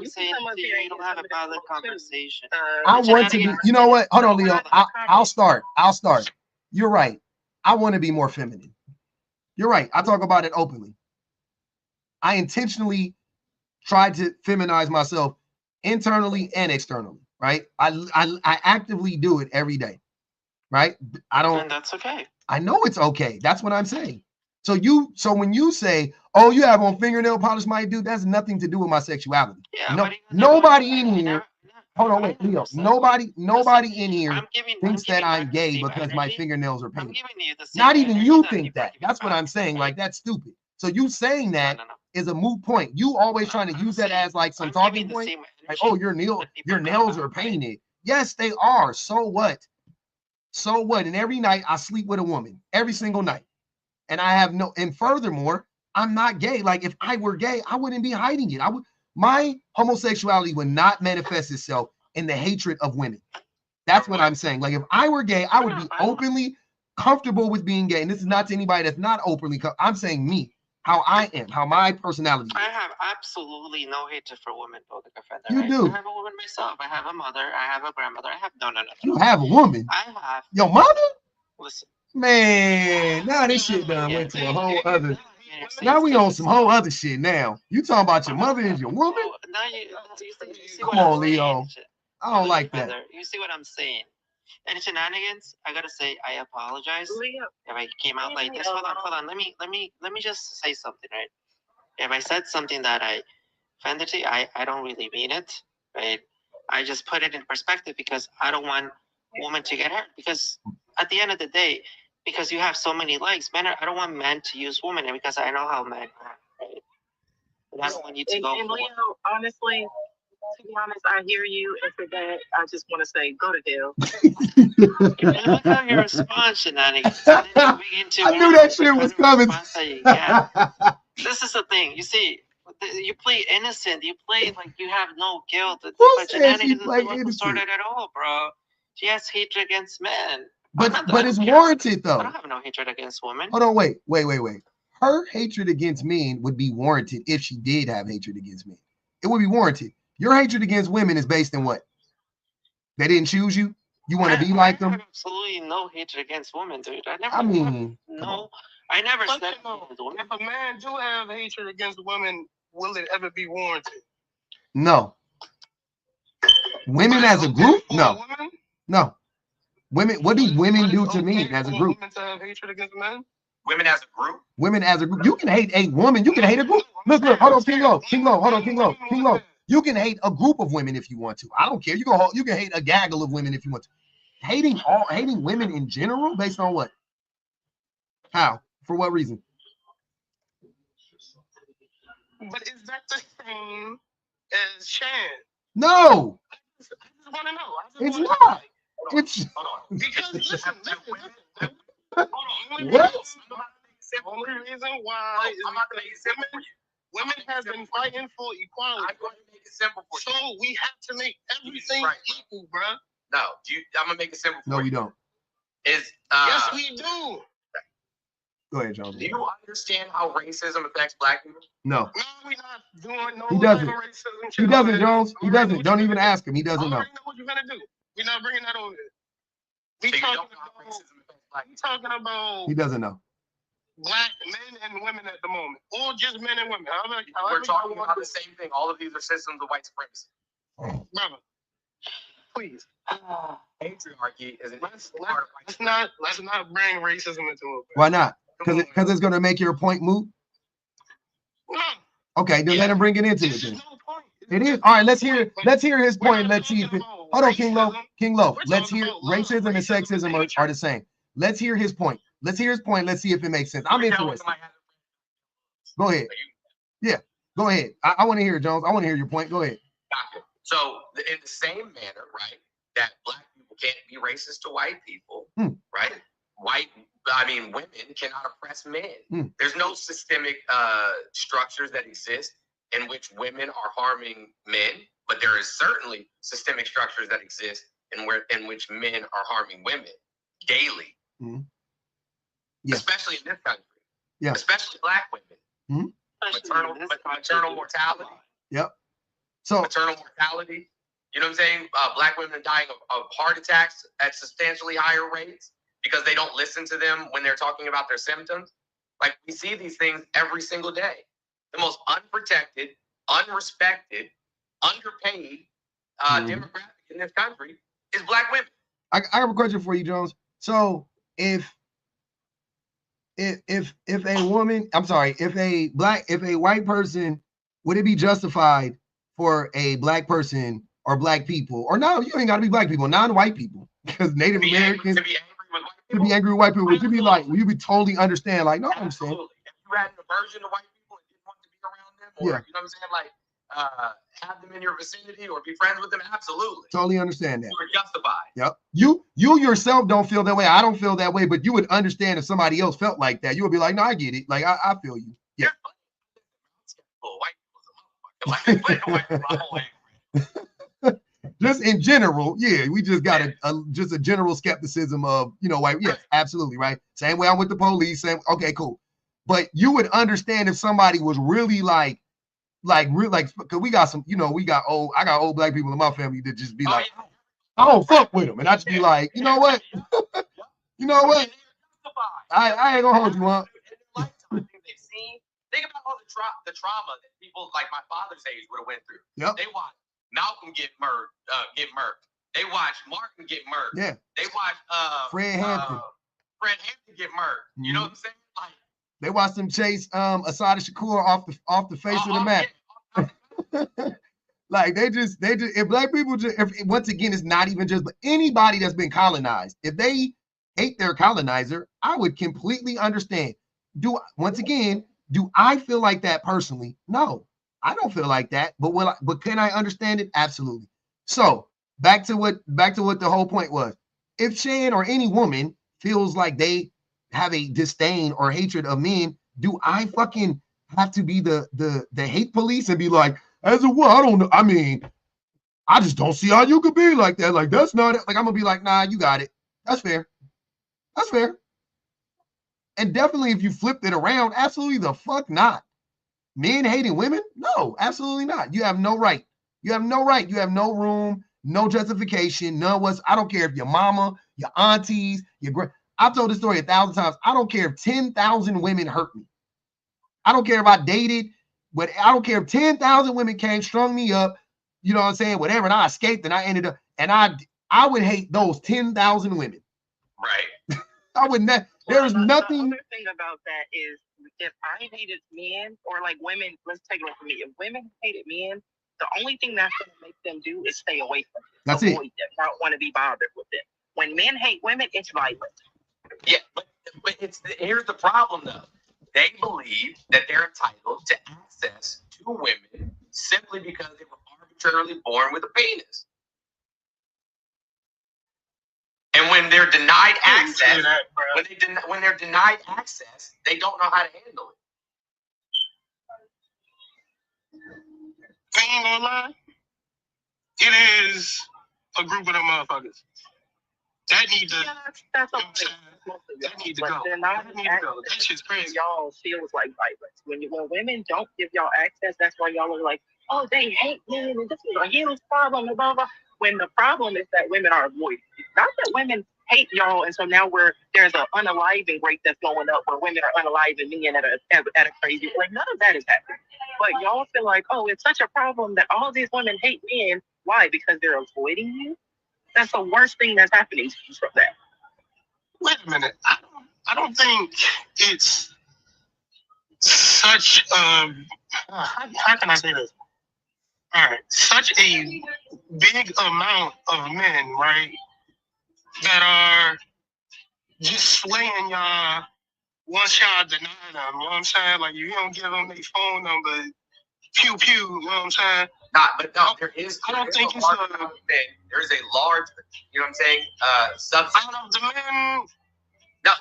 saying you don't have a valid conversation. I want to be. You know what? Hold on, Leo. I'll start. You're right. I want to be more feminine. You're right. I talk about it openly. I intentionally tried to feminize myself internally and externally. Right? I actively do it every day. Right? I don't. And that's okay. I know it's okay. That's what I'm saying. So when you say, oh, you have on fingernail polish, my dude, that's nothing to do with my sexuality. Yeah, no, nobody in here. Hold on, wait, Leo. Nobody in here thinks that I'm gay because my fingernails are painted. Not even you think that. That's what I'm saying. Like, that's stupid. So you saying that is a moot point. You always trying to use that as like some talking point. Like, oh, your nails are painted. Yes, they are. So what? So what? And every night I sleep with a woman. Every single night. And I have and furthermore, I'm not gay. Like, if I were gay, I wouldn't be hiding it. My homosexuality would not manifest itself in the hatred of women. That's what I'm saying. Like, if I were gay, I would be openly comfortable with being gay. And this is not to anybody that's not openly. I'm saying me, how I am, how my personality is. I have absolutely no hatred for women, though. You do. I have a woman myself. I have a mother. I have a grandmother. I have no. You have a woman. I have. Your mother? Listen. Man, now this shit done went to a whole other. Now we on some whole other shit. Now you talking about your mother is your woman? Now you see Come on, Leo. I don't like that. You see what I'm saying? And shenanigans, I gotta say, I apologize if I came out like this. Hold on. Let me just say something, right? If I said something that I offended you, I don't really mean it, right? I just put it in perspective because I don't want women to get hurt. Because at the end of the day, because you have so many likes, I don't want men to use women, and because I know how men are, right? And I don't want you to go. And Leo, honestly, to be honest, I hear you, and for that, I just want to say, go to hell. Look how you respond, shenanigans. I knew that shit was coming. This is the thing. You see, you play innocent. You play like you have no guilt. Who says she play innocent? Started at all, bro. She has hatred against men. But it's warranted though. I don't have no hatred against women. Hold on, wait. Her hatred against men would be warranted if she did have hatred against men. It would be warranted. Your hatred against women is based on what? They didn't choose you? You want to be like them? I have absolutely no hatred against women, dude. I never said if a man do have hatred against women, will it ever be warranted? No. Women as a group? No. Women, what do women do to me as a group? Women to have hatred against men? Women as a group? Women as a group. You can hate a woman. You can hate a group. Look, hold on, King Low. You can hate a group of women if you want to. I don't care. You can hate a gaggle of women if you want to. Hating women in general based on what? How? For what reason? But is that the same as Shan? No. I just want to know. It's not. It's because listen. What? The only reason why is because women have been fighting for equality. I'm going to make it simple for you. So we have to make everything equal, bro. No, I'm gonna make it simple for you. No, we don't. Yes, we do. Go ahead, Jones. Do you understand how racism affects black people? No. No, we're not doing no He doesn't. racism. He doesn't, Jones. He doesn't. Don't even ask him. He doesn't know. I already know what you're gonna do. We're not bringing that over. We talking about. He doesn't know. Black men and women at the moment, or just men and women. We're talking about the same thing. All of these are systems of white supremacy. Brother, please. Patriarchy is an let's not bring racism into it. Why not? Because it's going to make your point moot. No. Okay, then let him bring it into it. Then. It is. All right, let's hear his point. Let's see if it. Hold on, King Lo. Let's hear racism and sexism are the same. Let's hear his point. Let's see if it makes sense. I'm interested. Go ahead. Yeah, go ahead. I want to hear it, Jones. I want to hear your point. Go ahead. Gotcha. So, in the same manner, right, that black people can't be racist to white people, right? Women cannot oppress men. There's no systemic structures that exist in which women are harming men, but there is certainly systemic structures that exist in which men are harming women daily. Yeah. Especially in this country. Yeah. Especially black women. Maternal mortality. Yep. So maternal mortality. You know what I'm saying? Black women are dying of heart attacks at substantially higher rates because they don't listen to them when they're talking about their symptoms. Like, we see these things every single day. The most unprotected, unrespected, underpaid demographic in this country is black women. I have a question for you, Jones. So if a woman, if a white person, would it be justified for a black person or black people, or no, you ain't got to be black people, non-white people, because Native Americans to be angry with white people, would you be like, would you be totally understand? Like, no, I'm saying. Absolutely. If you had an aversion to white people and didn't want to be around them, or you know what I'm saying, like have them in your vicinity or be friends with them, absolutely. Totally understand that. You were justified. Yep. You yourself don't feel that way. I don't feel that way, but you would understand if somebody else felt like that. You would be like, no, I get it. Like, I feel you. Yeah. Just in general, yeah, we just got a general skepticism of, white. Yes, absolutely, right. Same way I'm with the police. Okay, cool. But you would understand if somebody was really like, because we got some, I got old black people in my family that just be like, I don't fuck with them, and I just be like, you know what, I ain't gonna hold you on. Think about all the trauma that people like my father's age would have went through. Yep. They watched Malcolm get murked. They watched Martin get murked. Yeah. They watched Fred Hampton get murked. You know what I'm saying? Like, they watched them chase Asada Shakur off the face of the map. Like they just if black people once again, it's not even just, but anybody that's been colonized, if they hate their colonizer, I would completely understand. Do I feel like that personally? No, I don't feel like that. But can I understand it? Absolutely. So back to what the whole point was. If Shan or any woman feels like they have a disdain or hatred of men, do I fucking have to be the hate police and be like, as a woman, I don't know. I mean, I just don't see how you could be like that. Like, that's not it. Like, I'm gonna be like, nah, you got it. That's fair. That's fair. And definitely if you flipped it around, absolutely the fuck not. Men hating women? No, absolutely not. You have no right. You have no right. You have no room, no justification, none what's. I don't care if your mama, your aunties, I've told this story 1,000 times. I don't care if 10,000 women hurt me. I don't care if I dated, but I don't care if 10,000 women came, strung me up, you know what I'm saying, whatever, and I escaped and I ended up, and I would hate those 10,000 women. Right. I would not. There's nothing. The other thing about that is, if I hated men, or like women, let's take it from me. If women hated men, the only thing that's going to make them do is stay away from them. That's avoid it. them, not want to be bothered with them. When men hate women, it's violent. Yeah, but here's the problem though. They believe that they're entitled to access to to women simply because they were arbitrarily born with a penis. And when they're denied access, when they're denied access, they don't know how to handle it. I ain't gonna lie. It is a group of them motherfuckers. That need to. Yeah, that's okay. That need to go. That need to go. That shit's crazy. Y'all feels like violence. When women don't give y'all access, that's why y'all are like, oh, they hate men, and this is a huge problem, and blah blah. When the problem is that women are avoided. Not that women hate y'all, and so now there's an unaliving rate that's going up where women are unaliving men at a crazy rate. None of that is happening. But y'all feel like, oh, it's such a problem that all these women hate men. Why? Because they're avoiding you? That's the worst thing that's happening to you from that. Wait a minute. I don't think it's such how can I say this? All right, such a big amount of men, right, that are just slaying y'all once y'all deny them. You know what I'm saying? Like, if you don't give them their phone number, pew pew. You know what I'm saying? There is. I don't think it's there is a large, you know what I'm saying, subset. Out of the men, not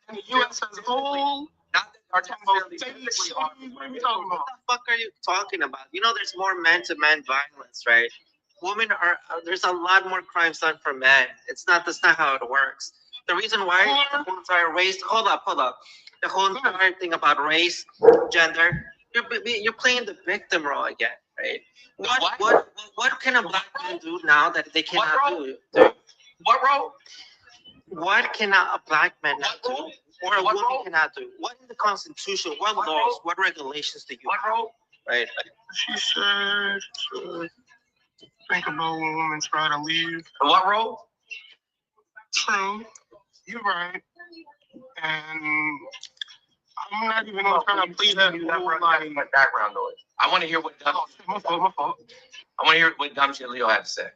in the U.S. as a whole. Not that are necessarily. What the fuck are you talking about? You know, there's more man-to-man violence, right? Women are. There's a lot more crimes done for men. That's not how it works. The reason why the whole entire race. Hold up. The whole entire thing about race, gender. You're playing the victim role again, right? What can a black man do now that they cannot do? What role? What can a black man do? Or a woman cannot do? What in the Constitution? What laws? What regulations do you have? Right? She said to think about when women try to leave. What role? True. You're right. And I'm not even gonna try to play that whole like background noise. I want to hear what dumb. My fault. I want to hear what dumb shit Leo had to say.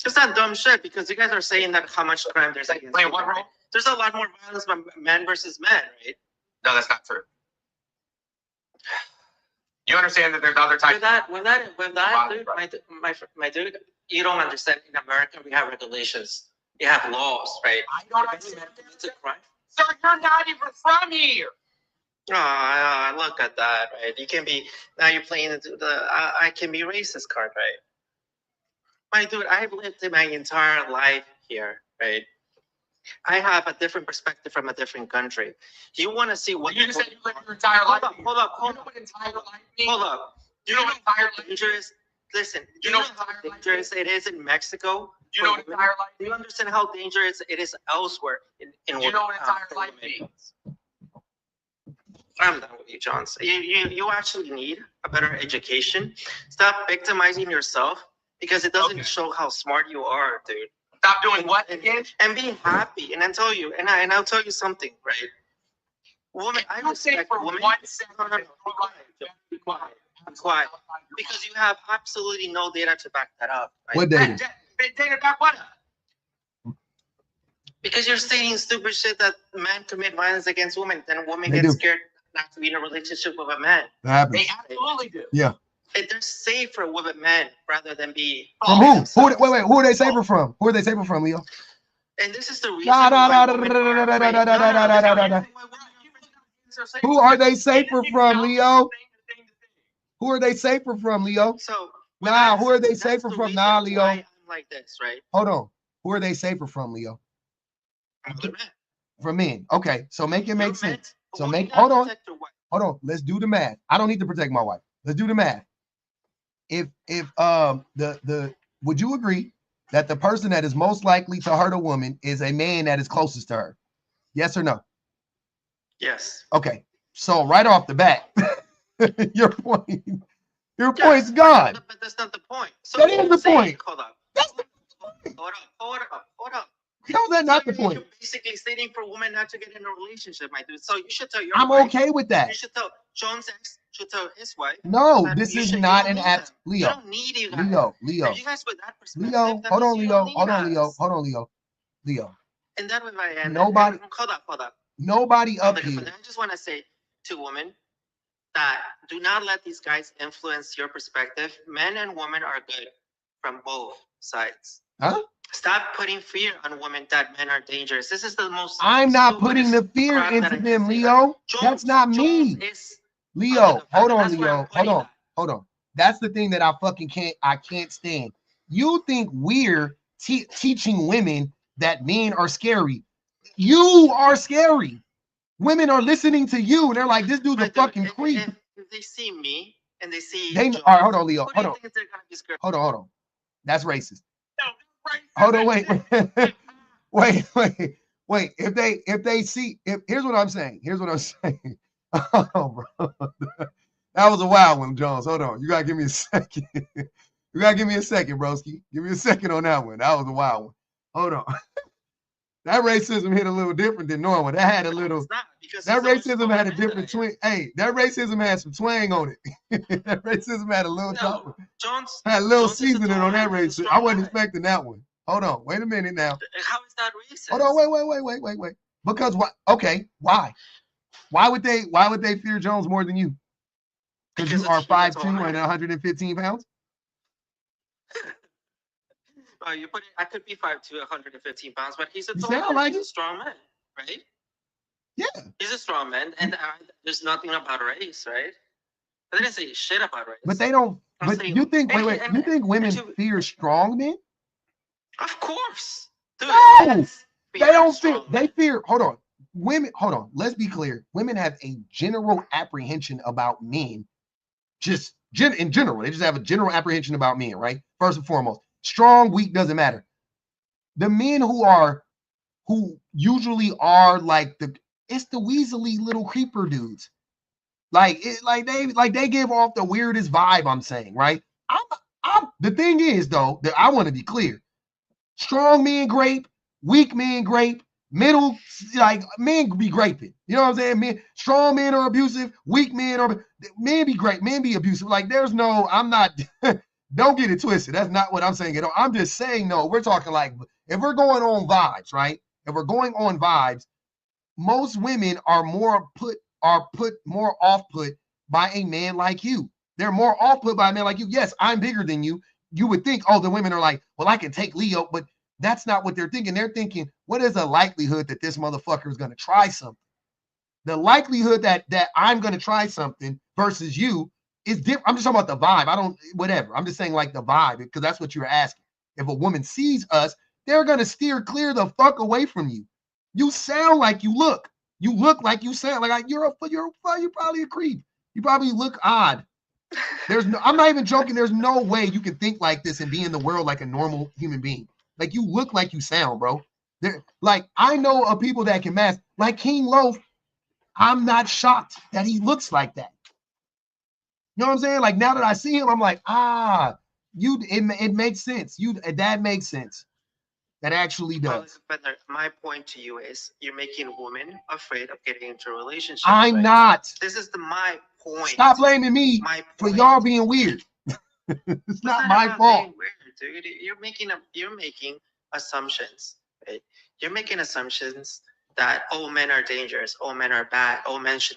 It's not dumb shit because you guys are saying that how much crime there's against women. What role? Right? There's a lot more violence by men versus men, right? No, that's not true. You understand that there's other types. With that, dude, my dude, you don't understand. In America, we have regulations. You have laws, right? I don't understand. It's a crime. Sir, you're not even from here. Oh, look at that, right? You can be now. You're playing into the I can be racist card, right? My dude, I've lived my entire life here, right? I have a different perspective from a different country. You want to see what you just said you lived your entire life. Hold up. You know what entire life means? Hold up. You know what entire life dangerous? Listen, you know how dangerous it is in Mexico? You know what entire life means? Do you understand how dangerous it is elsewhere in you know what entire life means? I'm done with you, Johns. You actually need a better education. Stop victimizing yourself because it doesn't show how smart you are, dude. Stop doing what again? And be happy. And I'll tell you something, right? Woman, I respect women. Be quiet. Because you have absolutely no data to back that up. Right? What data? Data back what up? Because you're stating stupid shit that men commit violence against women, then women get scared not to be in a relationship with a man. They absolutely do. Yeah. They're safer with a man rather than be. From who? Who are they safer from? Who are they safer from, Leo? And this is the reason. Who are they safer from, Leo? Who are they safer from, Leo? So who are they safer from? Leo. I'm like this, right? Hold on. Who are they safer from, Leo? From men. Okay, so make it make sense. So hold on. Let's do the math. I don't need to protect my wife. Let's do the math. If would you agree that the person that is most likely to hurt a woman is a man that is closest to her? Yes or no? Yes. Okay. So right off the bat, your point's gone. But that's not the point. So that is the point. Hold up. Hold up. How's that not the point? You're basically stating for women not to get in a relationship, my dude. So you should tell your I'm wife. okay with that. You should tell Jones should tell his wife. No, this is not an app. Leo. You don't need you guys. Leo. If you guys with that perspective, Leo, hold on, Leo. And that way, my end. Nobody. Hold up. Nobody up here. I just want to say to women, that do not let these guys influence your perspective. Men and women are good from both sides. Huh? Stop putting fear on women that men are dangerous. This is the most. I'm not putting the fear into them, Leo. That's not me. Leo, hold on, Leo. Hold on. That's the thing that I can't stand. You think we're teaching women that men are scary. You are scary. Women are listening to you. And they're like, this dude's a fucking creep. If they see me and they see all right, hold on, Leo. Hold on. That's racist. Hold on, wait. Wait. Here's what I'm saying. Oh, bro. That was a wild one, Jones. Hold on. You gotta give me a second. You gotta give me a second, broski. Give me a second on that one. That was a wild one. Hold on. That racism hit a little different than normal. That had a little. That racism had a different twang. Hey, that racism had some twang on it. That racism had a little had a little seasoning on that racism. I wasn't expecting that one. Hold on. Wait a minute now. How is that racist? Hold on. Wait. Because what? Okay. Why? Why would they fear Jones more than you? Because you are 5'2" and 115 pounds. I could be 5'2", 115 pounds, but he's a strong man, right? Yeah. He's a strong man, and there's nothing about race, right? I didn't say shit about race. But they don't. But you think? Wait. You think women fear strong men? Of course. Dude, no, they don't fear. They fear. Hold on. Women. Hold on. Let's be clear. Women have a general apprehension about men. Just in general, they just have a general apprehension about men, right? First and foremost. Strong, weak, doesn't matter. The men who usually are like it's the weaselly little creeper dudes. Like they give off the weirdest vibe, I'm saying, right? I'm the thing is though, that I want to be clear. Strong men grape, weak men grape, middle, like men be graping. You know what I'm saying? Men, strong men are abusive, weak men be great, men be abusive. Like there's no, I'm not don't get it twisted. That's not what I'm saying at all. I'm just saying, no, we're talking like, if we're going on vibes, right? If we're going on vibes, most women are more more off-put by a man like you. They're more off-put by a man like you. Yes, I'm bigger than you. You would think, oh, the women are like, well, I can take Leo, but that's not what they're thinking. They're thinking, what is the likelihood that this motherfucker is going to try something? The likelihood that I'm going to try something versus you is different. I'm just talking about the vibe. Whatever. I'm just saying like the vibe, because that's what you're asking. If a woman sees us, they're going to steer clear the fuck away from you. You sound like you look. You look like you sound like you're probably a creep. You probably look odd. I'm not even joking. There's no way you can think like this and be in the world like a normal human being. Like you look like you sound, bro. Like I know of people that can mask. Like King Loaf, I'm not shocked that he looks like that. You know what I'm saying? Like now that I see him, I'm like, it makes sense. That makes sense. That actually does. But my point to you is you're making women afraid of getting into a relationship. I'm not. This is my point. Stop blaming me for y'all being weird. It's not my fault. Weird, dude. You're making assumptions, right? You're making assumptions that all men are dangerous, all men are bad, all men should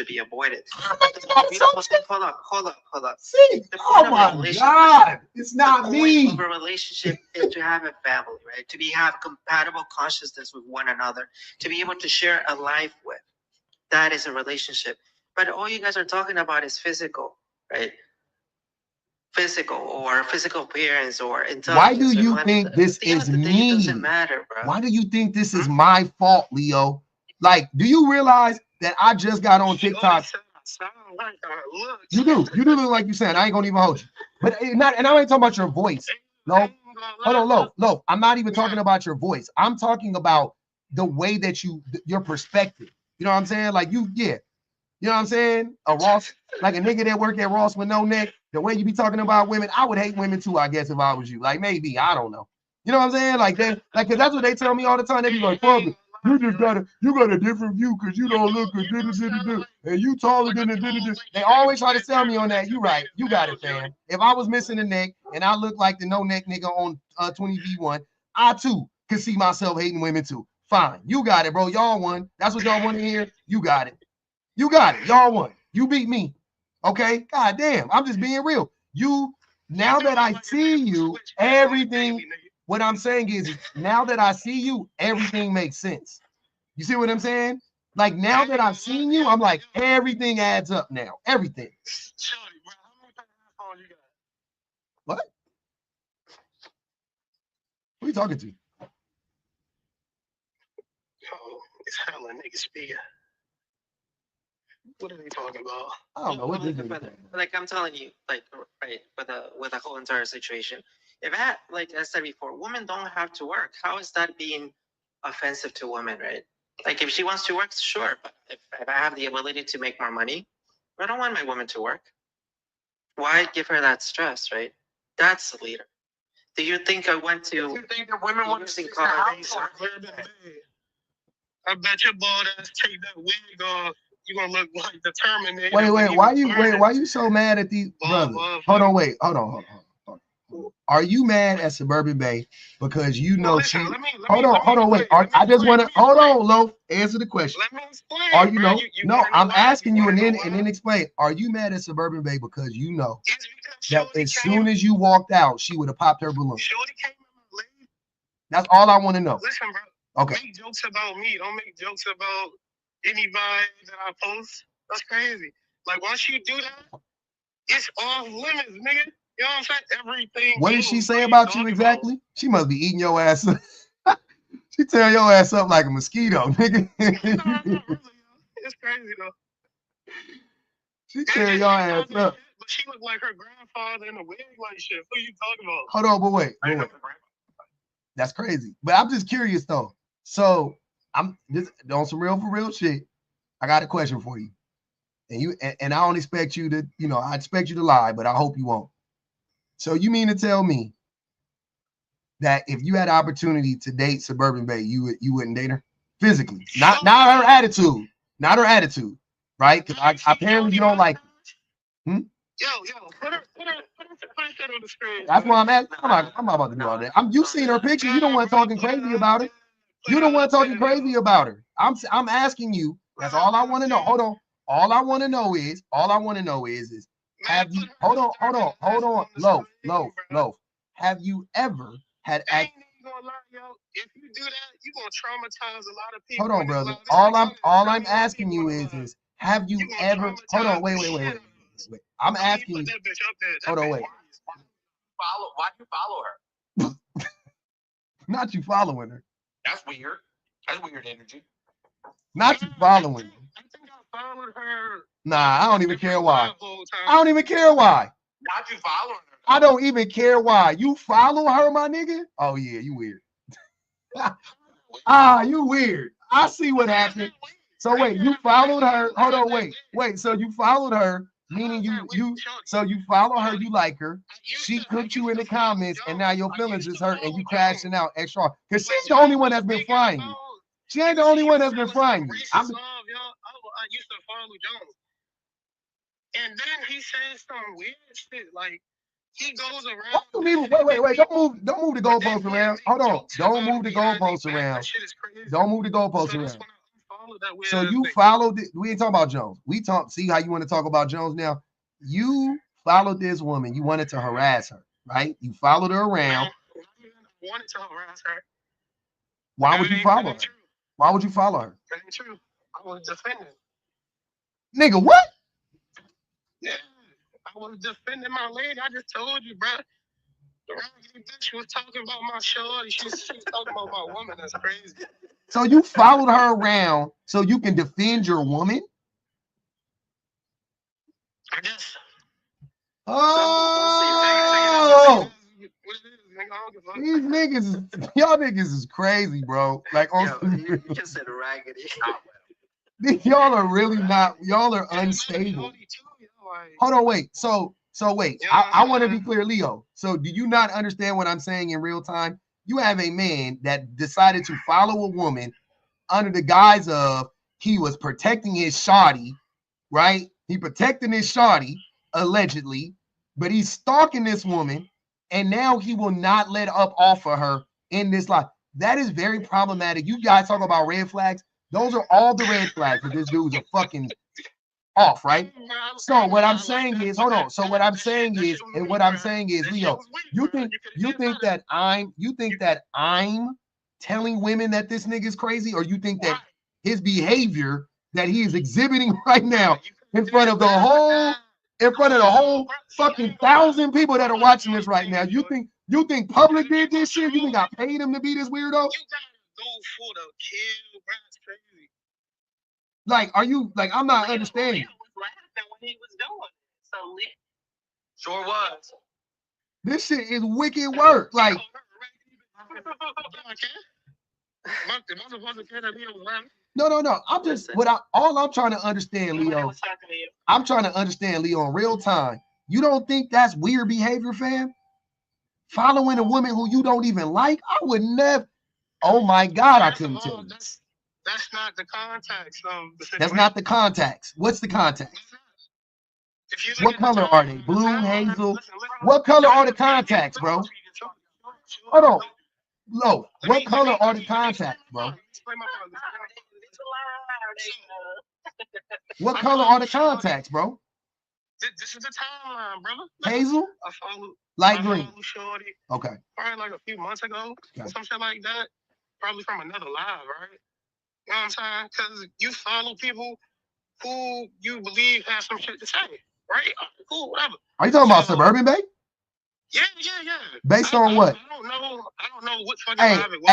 be avoided. Hold up. See, oh my God, it's not me. The point of a relationship is to have a family, right? To have compatible consciousness with one another, to be able to share a life with. That is a relationship. But all you guys are talking about is physical, right? Physical or physical appearance or intelligence. Why do you think this is me? It doesn't matter, bro. Why do you think this is my fault, Leo? Like, do you realize that I just got on TikTok? You do look like you said. I ain't gonna even hold you. But I ain't talking about your voice. No, hold on, Lo. I'm not even talking about your voice. I'm talking about the way that your perspective. You know what I'm saying? Like you know what I'm saying? A Ross, like a nigga that work at Ross with no neck. The way you be talking about women, I would hate women too, I guess, if I was you. Like maybe, I don't know. You know what I'm saying? Like that, cause that's what they tell me all the time. They be like, "Father, you got a different view because you don't look as and you taller than the." They always try to sell me on that. You right, you got it, fam. If I was missing a neck and I look like the no neck nigga on 20v1, I too could see myself hating women too. Fine, you got it, bro. Y'all won. That's what y'all want to hear. You got it. Y'all won. You beat me. Okay? God damn. I'm just being real. Now that I see you, everything, what I'm saying is now that I see you, everything makes sense. You see what I'm saying? Like now that I've seen you, I'm like, everything adds up now. Everything. What? Who are you talking to? Oh, it's hella niggas speaking. What are they talking about? I don't know what this is. Like I'm telling you, like right with the whole entire situation. If I like I said before, women don't have to work. How is that being offensive to women, right? Like if she wants to work, sure. But if I have the ability to make more money, I don't want my woman to work. Why give her that stress, right? That's the leader. Do you think I went to? You think that women want to see I bet your bald ass take that wig off. You're gonna look like the Terminator. Wait, why you so mad at these brothers? Hold on. Are you mad at Suburban Bay because you know she? Hold on, wait. I just want to hold on, Loaf. Answer the question. Let me explain. Are you know? No, I'm asking you and then explain. Are you mad at Suburban Bay because you know that as soon as you walked out, she would have popped her balloon? That's all I want to know. Listen, bro. Okay. Make jokes about me. Don't make jokes about anybody that I post. That's crazy. Like once you do that, it's off limits, nigga. You know what I'm saying? Everything. What did she say about you exactly? She must be eating your ass up. She tear your ass up like a mosquito, nigga. It's crazy though. She tear your ass up. But she looked like her grandfather in a wig like shit. What are you talking about? Hold on, but wait. That's crazy. But I'm just curious though. So I'm just on some real for real shit. I got a question for you. And I don't expect you to, I expect you to lie, but I hope you won't. So you mean to tell me that if you had the opportunity to date Suburban Bay, you wouldn't date her physically, not her attitude, right? Because apparently you don't like. Yo, put her on the screen. That's why I'm asking. I'm not about to do all that. You seen her picture. You don't want talking crazy about it. You don't want talking crazy about her. I'm asking you. That's all I want to know. Hold on. All I want to know is have you hold on, Loaf. Have you ever had If you do that, you're gonna traumatize a lot of people. Hold on, brother. All I'm asking you is have you ever hold on, wait. I'm asking you. Hold on, wait. Why do you follow her? Not you following her. That's weird. That's weird energy. Not you following her. I think I followed her. Nah, I don't even care why. I don't even care why. Not you following her. I don't even care why. You follow her, my nigga? Oh yeah, you weird. You weird. I see what happened. So wait, you followed her. Hold on, wait. So you followed her, meaning so you follow her, you like her. She cooked you in the comments, and now your feelings is hurt, and you crashing out extra. Because she's the only one that's been frying you. She ain't the only one that's been frying you. I used to follow Jones. And then he says some weird shit. Like, he goes around. Wait. Don't move the goalposts around. Hold on. Don't move the goalposts around. Don't move the goalposts around. So you followed it. We ain't talking about Jones. See how you want to talk about Jones now? You followed this woman. You wanted to harass her, right? You followed her around. I wanted to harass her. Why would you follow her? Why would you follow her? That ain't true. I was defending. Nigga, what? Yeah, I was defending my lady. I just told you, bro. The raggedy bitch was talking about my shorty. She's talking about my woman. That's crazy. So you followed her around so you can defend your woman? I guess. Oh! These niggas, y'all niggas is crazy, bro. Like, you just said raggedy. Y'all are really not. Y'all are unstable. Hold on, wait. So wait. I want to be clear, Leo. So do you not understand what I'm saying in real time? You have a man that decided to follow a woman under the guise of he was protecting his shawty, right? He protecting his shawty, allegedly, but he's stalking this woman, and now he will not let up off of her in this life. That is very problematic. You guys talk about red flags. Those are all the red flags that this dude's a fucking off, right? So what I'm saying is, hold on. So what I'm saying is, Leo, you think that I'm telling women that this nigga is crazy, or you think that his behavior that he is exhibiting right now in front of the whole fucking 1,000 people that are watching this right now, you think public did this shit? You think I paid him to be this weirdo? Like, are you like? I'm not understanding. Sure was. This shit is wicked work. Like, no. I'm just all I'm trying to understand, Leo. I'm trying to understand, Leo, in real time. You don't think that's weird behavior, fam? Following a woman who you don't even like? I would never. Oh my God, I couldn't tell you. That's not the context of the situation. That's not the context. What's the context? What color are they? Blue, hazel? What color are the contacts, bro? Hold on. Lo, what color are the contacts, bro? What color are the contacts, bro? This is the timeline, brother. Hazel? I followed light green. Shorty. Okay. Probably like a few months ago, some shit like that. Probably from another live, right? You know what I'm saying? Because you follow people who you believe have some shit to say, right? Cool, whatever. Are you talking about Suburban Bay? Yeah. Based on what? I don't know what fucking live it was.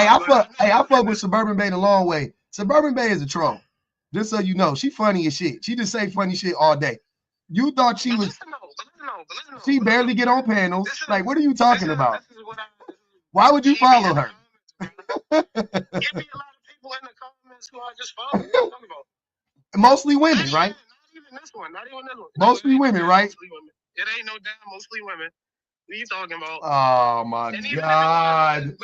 I fuck with Suburban Bay the long way. Suburban Bay is a troll. Just so you know, she funny as shit. She just say funny shit all day. You thought she was. She barely get on panels. Like, what are you talking about? Why would you follow her? Give me a lot of people in the comments who I just follow. What are you talking about? Mostly women, right? Not even this one. Mostly women, right? It ain't no damn mostly women. What are you talking about? Oh my God.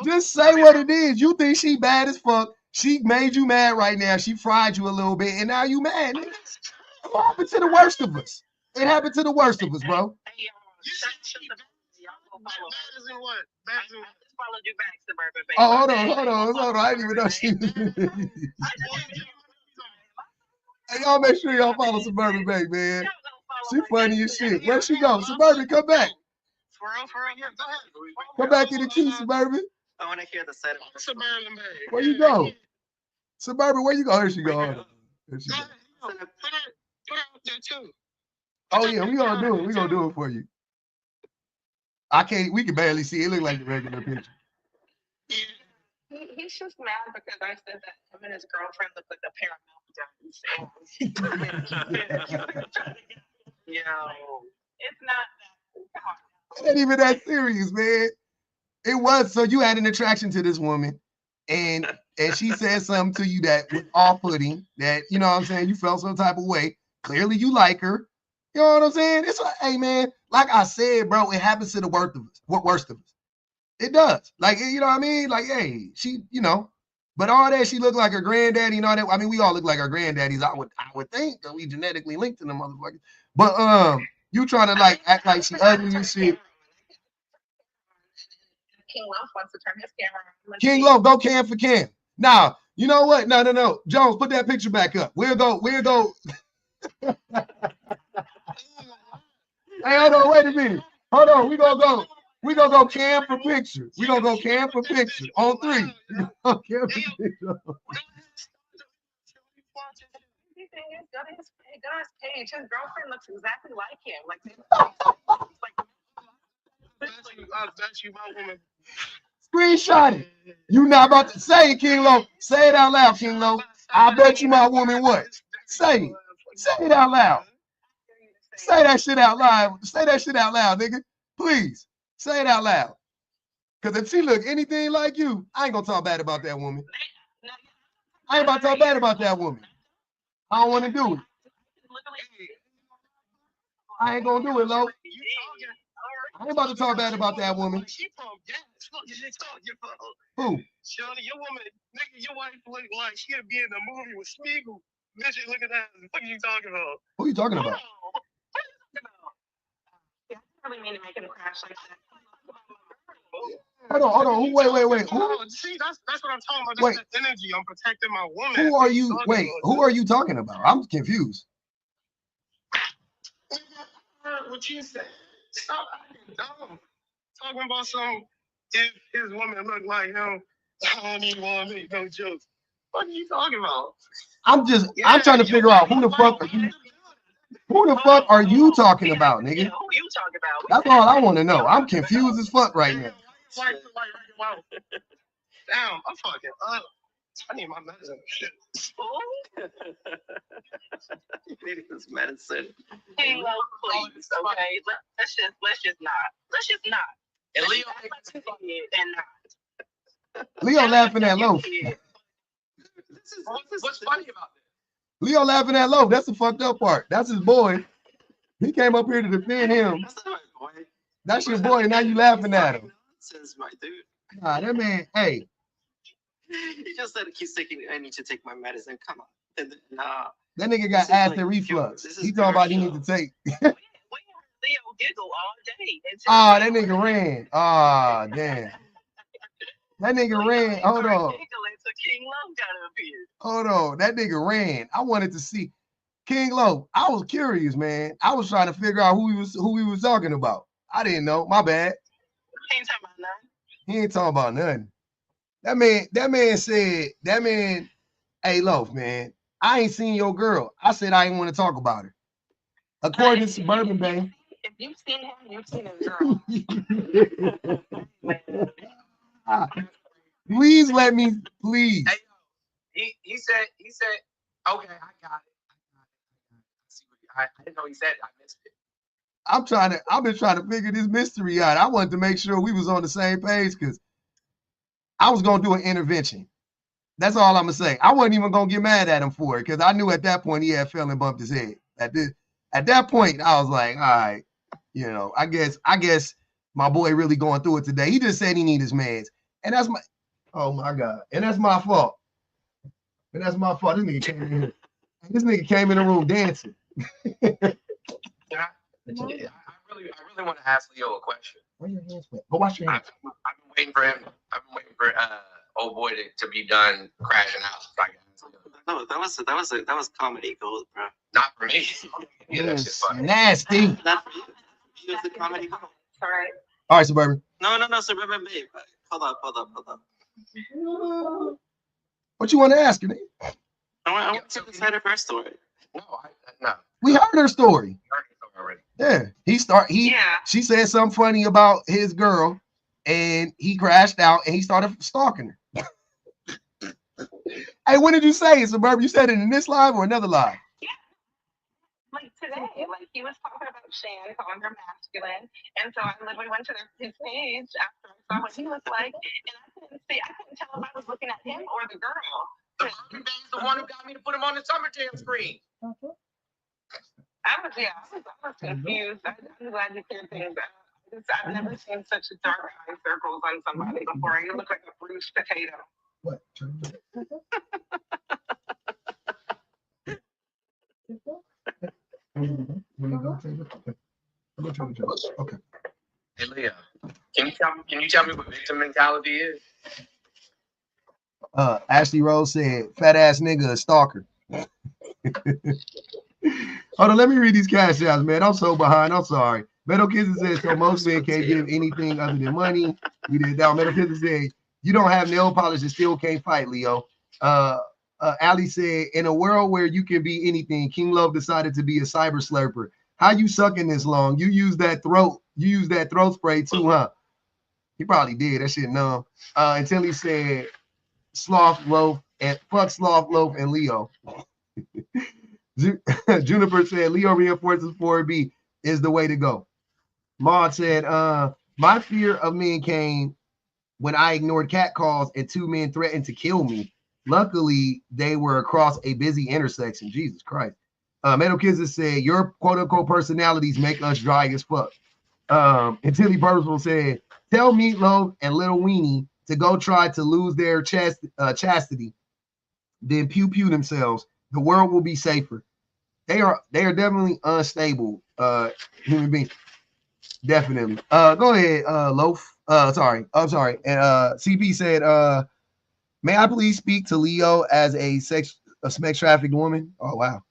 Just say what it is. You think she bad as fuck. She made you mad right now. She fried you a little bit, and now you mad. It happened to the worst of us. It happened to the worst of us, bro. Oh, hold on. I didn't even know she was. Hey, y'all make sure y'all follow Suburban Bay, man. She funny as shit. Where'd she go? Suburban, come back. For real, yeah, go ahead. Come back in the queue, Suburban. I want to hear the set. Suburban Bay. Where you go? Suburban, where you go? Here she go. Here she go. Put out there too. Oh yeah, we gonna do it. We gonna do it for you. We can barely see it. Look like the regular picture. He's just mad because I said that him and his girlfriend look like a pair of mouth guns. It's not that. It ain't even that serious, man. It was. So you had an attraction to this woman, and she said something to you that was off-putting, that, you know what I'm saying, you felt some type of way. Clearly you like her. You know what I'm saying? It's like, hey man, like I said, bro, it happens to the worst of us. Worst of us. It does. Like, you know what I mean? Like, hey, she, you know, but all that, she looked like her granddaddy and all that. I mean, we all look like our granddaddies. I would think that we genetically linked to them motherfuckers. But you trying to like act like she ugly and shit. King Love wants to turn his camera on. King Love, go cam for cam. Now, you know what? No. Jones, put that picture back up. We'll go. Hey, hold on, wait a minute. Hold on, we gonna go cam for picture. We gonna go cam for picture on 3. Cam for picture. Go to his page. His girlfriend looks exactly like him. That's you, my woman. Screenshot it. You not about to say it, King Lo. Say it out loud, King Lo. I bet you my woman what? Say it. Say it out loud. Say that shit out loud. Say that shit out loud, nigga. Please. Say it out loud. Because if she look anything like you, I ain't gonna talk bad about that woman. I ain't about to talk bad about that woman. I don't want to do it. I ain't gonna do it, Lo. I ain't about to talk bad about that woman. Who? Shorty, your woman, nigga, your wife look like she'll be in a movie with Smeagol. Bitch, look at that. What are you talking about? Who are you talking about? I really mean to make him crash like that. Hold on. Wait. Who? See, that's what I'm talking about. That's the energy. I'm protecting my woman. Who are you? Wait, who are you talking about? I'm confused. heard what you said. Stop acting dumb. Talking about some, if his woman look like him, I don't even want to make no jokes. What are you talking about? I'm trying to figure out who the fuck are you talking about, nigga? Yeah, who you talking about? That's all I want to know. I'm confused as fuck right now. Damn, I'm fucking up. I need my medicine. Shit. You need this medicine. Hey, love, please, okay? Let's just not. And Leo, and not. Leo laughing at Loaf. What's funny about this? Leo laughing at Loaf. That's the fucked up part. That's his boy. He came up here to defend him. That's not my boy. That's your boy, and now you laughing at him. Nonsense, my dude. Nah, that man, hey. He just said he's taking. I need to take my medicine. Come on. And then, nah. That nigga got acid reflux. He talking about he need to take. Leo giggle all day. Ah, that nigga ran. Ah, damn. That nigga ran. Hold on. King Love got up here. Hold on. That nigga ran. I wanted to see King Low. I was curious, man. I was trying to figure out who he was talking about. I didn't know. My bad. He ain't talking about nothing. He ain't talking about nothing. That man, hey, Loaf, man, I ain't seen your girl. I said I ain't want to talk about her. According to Suburban Bay. If you've seen him, you've seen his girl. Please let me, please. Hey, he said, okay, I got it. I didn't know he said it. I missed it. I've been trying to figure this mystery out. I wanted to make sure we was on the same page because I was gonna do an intervention. That's all I'm gonna say. I wasn't even gonna get mad at him for it because I knew at that point he had fell and bumped his head. At that point, I was like, all right, I guess my boy really going through it today. He just said he need his meds. And that's oh my God. And that's my fault. This nigga came in here. This nigga came in the room dancing. I really want to ask Leo a question. Where your hands went? Go wash your hands. I've been waiting for him. I've been waiting for old boy to be done crashing out. No, that was comedy gold, bro. Not for me. Yeah, that's just funny. Nasty. Not for you. He was the comedy gold. All right, Suburban. No, Suburban babe. Hold up. What you want to ask her, nigga? I want to decide her story. No. We heard her story. Yeah. She said something funny about his girl, and he crashed out and he started stalking her. Hey, when did you say it, Suburban? You said it in this live or another live? Like today, he was talking about Shan, calling her masculine, and so I literally went to his page after I saw what he was like, and I couldn't tell if I was looking at him or the girl. The Bourbon Bay's the one who got me to put him on the Summer Jam screen. I was confused. I'm glad you cleared things out. I've never seen such dark eye circles on somebody before. You look like a bruised potato. What? Okay. Hey, Leah, can you tell me what victim mentality is? Ashley Rose said, fat ass nigga, a stalker. Hold on, let me read these cash outs, man. I'm so behind. I'm sorry. Metal Kisses said, so most men can't give anything other than money. We did that. Metal Kisses said, you don't have nail polish and still can't fight, Leo. Ali said, in a world where you can be anything, King Love decided to be a cyber slurper. How you sucking this long? You use that throat spray too, huh? He probably did. That shit numb. Until he said Sloth Loaf and fuck Sloth Loaf and Leo. Juniper said Leo reinforces 4B is the way to go. Maud said, my fear of men came when I ignored catcalls and two men threatened to kill me. Luckily, they were across a busy intersection. Jesus Christ. Metal Kisses said, your quote-unquote personalities make us dry as fuck. And Tilly Purposeful said, tell Meatloaf and Little Weenie to go try to lose their chastity, then pew-pew themselves. The world will be safer. They are definitely unstable human beings. Definitely. Go ahead, Loaf. Sorry. I'm sorry. And CP said, may I please speak to Leo as a sex trafficked woman? Oh wow.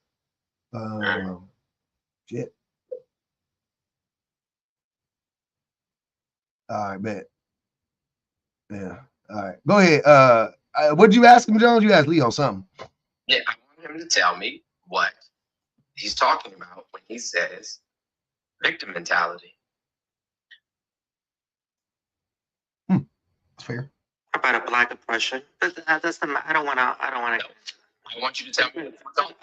Shit. All right, bet. Yeah. All right. Go ahead. What'd you ask him, Jones? You asked Leo something. Yeah, I want him to tell me what he's talking about when he says victim mentality. Fair. About a black oppression, but that's the. I don't want to. I want you to tell me.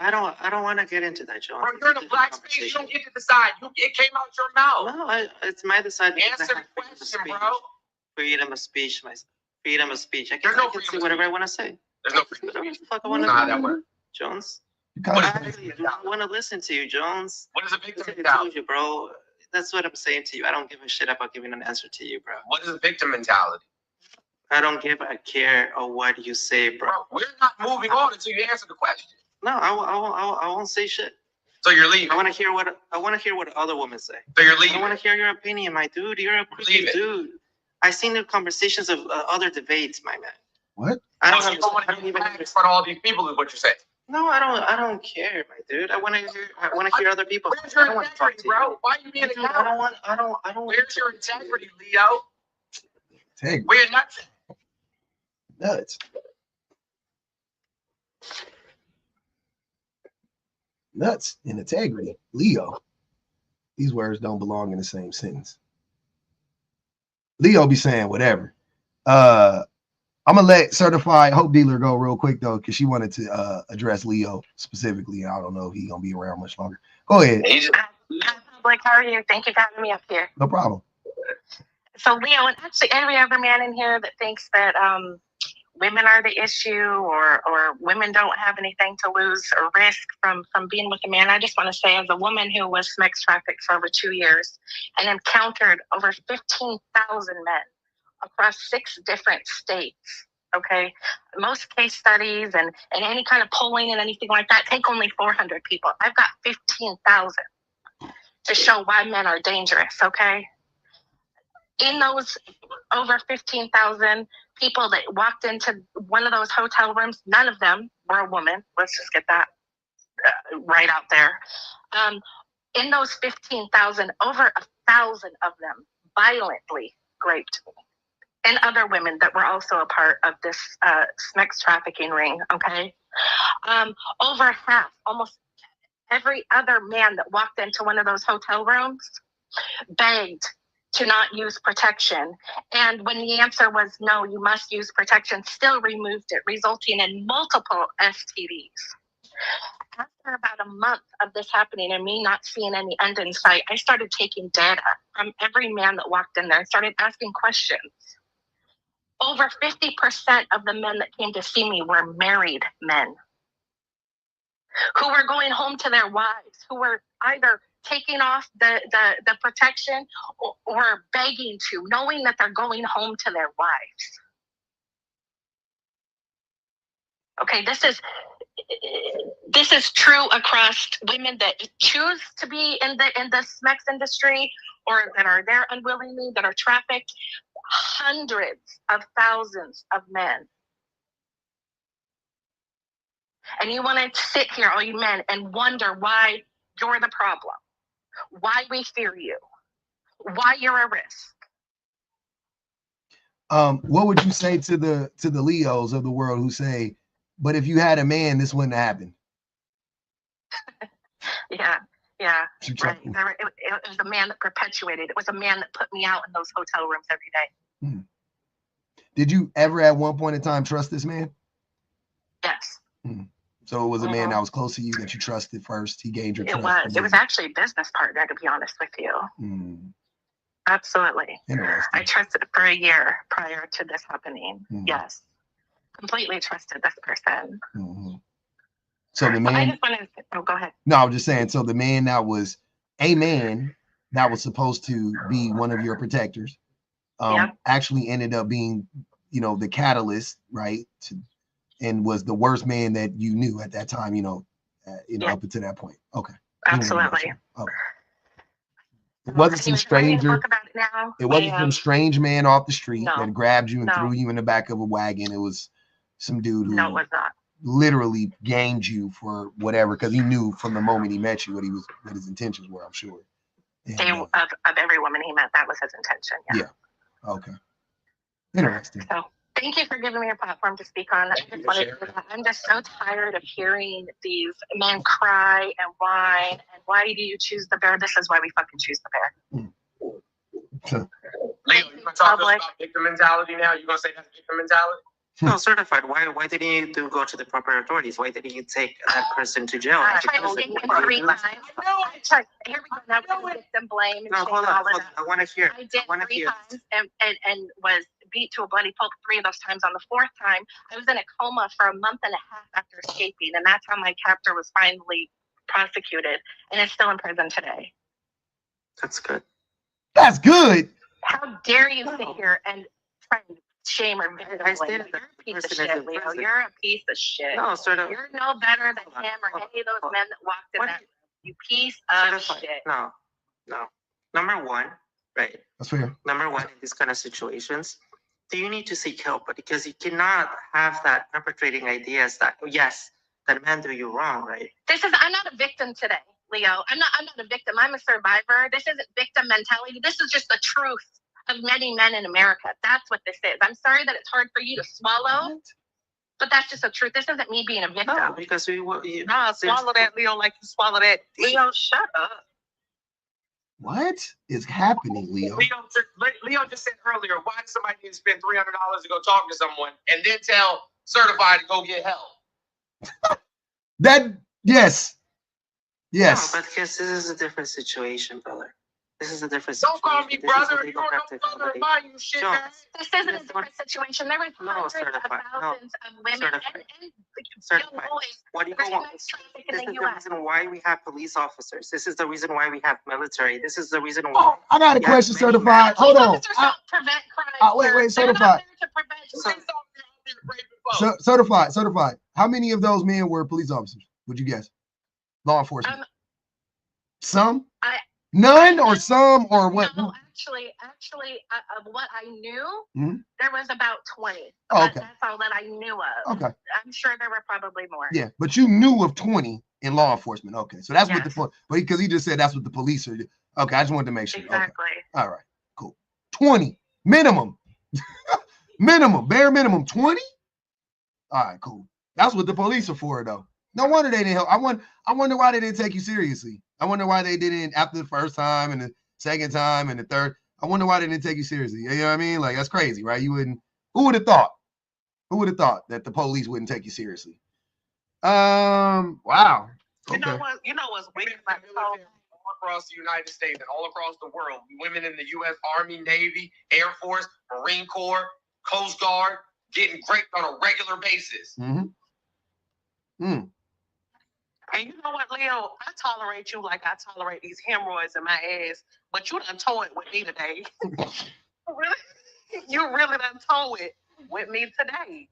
I don't want to get into that, John. Bro, you're in a black space. You don't get to decide. It came out your mouth. No, it's my decision. Answer the question, bro. Freedom of speech, freedom of speech. I can say whatever I want to say. There's no freedom. Whatever the fuck I want to say. That work. Jones. I want to listen to you, Jones. What is a victim mentality, bro? That's what I'm saying to you. I don't give a shit about giving an answer to you, bro. What is a victim mentality? I don't give a care of what you say, bro. We're not moving on until you answer the question. No, I won't say shit. So you're leaving. I want to hear what other women say. So you're leaving. I want to hear your opinion, my dude. You're a pretty dude. I seen the conversations of other debates, my man. What? I don't even in front of all these people is what you're saying. No, I don't care, my dude. I want to hear other people. Where's your integrity, bro? Why are you being a coward? I don't. Where's your integrity, Leo? Integrity. We're nuts. Nuts and integrity. Leo. These words don't belong in the same sentence. Leo be saying whatever. I'm gonna let certified hope dealer go real quick though, because she wanted to address Leo specifically. I don't know if he's gonna be around much longer. Go ahead. Like, how are you? Thank you for having me up here. No problem. So Leo, and actually every other man in here that thinks that women are the issue or women don't have anything to lose or risk from being with a man, I just want to say, as a woman who was sex trafficked for over 2 years and encountered over 15,000 men across 6 different states, okay? Most case studies and any kind of polling and anything like that take only 400 people. I've got 15,000 to show why men are dangerous, okay? In those over 15,000 people that walked into one of those hotel rooms, none of them were a woman. Let's just get that right out there. In those 15,000, over 1,000 of them violently raped me and other women that were also a part of this sex trafficking ring, okay? Over half, almost every other man that walked into one of those hotel rooms begged to not use protection. And when the answer was no, you must use protection, still removed it, resulting in multiple STDs. After about a month of this happening and me not seeing any end in sight, I started taking data from every man that walked in there and started asking questions. Over 50% of the men that came to see me were married men who were going home to their wives, who were either taking off the protection or begging to, knowing that they're going home to their wives. Okay, this is true across women that choose to be in the sex industry or that are there unwillingly, that are trafficked. Hundreds of thousands of men. And you want to sit here, all you men, and wonder why you're the problem, why we fear you, why you're a risk. What would you say to the Leos of the world who say, but if you had a man, this wouldn't happen? Yeah, right. It was a man that perpetuated. It was a man that put me out in those hotel rooms every day. Did you ever at one point in time trust this man? Yes. So it was a man that was close to you that you trusted first. He gained your trust. It was actually a business partner, to be honest with you. Absolutely. I trusted for a year prior to this happening. Yes. Completely trusted this person. So the man. I just wanted to, go ahead. No, I was just saying. So the man that was a man that was supposed to be one of your protectors, actually ended up being, the catalyst, right? And was the worst man that you knew at that time, up until that point. Okay. Absolutely. Okay. It wasn't some stranger. It wasn't some strange man off the street that grabbed you and threw you in the back of a wagon. It was some dude who it was not. Literally gamed you for whatever, because he knew from the moment he met you what his intentions were, I'm sure. And, of every woman he met, that was his intention. Okay. Interesting. So thank you for giving me a platform to speak on. I'm just so tired of hearing these men cry and whine. And why do you choose the bear? This is why we fucking choose the bear. Leo, you gonna talk to us about victim mentality now? You gonna say that's victim mentality? No, certified. Why didn't you go to the proper authorities? Why didn't you take that person to jail? I tried to take him 3 times. I tried. Here we go. Now we're victim blame and no, hold on. I want to hear. I did 3 times and was beat to a bloody pulp 3 of those times. On the 4th time, I was in a coma for a month and a half after escaping, and that's how my captor was finally prosecuted and is still in prison today. That's good. That's good. How dare you sit here and try and shame or victim blame? You're a piece of shit, Leo. You're a piece of shit. No, sort of. You're no better than him or any of those men that walked in that room. You piece of shit. No. Number one, right? That's fair. Number one, in these kind of situations, do you need to seek help? But because you cannot have that perpetrating ideas that, yes, that man do you wrong, right? I'm not a victim today, Leo. I'm not a victim. I'm a survivor. This isn't victim mentality. This is just the truth of many men in America. That's what this is. I'm sorry that it's hard for you to swallow, but that's just the truth. This isn't me being a victim. No, because swallow that, Leo, like you swallow that. Leo, shut up. What is happening, Leo? Leo just said earlier, why does somebody need to spend $300 to go talk to someone and then tell certified to go get help? Yes. No, but because this is a different situation, brother. This is a different situation. Don't call me brother. You don't know brother of mine, you shit. This isn't a different situation. There was hundreds of thousands of women and certified. What do you want? This is the reason why we have police officers. This is the reason why we have military. This is the reason why. Oh, I got a question, certified. Hold on. Prevent crime. Wait, certified. Certified. How many of those men were police officers? Would you guess? Law enforcement. Some. None or some or what? No, actually, of what I knew, there was about 20. Okay. That's all that I knew of. Okay. I'm sure there were probably more. Yeah, but you knew of 20 in law enforcement. Okay, so that's what the because he just said that's what the police are. Okay, I just wanted to make sure. Exactly. Okay. All right, cool. 20 minimum, bare minimum 20. All right, cool. That's what the police are for, though. No wonder they didn't help. I wonder why they didn't take you seriously. I wonder why they didn't after the first time and the second time and the third. I wonder why they didn't take you seriously. You know what I mean? Like, that's crazy, right? You wouldn't. Who would have thought? Who would have thought that the police wouldn't take you seriously? Wow. Okay. You know what's weird about all across the United States and all across the world, women in the U.S. Army, Navy, Air Force, Marine Corps, Coast Guard, getting raped on a regular basis. And you know what, Leo? I tolerate you like I tolerate these hemorrhoids in my ass, but you done tow it with me today. Really? You really done tow it with me today.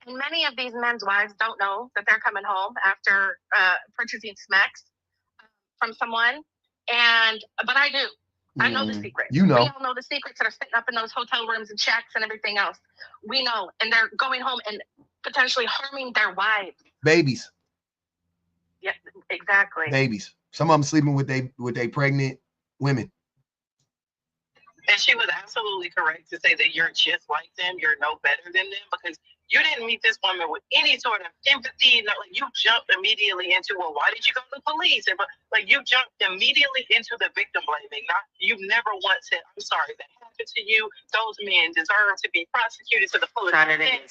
And many of these men's wives don't know that they're coming home after purchasing smacks from someone. But I do. I know the secret. You know. We all know the secrets that are sitting up in those hotel rooms and shacks and everything else. We know. And they're going home and potentially harming their wives. Babies. Yeah, exactly. Babies. Some of them sleeping with they pregnant women. And she was absolutely correct to say that you're just like them. You're no better than them because you didn't meet this woman with any sort of empathy. Like you jumped immediately into, well, why did you go to the police? And like you jumped immediately into the victim blaming. You never once said, I'm sorry that happened to you. Those men deserve to be prosecuted to the fullest extent.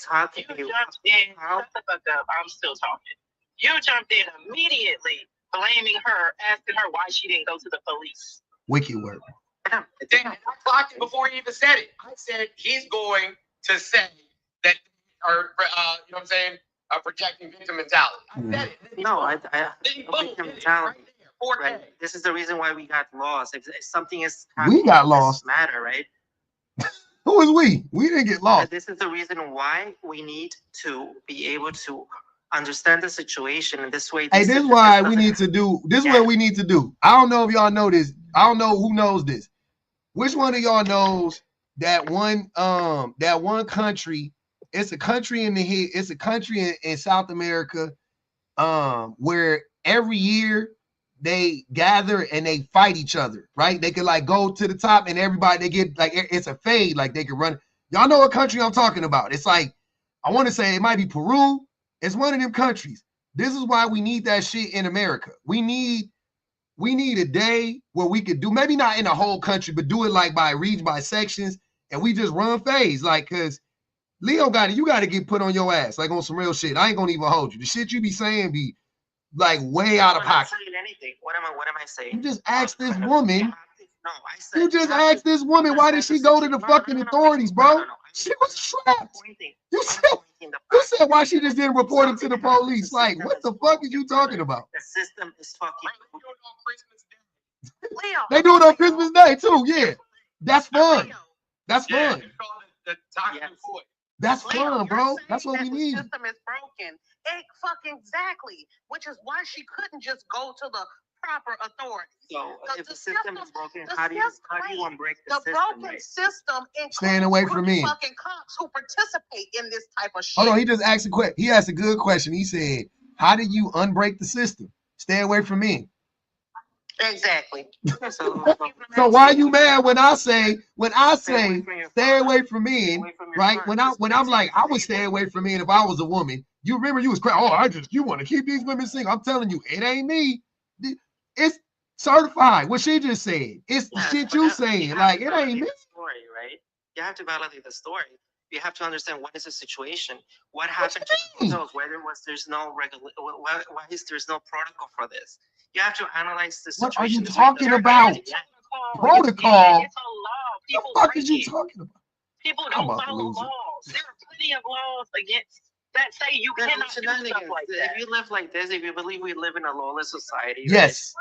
You jumped in. Shut the fuck up. I'm still talking. You jumped in immediately, blaming her, asking her why she didn't go to the police. Wicked work. Then I clocked it before he even said it. I said he's going to say that, or you know what I'm saying, projecting victim mentality. I said it. No, victim mentality. Right. This is the reason why we got lost. If something is happening, we got lost. Matter, right? Who is we? We didn't get lost. This is the reason why we need to be able to understand the situation in this way. This is why we need to do. This is what we need to do. I don't know if y'all know this. I don't know who knows this. Which one of y'all knows that one country? It's a country in South America, where every year they gather and they fight each other, right? They could like go to the top and everybody, they get like, it's a fade, like they can run. Y'all know what country I'm talking about. It's like, I want to say it might be Peru. It's one of them countries. This is why we need that shit in America. We need a day where we could do, maybe not in the whole country, but do it like by region, by sections, and we just run phase. Like, cause Leo you got to get put on your ass, like on some real shit. I ain't gonna even hold you. The shit you be saying be like way out of pocket. I'm not saying anything. What am I saying? You just asked this woman. No, I said. You just asked this woman, why did she go to the fucking authorities, bro? She was trapped. You said why she just didn't report it to the police. Like, what the fuck is you talking about? The system is fucking. They do it on Christmas Day too. Yeah, that's fun. That's fun. That's fun, bro. That's what we need. The system is broken. Exactly. Which is why she couldn't just go to the proper authorities. So if the system is broken, how do you unbreak the system? The broken system staying away from me. Fucking cops who participate in this type of shit. Hold on, he just asked a question. He asked a good question. He said, "How do you unbreak the system? Stay away from me." Exactly. So why are you mad when I say stay away from me, right? When I'm like, I would stay away from me, and if I was a woman, you remember you was crying, oh, you want to keep these women single. I'm telling you, it ain't me. It's certified. What she just said. It's the shit you saying. Like, it ain't me. Story, right? You have to validate the story. You have to understand what is the situation. What happened to the hotels? There's no why is there's no protocol for this? You have to analyze the situation. What are you talking about? Protocol? It's a law. What the fuck is you talking about? People don't follow laws. There are plenty of laws against that say you cannot do stuff like that. If you live like this, if you believe we live in a lawless society, yes,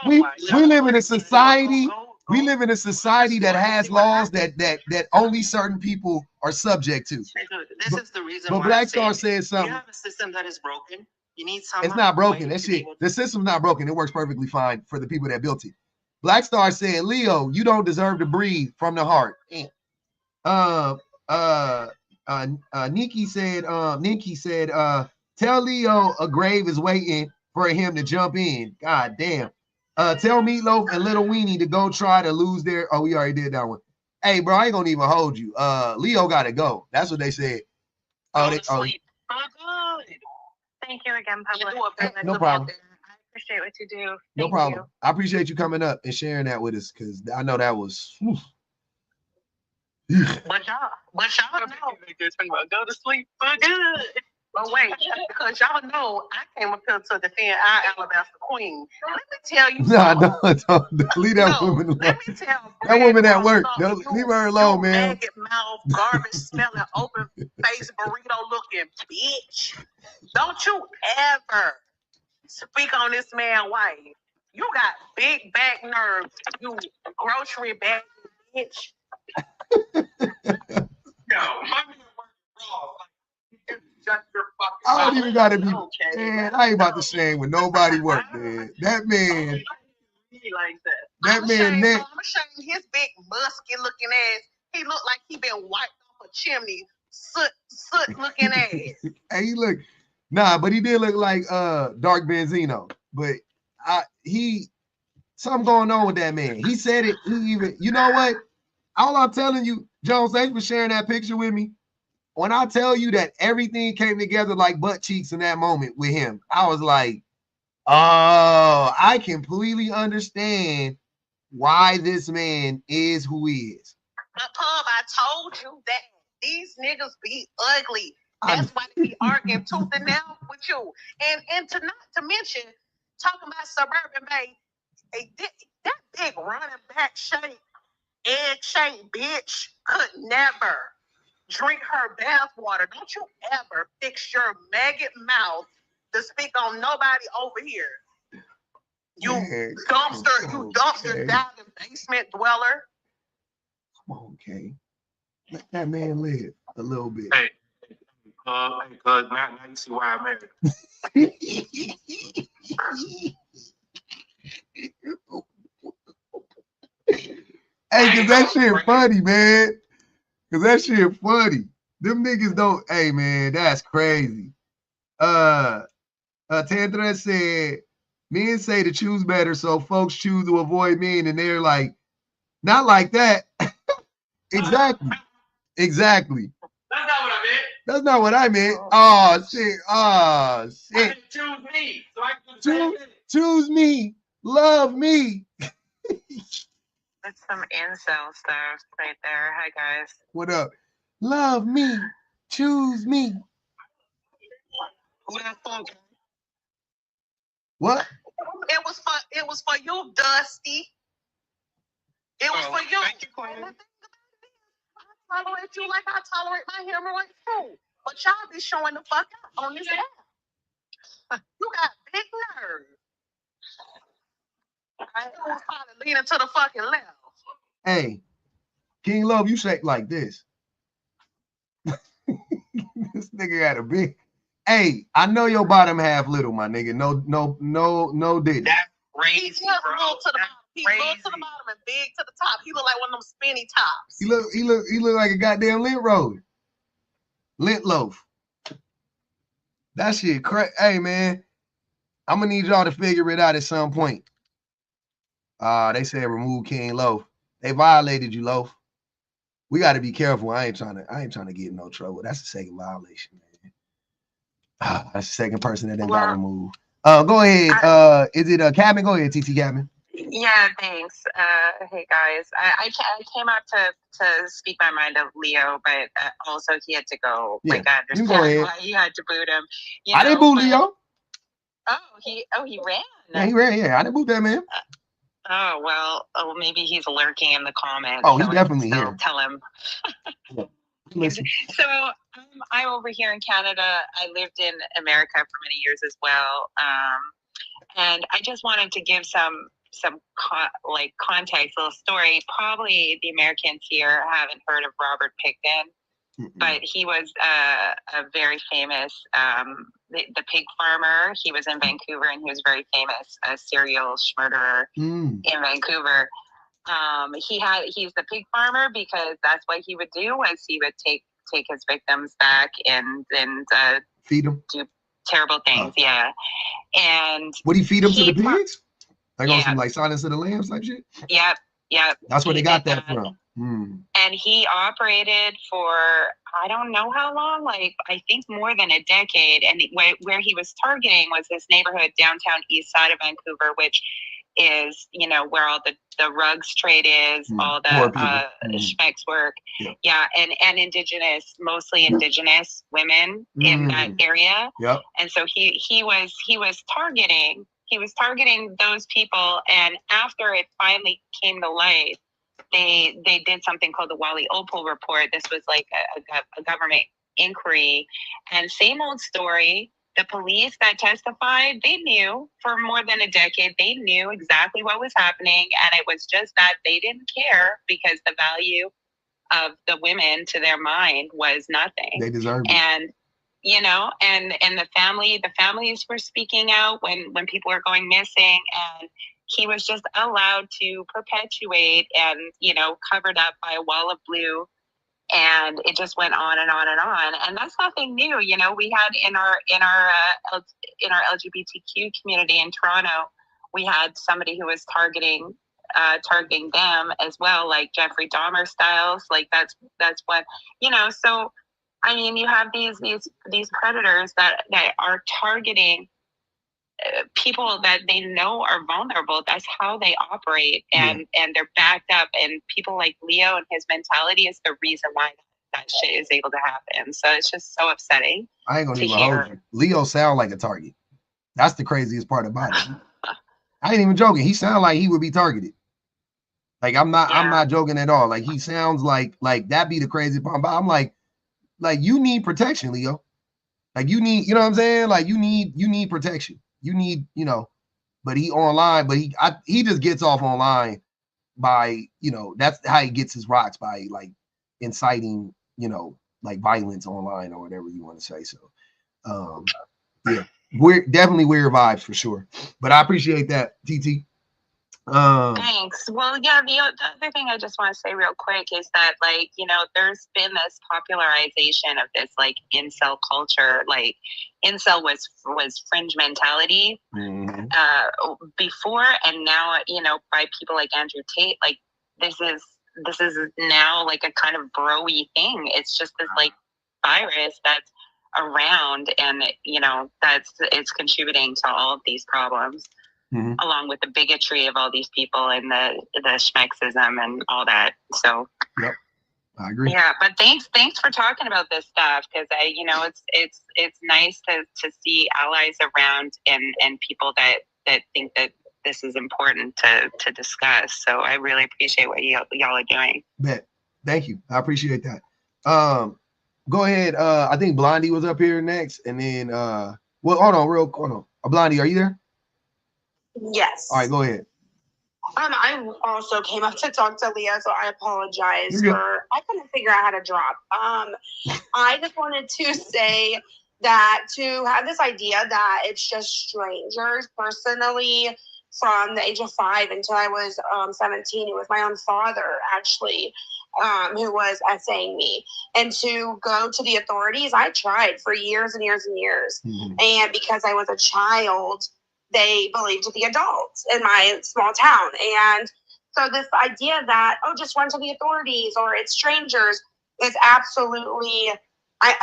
right? we live in a society. We live in a society that has laws that only certain people are subject to. This is the reason. But Black Star said something. You have a system that is broken. You need someone. It's not broken. That shit. The system's not broken. It works perfectly fine for the people that built it. Black Star said, "Leo, you don't deserve to breathe from the heart." Nikki said, "Tell Leo a grave is waiting for him to jump in." God damn. Tell Meatloaf and Little Weenie to go try to lose their. Oh, we already did that one. Hey, bro, I ain't gonna even hold you. Leo gotta go. That's what they said. Good. Thank you again, public. No problem. I appreciate what you do. No problem. I appreciate you coming up and sharing that with us because I know that was. But y'all know. Go to sleep for good. But wait, because y'all know I came up here to defend our Alabaster Queen. Let me tell you don't leave that woman alone. Let me tell that woman at work. Leave her alone, man. Maggot mouth, garbage smelling, open face, burrito looking bitch. Don't you ever speak on this man's wife. You got big back nerves, you grocery bag bitch. I don't even gotta be, man. I ain't about to shame when nobody work, man. That man, like that. That man, I'm showing his big musky looking ass. He looked like he been wiped off a chimney, soot looking ass. Hey, he look, but he did look like Dark Benzino. But something going on with that man. He said it. He even, you know what? All I'm telling you, Jones, thanks for sharing that picture with me. When I tell you that everything came together like butt cheeks in that moment with him, I was like, oh, I completely understand why this man is who he is. But Pub, I told you that these niggas be ugly. That's why they be arguing tooth and nail with you. And to not to mention, talking about Suburban Bay, that big running back egg-shaped bitch could never drink her bath water. Don't you ever fix your maggot mouth to speak on nobody over here. You dumpster diving basement dweller. Come on, Kay. Let that man live a little bit. Hey, cuz now you see why I'm married. Hey, cause that shit funny, man. Cause that shit funny. Them niggas don't. Hey, man, that's crazy. Tandra said, Men say to choose better, so folks choose to avoid men, and they're like, not like that. Exactly. Exactly. That's not what I meant. That's not what I meant. Oh shit. Oh shit. I choose me, so I can do the same thing. Choose me. Love me. That's some incel stuff right there. Hi guys. What up? Love me. Choose me. Who that for? What? It was for you, Dusty. It was for you. Thank you, Queen. I tolerate you like I tolerate my hemorrhoids too. But y'all be showing the fuck up on this app. You got big nerve. I was probably leaning to the fucking left. Hey, King Love, you shake like this. This nigga got a big. Hey, I know your bottom half little, my nigga. No diddy. That's crazy, bro. He low to the bottom and big to the top. He look like one of them spinny tops. He look like a goddamn lint roll. Lint loaf. That shit crazy. Hey man, I'm gonna need y'all to figure it out at some point. They said remove King Loaf. They violated you, Loaf. We got to be careful. I ain't trying to get in no trouble. That's the second violation, man. That's the second person that got removed. Go ahead. Is it Cabin? Go ahead, TT Cabin. Yeah, thanks. Hey guys, I came out to speak my mind of Leo, but also he had to go. Yeah, like I understand why you had to boot him. I didn't boot Leo. Oh, he ran. Yeah, he ran. Yeah, I didn't boot that man. Oh well, maybe he's lurking in the comments. Oh, he's definitely here. Tell him. Yeah. Listen. So I'm over here in Canada. I lived in America for many years as well, and I just wanted to give some context, little story. Probably the Americans here haven't heard of Robert Pickton, but he was a very famous the pig farmer. He was in Vancouver, and he was very famous, a serial murderer in Vancouver. He's the pig farmer because that's what he would do, was he would take his victims back and feed them, do terrible things. Yeah. And would he feed them to the pigs? Like on some like Silence of the Lambs type shit? Yep. That's where they got that from. And he operated for, I don't know how long, like I think more than a decade. And where he was targeting was this neighborhood downtown east side of Vancouver, which is, where all the rugs trade is, all the schmecks work. Yeah. And indigenous, mostly indigenous women in that area. Yep. And so he was targeting those people, and after it finally came to light, they did something called the Wally Opal report. This was like a government inquiry, and same old story. The police that testified, they knew for more than a decade. They knew exactly what was happening, and it was just that they didn't care because the value of the women to their mind was nothing. They deserved it. And and the families were speaking out when people were going missing, and he was just allowed to perpetuate and, covered up by a wall of blue. And it just went on and on and on. And that's nothing new. We had in our LGBTQ community in Toronto, we had somebody who was targeting them as well, like Jeffrey Dahmer styles. Like that's what, so I mean, you have these predators that are targeting people that they know are vulnerable. That's how they operate, and they're backed up. And people like Leo and his mentality is the reason why that shit is able to happen. So it's just so upsetting. I ain't gonna even hold you. Leo sound like a target. That's the craziest part about it. I ain't even joking. He sound like he would be targeted. Like I'm not joking at all. Like he sounds like that'd be the crazy part. But I'm like you need protection, Leo. Like you need, you know what I'm saying? Like you need protection. You need, but he online, but he just gets off online by, that's how he gets his rocks, by like inciting, like violence online or whatever you want to say. So yeah, we're definitely weird vibes for sure. But I appreciate that, TT. Thanks. Well, yeah, the other thing I just want to say real quick is that, like, you know, there's been this popularization of this, like, incel culture. Like, incel was fringe mentality before, and now, you know, by people like Andrew Tate, like, this is now, like, a kind of bro-y thing. It's just this, like, virus that's around, and, you know, it's contributing to all of these problems. Along with the bigotry of all these people and the schmexism and all that. So yep, I agree. Yeah, but thanks for talking about this stuff, because you know, it's nice to see allies around and people that think that this is important to discuss. So I really appreciate what y'all are doing. Bet. Thank you. I appreciate that. Go ahead. I think Blondie was up here next, and then well, hold on. Blondie, are you there? Yes. All right, go ahead. I also came up to talk to Leah, so I apologize I couldn't figure out how to drop. I just wanted to say that to have this idea that it's just strangers, personally, from the age of 5 until I was 17, it was my own father, actually, who was essaying me. And to go to the authorities, I tried for years and years and years. And because I was a child, they believed the adults in my small town. And so this idea that, just run to the authorities or it's strangers is absolutely,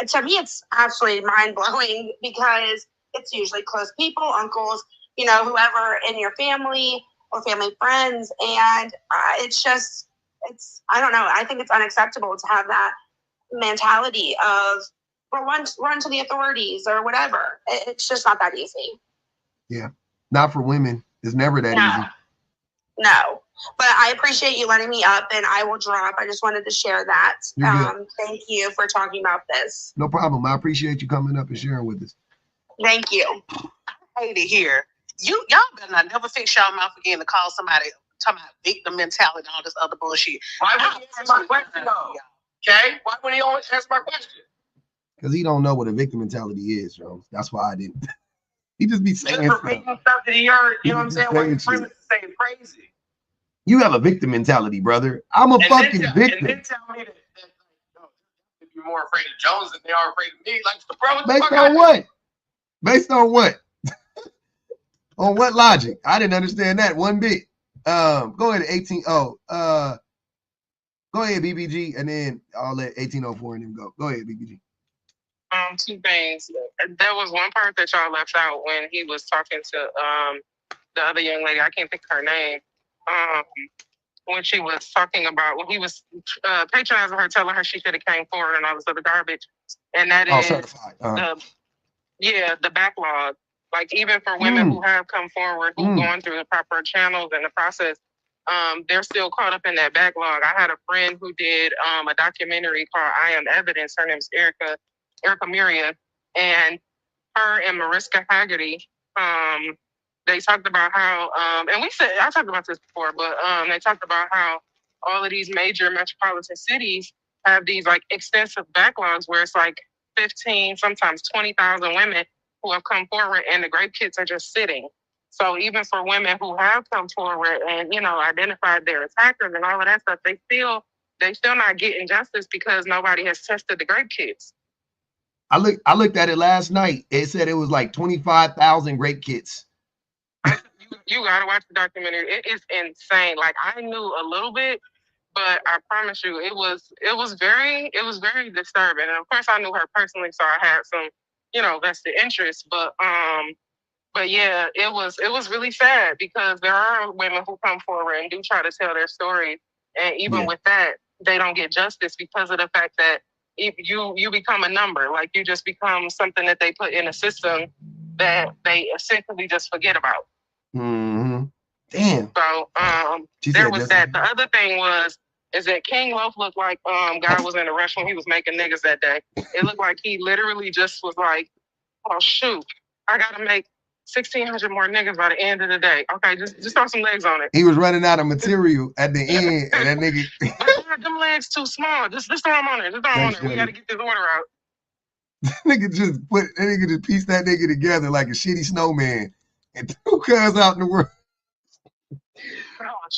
to me, it's absolutely mind-blowing, because it's usually close people, uncles, you know, whoever in your family or family friends. And I don't know. I think it's unacceptable to have that mentality of, well, run to the authorities or whatever. It's just not that easy. Yeah, not for women. It's never that easy. No, but I appreciate you letting me up, and I will drop. I just wanted to share that. Thank you for talking about this. No problem. I appreciate you coming up and sharing with us. Thank you. I hate it here. Y'all better not never fix y'all mouth again to call somebody talking about victim mentality and all this other bullshit. Why would he answer my question though? Okay? Why would he always answer my question? Because he don't know what a victim mentality is, bro. That's why I didn't. He just be saying stuff that he heard, you know what I'm saying? Why his friends saying crazy. You have a victim mentality, brother. I'm a fucking victim. And then tell me that if you're more afraid of Jones than they are afraid of me. Like, bro, what the Based fuck on what? Based on what? On what logic? I didn't understand that one bit. Go ahead, 18. Go ahead, BBG, and then I'll let 1804 and then go. Go ahead, BBG. Two things. There was one part that y'all left out when he was talking to the other young lady. I can't think of her name. When she was talking about, when he was patronizing her, telling her she should have came forward and all this other garbage. And that is the backlog. Like, even for women who have come forward, who've gone through the proper channels and the process, they're still caught up in that backlog. I had a friend who did a documentary called I Am Evidence. Her name's Erica Miria, and her and Mariska Haggerty, they talked about how, and I talked about this before, but they talked about how all of these major metropolitan cities have these like extensive backlogs where it's like 15, sometimes 20,000 women who have come forward, and the grape kits are just sitting. So even for women who have come forward and, you know, identified their attackers and all of that stuff, they still not getting justice because nobody has tested the grape kits. I looked at it last night. It said it was like 25,000 grape kits. You gotta watch the documentary. It is insane. Like, I knew a little bit, but I promise you, it was very disturbing. And of course, I knew her personally, so I had some, you know, vested interest. But yeah, it was really sad, because there are women who come forward and do try to tell their story, and even with that, they don't get justice because of the fact that if you become a number, like you just become something that they put in a system that they essentially just forget about. Mm-hmm. Damn. So there was that. The other thing is that King Loaf looked like God was in a rush when he was making niggas that day. It looked like he literally just was like, oh shoot, I gotta make 1,600 more niggas by the end of the day. Okay, just throw some legs on it. He was running out of material at the end, and that nigga. But them legs too small. Just throw them on it. Just throw them on it. We gotta get this order out. Nigga just pieced that nigga together like a shitty snowman and threw cuz out in the world.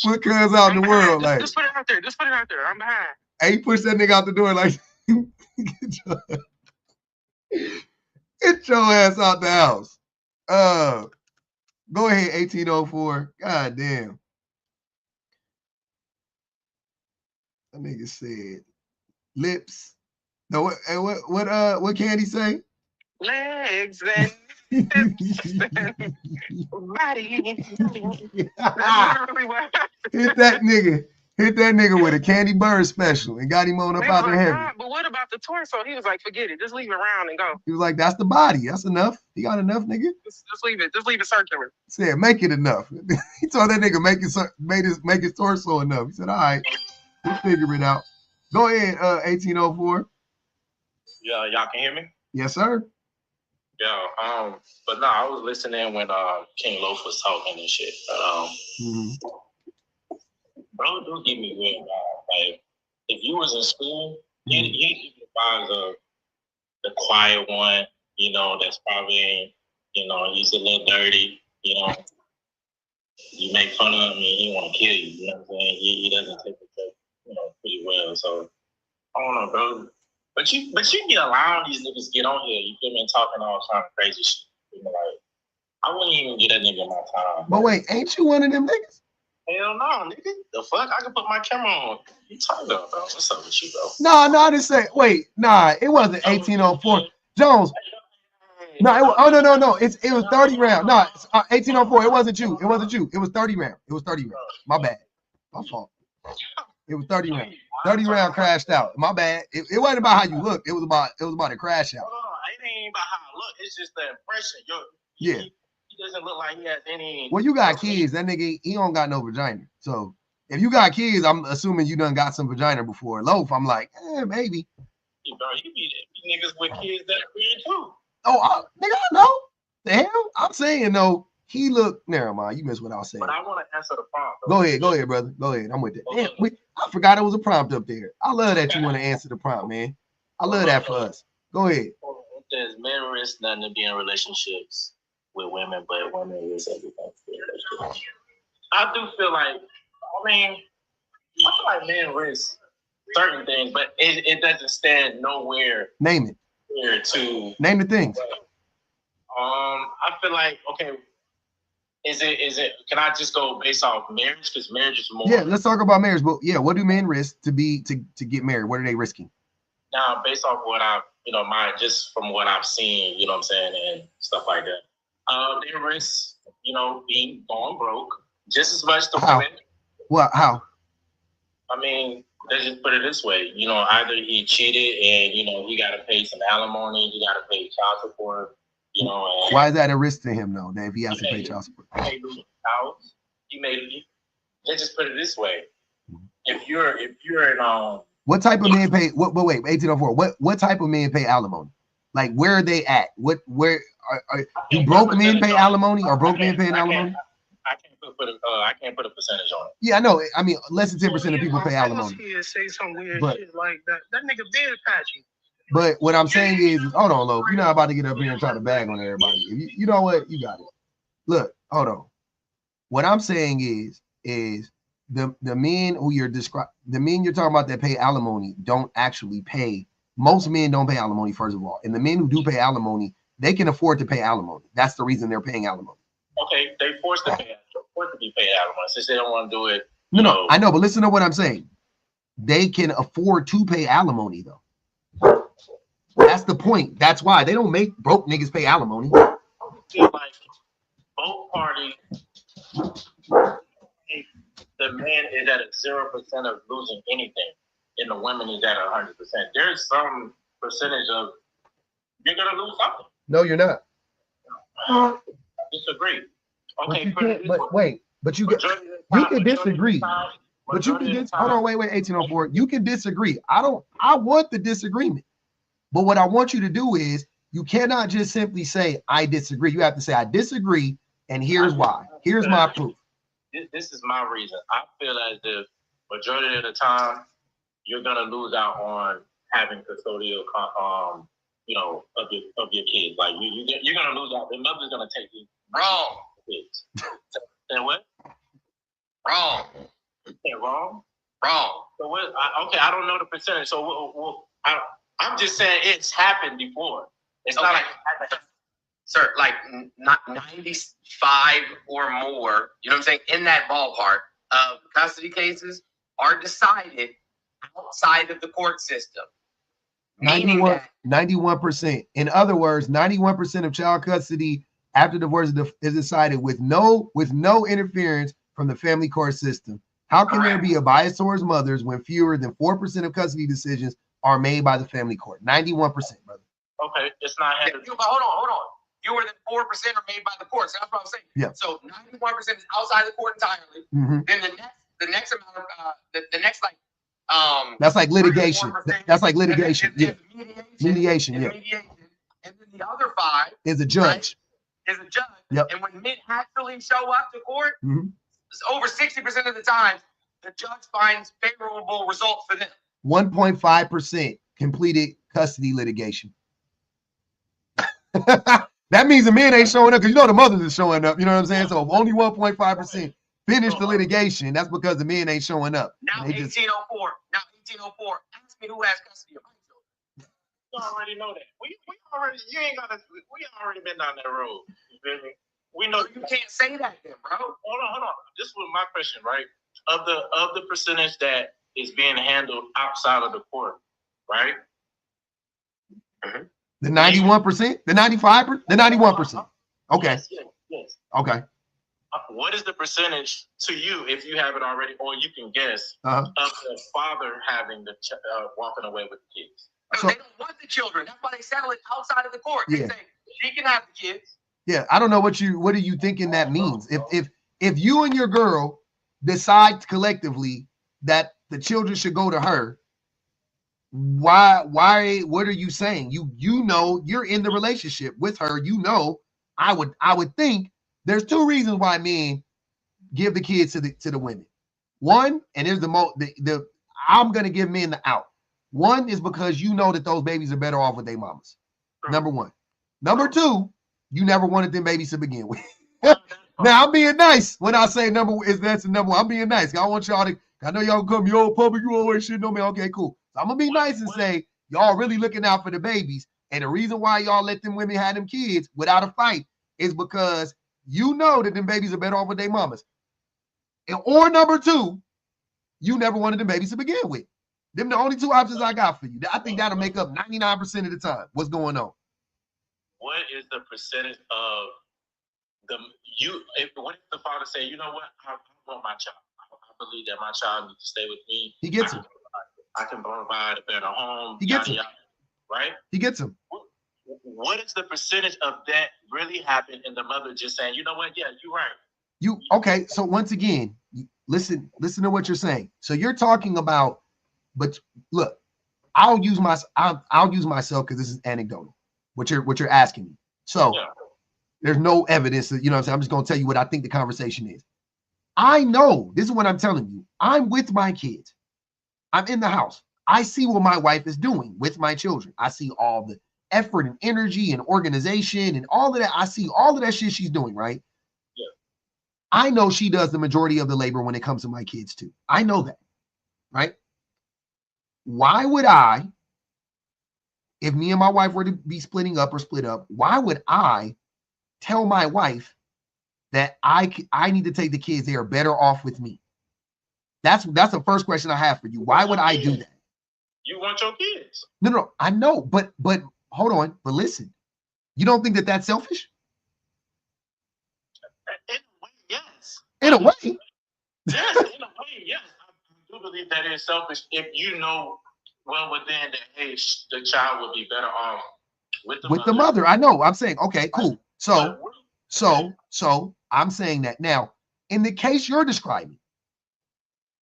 Put cuz out in the world. Like, just put it out there. Just put it out there. I'm behind. Hey, you push that nigga out the door like, get your ass out the house. Go ahead, 1804. God damn. That nigga said lips. No, what Candy say? Legs and body. Hit that nigga. Hit that nigga with a Candy Bird special and got him on up out of heaven. But what about the torso? He was like, forget it. Just leave it round and go. He was like, that's the body. That's enough. He got enough, nigga. Just leave it. Just leave it circular. He said, make it enough. He told that nigga make his torso enough. He said, all right, we'll figure it out. Go ahead, 1804. Yeah, y'all can hear me? Yes, sir. Yeah, but no, I was listening when King Loaf was talking and shit. Bro, do give me weird vibes. Like, if you was in school, you give me vibes of the quiet one, you know, that's probably, you know, he's a little dirty, you know. You make fun of him and he want to kill you, you know what I'm saying? He doesn't take it, you know, pretty well. So, I don't know, bro. But you get allowing these niggas get on here, you feel me, and talking all kind of crazy shit. You know, like, I wouldn't even get that nigga my time. But wait, ain't you one of them niggas? Hell no, nigga. The fuck? I can put my camera on. You talking about, bro? What's up with you, bro? No, I didn't say. Wait, nah, it wasn't 1804. Jones. No, no. It was 30 round. No, 1804. It wasn't you. It wasn't you. It was 30 round. It was 30 round. My bad. My fault. It was 30 round. 30 round crashed out. My bad. It wasn't about how you look. It was about a crash out. No, it ain't about how I look. It's just the impression. Yeah. He doesn't look like he has any. Well, you got kids. That nigga, he don't got no vagina. So if you got kids, I'm assuming you done got some vagina before. Loaf, I'm like, maybe. Bro, you be niggas with kids that are weird too. Oh, nigga, I know. The hell? I'm saying, though, he looked. Never mind. You missed what I was saying. But I want to answer the prompt. Go ahead, brother. Go ahead. I'm with it. Damn, I forgot it was a prompt up there. I love that you want to answer the prompt, man. I love that for us. Go ahead. It says men risk nothing to be in relationships with women, but women risk everything. I do feel like, I feel like men risk certain things, but it doesn't stand nowhere. Name it. Here to name the things. I feel like, okay, is it? Can I just go based off marriage? Because marriage is more. Yeah, let's talk about marriage. But yeah, what do men risk to get married? What are they risking? Now, based off what just from what I've seen, you know what I'm saying, and stuff like that. They risk, being gone broke just as much to women. What? How? I mean, let's just put it this way. Either he cheated and he got to pay some alimony, he got to pay child support. And why is that a risk to him though? That if he has to pay child support, he may lose the house. Let's just put it this way: if you're in what type of men pay? Wait, 1804. What type of men pay alimony? Like where are they at? Do broke men pay alimony or broke men paying alimony? I can't put a percentage on it. Yeah, I know. I mean, less than 10% of people pay alimony. Say some weird shit like that. That nigga been patchy. But what I'm saying is hold on, Lo. You're not about to get up here and try to bag on everybody. You know what? You got it. Look, hold on. What I'm saying is the men who you're talking about that pay alimony don't actually pay. Most men don't pay alimony, first of all. And the men who do pay alimony, they can afford to pay alimony. That's the reason they're paying alimony. Okay, they forced to be paid alimony since they don't want to do it. No, I know, but listen to what I'm saying. They can afford to pay alimony, though. That's the point. That's why they don't make broke niggas pay alimony. I feel like both parties, the man is at 0% of losing anything, and the women is at 100%. There's some percentage of you're gonna lose something. No, you're not. I disagree. Okay, we can disagree. But you can hold on, wait, 1804. You can disagree. I want the disagreement. But what I want you to do is you cannot just simply say I disagree. You have to say I disagree, and here's why. Here's my proof. This is my reason. I feel as if majority of the time you're gonna lose out on having custodial of your kids. Like you're gonna lose out. The mother's gonna take you. Wrong. And what? Wrong. Yeah, wrong. Wrong. So what? Okay, I don't know the percentage. So I'm just saying it's happened before. It's not like, sir, like not 95 or more. You know what I'm saying? In that ballpark of custody cases are decided outside of the court system. 91%. In other words, 91% of child custody after divorce is decided with no interference from the family court system. How can there be a bias towards mothers when fewer than 4% of custody decisions are made by the family court? 91%, brother. Okay, it's not handled. But hold on. Fewer than 4% are made by the courts. That's what I'm saying. Yeah. So 91% is outside the court entirely. Mm-hmm. Then the next amount of the next like that's like litigation. That's like litigation. Yeah. Mediation. Yeah. And then the other 5 is a judge. Right, is a judge. Yep. And when men actually show up to court, mm-hmm. over 60% of the time, the judge finds favorable results for them. 1.5% completed custody litigation. That means the men ain't showing up because you know the mothers is showing up. You know what I'm saying? So only 1.5% finished the litigation. That's because the men ain't showing up. Now 1804. Now 1804. Ask me who has custody of my children. You already know that. We already been down that road. You feel me? We know you can't say that then, bro. Hold on. This was my question, right? Of the percentage that is being handled outside of the court, right? Mm-hmm. The 91%, the 95%, the 91%. Okay. Yes. Okay. What is the percentage to you, if you have it already, or you can guess, of the father having the walking away with the kids? So, they don't want the children. That's why they settle it outside of the court. They say she can have the kids. Yeah, I don't know what are you thinking that means? If you and your girl decide collectively that the children should go to her, why what are you saying? You know you're in the relationship with her. You know, I would think there's 2 reasons why men give the kids to the women. One, and here's the I'm gonna give men the out. One is because you know that those babies are better off with their mamas. Number 1. Number 2, you never wanted them babies to begin with. Now I'm being nice when I say that's the number 1. I'm being nice. I want y'all to. I know y'all come, you old public, you always shitting on me. Okay, cool. So I'm gonna be nice and say y'all really looking out for the babies. And the reason why y'all let them women have them kids without a fight is because you know that them babies are better off with their mamas. Or number 2, you never wanted them babies to begin with. Them the only 2 options I got for you. I think that'll make up 99% of the time. What's going on? What is the percentage of what if the father say, you know what, I want my child. I believe that my child needs to stay with me. He gets him. I can provide a better home. He gets him. Right? He gets him. What is the percentage of that really happened and the mother just saying, you know what, yeah, you're right. Okay, so once again, listen to what you're saying. So you're talking about, but look, I'll use myself because this is anecdotal. What you're asking me. So there's no evidence that, you know what I'm saying? I'm just gonna tell you what I think the conversation is. I know this is what I'm telling you. I'm with my kids. I'm in the house. I see what my wife is doing with my children. I see all the effort and energy and organization and all of that. I see all of that shit she's doing, right? Yeah. I know she does the majority of the labor when it comes to my kids too. I know that, right? Why would I, if me and my wife were to be splitting up or split up, why would I tell my wife that I need to take the kids, they are better off with me? That's the first question I have for you. Why would I do that? You want your kids. No, I know, but hold on, but listen. You don't think that that's selfish? In a way, yes. In a way? Yes, in a way, yes. I do believe that is selfish if you know well within that, hey, the child would be better off with the mother. I know. I'm saying, okay, cool. So I'm saying that now, in the case you're describing,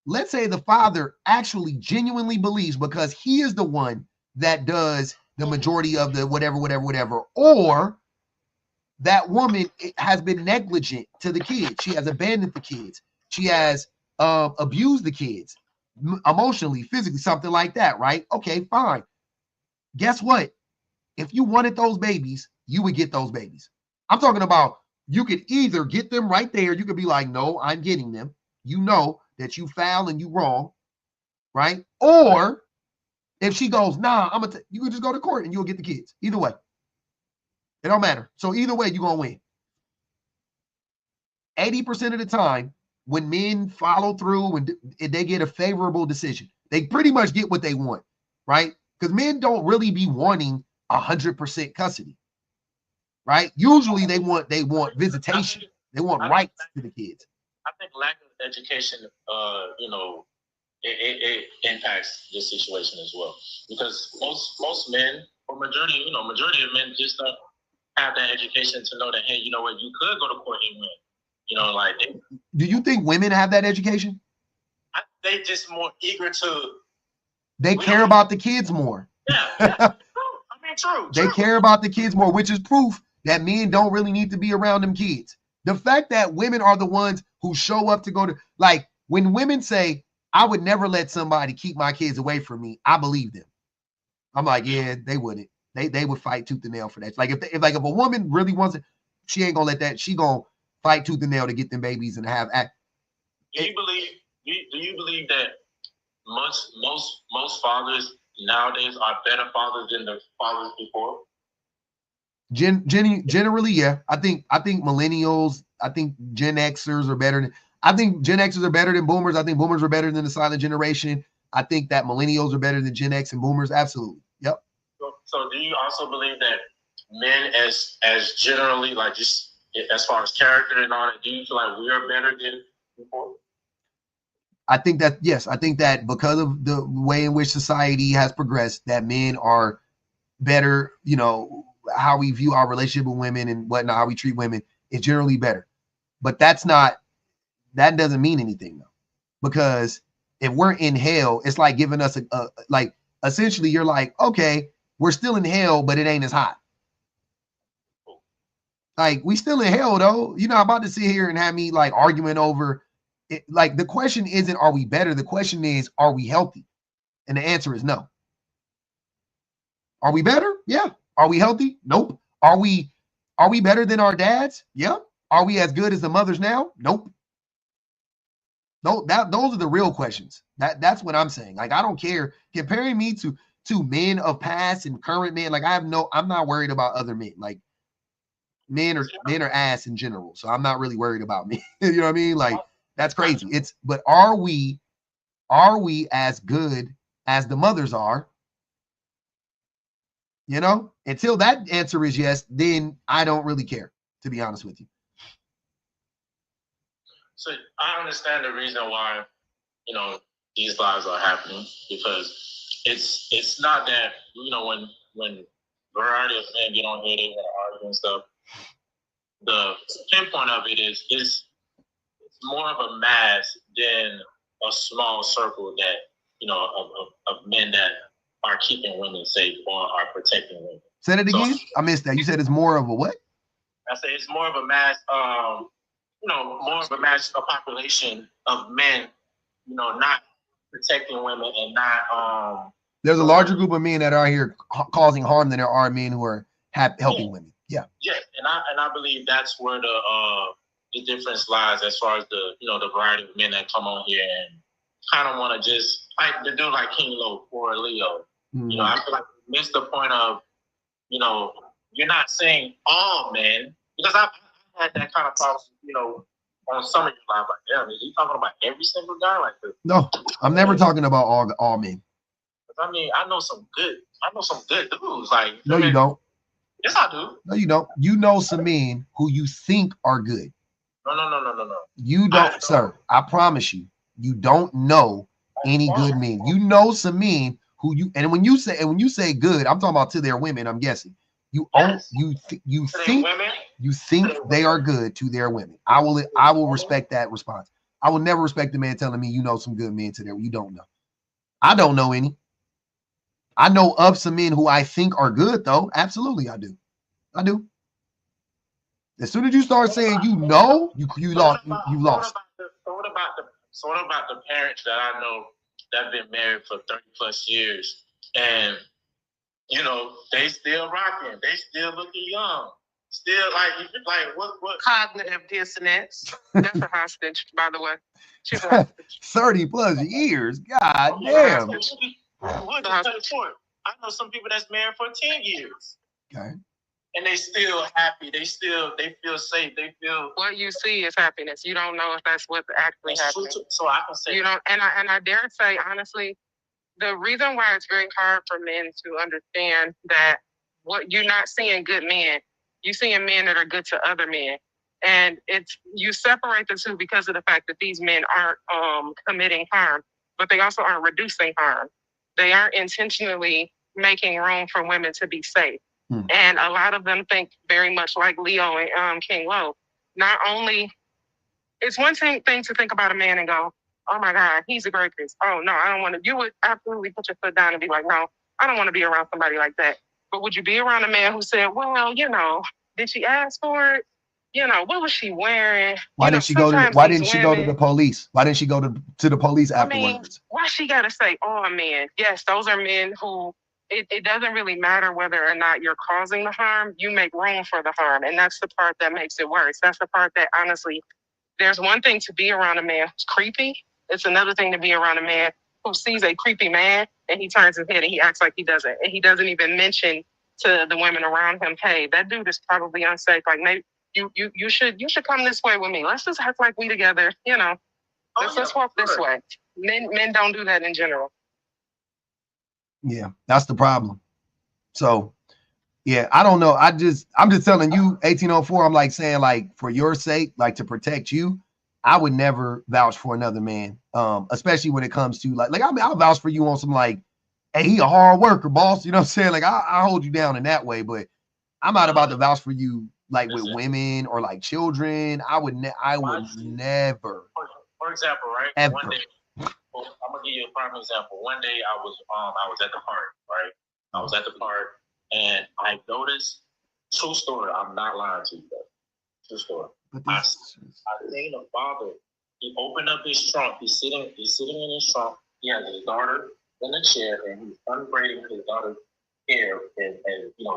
let's say the father actually genuinely believes because he is the one that does the majority of the whatever, or that woman has been negligent to the kids. She has abandoned the kids. She has abused the kids emotionally, physically, something like that, right? Okay, fine. Guess what? If you wanted those babies, you would get those babies. I'm talking about you could either get them right there. You could be like, no, I'm getting them. you know that you foul and you wrong, right? Or if she goes, nah, you can just go to court and you'll get the kids. Either way. It don't matter. So either way, you're going to win. 80% of the time, when men follow through, when they get a favorable decision, they pretty much get what they want, right? Because men don't really be wanting 100% custody, right? Usually they want visitation. They want rights to the kids. I think lack of education, it impacts this situation as well, because most men, or majority of men just don't have that education to know that, hey, you know what, you could go to court and win. Do you think women have that education? They just more eager to. They care about the kids more. Yeah. True. They care about the kids more, which is proof that men don't really need to be around them kids. The fact that women are the ones who show up to go to, like, when women say, I would never let somebody keep my kids away from me, I believe them. I'm like, yeah, they wouldn't. They would fight tooth and nail for that. Like if a woman really wants it, she ain't gonna let that. She gonna fight tooth and nail to get them babies and have act. Do you believe that most fathers nowadays are better fathers than the fathers before? Generally, yeah. I think millennials, I think Gen Xers are better than. I think Gen Xers are better than boomers. I think boomers are better than the silent generation. I think that millennials are better than Gen X and boomers. Absolutely. Yep. So do you also believe that men as generally, like, just as far as character and all that, do you feel like we are better than before? I think that, yes, I think that because of the way in which society has progressed, that men are better, how we view our relationship with women and whatnot, how we treat women is generally better. But that doesn't mean anything though. Because if we're in hell, it's like giving us essentially you're like, okay, we're still in hell, but it ain't as hot. Like, we still in hell though. You're not about to sit here and have me like arguing over it. Like, the question isn't, are we better? The question is, are we healthy? And the answer is no. Are we better? Yeah. Are we healthy? Nope. Are we better than our dads? Yeah. Are we as good as the mothers now? Nope. No, those are the real questions. That's what I'm saying. Like, I don't care. Comparing me to men of past and current men, like, I'm not worried about other men. Like, men are ass in general. So I'm not really worried about me. You know what I mean? Like, that's crazy. But are we as good as the mothers are? Until that answer is yes, then I don't really care, to be honest with you. So I understand the reason why, these lives are happening, because it's not that, when variety of men get on here, they want to argue and stuff. The pinpoint of it is it's more of a mass than a small circle that, of men that are keeping women safe or are protecting women. Say that again? I missed that. You said it's more of a what? I say it's more of a mass, more of a mass population of men, not protecting women and not. There's a larger group of men that are here causing harm than there are men who are helping women. Yeah. Yeah, and I believe that's where the difference lies, as far as the variety of men that come on here and kind of want to just like to do like King Lo or Leo. Mm-hmm. I feel like we missed the point of, you're not saying all men, because I've had that kind of problem, on some of your lives. Like, damn, is he talking about every single guy? Like, no, I'm never talking about all men. I mean, I know some good dudes. Like, no, you don't. Yes, I do. No, you don't. You know some men who you think are good. No. You don't, sir. I promise you, you don't know any good men. You know some men who and when you say good, I'm talking about to their women. I'm guessing you think they are good to their women. I will respect that response. I will never respect a man telling me you know some good men to their. You don't know. I don't know any. I know of some men who I think are good, though. Absolutely, I do. As soon as you start saying you lost. So what about the parents that I know that have been married for 30+ years, and they still rocking, they still looking young, Still, like what? Cognitive dissonance. That's a hostage, by the way. She's a hostage. 30 plus years. God damn. What is the point? I know some people that's married for 10 years. Okay. And they still happy. They feel safe. They feel what you see is happiness. You don't know if that's what's actually happening. So I can say you don't. And I dare say honestly, the reason why it's very hard for men to understand that what you're not seeing good men, you're seeing men that are good to other men, and it's you separate the two because of the fact that these men aren't committing harm, but they also aren't reducing harm. They aren't intentionally making room for women to be safe. And a lot of them think very much like Leo and King Lo. Not only, it's one thing to think about a man and go, oh my God, he's a rapist. Oh no, I don't want to. You would absolutely put your foot down and be like, no, I don't want to be around somebody like that. But would you be around a man who said, well, did she ask for it? What was she wearing? Why didn't she go to the police? Why didn't she go to the police afterwards? Why she gotta say, oh man? Yes, those are men who it doesn't really matter whether or not you're causing the harm, you make room for the harm. And that's the part that makes it worse. That's the part that honestly, there's one thing to be around a man who's creepy. It's another thing to be around a man who sees a creepy man and he turns his head and he acts like he doesn't. And he doesn't even mention to the women around him, hey, that dude is probably unsafe. Like maybe you should come this way with me. Let's just act like we together, Let's walk this way. Men don't do that in general. Yeah, that's the problem. So yeah, I don't know. I'm just telling you, 1804, I'm like saying, like, for your sake, like to protect you, I would never vouch for another man. Especially when it comes to like I mean, I'll vouch for you on some like, hey, he a hard worker, boss. You know what I'm saying? Like I hold you down in that way, but I'm not about to vouch for you like with women or like children. I would never. For example, right? Ever. One day, I'm gonna give you a prime example. One day I was at the park, right? I was at the park and I noticed, true story, I'm not lying to you guys. True story. I seen a father. He opened up his trunk. He's sitting in his trunk. He has his daughter in the chair and he's unbraiding his daughter's hair and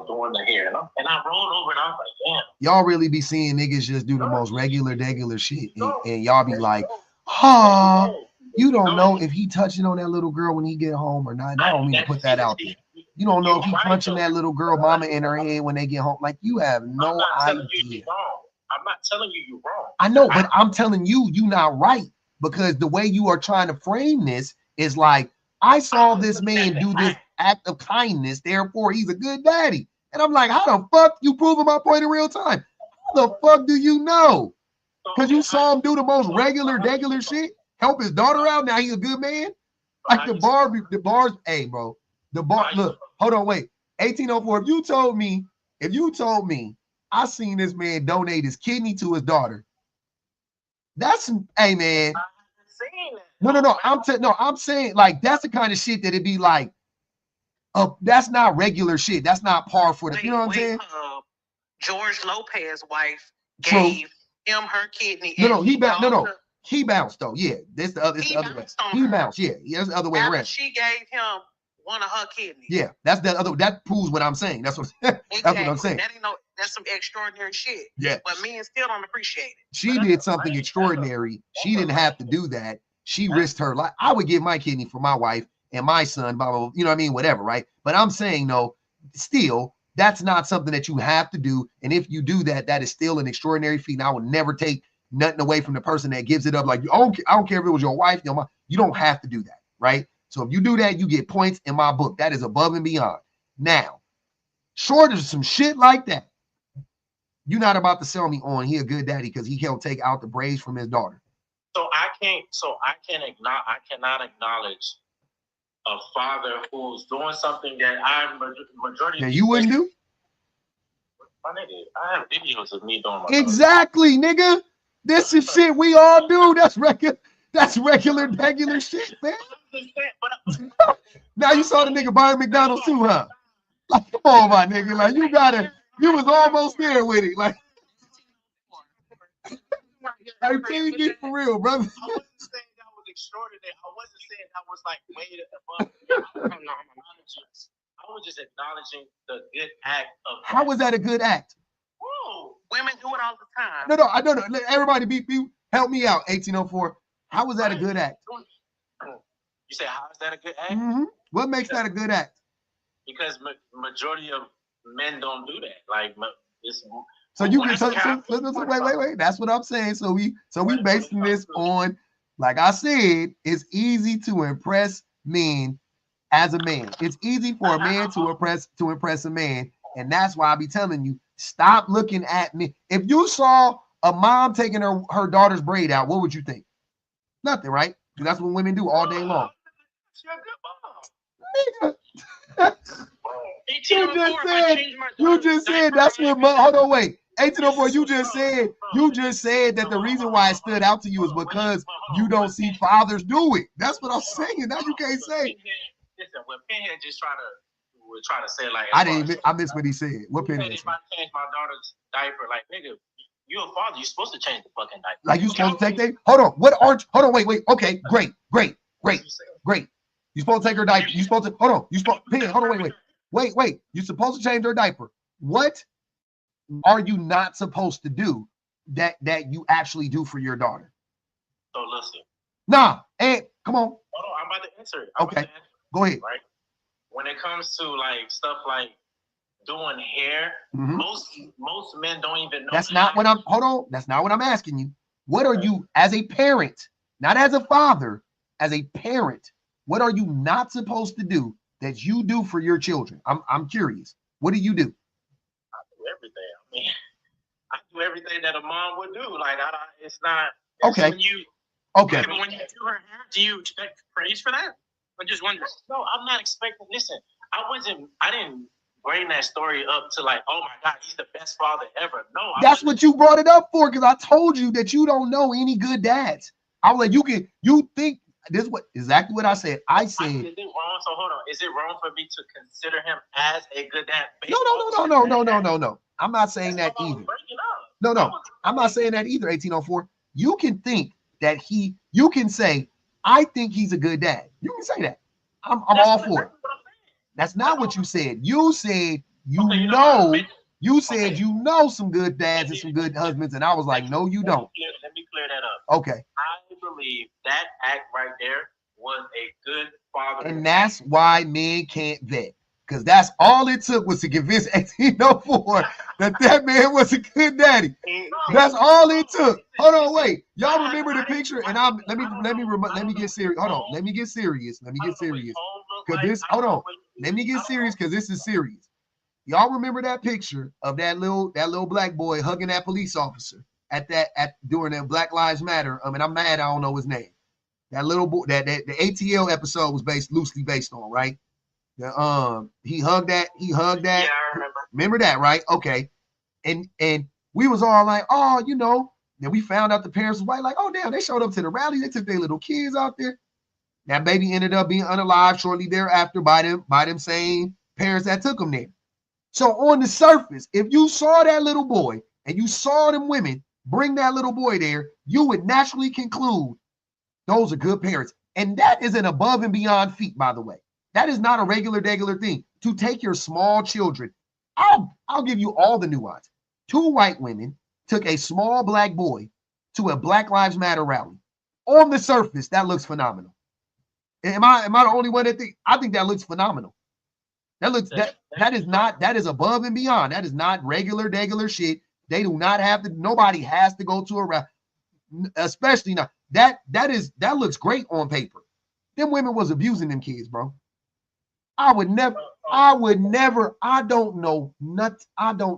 doing the hair. And I rolled over and I was like, damn. Y'all really be seeing niggas just do the most regular shit. And y'all be like, huh, you don't know if he touching on that little girl when he get home or not. I don't mean to put that out there. You don't know if he punching that little girl mama in her head when they get home. Like, you have no idea. I'm not telling you you're wrong. I know, but I'm telling you, you're not right. Because the way you are trying to frame this is like, I saw this man do this act of kindness, therefore he's a good daddy. And I'm like, how the fuck you proving my point in real time? How the fuck do you know? Because you saw him do the most regular shit, help his daughter out. Now he's a good man. Like the bars, hey, bro. Look, hold on, wait. 1804, if you told me I seen this man donate his kidney to his daughter, that's, hey, man. No, I'm saying, like, that's the kind of shit that it'd be like, that's not regular shit. That's not par for the, you know what I'm saying? George Lopez's wife gave him her kidney. He bounced though. Yeah, this the other way. He bounced. Yeah, that's the other way around. She gave him one of her kidneys. Yeah, that's the other. That proves what I'm saying. That's what I'm saying. That's some extraordinary shit. Yeah, but men still don't appreciate it. She did something extraordinary. She didn't have to do that. She risked her life. I would give my kidney for my wife and my son. Blah, blah, blah, you know what I mean? Whatever, right? But I'm saying no. Still, that's not something that you have to do. And if you do that, that is still an extraordinary feat. And I would never take nothing away from the person that gives it up. Like, I don't care if it was your wife, your mom. You don't have to do that, right? So if you do that, you get points in my book. That is above and beyond. Now, short of some shit like that, you're not about to sell me on he a good daddy because he can't take out the braids from his daughter. I cannot acknowledge a father who's doing something that I'm majority. That you wouldn't do? My nigga, I have videos of me doing my exactly, nigga. This is shit we all do. That's regular shit, man. Now you saw the nigga buying McDonald's too, huh? Like, come on, my nigga. Like, you was almost there with it. Like, please get for real, brother. I wasn't saying that was extraordinary. I wasn't saying that was like way above. I was just acknowledging the good act of. How was that a good act? Women do it all the time. No, I don't know. Everybody, be help me out. 1804. How was that a good act? You say, how is that a good act? Mm-hmm. What makes that a good act? Because majority of men don't do that. Like it's. So you can wait. That's what I'm saying. So we basing this on, like I said, it's easy to impress men as a man. It's easy for a man to impress a man, and that's why I be telling you, stop looking at me. If you saw a mom taking her daughter's braid out, what would you think? Nothing, right? Because that's what women do all day long. Nigga. You just said that's what. Hold on, wait. 1804. You just said that the reason why it stood out to you is because you don't see fathers do it. That's what I'm saying. Now you can't say. Listen, when Pinhead just try to say like. I missed what he said. What Pinhead said? If I change my daughter's diaper, like nigga, you a father. You're supposed to change the fucking diaper. Like you supposed to take that? Hold on. Hold on. Wait. Okay. Great. You supposed to take her diaper. You supposed to. Hold on. Pinhead. Hold on. Wait. You're supposed to change her diaper. What are you not supposed to do that you actually do for your daughter? So listen. Nah. And come on. Hold on. I'm about to answer it. Okay. Go ahead. Right. When it comes to like stuff like doing hair, most men don't even know. That's not what I'm. Hold on. That's not what I'm asking you. What are you, as a parent, not as a father, as a parent? What are you not supposed to do that you do for your children? I'm curious. What do you do? I do everything. I mean, I do everything that a mom would do. Like it's not. Okay. Okay. But when you do her hair, do you expect praise for that? I'm just wondering. No, I'm not expecting. Listen, I didn't bring that story up to like, oh my God, he's the best father ever. No, that's what you brought it up for, because I told you that you don't know any good dads. I was like, you think this is exactly what I said. I said. Is it wrong? So hold on. Is it wrong for me to consider him as a good dad? No. I'm not saying that either. No. I'm not saying that either. 1804. You can think that you can say, I think he's a good dad. You can say that. I'm all for it. That's not what you said. You said you said you know some good dads and some good husbands, and I was like, no, you don't. Let me clear that up. Okay. I believe that act right there was a good father. And that's why men can't vet. Because that's all it took was to convince 1804 that man was a good daddy. That's all it took. Hold on, wait. Y'all remember the picture? And let me get serious. Hold on. Let me get serious. Because this, hold on. Let me get serious because this is serious. Y'all remember that picture of that little black boy hugging that police officer during that Black Lives Matter? And I'm mad I don't know his name. That little boy, that the ATL episode was loosely based on, right? He hugged that. Yeah, I remember. Remember that, right? Okay. And we was all like, oh, then we found out the parents was white, like, oh damn, they showed up to the rally, they took their little kids out there. That baby ended up being unalive shortly thereafter by them same parents that took him there. So on the surface, if you saw that little boy and you saw them women bring that little boy there, you would naturally conclude those are good parents. And that is an above and beyond feat, by the way. That is not a regular thing. To take your small children, I'll give you all the nuance. 2 white women took a small black boy to a Black Lives Matter rally. On the surface, that looks phenomenal. Am I the only one that think? I think that looks phenomenal. That is above and beyond. That is not regular shit. They do not have to. Nobody has to go to a rally, especially not. That looks great on paper. Them women was abusing them kids, bro. I don't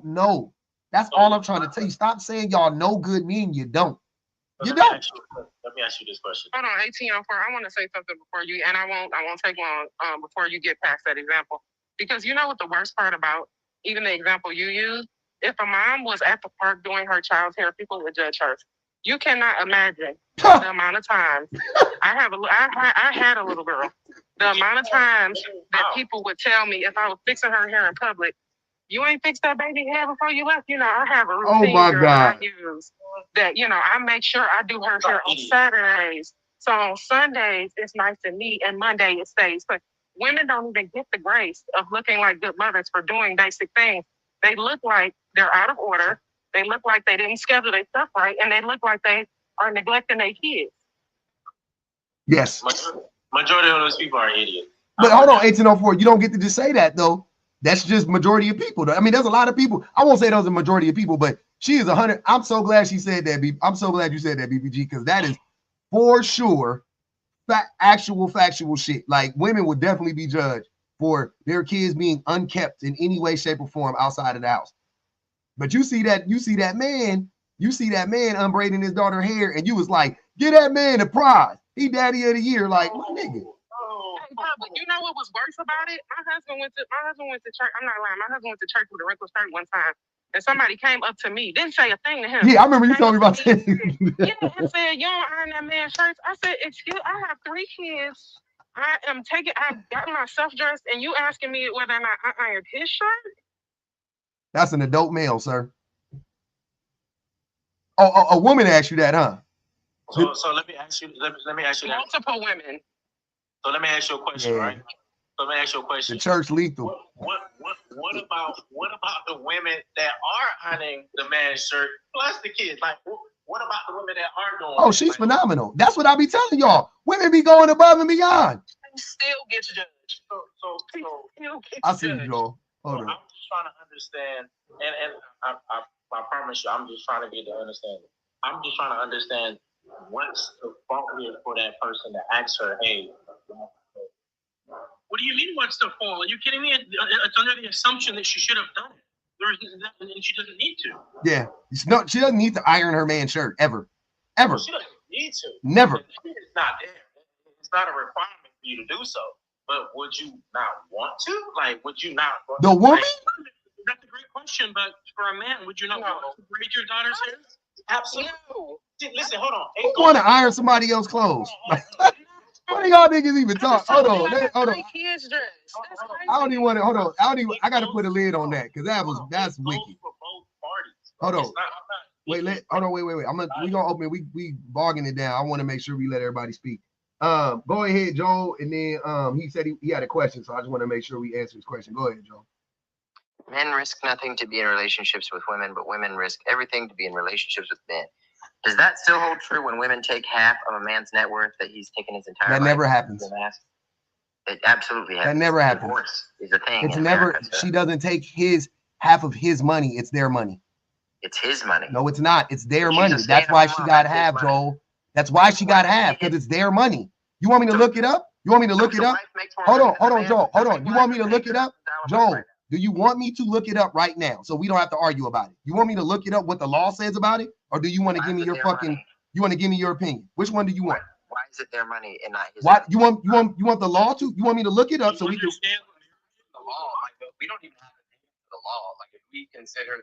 know. That's all I'm trying to tell you. Stop saying y'all know good men. You don't. Let me ask you this question. Hold on, 1804. I want to say something before you, and I won't take long before you get past that example. Because you know what the worst part about even the example you use? If a mom was at the park doing her child's hair, people would judge her. You cannot imagine the amount of times I had a little girl. The amount of times that people would tell me if I was fixing her hair in public, you ain't fixed that baby hair before you left. I have a routine I use that, I make sure I do her hair on Saturdays. So on Sundays, it's nice and neat, and Monday it stays. But women don't even get the grace of looking like good mothers for doing basic things. They look like they're out of order. They look like they didn't schedule their stuff right, and they look like they are neglecting their kids. Yes. Majority of those people are idiots. But hold on, 1804, you don't get to just say that though. That's just majority of people. I mean, there's a lot of people. I won't say those are majority of people, but she is 100. I'm so glad she said that. I'm so glad you said that, BPG, because that is for sure actual factual shit. Like, women would definitely be judged for their kids being unkept in any way, shape, or form outside of the house. But you see that man unbraiding his daughter's hair, and you was like, get that man a prize. He daddy of the year, like, my nigga. But you know what was worse about it? My husband went to church. I'm not lying. My husband went to church with a wrinkled shirt one time, and somebody came up to me, didn't say a thing to him. Yeah, I remember you told me about that. Yeah, and said, "You don't iron that man's shirts." I said, "Excuse, I have 3 kids. I've gotten myself dressed, and you asking me whether or not I ironed his shirt?" That's an adult male, sir. Oh, a woman asked you that, huh? So let me ask you. Let me ask you that. Multiple women. So let me ask you a question, right? So let me ask you a question. The church lethal. What about the women that are ironing the man's shirt plus the kids? Like, what about the women that are doing? Oh, she's phenomenal. That's what I be telling y'all. Women be going above and beyond. Still gets judged. So I see you, Joel. Hold on. I'm just trying to understand, and I promise you, I'm just trying to get the understanding. I'm just trying to understand what's the fault here for that person to ask her, hey. What do you mean, what's the fault? Are you kidding me? It's under the assumption that she should have done it. And she doesn't need to. Yeah. No, she doesn't need to iron her man's shirt, ever. Ever. She doesn't need to. Never. It's not there. It's not a requirement for you to do so. But would you not want to? Like, would you not? The woman? That's a great question, but for a man, would you not want to braid your daughter's hair? Absolutely. Listen, hold on. Who want to iron somebody else's clothes? What do y'all niggas even talk? Hold on. I don't even want to. Hold on. I got to put a lid on that because that's wicked. Hold on. Wait. Hold on. Wait. We gonna open. We bogging it down. I want to make sure we let everybody speak. Go ahead, Joel. And then he said he had a question, so I just want to make sure we answer his question. Go ahead, Joel. Men risk nothing to be in relationships with women, but women risk everything to be in relationships with men. Does that still hold true when women take half of a man's net worth that he's taken his entire life? That never happens. It absolutely happens. That never happens. Divorce is a thing. It's never. America, so. She doesn't take half of his money. It's their money. It's his money. No, it's not. It's their money. That's why she got half, Joel. That's why she got half, because it's their money. You want me to look it up? You want me to look it up? Hold on, Joel. Hold on. You want me to look it up? Joel, do you want me to look it up right now so we don't have to argue about it? You want me to look it up what the law says about it? Or do you want to give me your fucking, you want to give me your opinion? Which one do you want? Why is it their money and not his? Why you want the law to? You want me to look it up so we can the law, like we don't even have to pay the law. Like if we consider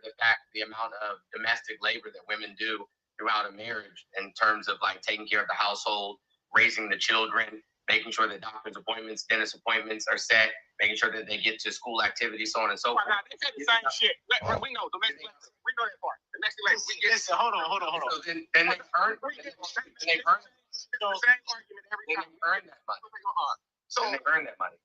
the amount of domestic labor that women do throughout a marriage in terms of like taking care of the household, raising the children, making sure that doctor's appointments, dentist appointments are set, making sure that they get to school activities, so on and so forth. They said the same shit. We know domestic labor. We know that part. Domestic labor. Listen, hold on. So then they earn the same argument every time. They earn that money. So they earn that money.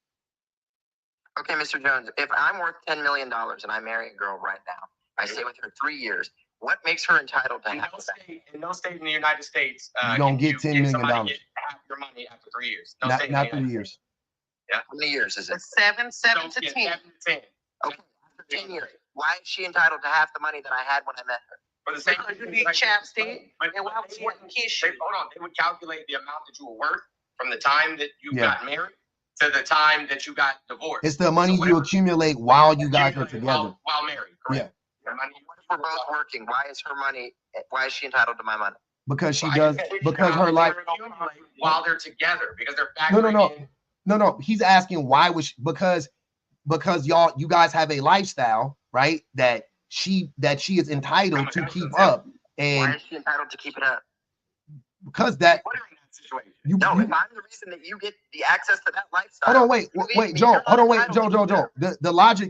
Okay, Mr. Jones, if I'm worth $10 million and I marry a girl right now, I stay with her 3 years, what makes her entitled to half of that? In no state in the United States, you don't get $10 million. Get half your money after 3 years. Not 3 years. Yeah. How many years is it? 7 to 10. 7 to 10. Okay, after 10 years, why is she entitled to half the money that I had when I met her? For the same reason, you need chapstick, and why would you want to kiss you? Hold on, they would calculate the amount that you were worth from the time that you got married to the time that you got divorced. It's the money you accumulate while you guys are together. While married, correct? Yeah. What if we're both working? Why is she entitled to my money? Because she does. Because her life. While they're together, because they're factoring in. No. He's asking why was because you guys have a lifestyle, right? That she is entitled to keep up. And why is she entitled to keep it up? Because that. If I'm the reason that you get the access to that lifestyle. Hold on, wait, Joel. Hold on, wait, Joel.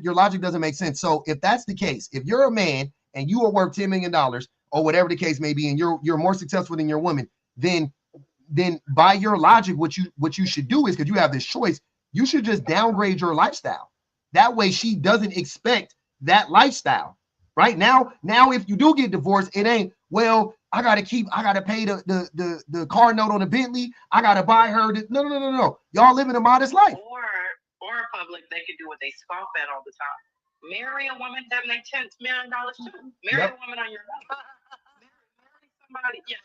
Your logic doesn't make sense. So if that's the case, if you're a man and you are worth $10 million or whatever the case may be, and you're more successful than your woman, then by your logic, what you should do is, because you have this choice, you should just downgrade your lifestyle. That way she doesn't expect that lifestyle, right? Now if you do get divorced, it ain't, well, I gotta pay the car note on the Bentley. I gotta buy her. No. Y'all living a modest life. Or public, they can do what they scoff at all the time. Marry a woman that makes $10 million too. Marry a woman on your level. Marry somebody. Yeah,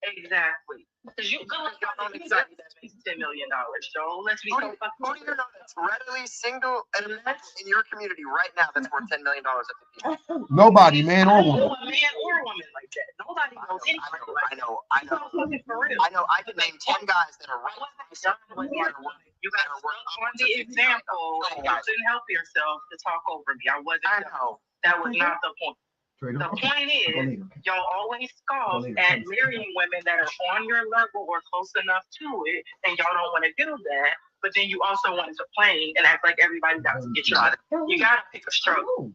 exactly. Because you go like y'all anxiety that makes $10 million, Joe. Let's be so fucking. Who do you know that's readily single and in your community right now that's worth $10 million at 50? Nobody, man or woman. A man or a woman like that. Nobody knows anybody. I know. I can name 10 guys that are right. You got to work on the example. You shouldn't help yourself to talk over me. I know. That was not the point. The point is, y'all always scoff at marrying women that are on your level or close enough to it, and y'all don't want to do that. But then you also want to complain and act like everybody got to get your money. You got to pick a struggle.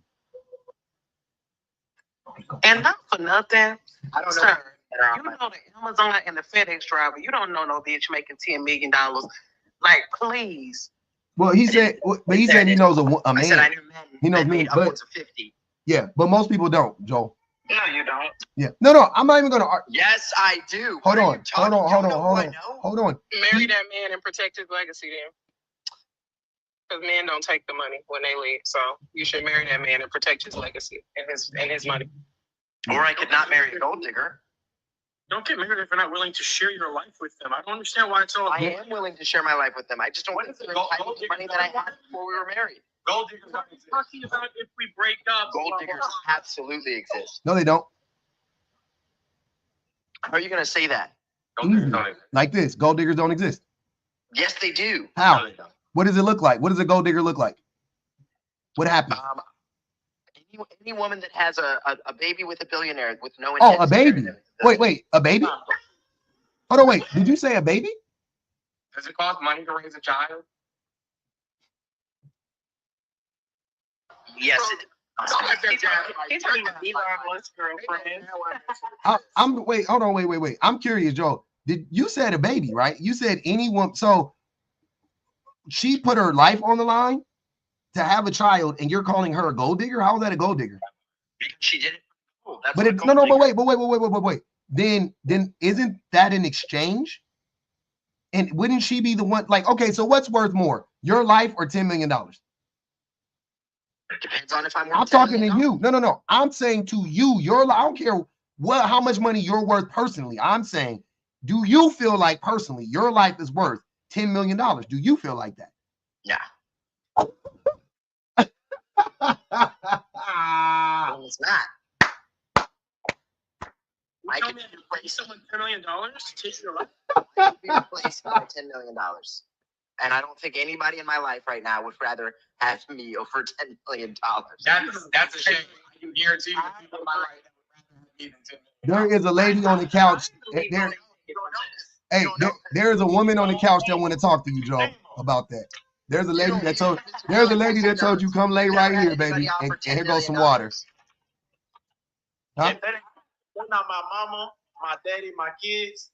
And not for nothing, I don't know. Sir, you know the Amazon and the FedEx driver. You don't know no bitch making $10 million. Like, please. Well, he said he knows a man. I said I knew men. He knows men, but upwards of 50. Yeah, but most people don't, Joel. No, you don't. Yeah. No, I'm not even gonna argue. Yes, I do. Hold on. Hold on. Marry that man and protect his legacy then. Because men don't take the money when they leave. So you should marry that man and protect his legacy and his money. Or I could not marry a gold digger. Don't get married if you're not willing to share your life with them. I don't understand why it's all. I am willing to share my life with them. I just don't want to money that I had before we were married. Gold diggers don't exist. Talking about if we break up. Gold diggers absolutely exist. No, they don't. How are you going to say that? Like this, gold diggers don't exist. Yes, they do. How? What does it look like? What does a gold digger look like? What happens? Any woman that has a baby with a billionaire with no intent. Oh, a baby. Wait, a baby? Hold on, wait. Did you say a baby? Does it cost money to raise a child? Yes, it does. He's talking about Elon Musk's girlfriend. Wait. I'm curious, Joe. Did you said a baby, right? You said anyone. So she put her life on the line to have a child, and you're calling her a gold digger? How is that a gold digger? She did it. But wait. Then isn't that an exchange? And wouldn't she be the one? Like, okay, so what's worth more, your life or $10 million? It depends on if I'm worth. I'm talking to you. No. I'm saying to you, your life. I don't care how much money you're worth personally. I'm saying, do you feel like personally your life is worth $10 million? Do you feel like that? Yeah. It's not. I could replace someone $10 million to take your life. I could be replaced by $10 million. And I don't think anybody in my life right now would rather have me over $10 million. That's a shame. I can guarantee you people in my life would rather have me than $10 million. There is a lady on the couch. There is a woman on the couch that want to talk to you, Joe, about that. There's a lady that told you come lay right here, baby, and here goes some water. Huh? If that's not my mama, my daddy, my kids,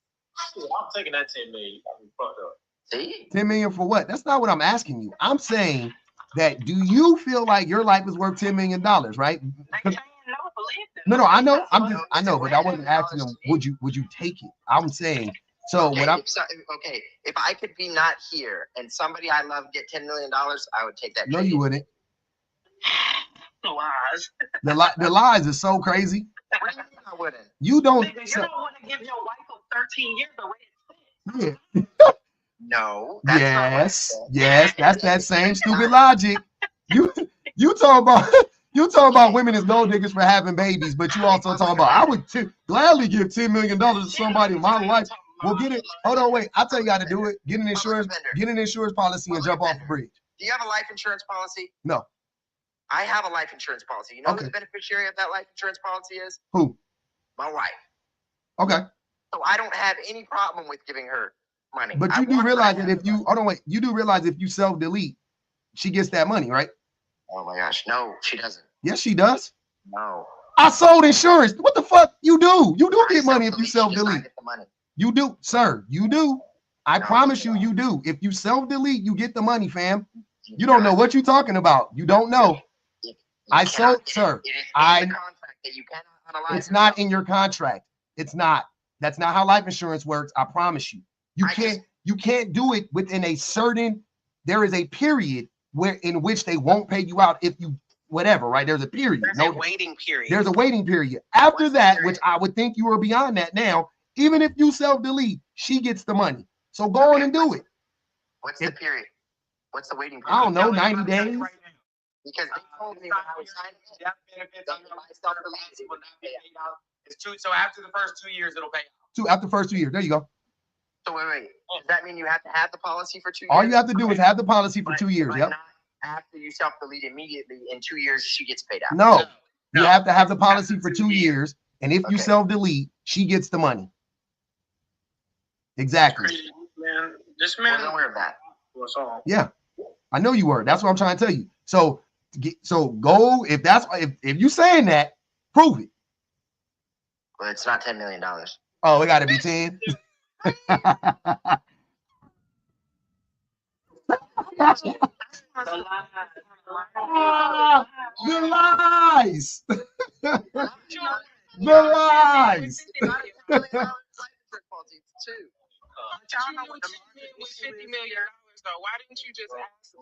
I'm taking that $10 million. I'm fucked up. See? 10 million for what? That's not what I'm asking you. I'm saying that, do you feel like your life is worth $10 million, right? No, I know. I know, but I wasn't asking them, would you take it? I'm saying, so okay, what I'm okay, if I could be not here and somebody I love get $10 million, I would take that. No, you wouldn't. Lies. The lies is so crazy. What do you mean I wouldn't? You don't. You don't want to give your wife of 13 years away. Yeah. No. Yes, that's that same stupid logic. You talk about women as gold diggers for having babies, but you also talk about I would gladly give $10 million to somebody in my life. Well, get it. Hold on, wait. I'll tell you how to do it. Get an insurance policy and jump off the bridge. Do you have a life insurance policy? No. I have a life insurance policy. You know who the beneficiary of that life insurance policy is? Who? My wife. Okay. So I don't have any problem with giving her money. But you do realize that you do realize if you self-delete, she gets that money, right? Oh my gosh, no, she doesn't. Yes, she does. No. I sold insurance. What the fuck? You do. You do get money if you self-delete. You do, sir. You do. I promise you, you do. If you self-delete, you get the money, fam. You don't know what you're talking about. You don't know. I sold, sir. It is in the contract that you cannot unalive. It's not in your contract. It's not. That's not how life insurance works. I promise you. You can't do it within a certain. There is a period in which they won't pay you out if you whatever. Right? There's a period. There's a waiting period. There's a waiting period. After that, which I would think you are beyond that now. Even if you self-delete, she gets the money. So go on and do it. What's the period? What's the waiting period? I don't know, 90 days. Because they told me when I was signing death benefits on your self-delete will not be paid out. So after the first 2 years, it'll pay out. After the first 2 years. There you go. So wait. Does that mean you have to have the policy for 2 years? All you have to do is have the policy for 2 years. Yep. Not after you self-delete immediately, in 2 years, she gets paid out. No. You have to have the policy for 2 years. And if you self-delete, she gets the money. Exactly. Man, this man wasn't aware of that. Yeah, I know you were. That's what I'm trying to tell you. So go if you saying that, prove it. Well, it's not $10 million. Oh, it got to be 10. The lies. The lies. With $50 million, though, why wouldn't you just ask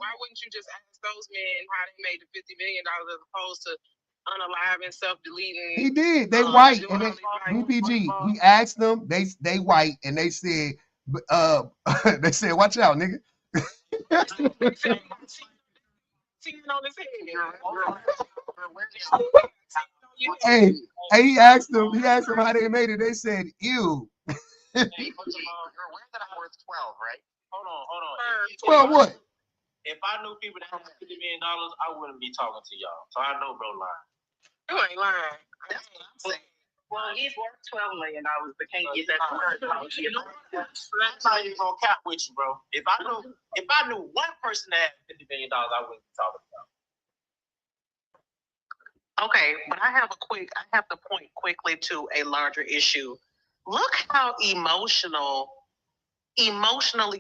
those men how they made the $50 million as opposed to unalive and self-deleting? He did. They white and they BPG. He asked them. They white and they said, they said, watch out, nigga. Hey, he asked them how they made it. They said, ew. You're aware that I'm worth 12, right? Hold on. 12 what? If I knew people that had $50 million, I wouldn't be talking to y'all. So I know bro lying. You ain't lying. That's what I'm saying. Well, he's worth $12 million, but can't get that word. I'm not even gonna cap with you, bro. If I knew one person that had $50 million, I wouldn't be talking about. Okay, but I have to point quickly to a larger issue. Look how emotionally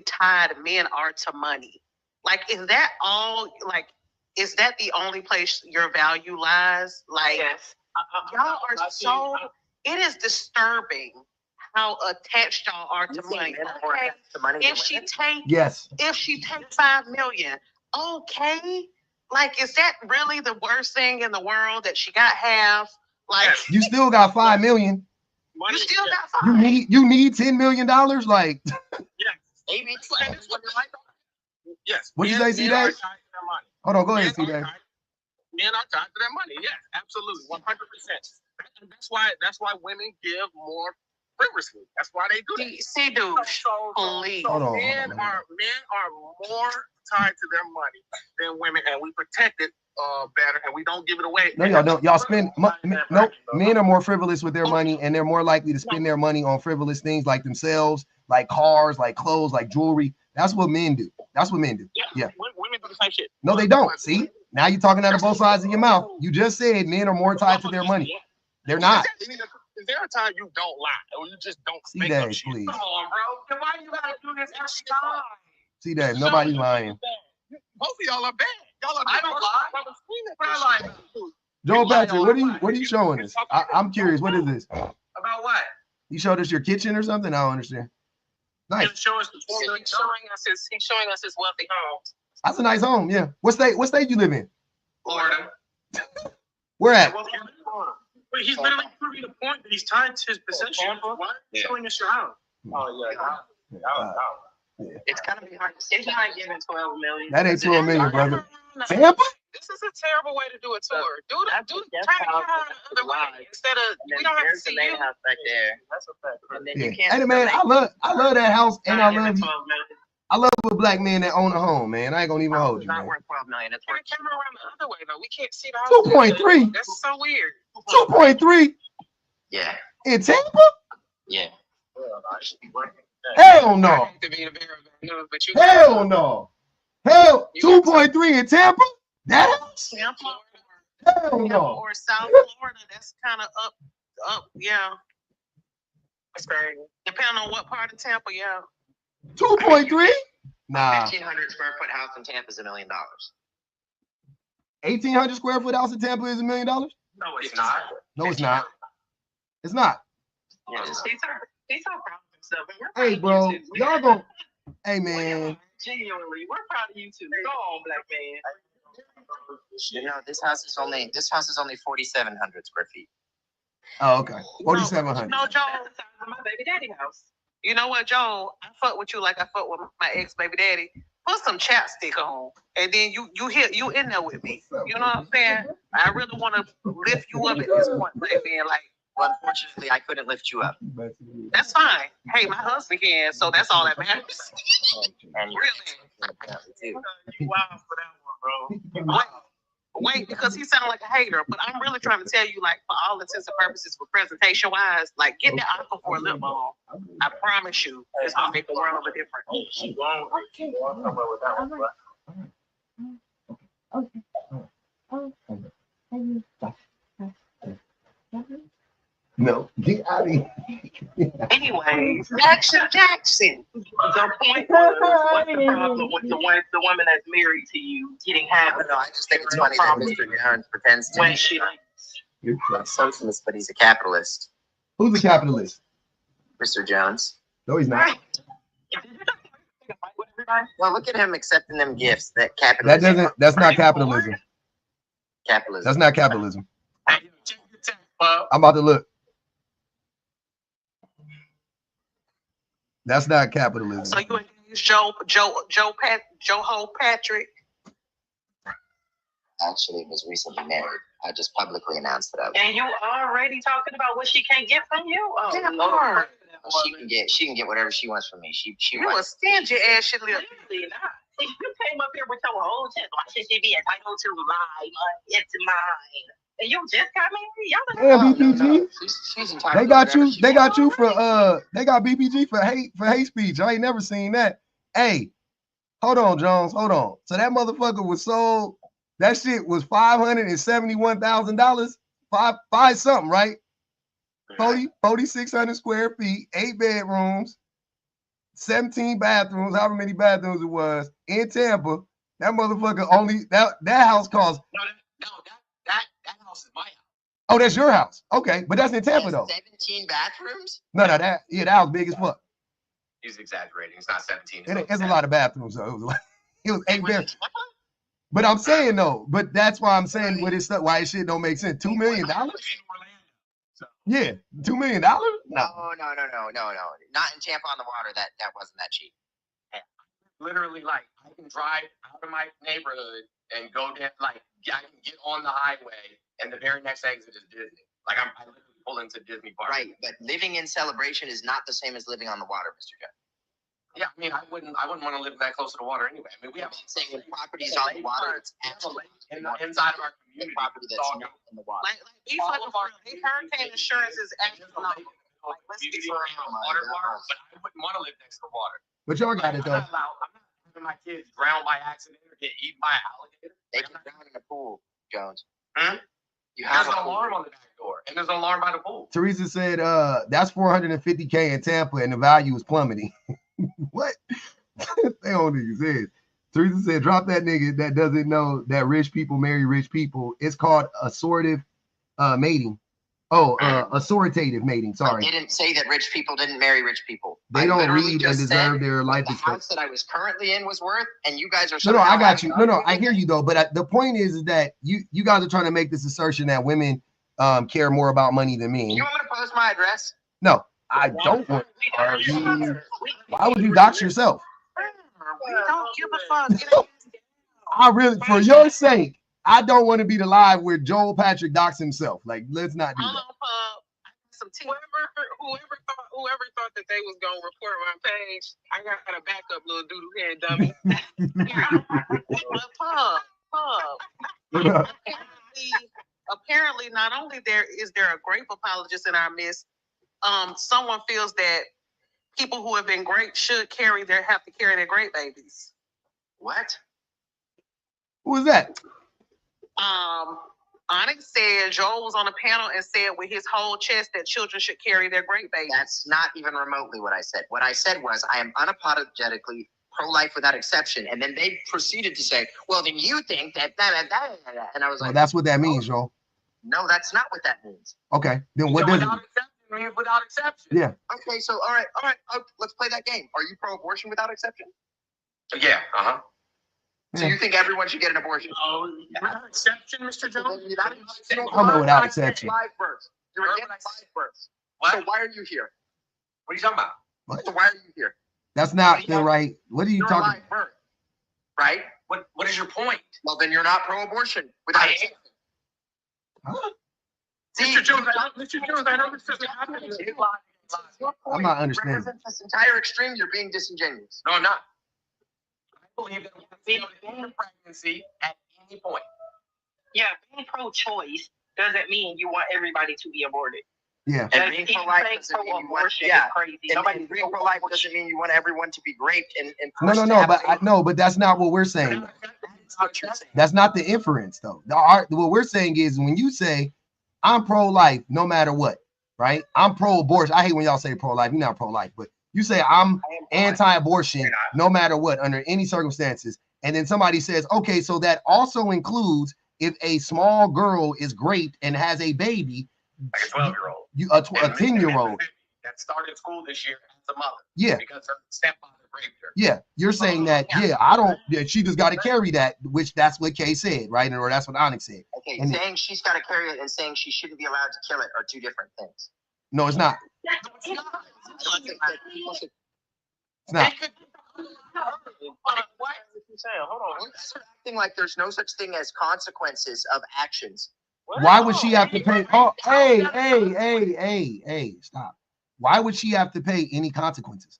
tied men are to money. Like, is that all? Like, is that the only place your value lies? Like, yes. Y'all are so. It is disturbing how attached y'all are to money. Okay, if she take $5 million, okay. Like, is that really the worst thing in the world that she got half? Like, you still got $5 million. You still got 5. You need $10 million. Like, yes. What'd you say, C-Dave? Hold on, go ahead, C-Dave. Men are tied to their money. Yes, absolutely, 100%. That's why women give more frivolously. That's why they do that. See, dude, please. Men are more tied to their money than women, and we protect it better, and we don't give it away. No, y'all don't. Y'all spend. Men are more frivolous with their money, and they're more likely to spend their money on frivolous things like themselves, like cars, like clothes, like jewelry. That's what men do. Yeah. Women do the same shit. No, they don't. See, now you're talking out of both sides of your mouth. You just said men are more tied to their money. They're not. Is there a time you don't lie, or you just don't make up shit? Please. Come on, bro. Why you gotta do this every time? See that? Nobody's lying. Both of y'all are bad. I don't lie. But I lie. Joe Patrick, what are you showing us? I'm curious. What is this? About what? You showed us your kitchen or something? I don't understand. Nice. He's showing us his wealthy home. That's a nice home. Yeah. What state you live in? Florida. Where at? But he's literally proving the point that he's tied to his possession. Why are you showing us your house? Oh yeah. It's gonna be hard to say. He's not giving $12 million. That ain't $12 million, brother. Tampa? This is a terrible way to do a tour. Try to come on the other way instead of we don't have to see you. House back there. That's a fact. And then you can't. Hey man, I love that house, and I love you. I love a black man that own a home, man. I ain't gonna even hold you. Not worth $12 million. It's worth. Camera around the other way though. We can't see the house. 2.3. That's so weird. 2.3. Yeah. In Tampa? Yeah. Hell no. Hell no. Hell, 2.3 in Tampa? That house? Tampa. Hell no. Or South Florida. That's kind of up. Yeah. That's crazy. Depending on what part of Tampa, yeah. 2.3? Nah. 1,500 square foot house in Tampa is $1 million. 1,800 square foot house in Tampa is $1 million? No, it's not. No, it's not. It's not. He's so proud of himself. And we're proud Hey, of bro, you too. y'all gon' hey man. Genuinely, we're proud of you too. Go on, black man. You know, this house is only 4,700 square feet. Oh, okay. 4,700. No, Joe, my baby daddy house. You know what, Joe? I fuck with you like I fuck with my ex baby daddy. Put some chapstick on, and then you in there with me. You know what I'm saying? I really want to lift you up at this point, baby. And like, well, unfortunately, I couldn't lift you up. that's fine. Hey, my husband can, so that's all that matters. And Really? You wild for that one, bro. Wait, because he sounded like a hater, but I'm really trying to tell you, like, for all intents and purposes, for presentation wise, like, get the aqua for a lip balm. I promise you, it's gonna make the world of a difference. She won't come up with that one, No, get out of here. Anyways, Jackson. The point was, what's the problem with the woman that's married to you getting half? No, I just think it's funny that Mr. Jones pretends to when she be a socialist, but he's a capitalist. Who's a capitalist? Mr. Jones. No, he's not. Well, look at him accepting them gifts that capitalism. That's not capitalism. Capitalism. That's not capitalism. I'm about to look. That's not capitalism. So you engaged Joe Patrick. Actually was recently married. I just publicly announced that I was. And you already talking about what she can't get from you? Oh, yeah, Lord. She can get whatever she wants from me. She you a stingy ass shit. Clearly not. You came up here with your whole chest. Why should she be entitled to my money? It's mine. And you just got married? Y'all BPG. She's they got you. They got you for they got BPG for hate speech. I ain't never seen that. Hey, hold on, Jones. Hold on. So that motherfucker was sold. That shit was $571,000. Five something, right? 4,600 square feet, 8 bedrooms, 17 bathrooms, however many bathrooms it was in Tampa. That motherfucker only that house cost. That house is my house. Oh, that's your house. Okay, but that's in Tampa though. 17 bathrooms? No, that house big as fuck. He's exaggerating. It's not 17. It's a lot of bathrooms though. It was 8 bedrooms. But I'm saying though, but that's why I'm saying with this stuff, why this shit don't make sense. $2 million? Yeah, $2 million? No. Not in Tampa on the water. That wasn't that cheap. Literally, like, I can drive out of my neighborhood and go down, like, I can get on the highway, and the very next exit is Disney. Like, I literally pull into Disney Park. Right, but living in Celebration is not the same as living on the water, Mr. Jones. Yeah, I mean, I wouldn't want to live that close to the water anyway. I mean, we have saying when properties on the water, it's absolutely inside of our community. Property that's not in the water. Like hurricane insurance is actually like, let's be for water, but I wouldn't want to live next to the water. But y'all got it though. I'm not having my kids drown by accident or get eaten by an alligator. They can drown in a pool, Jones. You have an alarm on the back door, and there's an alarm by the pool. Teresa said, that's $450K in Tampa, and the value is plummeting. What? They don't niggas say. Teresa said, drop that nigga that doesn't know that rich people marry rich people. It's called assortative mating. Oh, assortative mating. Sorry. I didn't say that rich people didn't marry rich people. They don't read and deserve their life expectancy. The house that I was currently in was worth, and you guys are. No, I got you. No, I hear you though. But the point is that you guys are trying to make this assertion that women care more about money than men. You want me to post my address? No, I don't want. Why would you dox yourself? We don't give a fuck. I really, for your sake, I don't want to be the live where Joel Patrick doxed himself. Like, let's not do that. Whoever thought that they was gonna report my page, I got a backup, little doodle head dummy. Apparently, not only is there a grape apologist in our midst, someone feels that people who have been great should have to carry their great babies. What? Who is that? Onyx said Joel was on a panel and said with his whole chest that children should carry their great babies. That's not even remotely what I said. What I said was I am unapologetically pro-life without exception. And then they proceeded to say, well, then you think that, and I was like, that's what that means, Joel. No, that's not what that means. Okay, then what does it mean? Means without exception. Yeah. Okay, so all right, let's play that game. Are you pro-abortion without exception? Yeah. So you think everyone should get an abortion? Oh, without exception, Mr. Jones? I'm not without exception. Live births. You're against live births. What? So why are you here? What are you talking about? What? So why are you here? That's not the right. What are you You're talking live birth, right? What is your point? Well, then you're not pro-abortion without exception. Huh? Mr. Jones, I know this doesn't happen. I'm not understanding. Represent this entire extreme. You're being disingenuous. No, I'm not. I believe that we can fail to end a pregnancy at any point. Yeah, being pro-choice doesn't mean you want everybody to be aborted. Yeah. And being pro-life doesn't mean you want. Yeah. Crazy. And being pro-life doesn't mean you want everyone to be raped and but that's not what we're saying. That's not the inference, though. What we're saying is when you say I'm pro-life, no matter what, right? I'm pro-abortion. I hate when y'all say pro-life. You're not pro-life, but you say I'm anti-abortion, no matter what, under any circumstances. And then somebody says, okay, so that also includes if a small girl is raped and has a baby, like a 12-year-old, a 10-year-old that started school this year as a mother, yeah, because her stepfather raped her. Yeah, you're saying that. Yeah, I don't. Yeah, she just got to carry that, which that's what Kay said, right? Or that's what Onyx said. Okay, and saying she's got to carry it and saying she shouldn't be allowed to kill it are two different things. No, it's not. It's not. Hold on. You're acting like there's no such thing as consequences of actions. Why would she have to pay? Oh, hey, stop. Why would she have to pay any consequences?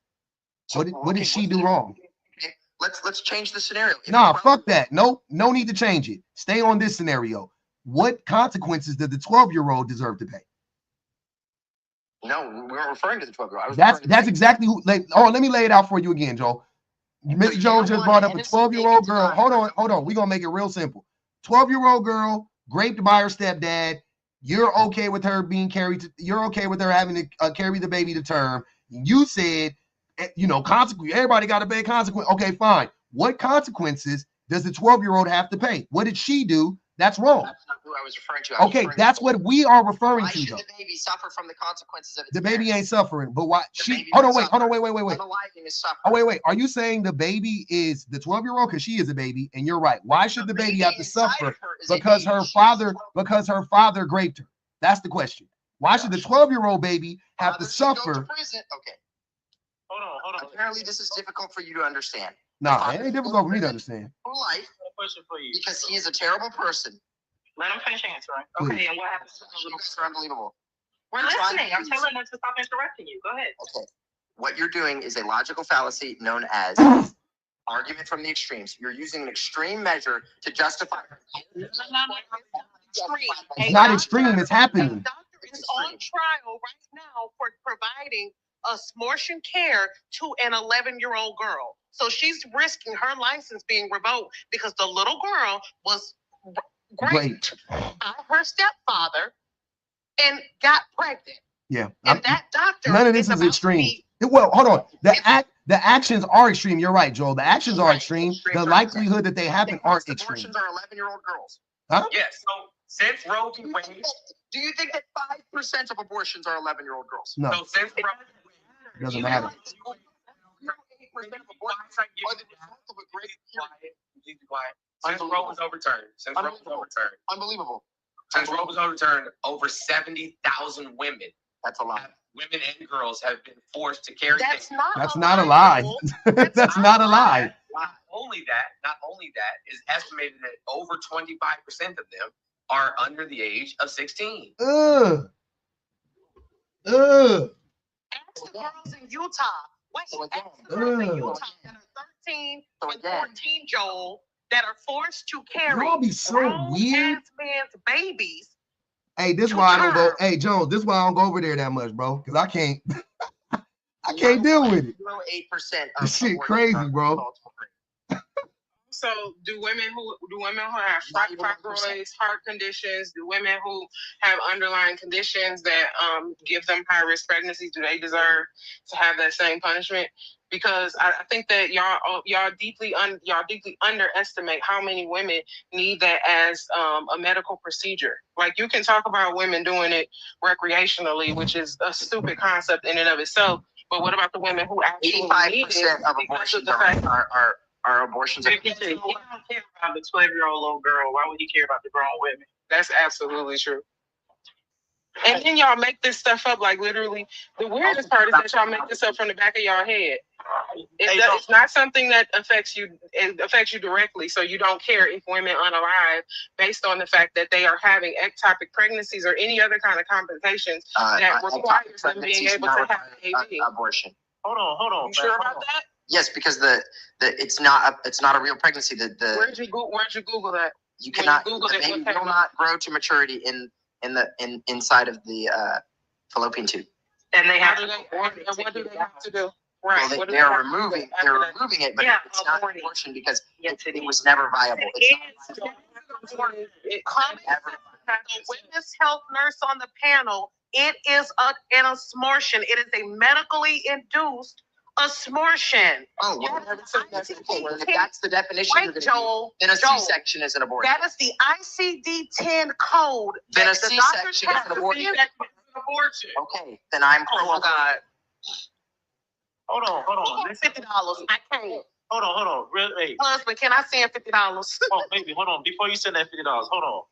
What did she do wrong? Okay, let's change the scenario. Nah, fuck that. Nope, no need to change it. Stay on this scenario. What consequences did the 12-year-old deserve to pay? No, we weren't referring to the 12-year-old. That's exactly who. Let me lay it out for you again, Joel. Mr. Jones just brought up a 12-year-old girl. Hold on. We're gonna make it real simple. 12-year-old girl raped by her stepdad. You're okay with her being carried. You're okay with her having to carry the baby to term. You said, consequence. Everybody got to pay consequence. Okay, fine. What consequences does the 12-year-old have to pay? What did she do? That's wrong. That's not who I was referring to. Okay, that's what we are referring to. Why should the baby suffer from the consequences of its The baby ain't suffering, but why she? Hold on, wait. Unaliving is suffering. Oh, wait. Are you saying the baby is the 12-year-old? Because she is a baby, and you're right. Why should the baby have to suffer because her father raped her? That's the question. Why should the 12-year-old baby have to suffer? Okay. Hold on. Apparently, this is difficult for you to understand. Nah, it ain't difficult for me to understand. Life, because he is a terrible person. Let him finish answering. Okay, and what happens to the little girls are unbelievable. We're listening. I'm telling them to stop interrupting you. Go ahead. Okay. What you're doing is a logical fallacy known as argument from the extremes. You're using an extreme measure to justify. It's not extreme. It's happening. The doctor is on trial right now for providing abortion care to an 11-year-old girl. So she's risking her license being revoked because the little girl was raped by her stepfather and got pregnant. Yeah. And that doctor. None of this is extreme. Well, hold on. The actions are extreme. You're right, Joel. The actions are extreme. The likelihood that they happen aren't extreme. Abortions are 11-year-old girls. Huh? Yes. So since Roe v. Wade, do you think that 5% of abortions are 11-year-old girls? No. So since Roe doesn't matter. 8% of abortions are the result of a great quiet. Since Roe was overturned. Unbelievable. Since Roe was overturned, over 70,000 women. That's a lot. Women and girls have been forced to carry. That's not a lie. That's not a lie. Not only that is estimated that over 25% of them are under the age of 16. Ask the girls in Utah. Ask the girls in Utah that are 13 and 14, Joel, that are forced to carry y'all be so weird. Man's babies. Hey, this is why I don't go. Hey, Jones, this is why I don't go over there that much, bro. Because I can't. I can't deal with it. 8%. This shit crazy, bro. So do women who have fibroids, heart conditions, do women who have underlying conditions that give them high risk pregnancies, do they deserve to have that same punishment? Because I think that y'all deeply underestimate how many women need that as a medical procedure. Like, you can talk about women doing it recreationally, which is a stupid concept in and of itself. But what about the women who actually need it? 85% of abortions are abortions. If you don't care about the 12-year-old little girl, why would he care about the grown women? That's absolutely true. And then y'all make this stuff up, like, literally. The weirdest part is that y'all make this up from the back of y'all head. It's not something that affects you. It affects you directly, so you don't care if women unalive based on the fact that they are having ectopic pregnancies or any other kind of complications that requires them being able to have an AV. Abortion. Hold on. You sure about that? Yes, because it's not a real pregnancy. Where'd you Google that? You cannot. The baby will not grow to maturity inside of the fallopian tube. And they have what do they have to do? Right. Well, they're removing it, but it's not an abortion because it was never viable. It's not viable. The witness health nurse on the panel, it is an abortion. It is a medically induced abortion. Oh, well, if that's the definition, wait, Joel, then a C-section is an abortion. That is the ICD-10 code. Then a C-section is an abortion. Okay, then I'm pro God. Hold on. $50. I can't. Hold on. Really? Husband, can I send $50? Oh, baby, hold on. Before you send that $50, hold on.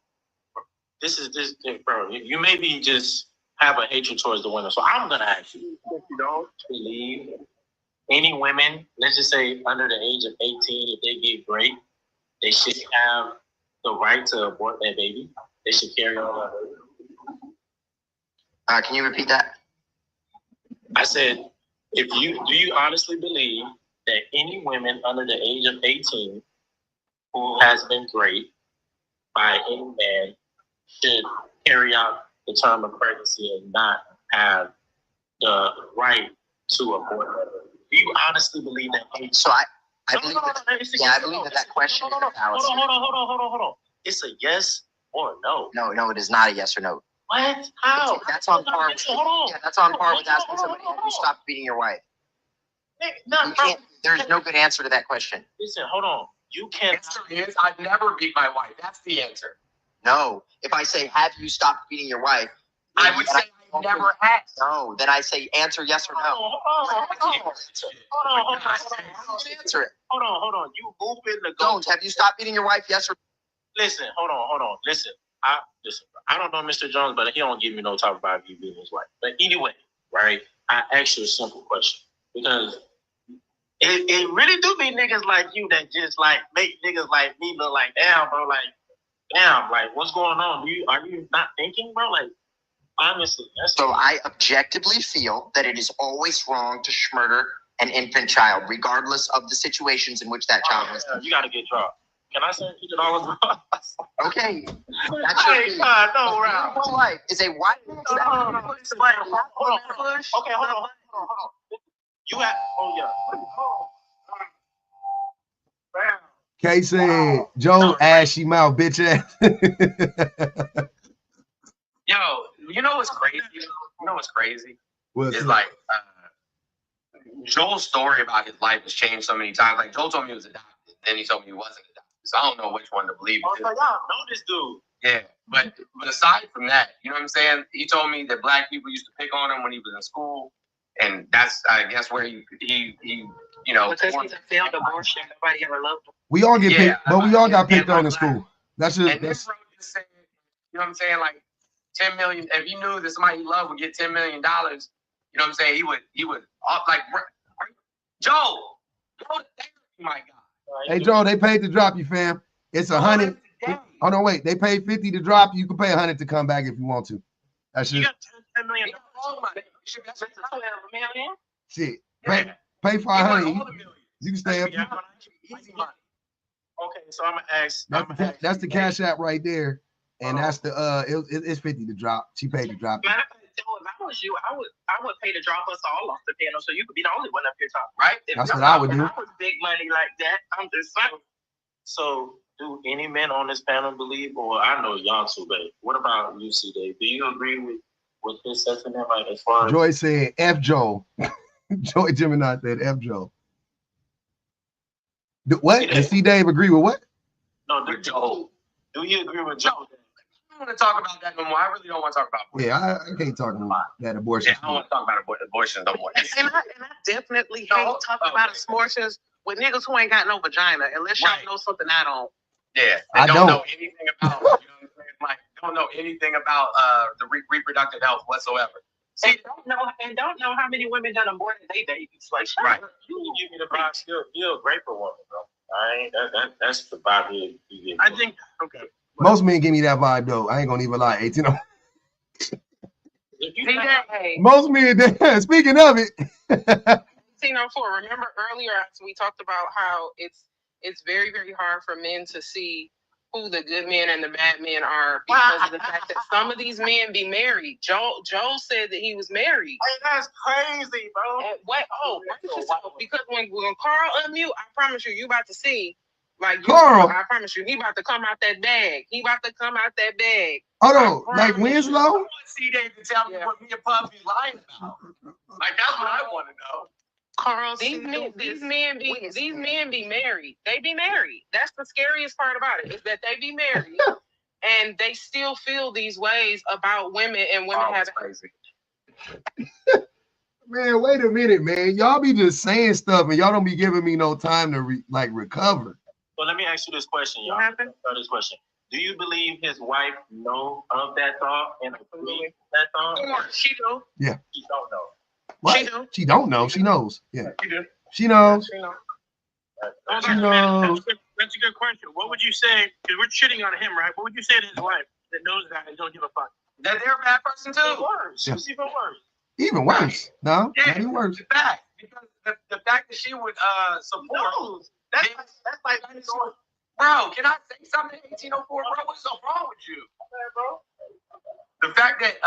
This, bro. You maybe just have a hatred towards the women. So I'm gonna ask you: if you don't believe any women, let's just say under the age of 18, if they get raped, they should have the right to abort their baby. They should carry on that. Can you repeat that? I said, do you honestly believe that any women under the age of 18 who has been raped by any man should carry out the term of pregnancy and not have the right to abort her? Do you honestly believe that? So I believe that question is a fallacy. Hold on. It's a yes or no. No, it is not a yes or no. What? How? That's on par. That's on par with asking somebody, have you stopped beating your wife? There's no good answer to that question. Listen, hold on. You can't. I've never beat my wife. That's the answer. No. If I say, have you stopped beating your wife? I would say I never have. No. Then I say, answer yes or no. Hold on. You moving the goal. Have you stopped beating your wife? Yes or no? Listen, hold on. Listen. I don't know Mr. Jones, but he don't give me no talk about you being his wife. But anyway, right? I asked you a simple question because it really do be niggas like you that just like make niggas like me look like damn, bro. Like damn, like what's going on? Are you not thinking, bro? Like honestly, I objectively feel that it is always wrong to murder an infant child, regardless of the situations in which that child was. You got to get dropped. Can I send $50? Okay. That's your no, right. Beautiful life is a white man. Okay, hold on. You have, Kay said, Joe, ashy mouth, bitch ass. Yo, you know what's crazy? It's like Joel's story about his life has changed so many times. Like Joel told me he was adopted, then he told me he wasn't adopted. So I don't know which one to believe. Y'all know this dude. Yeah, but aside from that, you know what I'm saying? He told me that black people used to pick on him when he was in school, and that's I guess where he you know. Because he's a failed abortion, nobody ever loved him. We all get picked, but we all got picked on in school. That's just. And this bro just said, you know what I'm saying? Like 10 million. If he knew that somebody he loved would get $10 million, you know what I'm saying? He would like Joe, my God. Hey Joe, they paid to drop you, fam. It's 100. Oh no, wait. They paid 50 to drop you. You can pay 100 to come back if you want to. That's just. You got $10 million. Shit. Pay 500. You can stay up. Okay, so I'm gonna ask. That's the Cash App right there, and that's the it's 50 to drop. She paid to drop. Matter of fact, Joe, if I was you, I would pay to drop us all off the panel, so you could be the only one up here talking. Right? That's what I would do. I was big money like that. I'm just saying. So, do any men on this panel believe, or I know y'all too, but what about you, C-Dave? Do you agree with his sentiment, like as far as Joy said F Joe. Joy Gemini said F Joe. What? Does C-Dave agree with what? No, Joe. Do you agree with Joe? I don't want to talk about that no more. I really don't want to talk about abortion. Yeah, I can't talk about that abortion. Yeah, I don't want to talk about abortion no more. And I definitely hate talking about abortions with niggas who ain't got no vagina, unless y'all know something I don't. Yeah, I don't know anything about. You know what I'm saying? Like, don't know anything about the reproductive health whatsoever. See, don't know how many women done aborted they babies. Like, shut right. up. You give me the vibe. You're a grateful woman, bro. I ain't that's the vibe you give me. I think okay. Most men give me that vibe though. I ain't gonna even lie. 18. Most men. Speaking of it. 1804. Remember earlier we talked about how it's very, very hard for men to see who the good men and the bad men are because of the fact that some of these men be married. Joel said that he was married. Hey, that's crazy, bro. And what? Oh, because when Carl unmute, I promise you about to see. Like Carl, I promise you, he about to come out that bag. He about to come out that bag. Hold on, like Winslow? I want C-Dave to tell me what me and Puff be lying about. Like that's what I want to know. Carl, these men be married. They be married. That's the scariest part about it, is that they be married and they still feel these ways about women, and women have crazy. Man, wait a minute, man. Y'all be just saying stuff and y'all don't be giving me no time to recover. So let me ask you this question, y'all. What happened? This question. Do you believe his wife know of that thought and agree with that thought? She do. Yeah. She don't know. What? She don't know. She knows. Yeah. She do. She knows. She knows. That's a good question. What would you say? Because we're shitting on him, right? What would you say to his wife that knows that and don't give a fuck? That they're a bad person too. Worse. Yeah. It's even worse. Even worse. No, yeah, not even worse. The fact, because the fact that she would support. That's like bro, can I say something? 1804, bro, what's so wrong with you? The fact that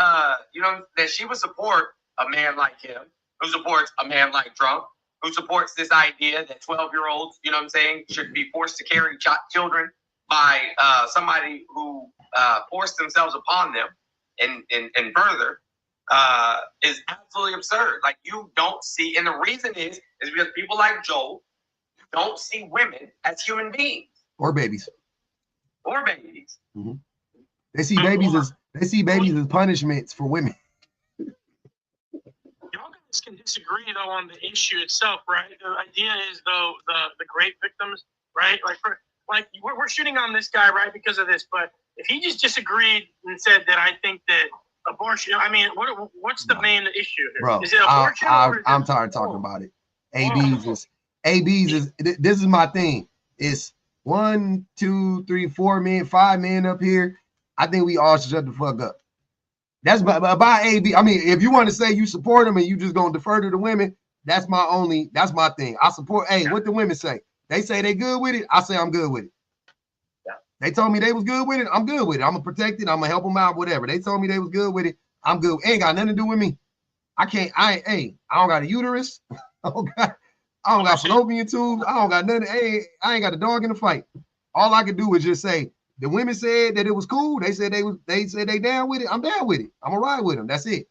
that she would support a man like him, who supports a man like Trump, who supports this idea that 12-year-olds, you know what I'm saying, should be forced to carry children by somebody who forced themselves upon them, and further, is absolutely absurd. Like, you don't see, and the reason is because people like Joel don't see women as human beings or babies. Mm-hmm. They see babies as punishments for women. Y'all guys can disagree though on the issue itself, right? The idea is though the great victims, right? Like we're shooting on this guy, right, because of this. But if he just disagreed and said that I think that abortion, I mean, what's the main issue here? Bro, is it abortion? I'm tired of talking about it. ABs is this is my thing. It's 1, 2, 3, 4 men, 5 men up here. I think we all should shut the fuck up. That's by AB. I mean, if you want to say you support them and you just gonna defer to the women, that's my thing. I support. Hey, what the women say? They say they good with it. I say I'm good with it. Yeah. They told me they was good with it. I'm good with it. I'm gonna protect it. I'm gonna help them out. Whatever. They told me they was good with it. I'm good. Ain't got nothing to do with me. I don't got a uterus. I don't got fallopian tubes. I don't got nothing. Hey, I ain't got a dog in the fight. All I could do is just say the women said that it was cool. They said they down with it. I'm down with it. I'm gonna ride with them. That's it.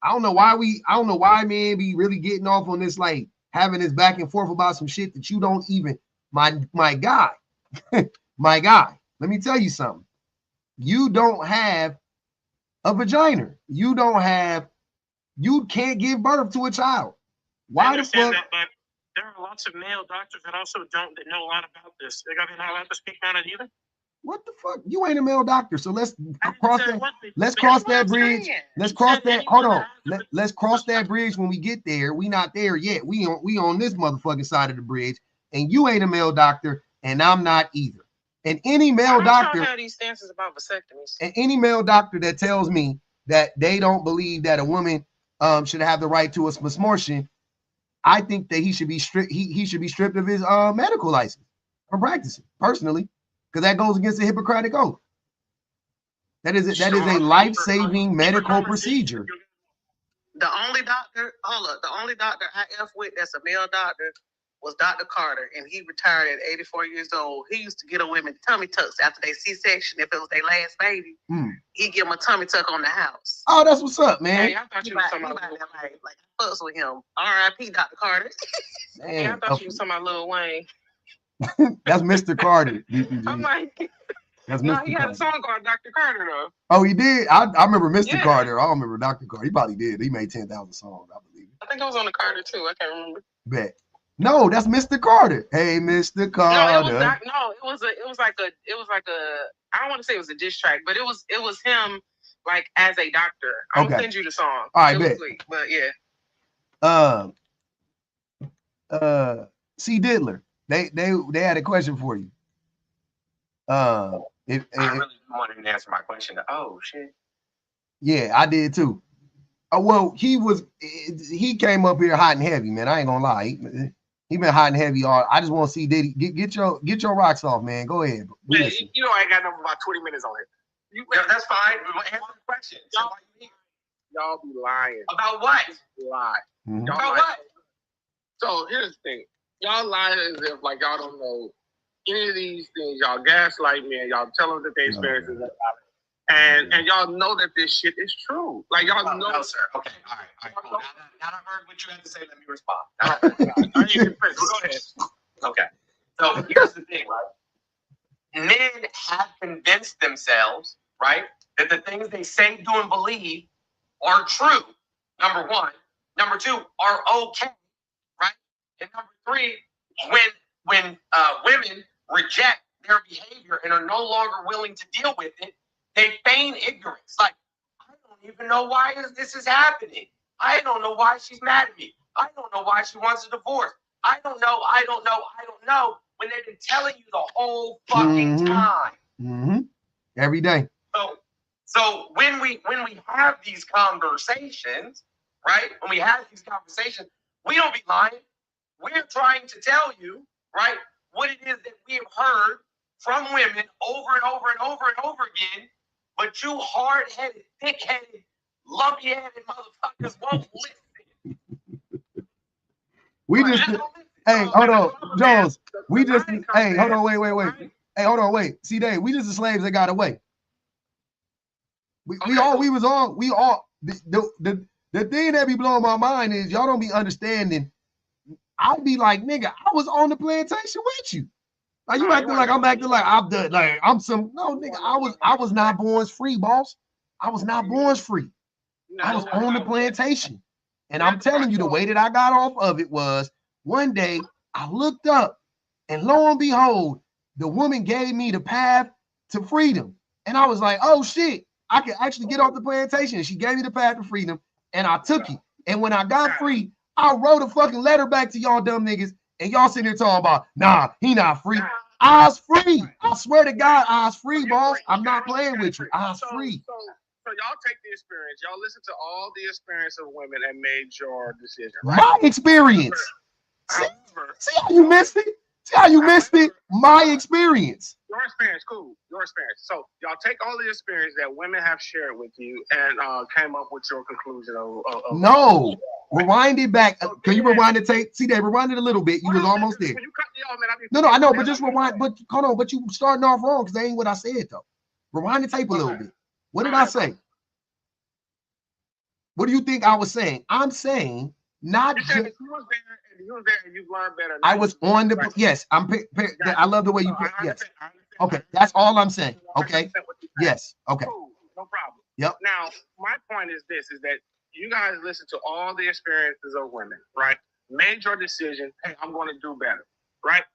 I don't know why men be really getting off on this, like having this back and forth about some shit that you don't even. My guy, my guy. Let me tell you something. You don't have a vagina. You can't give birth to a child. Why the fuck? But there are lots of male doctors that also that know a lot about this. They're not allowed to speak on it either. What the fuck? You ain't a male doctor, so let's cross that. Let's cross that bridge. Let's cross that. Hold on. Let's cross that bridge when we get there. We not there yet. We on this motherfucking side of the bridge, and you ain't a male doctor, and I'm not either. And any male doctor have these stances about vasectomies. And any male doctor that tells me that they don't believe that a woman should have the right to a abortion, I think that he should be stripped. He should be stripped of his medical license from practicing personally. Because that goes against the Hippocratic Oath. That is a life-saving medical procedure. The only doctor I F with that's a male doctor was Dr. Carter, and he retired at 84 years old. He used to get a women tummy tucks after they C-section. If it was their last baby, he'd give them a tummy tuck on the house. Oh, that's what's up, man. Hey, I thought you was talking about like fucks with him. R.I.P. Dr. Carter. Hey, I thought you was talking about Lil Wayne. That's Mr. Carter. I'm like, that's no, Mr. he had Carter. a song called Dr. Carter though. Oh, he did. I remember Mr. Yeah. Carter. I don't remember Dr. Carter. He probably did. He made 10,000 songs, I believe. I think I was on the Carter too. I can't remember. Bet. No, that's Mr. Carter. Hey, Mr. Carter. No, it was like a I don't want to say it was a diss track, but it was him like as a doctor. I'll send you the song. All right, bet. Sweet, but yeah. C. Diddler. They had a question for you. I really wanted to answer my question. Oh shit. Yeah, I did too. Well, he came up here hot and heavy, man. I ain't gonna lie. He been hot and heavy. I just want to see Diddy get your rocks off, man. Go ahead. Man, you know I ain't got number about 20 minutes on it. That's fine. Answer the question. Y'all be lying. About what? Lie. Mm-hmm. About what? So here's the thing. Y'all lie as if like y'all don't know any of these things. Y'all gaslight me and y'all tell them that they experiences are valid. And y'all know that this shit is true. Like y'all know. No, sir. Okay. All right. Cool. Now I've heard what you had to say. Let me respond. Go ahead. Okay. So here's the thing, right? Men have convinced themselves, right, that the things they say, do, and believe are true. Number one. Number two, are okay, right? And number three, when women reject their behavior and are no longer willing to deal with it, they feign ignorance. Like, I don't even know why this is happening. I don't know why she's mad at me. I don't know why she wants a divorce. I don't know. When they've been telling you the whole fucking time. Every day. So when we have these conversations, right? When we have these conversations, we don't be lying. We're trying to tell you, right, what it is that we have heard from women over and over and over and over again, but you hard-headed, thick-headed, lumpy-headed motherfuckers won't listen. We just, hey, hold on, Jones. We just, hey, hold on, wait. Hey, hold on, wait. See, Dave, we just the slaves that got away. The thing that be blowing my mind is y'all don't be understanding. I'd be like, nigga, I was on the plantation with you. Like you acting like I'm acting like I'm done. Like I'm some no nigga. I was not born free, boss. I was not born free. I was on the plantation. And I'm telling you, the way that I got off of it was one day I looked up and lo and behold, the woman gave me the path to freedom. And I was like, oh shit, I can actually get off the plantation. And she gave me the path to freedom and I took it. And when I got free, I wrote a fucking letter back to y'all dumb niggas. And y'all sitting here talking about, nah, he not free. I was free. I swear to God, I was free, boss. I'm not playing with you. I was free. So y'all take the experience. Y'all listen to all the experience of women and made your decision, right? My experience. See how you missed it? See how you missed it? My experience. Your experience, cool. Your experience. So y'all take all the experience that women have shared with you and came up with your conclusion of no. Rewind it back. Can you rewind the tape? See, they rewind it a little bit. You was almost there. No, I know, but just rewind. But hold on, but you starting off wrong because that ain't what I said though. Rewind the tape a little bit. What did I say? What do you think I was saying? I'm saying not just. You was there and you learned better. I was on the yes. I love the way you put yes. Okay, that's all I'm saying. Okay. Yes. Okay. Cool. No problem. Yep. Now, my point is this: is that you guys listen to all the experiences of women, right? Made your decision. Hey, I'm going to do better, right?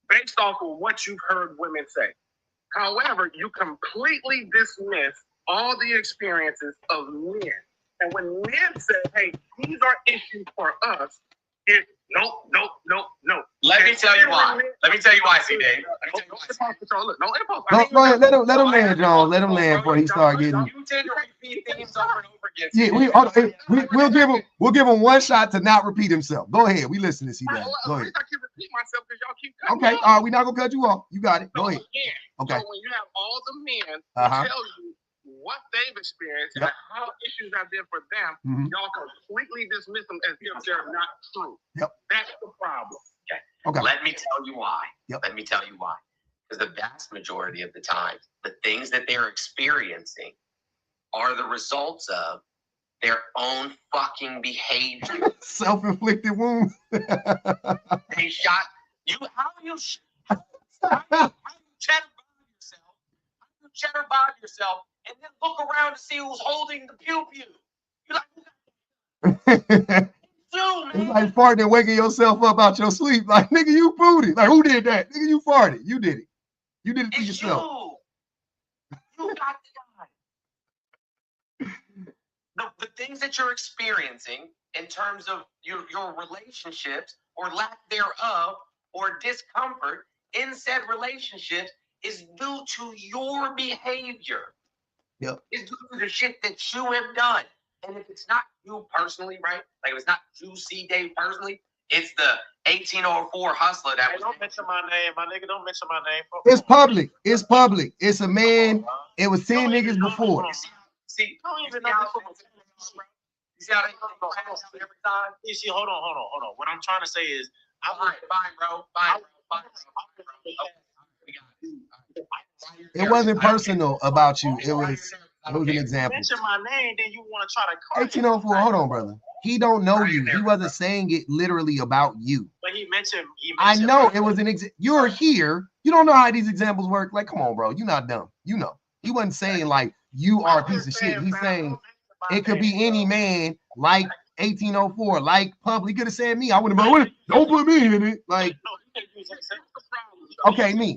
Based off of what you've heard women say. However, you completely dismiss all the experiences of men. And when men say, hey, these are issues for us, it's no. Let me tell you why, C-Dave. Go ahead, let him land, John. Let him land before he start getting. You tend to repeat things over and over again. Yeah, we'll give him one shot to not repeat himself. Go ahead, we listen to C-Dave. Go ahead. I keep repeating myself because y'all keep cutting okay, all right, we're not gonna cut you off. You got it. Go ahead. Okay. So when you have all the men who tell you what they've experienced and how issues have been for them, y'all completely dismiss them as if they're not true. Yep. That's the problem. Okay. Okay. Let me tell you why. Let me tell you why. Because the vast majority of the time, the things that they're experiencing are the results of their own fucking behavior. Self-inflicted wounds. They shot you. How you cheddar bomb yourself? How you cheddar bomb yourself and then look around to see who's holding the pew pew? You're like, it's like farting and waking yourself up out your sleep. Like, nigga, you booted. Like, who did that? Nigga, you farted. You did it. You did it to yourself. You got the guy. The things that you're experiencing in terms of your relationships or lack thereof or discomfort in said relationships is due to your behavior. Yep. It's due to the shit that you have done. And if it's not you personally, right? Like if it's not you, C. Dave personally, it's the 1804 hustler that was. Don't mention my name, my nigga. Don't mention my name. It's public. It's public. It's a man. It was 10 niggas before. See, don't even know. You see how they every time? You see, hold on. What I'm trying to say is, fine, bro. It wasn't personal about you. It was an example. Mention my name, then you want to try to. 1804. Hold on, brother. He don't know you. He wasn't saying it literally about you. But he mentioned I know it was an example. You're here. You don't know how these examples work. Like, come on, bro. You're not dumb. You know. He wasn't saying like you are a piece of shit. He's saying it could be any man like 1804, like Public. He could have said me. I wouldn't have been. Don't put me in it. Like, okay, me.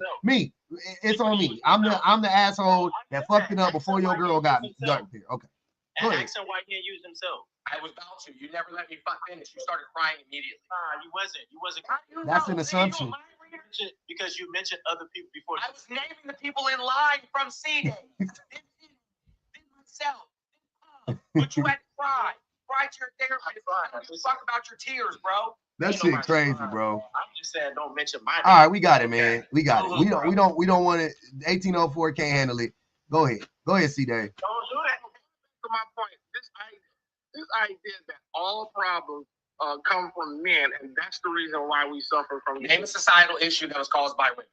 It's on me. I'm the asshole that fucked it up before your girl got there. Okay. And ask him why he didn't use himself. I was about to. You never let me finish. You started crying immediately. Nah, you wasn't. That's an assumption. Because you mentioned other people before. I was naming the people in line from C-Day. Then myself. But you had to cry. Cry to your therapist. Talk about your tears, bro. That shit crazy, bro. I'm just saying, don't mention my name. All right, we got it, man. We got it. We don't want it. 1804 can't handle it. Go ahead, C-Day. Don't do that. To my point, this idea that all problems come from men, and that's the reason why we suffer from. Name a societal issue that was caused by women.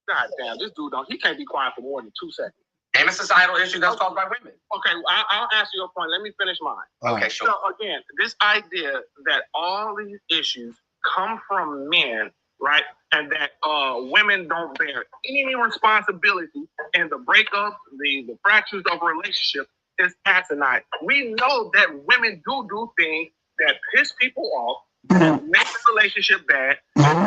God damn, this dude he can't be quiet for more than 2 seconds. Name a societal issue that was caused by women. Okay, I'll answer your point. Let me finish mine. Okay, sure. So again, this idea that all these issues come from men, right, and that women don't bear any responsibility in the breakup, the fractures of a relationship is asinine. We know that women do things that piss people off, that make the relationship bad.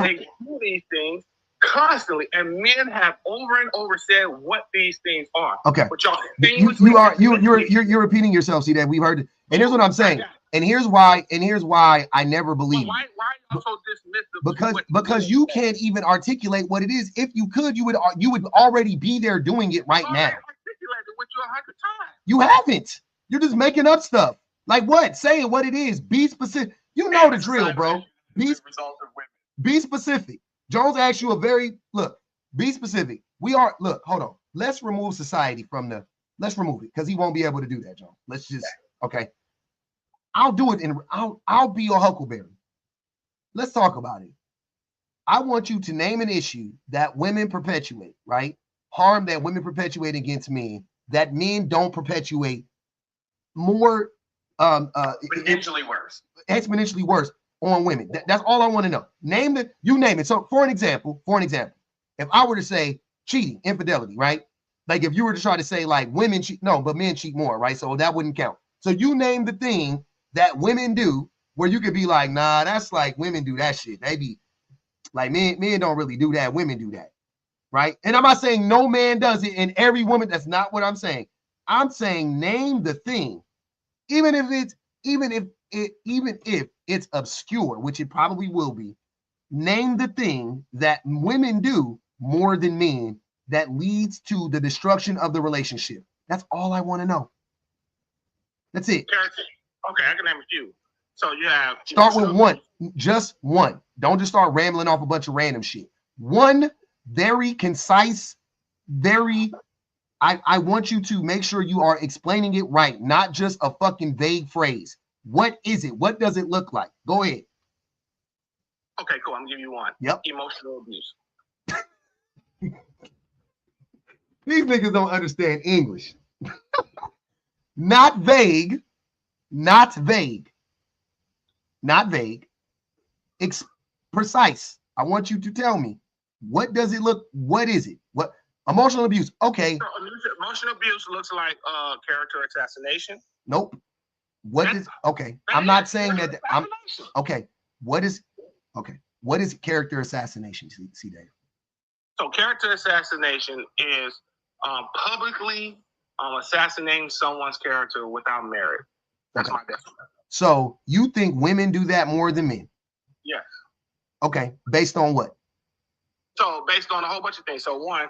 They do these things constantly, and men have over and over said what these things are. Okay, but y'all you're repeating yourself. See that we've heard it, and here's what I'm saying, and here's why I never believe. Why are you so dismissive? Because you can't even articulate what it is. If you could, you would already be there doing it right now. With you 100 times. You haven't. You're just making up stuff. Like what? Say what it is. Be specific. You know the drill, bro. Be specific. Jones asked you be specific. Hold on. Let's remove society from let's remove it because he won't be able to do that, Jones. Let's just, okay. I'll do it I'll be your huckleberry. Let's talk about it. I want you to name an issue that women perpetuate, right? Harm that women perpetuate against men that men don't perpetuate more exponentially worse on women. That's all I want to know. Name it. So for an example, if I were to say cheating, infidelity, right? Like if you were to try to say like women cheat, no, but men cheat more, right? So that wouldn't count. So you name the thing that women do where you could be like, nah, that's like women do that shit. They be like men don't really do that. Women do that. Right. And I'm not saying no man does it and every woman. That's not what I'm saying. I'm saying name the thing, even if it's obscure, which it probably will be. Name the thing that women do more than men that leads to the destruction of the relationship. That's all I want to know. That's it. Okay, I can name a few. So you have start with one, just one. Don't just start rambling off a bunch of random shit. One very concise, I want you to make sure you are explaining it right, not just a fucking vague phrase. What is it? What does it look like? Go ahead. Okay, cool. I'm gonna give you one. Yep. Emotional abuse. These niggas don't understand English. Not vague. Not vague. Not vague. Precise. I want you to tell me, what does it look? What is it? What emotional abuse? Okay. So, emotional abuse looks like character assassination. Nope. What is okay? I'm not saying that. I'm okay. What is okay? What is character assassination? See, Dave. So character assassination is publicly assassinating someone's character without merit. That's my definition. So you think women do that more than men? Yes. Okay. Based on what? So based on a whole bunch of things. So one,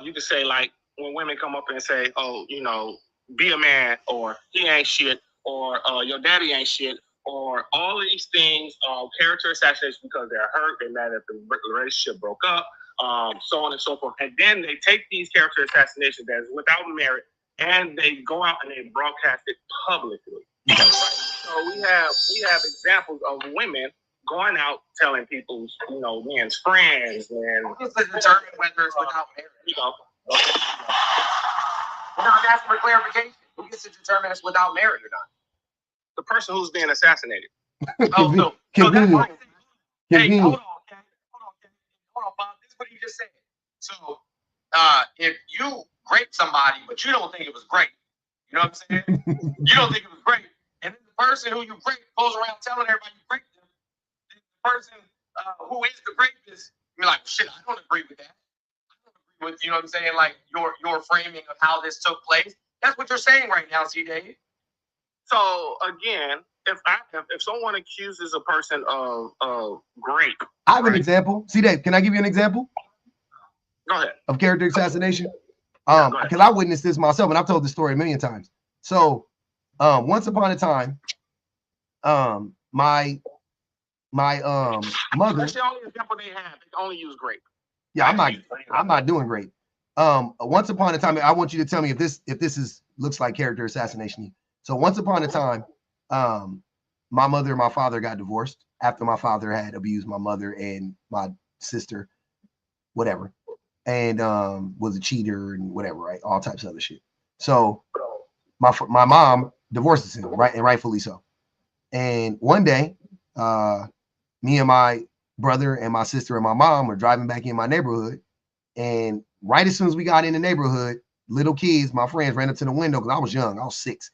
you could say like when women come up and say, oh, you know, be a man, or he ain't shit, or your daddy ain't shit, or all of these things, character assassination because they're hurt, they're mad that the relationship broke up, so on and so forth. And then they take these character assassinations that's without merit and they go out and they broadcast it publicly. Okay. So we have examples of women going out telling people, you know, men's friends, and what's to determine whether it's without merit? You know. I'm asking for clarification. Who gets to determine it's without merit or not? The person who's being assassinated. Oh, no. Convenient. Hey, hold on, Bob. This is what you just said. So, if you grape somebody, but you don't think it was great, you know what I'm saying? You don't think it was great, and then the person who you grape goes around telling everybody you raped them. The person who is the rapist, you're like, shit, I don't agree with that. I don't agree with, you know what I'm saying? Like your framing of how this took place. That's what you're saying right now, C. Dave. So again, if someone accuses a person of rape, I have an example. See, Dave, can I give you an example? Go ahead. Of character assassination? Because I witnessed this myself, and I've told this story a million times. So, once upon a time, my mother. That's the only example they have. They only use grape. Yeah, I'm not doing great. Once upon a time, I want you to tell me if this looks like character assassination. So once upon a time, my mother and my father got divorced after my father had abused my mother and my sister, whatever, and was a cheater and whatever, right? All types of other shit. So my mom divorces him, right, and rightfully so. And one day, me and my brother and my sister and my mom were driving back in my neighborhood, and right as soon as we got in the neighborhood, little kids, my friends ran up to the window because I was young, I was 6.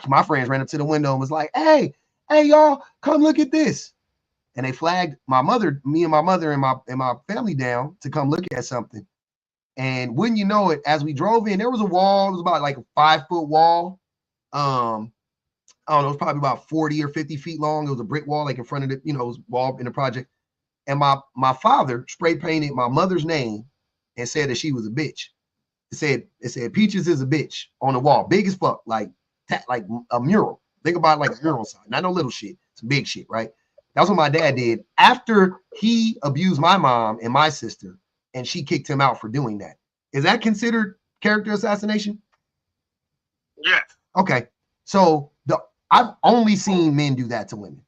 My friends ran up to the window and was like, hey, y'all, come look at this. And they flagged me and my mother and my family down to come look at something. And wouldn't you know it, as we drove in, there was a wall. It was about like a 5-foot wall. I don't know, it was probably about 40 or 50 feet long. It was a brick wall, like in front of it, it was wall in the project. And my father spray painted my mother's name and said that she was a bitch. It said Peaches is a bitch on the wall, big as fuck, like a mural. Think about it like a mural sign, not no little shit. It's big shit, right? That's what my dad did after he abused my mom and my sister, and she kicked him out for doing that. Is that considered character assassination? Yes. Okay. So I've only seen men do that to women.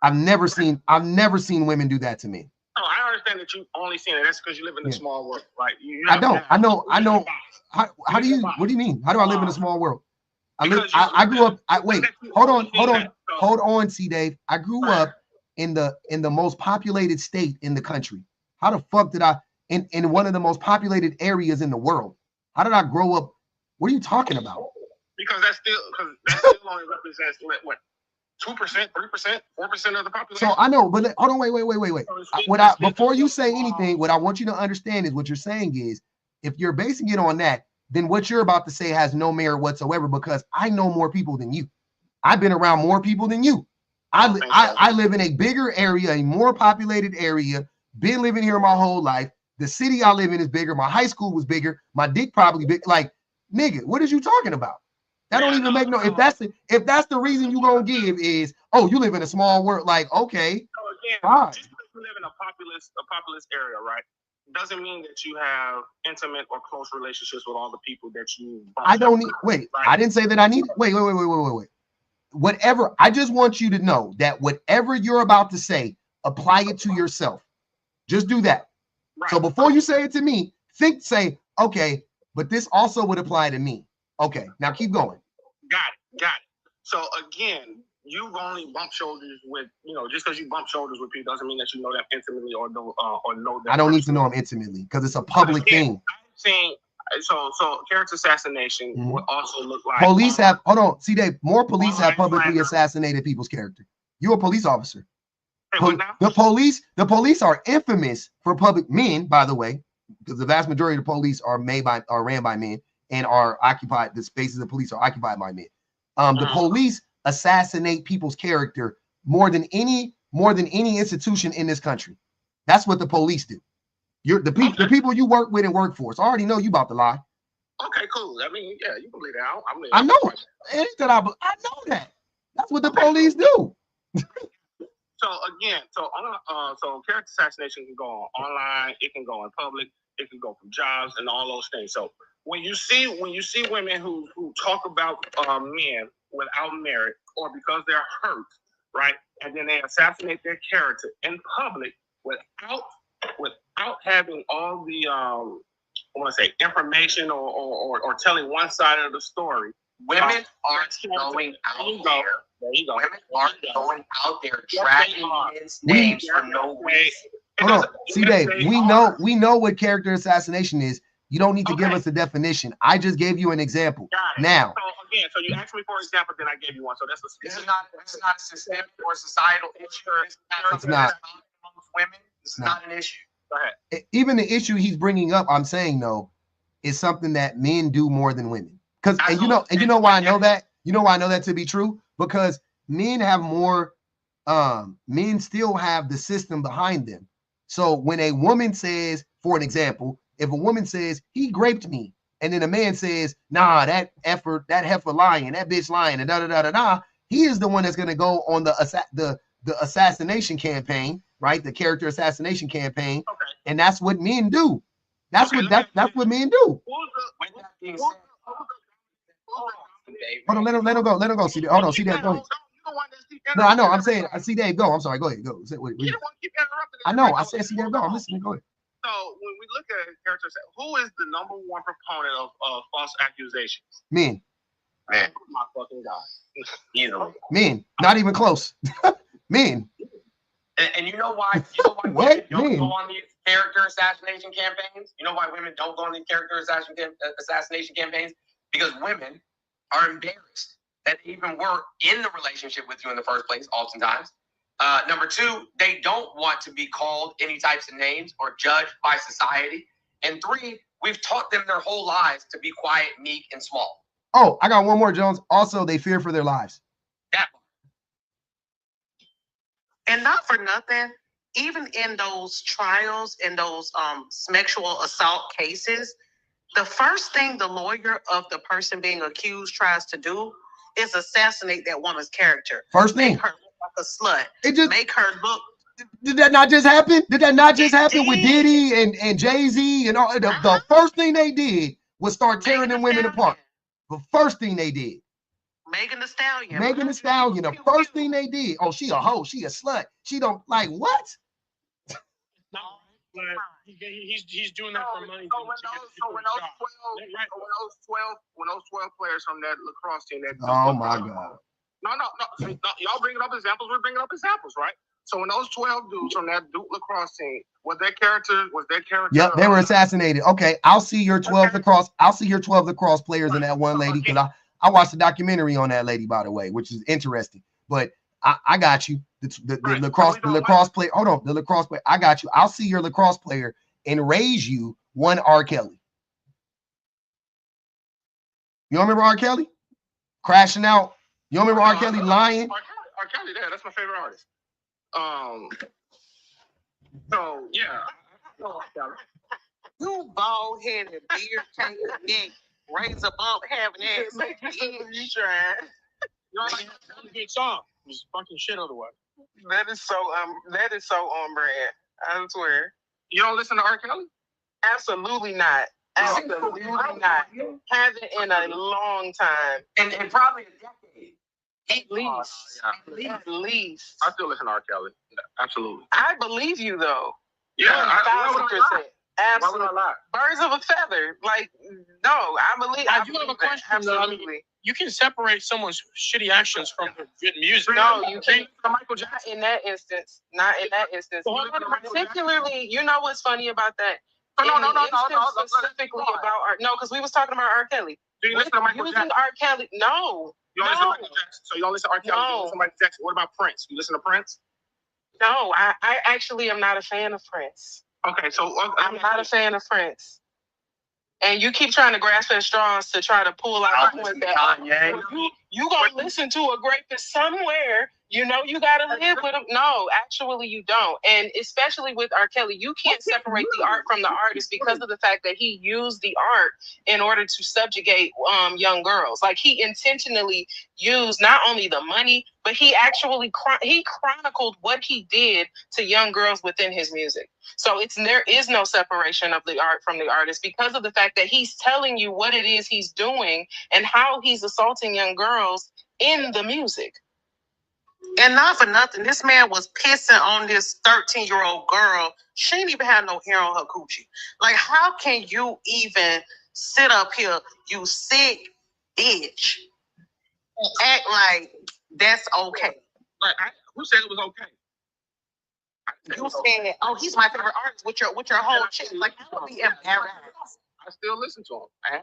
I've never seen women do that to me. Oh, I understand that you only seen it. That's because you live in a small world, right? I know. How do you? What do you mean? How do I live in a small world? I grew up. Hold on, C. Dave. I grew up in the most populated state in the country. How the fuck did I in one of the most populated areas in the world? How did I grow up? What are you talking about? Because that still only represents what 2%, 3%, 4% of the population. So I know, but hold on, wait. Before you say anything, what I want you to understand is what you're saying is, if you're basing it on that, then what you're about to say has no merit whatsoever, because I know more people than you. I've been around more people than you. I live in a bigger area, a more populated area, been living here my whole life. The city I live in is bigger. My high school was bigger. My dick probably big. Like, nigga, what is you talking about? That don't even make no. If that's the reason you gonna give is, oh, you live in a small world. Like, okay, so again, fine. Just because you live in a populous area, right, doesn't mean that you have intimate or close relationships with all the people that you. I don't need. Wait, right? I didn't say that I need. Wait. Whatever. I just want you to know that whatever you're about to say apply it to yourself. Just do that. Right. So before you say it to me, say, okay, but this also would apply to me. Okay, now keep going. Got it. So again, you've only bumped shoulders with, just because you bump shoulders with people doesn't mean that you know them intimately or know that. I don't need to know them intimately because it's a public thing. I'm saying, so character assassination would also look like police have. Hold on, see, more police have publicly assassinated people's character. You're a police officer. The police are infamous for public men, by the way, because the vast majority of the police are ran by men and are occupied. The spaces of police are occupied by men. The police assassinate people's character more than any institution in this country. That's what the police do. The people you work with and work for. So I already know you about to lie. Okay, cool. I mean, yeah, you can believe that. I know it. I know that. That's what the police do. So again, so character assassination can go online, it can go in public, it can go from jobs and all those things. So when you see women who talk about men without merit or because they're hurt, right, and then they assassinate their character in public without having all the information or telling one side of the story. Women aren't going out there. There you go. Women aren't going out there dragging men's names for no reason. Hold on. See, Dave, we know what character assassination is. You don't need to give us a definition. I just gave you an example. Now. So you asked me for an example, then I gave you one. So this is not a systemic or societal issue. It's not. Amongst women, this is not an issue. Go ahead. Even the issue he's bringing up, I'm saying though, is something that men do more than women. And you know why I know that? You know why I know that to be true? Because men have more, men still have the system behind them. So when a woman says, for an example, if a woman says, he raped me, and then a man says, nah, that heifer lying, that bitch lying, and da-da-da-da-da, he is the one that's going to go on the assassination campaign, right? The character assassination campaign. Okay. And that's what men do. That's what men do. Hold on, let him go. Let him go. See, hold on, see Dave. Go ahead. No, I know. I'm saying, I see Dave go. I'm sorry. Go ahead. Go. I know. I said, see Dave go. I'm listening. Go ahead. So when we look at characters, who is the number one proponent of false accusations? Men. Man, my fucking God. Easily. Men. Not even close. Men. And you know why? Women don't go on these character assassination campaigns? You know why women don't go on these character assassination campaigns? Because women are embarrassed that they even were in the relationship with you in the first place, oftentimes. Number two, they don't want to be called any types of names or judged by society. And three, we've taught them their whole lives to be quiet, meek, and small. Oh, I got one more, Jones. Also, they fear for their lives. And not for nothing, even in those trials, in those sexual assault cases, the first thing the lawyer of the person being accused tries to do is assassinate that woman's character. First thing. Make her look like a slut. Make her look. Did that not just happen? Did that not just happen with Diddy and Jay-Z and all? The first thing they did was start tearing them women apart. The first thing they did. Megan Thee Stallion. The first thing they did. Oh, she a hoe. She a slut. She don't like what? No, but he's doing that for money. So when those 12 players from that lacrosse team, oh my God. No. Y'all bringing up examples. We're bringing up examples, right? So when those 12 dudes from that Duke lacrosse team, was their character? Yep, they were assassinated. Okay, I'll see your 12 lacrosse. I'll see your 12 lacrosse players and that one lady, because I watched a documentary on that lady, by the way, which is interesting. But I got you. The lacrosse player. Hold on, the lacrosse player. I got you. I'll see your lacrosse player and raise you one R. Kelly. You don't remember R. Kelly crashing out? You don't remember R. Kelly lying? R. Kelly, yeah, that's my favorite artist. So yeah. You bald headed, beard tank, neck, razor bump having ass. You trying? That's a good song. It's fucking shit otherwise. That is so on brand. I swear. You don't listen to R. Kelly? Absolutely not. Absolutely not. Haven't in a long time. And probably a decade. At least. At least. I still listen to R. Kelly. Absolutely. I believe you though. Yeah, 1,000%. Absolutely. Why would I lie? Birds of a feather. Like, no, I believe. I do have a question. Absolutely. You can separate someone's shitty actions from their good music. No, you can't. Michael Jackson. Not in that instance. Not in that instance. Particularly, you know what's funny about that? No. Specifically about art. No, because we was talking about R. Kelly. Do you listen to Michael Jackson? R. Kelly. No. You don't listen to Michael Jackson. So you don't listen to R. Kelly. You listen to Michael Jackson. What about Prince? You listen to Prince? No, I actually am not a fan of Prince. Okay, so I'm not a fan of Prince. And you keep trying to grasp at straws to try to pull out the point that you gonna listen to a rapist somewhere. You know you gotta live with him. No, actually you don't. And especially with R. Kelly, you can't separate the art from the artist because of the fact that he used the art in order to subjugate young girls. Like he intentionally used not only the money, but he actually he chronicled what he did to young girls within his music. So there is no separation of the art from the artist because of the fact that he's telling you what it is he's doing and how he's assaulting young girls in the music. And not for nothing, this man was pissing on this 13-year-old girl. She ain't even had no hair on her coochie. Like, how can you even sit up here, you sick bitch, and act like that's okay? Like, who said it was okay? You said, "Oh, he's my favorite artist." With your whole chick, like that would be embarrassing. I still listen to him.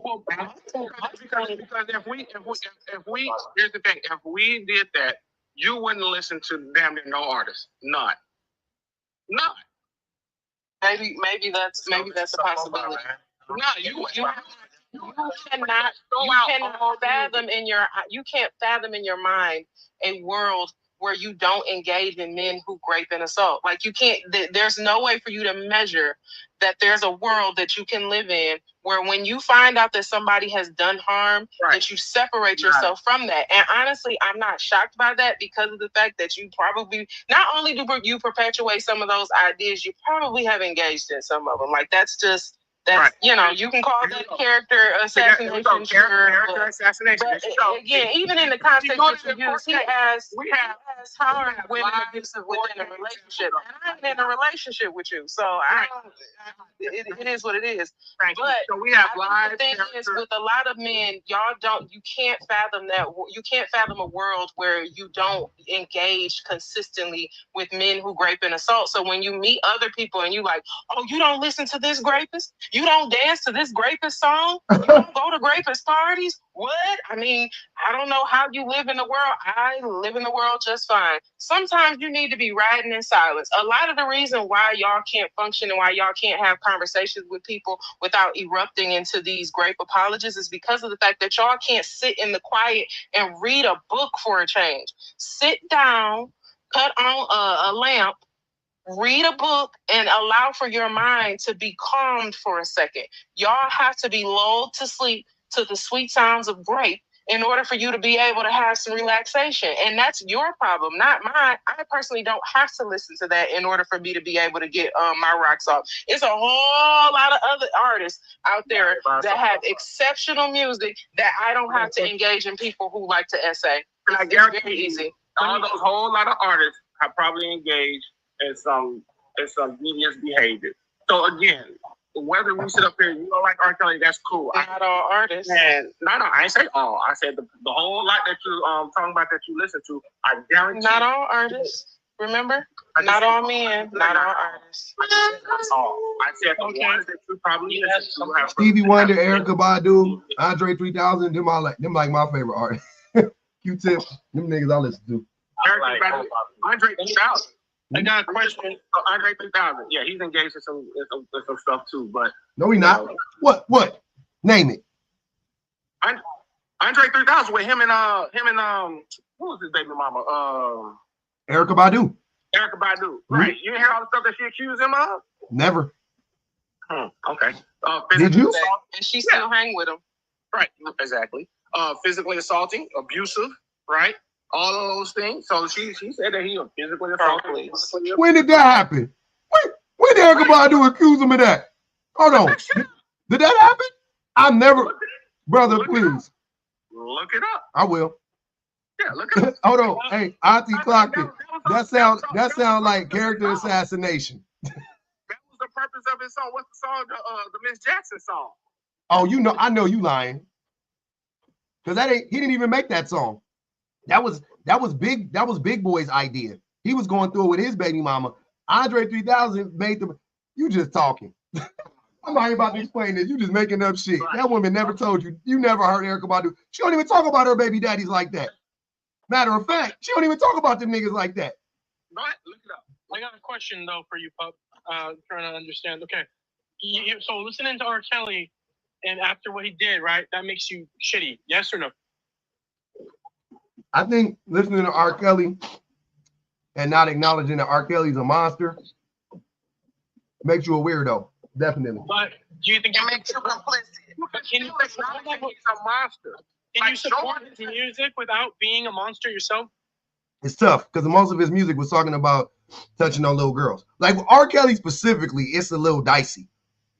Well, because if we here's the thing, if we did that, you wouldn't listen to damn near no artist. None. Maybe that's a possibility. No, you cannot fathom in your mind a world where you don't engage in men who rape and assault. Like you can't, there's no way for you to measure that there's a world that you can live in where when you find out that somebody has done harm, that you separate yourself from that. And honestly, I'm not shocked by that because of the fact that you probably, not only do you perpetuate some of those ideas, you probably have engaged in some of them. Like that's you know, you can call that character assassination. Character assassination. But again, even in the context that you use, he has harmed women abusive within a relationship. And I'm in a relationship with you, so it is what it is. But so we have the thing is, with a lot of men, you can't fathom that. You can't fathom a world where you don't engage consistently with men who rape and assault. So when you meet other people and you like, oh, you don't listen to this rapist? You don't dance to this rapist song? You don't go to rapist parties? What? I mean, I don't know how you live in the world. I live in the world just fine. Sometimes you need to be riding in silence. A lot of the reason why y'all can't function and why y'all can't have conversations with people without erupting into these grape apologies is because of the fact that y'all can't sit in the quiet and read a book for a change. Sit down, cut on a lamp, read a book, and allow for your mind to be calmed for a second. Y'all have to be lulled to sleep to the sweet sounds of grape in order for you to be able to have some relaxation. And that's your problem, not mine. I personally don't have to listen to that in order for me to be able to get my rocks off. It's a whole lot of other artists out there that have exceptional music that I don't have to engage in people who like to essay. It's very easy. All those whole lot of artists have probably engaged in some devious behavior. So again, whether we sit up here, you don't like R. Kelly, that's cool. Not all artists. And no, I ain't say all. I said the whole lot that you talking about that you listen to. I guarantee. Not all artists. Remember, not all men, not all artists. I said the ones that you probably listen to have. Stevie Wonder, Erykah Badu, Andre 3000, them like my favorite artists. Q-Tip, them niggas I listen to. Andre 3000. I got a question. So Andre 3000. Yeah, he's engaged in some stuff too, but no, he not. What? Name it. Andre 3000 with him and who was his baby mama? Erykah Badu. Erykah Badu. Right. You hear all the stuff that she accused him of? Never. Okay. Did you? And she still hang with him. Right. Exactly. Physically assaulting, abusive. Right. All of those things. So she said that he was physically assaulted. When did that happen? When did Erykah Badu accuse him of that? Hold on. Did that happen? I never, brother, please. Look it up. I will. Yeah, look it up. Hold on. Hey, Auntie clocked it. That sound like character assassination. That was the purpose of his song. What's the song? The Miss Jackson song. Oh, you know, I know you lying. Because he didn't even make that song. That was Big Boy's idea. He was going through it with his baby mama. Andre 3000 made them. You just talking. I'm not about to explain this. You just making up shit. Right. That woman never told you. You never heard Erykah Badu. She don't even talk about her baby daddies like that. Matter of fact, she don't even talk about them niggas like that. Right, look it up. I got a question though for you, Pup. Trying to understand. Okay, so listening to R. Kelly, and after what he did, right? That makes you shitty. Yes or no? I think listening to R. Kelly and not acknowledging that R. Kelly's a monster makes you a weirdo. Definitely. But do you think it makes you complicit? Can you acknowledge he's a monster? Can you support his music without being a monster yourself? It's tough because most of his music was talking about touching on little girls. Like with R. Kelly specifically, it's a little dicey,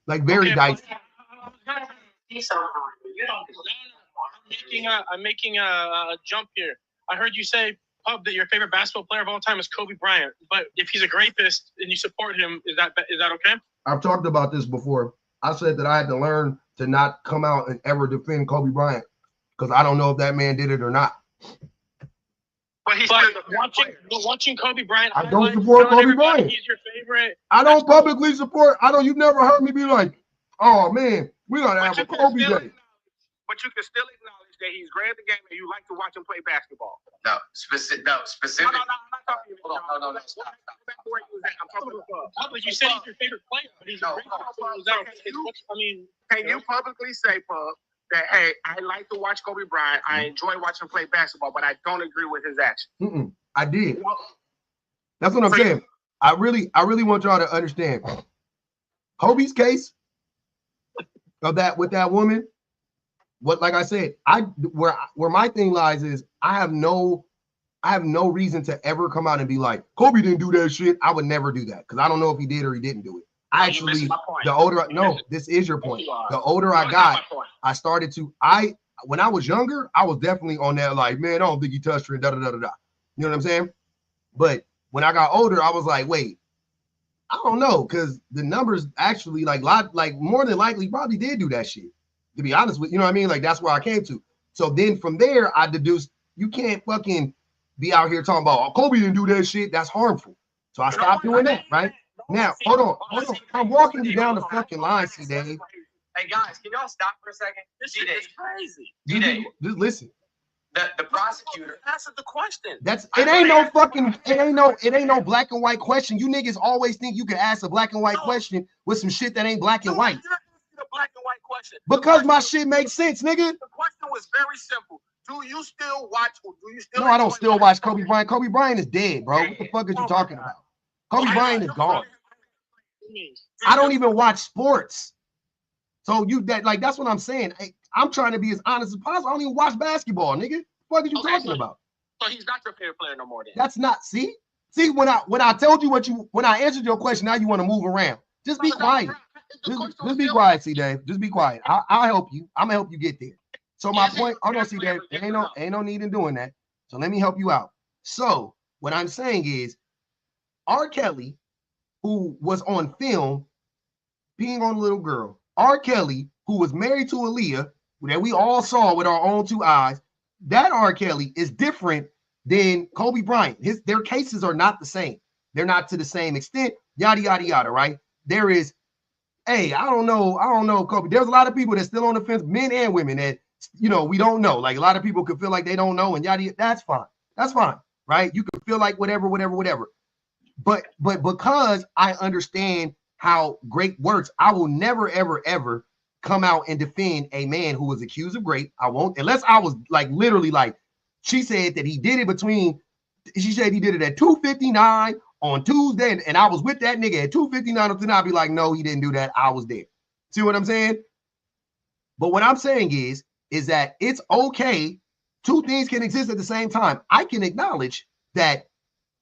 like very dicey. I'm making a jump here. I heard you say, Pub, that your favorite basketball player of all time is Kobe Bryant. But if he's a rapist and you support him, is that okay? I've talked about this before. I said that I had to learn to not come out and ever defend Kobe Bryant because I don't know if that man did it or not. But watching Kobe Bryant, I don't support Kobe Bryant. He's your favorite. I don't publicly support. You've never heard me be like, oh man, we gotta have a Kobe day. But you can still acknowledge that he's great at the game and you like to watch him play basketball. No, specific. No, I'm not talking about. No, stop. I'm talking about. But you said he's your favorite player, but he's Can you publicly say, Pub, that hey, I like to watch Kobe Bryant. I enjoy watching him play basketball, but I don't agree with his action. I did. That's what I'm saying. I really want y'all to understand. Kobe's case of that with that woman. What, like I said, where my thing lies is I have no reason to ever come out and be like, Kobe didn't do that shit. I would never do that because I don't know if he did or he didn't do it. This is your point. The older I got, I started to, when I was younger, I was definitely on that like, man, I don't think he touched her and da da da da da. You know what I'm saying? But when I got older, I was like, wait, I don't know, because the numbers actually like more than likely probably did do that shit. To be honest with you, know what I mean? Like that's where I came to. So then from there, I deduced you can't fucking be out here talking about Kobe didn't do that shit. That's harmful. So I stopped doing that, right? Now, hold on. I'm walking you down the fucking line, C. Dave. Hey guys, can y'all stop for a second? This shit is crazy. Just listen. The prosecutor answered the question. It ain't no black and white question. You niggas always think you can ask a black and white question with some shit that ain't black and white. The black and white question. Because my shit makes sense, nigga. The question was very simple. Do you still watch or do you still? No, I don't still watch Kobe Bryant. Kobe Bryant is dead, bro. What the fuck are you talking about? Kobe Bryant is gone. I don't even watch sports. So that's what I'm saying. I'm trying to be as honest as possible. I don't even watch basketball, nigga. What are you talking about? So he's not your favorite player no more then. That's not, see when I told you when I answered your question, now you want to move around. Just be quiet. Just be quiet, C. Dave. Just be quiet. I'll help you. I'm gonna help you get there. So my point, hold on, C. Dave. Ain't no need in doing that. So let me help you out. So what I'm saying is, R. Kelly, who was on film being on a little girl, R. Kelly, who was married to Aaliyah, that we all saw with our own two eyes, that R. Kelly is different than Kobe Bryant. Their cases are not the same. They're not to the same extent. Yada yada yada. Right? There is. Hey, I don't know, Kobe. There's a lot of people that's still on the fence, men and women, that we don't know. Like a lot of people could feel like they don't know, and yada. That's fine. That's fine, right? You can feel like whatever. But because I understand how great works, I will never, ever, ever come out and defend a man who was accused of rape. I won't, unless I was like literally like she said that he did it she said he did it at 2:59 on Tuesday, and I was with that nigga at 2:59 on Tuesday. I'd be like, no, he didn't do that. I was there. See what I'm saying? But what I'm saying is that it's okay. Two things can exist at the same time. I can acknowledge that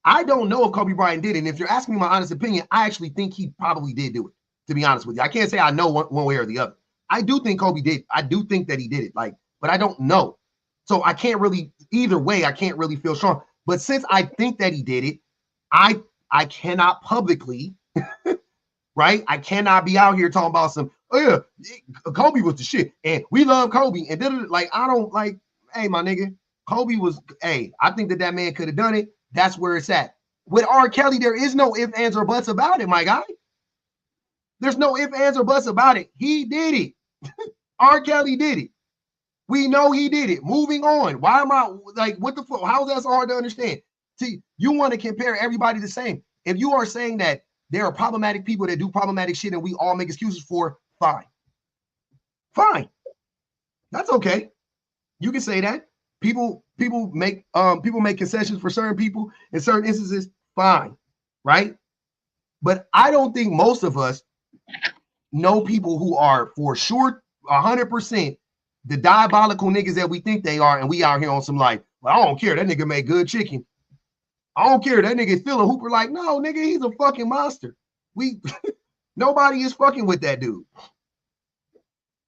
I don't know if Kobe Bryant did it. And if you're asking me my honest opinion, I actually think he probably did do it, to be honest with you. I can't say I know one way or the other. I do think Kobe did. I do think that he did it. But I don't know. So I can't really, either way, I can't really feel strong. But since I think that he did it, I cannot publicly, right? I cannot be out here talking about some, oh yeah, Kobe was the shit, and we love Kobe, and like, I don't like, hey, my nigga, Kobe was, hey, I think that man could have done it. That's where it's at. With R. Kelly, there is no ifs, ands, or buts about it, my guy. There's no ifs, ands, or buts about it. He did it. R. Kelly did it. We know he did it. Moving on. Why am I like, what the fuck? How is that so hard to understand? See, you want to compare everybody the same. If you are saying that there are problematic people that do problematic shit and we all make excuses for, fine. Fine. That's okay. You can say that. People make concessions for certain people in certain instances, fine, right? But I don't think most of us know people who are for sure 100% the diabolical niggas that we think they are, and we out here on some like, well, I don't care, that nigga make good chicken. I don't care, that nigga still a hooper. Like, no, nigga, he's a fucking monster. Nobody is fucking with that dude.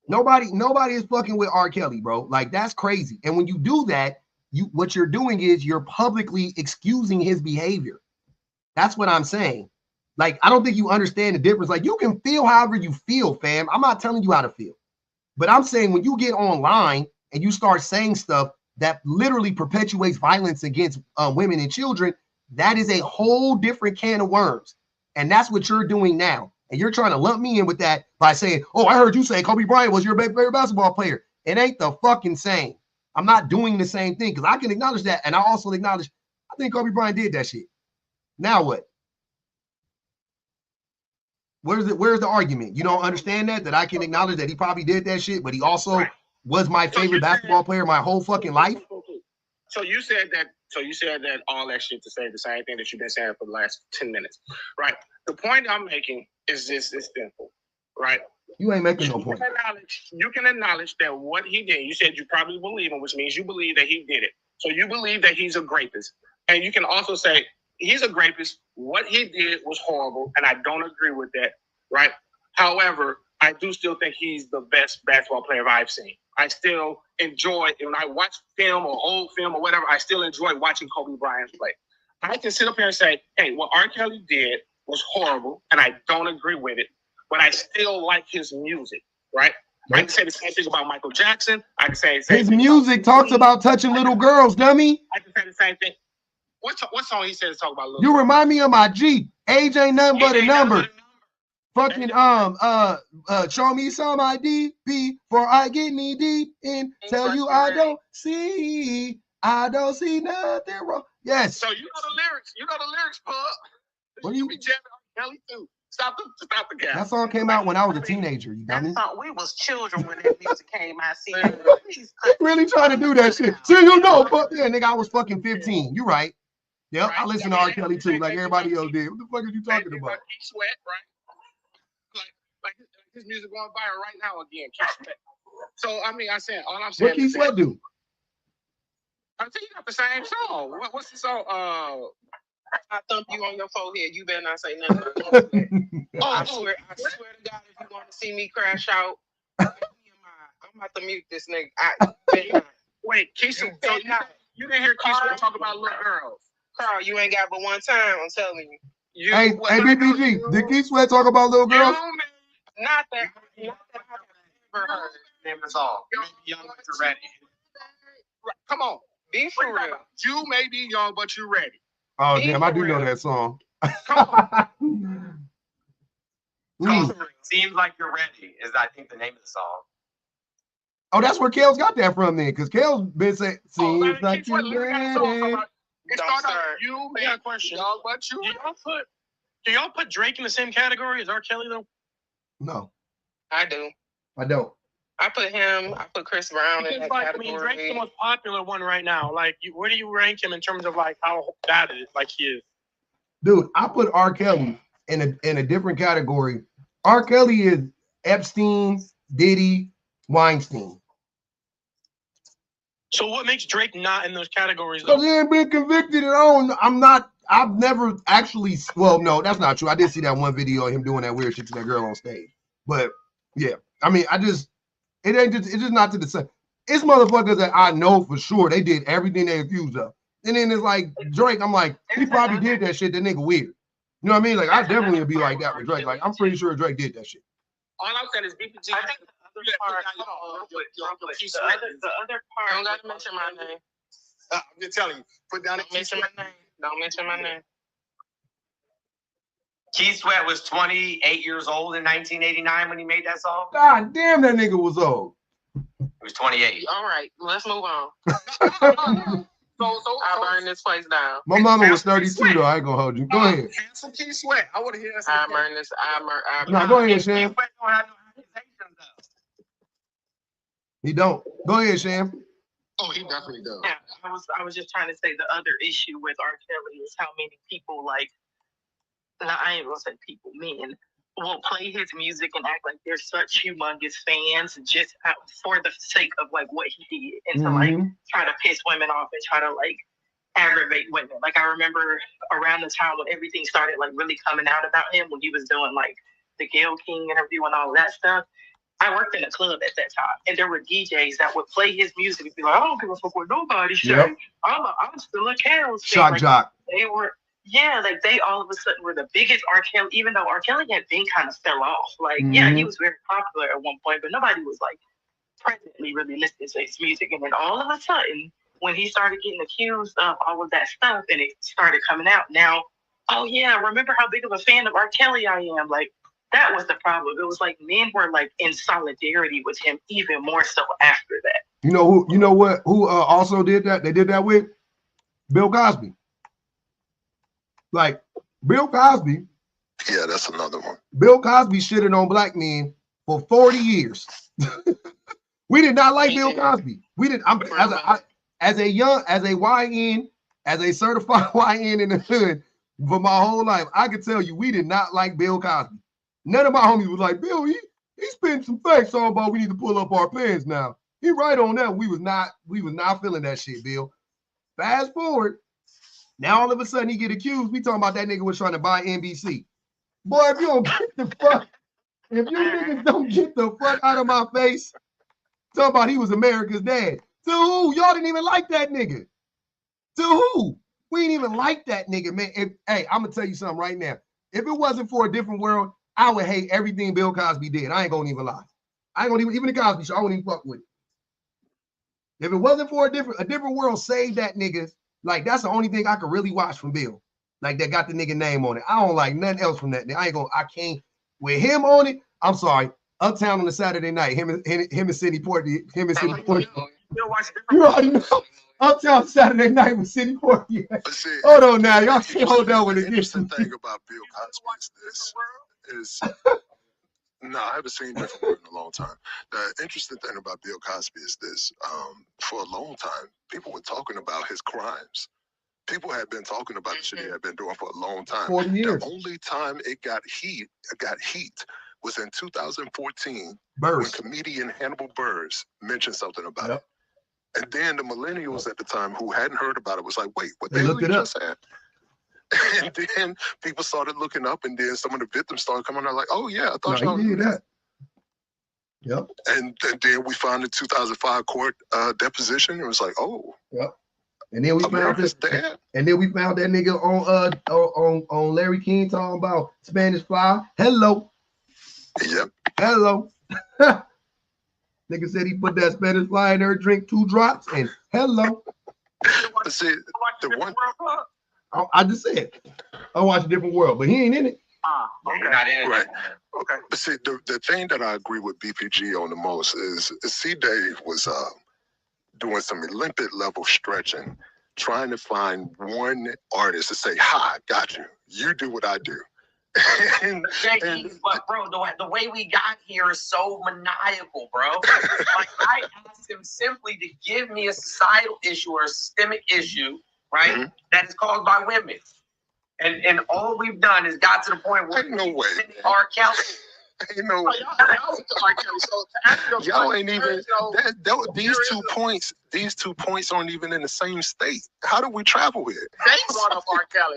Nobody is fucking with R. Kelly, bro. Like, that's crazy. And when you do that, what you're doing is you're publicly excusing his behavior. That's what I'm saying. Like, I don't think you understand the difference. Like, you can feel however you feel, fam. I'm not telling you how to feel. But I'm saying when you get online and you start saying stuff that literally perpetuates violence against women and children, that is a whole different can of worms. And that's what you're doing now. And you're trying to lump me in with that by saying, oh, I heard you say Kobe Bryant was your favorite basketball player. It ain't the fucking same. I'm not doing the same thing because I can acknowledge that. And I also acknowledge, I think Kobe Bryant did that shit. Now what? Where's the argument? You don't understand that I can acknowledge that he probably did that shit, but he also was my favorite basketball player my whole fucking life. So you said that all that shit to say the same thing that you've been saying for the last 10 minutes, right? The point I'm making is this: it's simple, right? You ain't making no point. You can acknowledge that what he did. You said you probably believe him, which means you believe that he did it. So you believe that he's a rapist, and you can also say he's a rapist. What he did was horrible, and I don't agree with that, right? However, I do still think he's the best basketball player I've seen. I still enjoy it. When I watch film or old film or whatever, I still enjoy watching Kobe Bryant play. I can sit up here and say, hey, what R. Kelly did was horrible, and I don't agree with it, but I still like his music, right? I can say the same thing about Michael Jackson. I can say his music talks about touching little girls, dummy. I can say the same thing. What song he says talk about little You girls? remind me of my G. Age ain't nothing but a number. Fucking show me some ID before I get knee deep and tell you I don't see nothing wrong. Yes. So you know the lyrics. You know the lyrics, Pug. What do you be jamming on Kelly too? Stop the gap. That song came out when I was a teenager. You got me? We was children when that music came out. See, really trying to do that shit. See, you know, but yeah, nigga, I was fucking 15. You right. Yep, right. I listen to R. Kelly too, like everybody else did. What the fuck are you talking about? Keith Sweat, right? Like his music going viral right now again. Keith Sweat. So I mean, all I'm saying. What Keith Sweat do? I think you got the same song. What's the song? I thump you on your forehead. You better not say nothing. I swear to God, if you want to see me crash out, I'm about to mute this nigga. Wait, Keith Sweat. So you didn't hear Keith Sweat talk about little girls? Carl, you ain't got but one time. I'm telling you. Hey, BBG, did Keith Sweat talk about little girls? Not that I've ever heard. Never saw. Young but you're ready. Come on, be for real. You may be young, but you're ready. Oh damn, I do know that song. Seems Like You're Ready is, I think, the name of the song. Oh, that's where Kale's got that from then, because Kale's been saying, seems like you're ready. You may have question, young, but you. Do y'all put Drake in the same category as R. Kelly though? No, I do. I don't. I put Chris Brown in that category. I mean, Drake's the most popular one right now. Like, where do you rank him in terms of like how bad it is? Like he is. Dude, I put R. Kelly in a different category. R. Kelly is Epstein, Diddy, Weinstein. So what makes Drake not in those categories? Because he ain't been convicted at all. I've never actually, well, no, that's not true. I did see that one video of him doing that weird shit to that girl on stage. But yeah, I mean, it's just not to the same. it's motherfuckers that I know for sure they did everything they accused of. And then it's like Drake, I'm like, he probably did that shit. That nigga weird. You know what I mean? Like, I definitely would be like that with Drake. Like, I'm pretty sure Drake did that shit. All I'm saying is BPG. I think the other part. The other part. Don't gotta mention my name. I'm just telling you. Put down. Don't mention my name. Don't mention my name. Keith Sweat was 28 years old in 1989 when he made that song. God damn, that nigga was old. He was 28. All right, let's move on. I burn this place down. My mama was 32 though. I ain't gonna hold you. Go ahead. Handsome Keith Sweat. I want to hear that. I burn this. No, go ahead, Sham. He don't. Go ahead, Sham. Oh, he definitely does. Yeah, I was just trying to say the other issue with R. Kelly is how many people I ain't gonna say people, men, will play his music and act like they're such humongous fans just for the sake of like what he did, and to like try to piss women off and try to like aggravate women. Like I remember around the time when everything started like really coming out about him, when he was doing like the Gayle King interview and all that stuff. I worked in a club at that time, and there were DJs that would play his music and be like, "I don't give a fuck what nobody say. Yep. I'm still a Carol's fan." Shock like, jock. They were, yeah, like they all of a sudden were the biggest R. Kelly, even though R. Kelly had been kind of fell off. Like, yeah, he was very popular at one point, but nobody was like presently really listening to his music. And then all of a sudden, when he started getting accused of all of that stuff, and it started coming out, now, oh yeah, remember how big of a fan of R. Kelly I am? Like, that was the problem. It was like men were like in solidarity with him even more so after that. You know who? You know what? Who also did that? They did that with Bill Cosby. Like Bill Cosby. Yeah, that's another one. Bill Cosby shitted on black men for 40 years. We did not like Bill Cosby. We did. As a YN, as a certified YN in the hood for my whole life, I could tell you we did not like Bill Cosby. None of my homies was like, Bill, he spent some facts on about we need to pull up our pants now. He right on that. We was not feeling that shit, Bill. Fast forward. Now all of a sudden he get accused. We talking about that nigga was trying to buy NBC. Boy, if you don't get the fuck, if you niggas don't get the fuck out of my face, talking about he was America's dad. To who? Y'all didn't even like that nigga. To who? We didn't even like that nigga, man. Hey, I'm gonna tell you something right now. If it wasn't for a different world, I would hate everything Bill Cosby did. I ain't gonna even lie. I ain't gonna even the Cosby Show. I wouldn't even fuck with it. If it wasn't for a different world, save that nigga. Like that's the only thing I could really watch from Bill. Like that got the nigga name on it. I don't like nothing else from that. I can't with him on it. I'm sorry. Uptown on a Saturday night. Him and Sidney Poitier. You already know. Uptown Saturday night with Sidney Poitier. Hold on now. Y'all can't hold that one again. The interesting thing about Bill Cosby is no, I haven't seen Different World in a long time. The interesting thing about Bill Cosby is this. For a long time, people were talking about his crimes. People had been talking about the shit he had been doing for a long time. 40 years. The only time it got heat was in 2014 when comedian Hannibal Buress mentioned something about it. And then the millennials at the time who hadn't heard about it was like, wait, what they looked it up. And then people started looking up, and then some of the victims started coming out like, oh yeah, I thought y'all knew that. Yep. And then we found the 2005 court deposition. It was like, oh. Yep. And then we found this. And then we found that nigga on Larry King talking about Spanish Fly. Hello. Yep. Hello. Nigga said he put that Spanish Fly in her drink 2 drops and hello. See, the one. I just said I watch a Different World, but he ain't in it. Okay. Not in it. Right. Okay. But see, the thing that I agree with BPG on the most is C. Dave was doing some Olympic level stretching, trying to find one artist to say, "Ha, got you. You do what I do." But bro, the way we got here is so maniacal, bro. Like I asked him simply to give me a societal issue or a systemic issue, right? That is caused by women. And all we've done is got to the point where R. Kelly. You know, y'all ain't even these 2 points. These 2 points aren't even in the same state. How do we travel here? They brought up R. Kelly.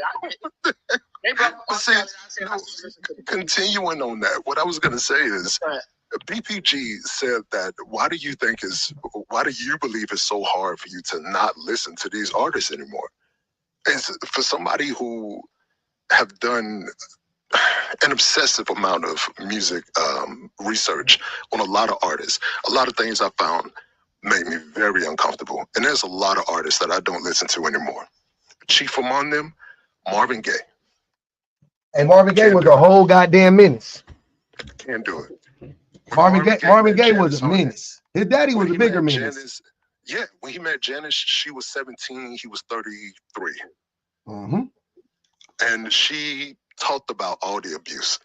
Continuing on that, what I was gonna say is BPG said that, why do you believe it's so hard for you to not listen to these artists anymore? It's for somebody who have done an obsessive amount of music research on a lot of artists. A lot of things I found made me very uncomfortable. And there's a lot of artists that I don't listen to anymore. Chief among them, Marvin Gaye. And Marvin Gaye was a whole goddamn menace. Can't do it. Marvin Gaye was a menace. His daddy was a bigger menace. Yeah, when he met Janice, she was 17, he was 33. Mm-hmm. And she talked about all the abuse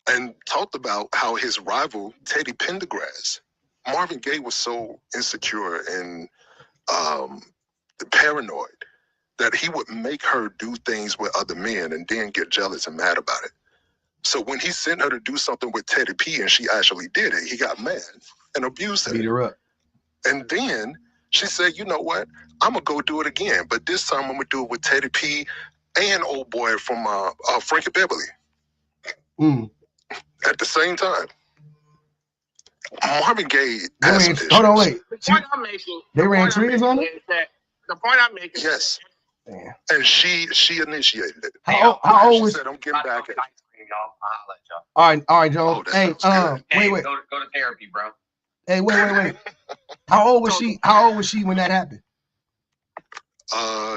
and talked about how his rival, Teddy Pendergrass, Marvin Gaye was so insecure and paranoid that he would make her do things with other men and then get jealous and mad about it. So when he sent her to do something with Teddy P and she actually did it, he got mad and abused her. Beat her up. And then she said, you know what? I'm going to go do it again. But this time I'm going to do it with Teddy P and old boy from Frankie Beverly. At the same time. Marvin Gaye has some issues. Hold on, wait. The point I'm making. They ran trees on him? The point I'm making. Yes. And she initiated it. How old was she? Said, I'm getting back at y'all. All right, Joe. Hey, wait. Go to therapy, bro. Hey, wait. How old was she? How old was she when that happened?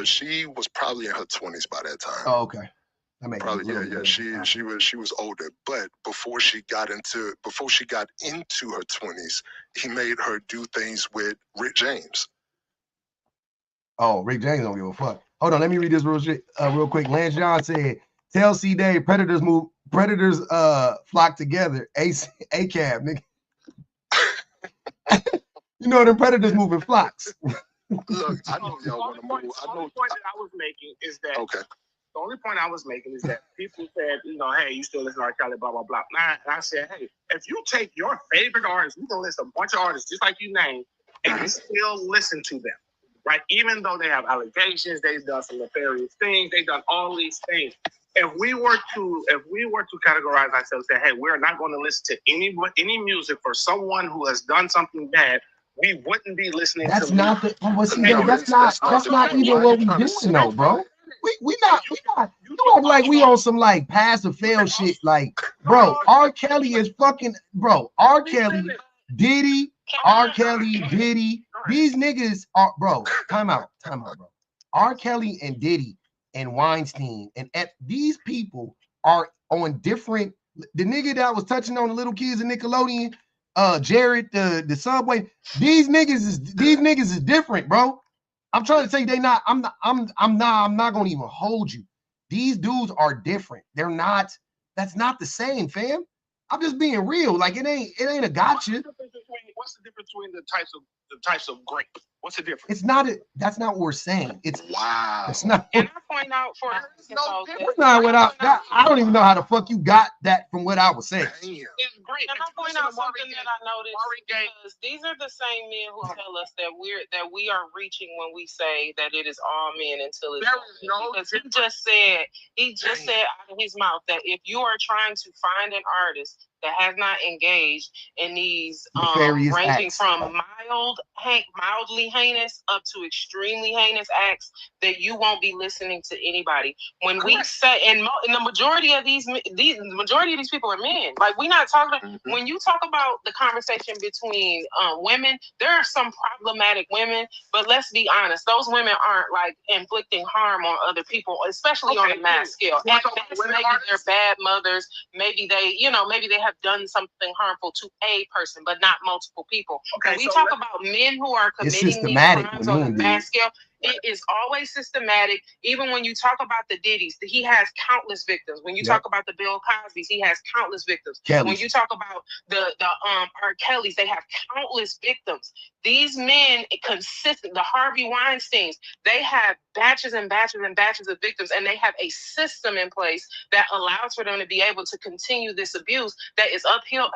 She was probably in her 20s by that time. Oh, okay. Probably, yeah. She was older, but before she got into her 20s, he made her do things with Rick James. Oh, Rick James don't give a fuck. Hold on, let me read this real quick. Lance John said, "Tell C Dave predators flock together. ACAB, nigga. You know them predators move in flocks." Look, I know y'all want to move. The only point that I was making is that. Okay. The only point I was making is that people said, hey, you still listen to R. Kelly, blah, blah, blah. And I said, hey, if you take your favorite artists, you can list a bunch of artists just like you named, and you still listen to them, right? Even though they have allegations, they've done some nefarious things, they've done all these things. If we were to categorize ourselves and say, hey, we're not going to listen to any music for someone who has done something bad, we wouldn't be listening that's to not music. That's not even what we doing though, bro. We not you act like we on some like pass or fail shit. Like, bro, R. Kelly is fucking R. Kelly, Diddy, R. Kelly, Diddy. These niggas are time out, bro. R. Kelly and Diddy and Weinstein and these people are on different. The nigga that was touching on the little kids in Nickelodeon, Jared, the Subway. These niggas is different, bro. I'm trying to say they not. I'm not gonna even hold you. These dudes are different. They're not. That's not the same, fam. I'm just being real. Like it ain't a gotcha. What's the difference between the types of grape? What's the difference? It's not it. That's not what we're saying. It's wow. It's not. Can I point out for that's not what I don't even know how the fuck you got that from what I was saying. It's great. Can I point out something that I noticed? Because these are the same men who tell us that we are reaching when we say that it is all men until it's all men. Because he just said out of his mouth that if you are trying to find an artist that has not engaged in these ranging acts from mildly heinous up to extremely heinous acts, that you won't be listening to anybody. When we say, and the majority of these people are men. Like, we're not talking. When you talk about the conversation between women, there are some problematic women, but let's be honest, those women aren't like inflicting harm on other people, especially on a mass scale. At best, maybe they're bad mothers. Maybe they have done something harmful to a person, but not multiple people. When we talk about men who are committing these crimes on a mass scale, it is always systematic. Even when you talk about the Diddy's, he has countless victims. When you talk about the Bill Cosby's, he has countless victims. When you talk about the R. Kelly's, they have countless victims. These men, the Harvey Weinsteins, they have batches and batches and batches of victims, and they have a system in place that allows for them to be able to continue this abuse that is upheld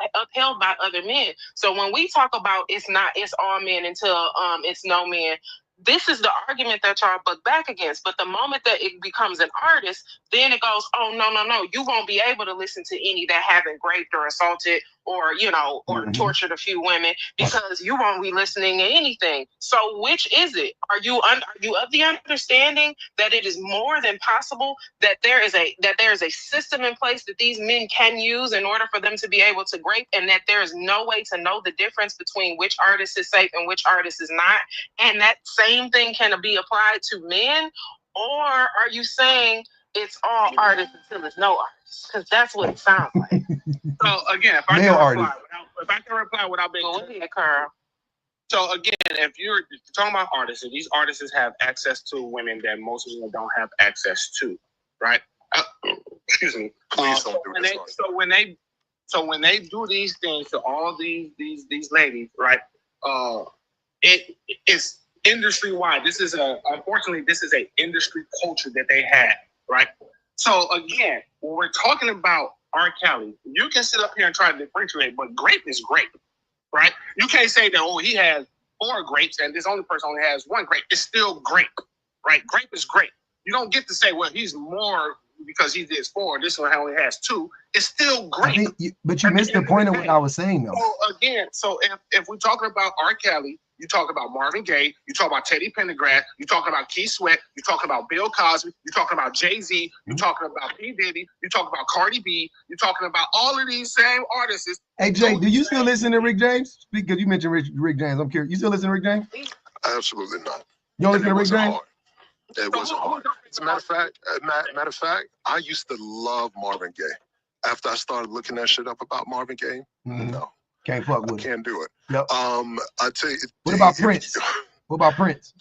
by other men. So when we talk about it's all men until it's no men, this is the argument that y'all buck back against. But the moment that it becomes an artist, then it goes, oh, no, you won't be able to listen to any that haven't raped or assaulted or or tortured a few women because you won't be listening to anything. So which is it? Are you of the understanding that it is more than possible that there is a system in place that these men can use in order for them to be able to grape, and that there is no way to know the difference between which artist is safe and which artist is not, and that same thing can be applied to men? Or are you saying it's all artists until it's no artists? Because that's what it sounds like. So again, if I can reply without being Carl. So again, if you're talking about artists, and these artists have access to women that most of them don't have access to, right? Excuse me. Please don't do this. So when they do these things to all these ladies, right? It's industry wide. Unfortunately, this is a industry culture that they have, right? So again, when we're talking about R. Kelly, you can sit up here and try to differentiate, but grape is grape, right? You can't say that, he has 4 grapes and this only person only has 1 grape. It's still grape, right? Grape is grape. You don't get to say, well, he's more because he did 4, this one only has 2. It's still grape. But you missed the point of what I was saying, though. So again, if we're talking about R. Kelly, you talk about Marvin Gaye, you talk about Teddy Pendergrass, you talk about Keith Sweat, you talk about Bill Cosby, you talking about Jay-Z, you talking about P. Diddy, you talking about Cardi B, you talking about all of these same artists. Hey Jay, do you still listen to Rick James? Because you mentioned Rick James. I'm curious. You still listen to Rick James? Absolutely not. You don't listen to Rick James? It wasn't hard. As a matter of fact, I used to love Marvin Gaye. After I started looking that shit up about Marvin Gaye, no. Can't fuck with it. Can't do it. Yep. I tell you. What about Prince? What about Prince?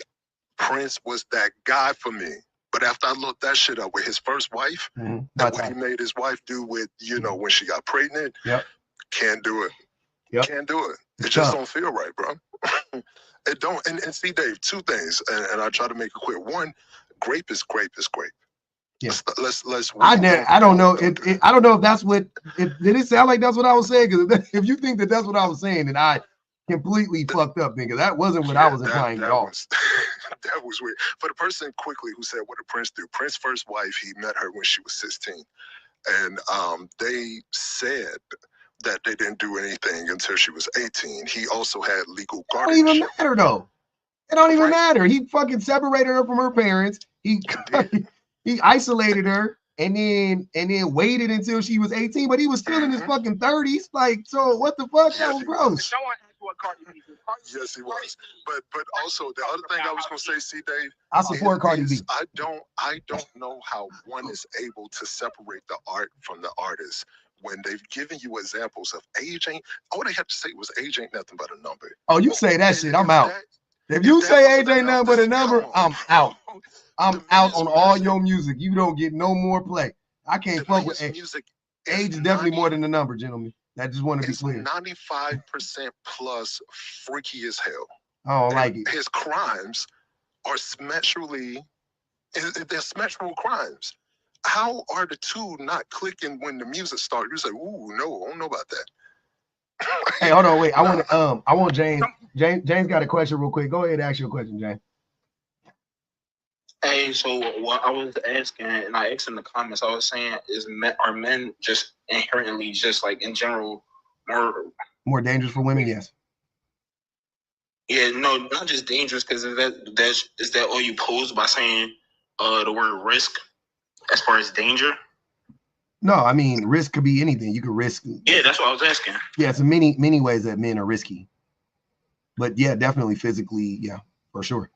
Prince was that guy for me. But after I looked that shit up with his first wife, and what he made his wife do with, when she got pregnant, can't do it. Can't do it. It just don't feel right, bro. It don't. And see, Dave, 2 things, and I try to make it quick. One, grape is grape is grape. Yeah. Let's. I don't know. I don't know if that's what. Did it sound like that's what I was saying? Because if you think that that's what I was saying, then I completely fucked up, nigga. That wasn't what I was implying at all. That was weird. For the person quickly who said, "What did Prince do?" Prince's first wife, he met her when she was 16, and they said that they didn't do anything until she was 18. He also had legal guardianship. It don't even matter though. It don't even matter. He fucking separated her from her parents. He isolated her and then waited until she was 18, but he was still in his fucking 30s. Like, so what the fuck? That was gross. Yes, he was. But also the other thing I was gonna say, C. Dave, I support Cardi B. I don't know how one is able to separate the art from the artist when they've given you examples of age ain't. All they have to say was age ain't nothing but a number. Oh, you say that shit, I'm out. If you say age ain't nothing but a number, I'm out. I'm out on all your music. You don't get no more play. I can't fuck with age. Age is definitely more than the number, gentlemen. I just want to be clear. 95% plus freaky as hell. I don't like it. His crimes are they're sexual crimes. How are the 2 not clicking when the music starts? You say, ooh, no, I don't know about that. Hey, hold on, wait. I want James. James got a question real quick. Go ahead and ask your question, James. Hey, so what I was asking, and I asked in the comments, I was saying, are men just inherently, just like in general, more dangerous for women? Yes. Yeah, no, not just dangerous, because is that all you pose by saying the word risk as far as danger? No, I mean risk could be anything. You could risk. Yeah, that's what I was asking. Yeah, so many ways that men are risky, but yeah, definitely physically, yeah, for sure.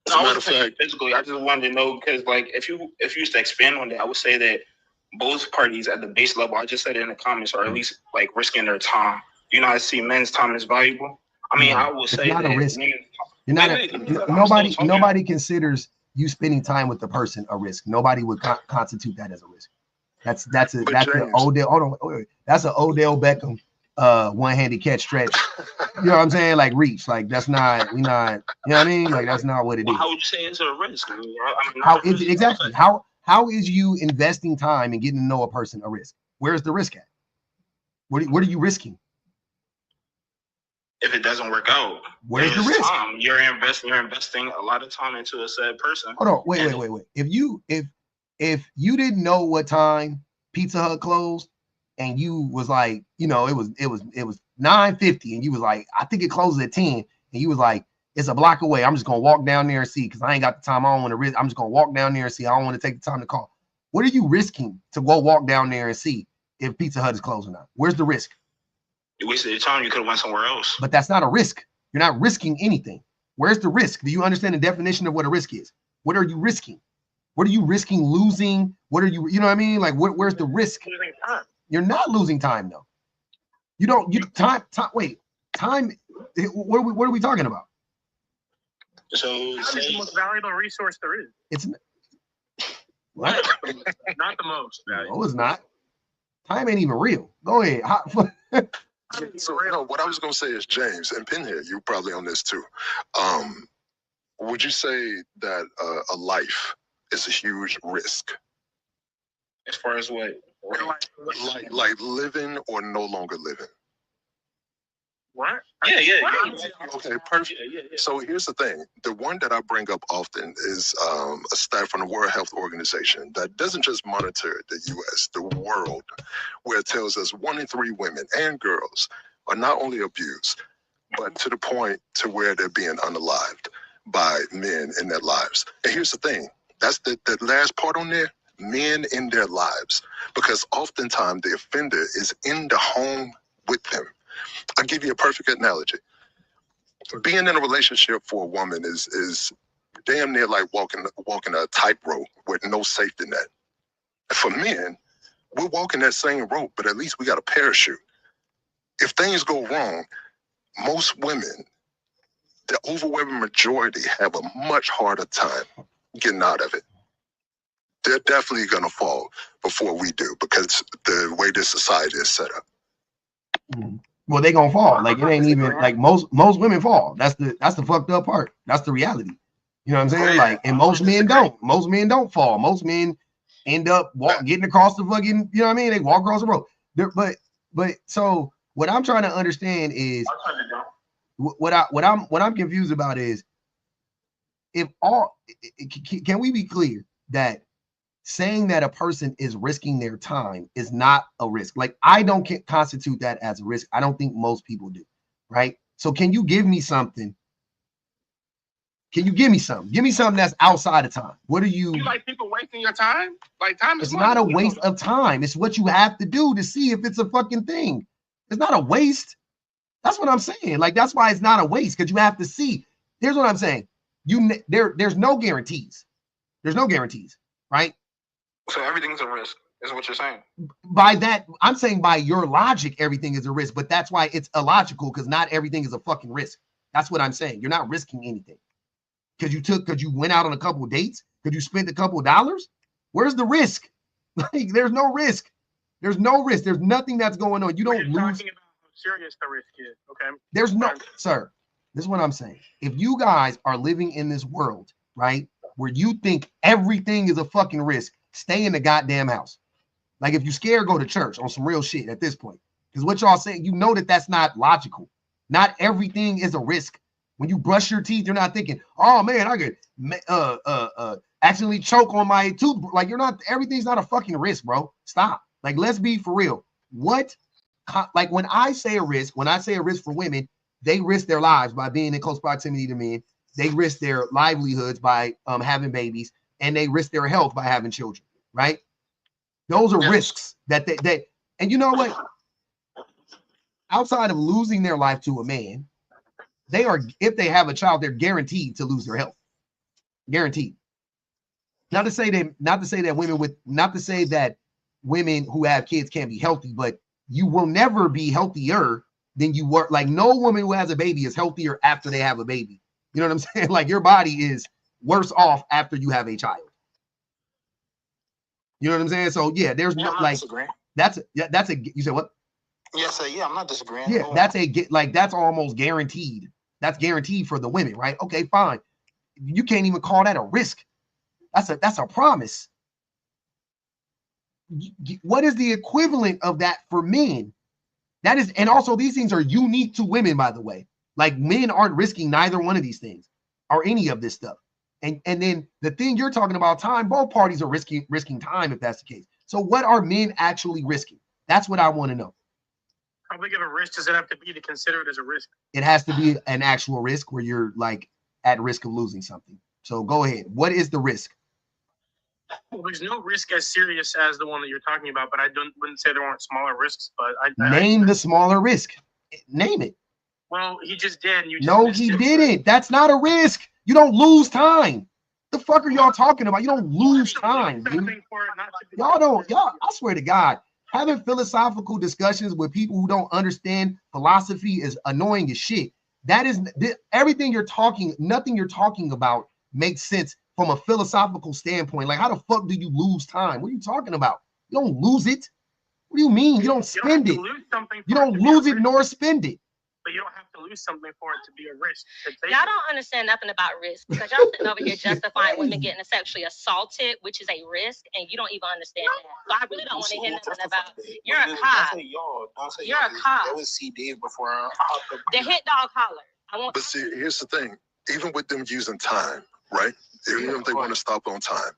No, I wasn't saying physically. I just wanted to know because, like, if you used to expand on that, I would say that both parties at the base level, I just said it in the comments, are at least like risking their time. I see men's time is valuable. I mean, I would say not that a risk. You're not nobody considers you spending time with the person a risk. Nobody would constitute that as a risk. That's an Odell. Hold on, wait. That's an Odell Beckham one-handed catch stretch. You know what I'm saying? Like reach. Like that's not. You know what I mean? Like that's not what it is. How would you say it's a risk? How is it exactly? How is you investing time and getting to know a person a risk? Where's the risk at? What are you risking? If it doesn't work out, where's the risk? Time. You're investing a lot of time into a said person. Hold on, wait. If you didn't know what time Pizza Hut closed, and you was like, you know, it was 9:50, and you was like, I think it closes at 10, and you was like, it's a block away. I'm just gonna walk down there and see, because I ain't got the time. I don't want to risk. I'm just gonna walk down there and see. I don't want to take the time to call. What are you risking to go walk down there and see if Pizza Hut is closed or not? Where's the risk? You wasted your time. You could have went somewhere else. But that's not a risk. You're not risking anything. Where's the risk? Do you understand the definition of what a risk is? What are you risking? What are you risking losing? What are you know what I mean? Like, where's the risk? You're not losing time, though. You don't. Wait, time. What are we talking about? So time is the most valuable resource there is. It's what? Not the most valuable. No, it's not. Time ain't even real. Go ahead. So, what I was going to say is, James and Pinhead, you're probably on this too. Would you say that a life is a huge risk? As far as what? Like living or no longer living? What? Yeah. Okay, perfect. Yeah. So here's the thing. The one that I bring up often is a stat from the World Health Organization that doesn't just monitor the U.S., the world, where it tells us 1 in 3 women and girls are not only abused, but to the point to where they're being unalived by men in their lives. And here's the thing. That's the last part on there, men in their lives, because oftentimes the offender is in the home with them. I'll give you a perfect analogy. Being in a relationship for a woman is damn near like walking a tightrope with no safety net. For men, we're walking that same rope, but at least we got a parachute. If things go wrong, most women, the overwhelming majority, have a much harder time getting out of it. They're definitely going to fall before we do, because the way this society is set up. Well, they gonna fall. Like, it ain't even like most women fall. That's the fucked up part. That's the reality. You know what I'm saying? Like, and most men don't. Most men don't fall. Most men end up getting across the fucking, you know what I mean? They walk across the road. But so what I'm trying to understand is what I'm confused about is, can we be clear that saying that a person is risking their time is not a risk? Like, I don't constitute that as a risk. I don't think most people do, right? So can you give me something? Can you give me something? Give me something that's outside of time. What are you? You like people wasting your time? Like, time is It's not a waste of time. It's what you have to do to see if it's a fucking thing. It's not a waste. That's what I'm saying. Like, that's why it's not a waste, because you have to see. Here's what I'm saying. There's no guarantees. There's no guarantees, right? So everything's a risk, is what you're saying. By that, I'm saying by your logic, everything is a risk, but that's why it's illogical, because not everything is a fucking risk. That's what I'm saying. You're not risking anything. Because you went out on a couple of dates, because you spent a couple of dollars. Where's the risk? Like, there's no risk. There's no risk. There's nothing that's going on. You don't lose. Talking about how serious the risk is, okay? There's no, sir. This is what I'm saying. If you guys are living in this world, right, where you think everything is a fucking risk, stay in the goddamn house. Like, if you're scared, go to church on some real shit at this point. Because what y'all saying, you know that that's not logical. Not everything is a risk. When you brush your teeth, you're not thinking, oh man, I could accidentally choke on my tooth. Like, everything's not a fucking risk, bro. Stop. Like, let's be for real. Like, when I say a risk for women, they risk their lives by being in close proximity to men. They risk their livelihoods by having babies, and they risk their health by having children, right? Those are risks that they and you know what? Outside of losing their life to a man, if they have a child, they're guaranteed to lose their health. Guaranteed. Not to say that women who have kids can't be healthy, but you will never be healthier than you were. Like, no woman who has a baby is healthier after they have a baby. You know what I'm saying? Like, your body is worse off after you have a child. You know what I'm saying? So yeah, there's no like that's a you said what? Yes, yeah, I'm not disagreeing. Yeah, that's almost guaranteed. That's guaranteed for the women, right? Okay, fine. You can't even call that a risk. That's a promise. What is the equivalent of that for men? That is, and also these things are unique to women, by the way. Like, men aren't risking neither one of these things or any of this stuff. And then the thing you're talking about, time, both parties are risking time if that's the case. So what are men actually risking? That's what I want to know. How big of a risk does it have to be to consider it as a risk? It has to be an actual risk where you're like at risk of losing something. So go ahead. What is the risk? Well, there's no risk as serious as the one that you're talking about, but I wouldn't say there weren't smaller risks. But Name the smaller risk. Name it. Well, he just did. You just no, he didn't. That's not a risk. You don't lose time. The fuck are y'all talking about? You don't lose time, dude. Y'all don't. Y'all. I swear to God, having philosophical discussions with people who don't understand philosophy is annoying as shit. That is everything you're talking. Nothing you're talking about makes sense from a philosophical standpoint. Like, how the fuck do you lose time? What are you talking about? You don't lose it. What do you mean? You don't spend it. You don't lose it nor spend it. But you don't have to lose something for it to be a risk. Y'all don't understand nothing about risk because y'all sitting over here justifying women getting sexually assaulted, which is a risk, and you don't even understand that. So I really don't want to hear nothing about. You're a cop. You're a cop. That was C. Dave before. The hit dog holler. But see, here's the thing. Even with them using time, right? Even if they want to stop on time,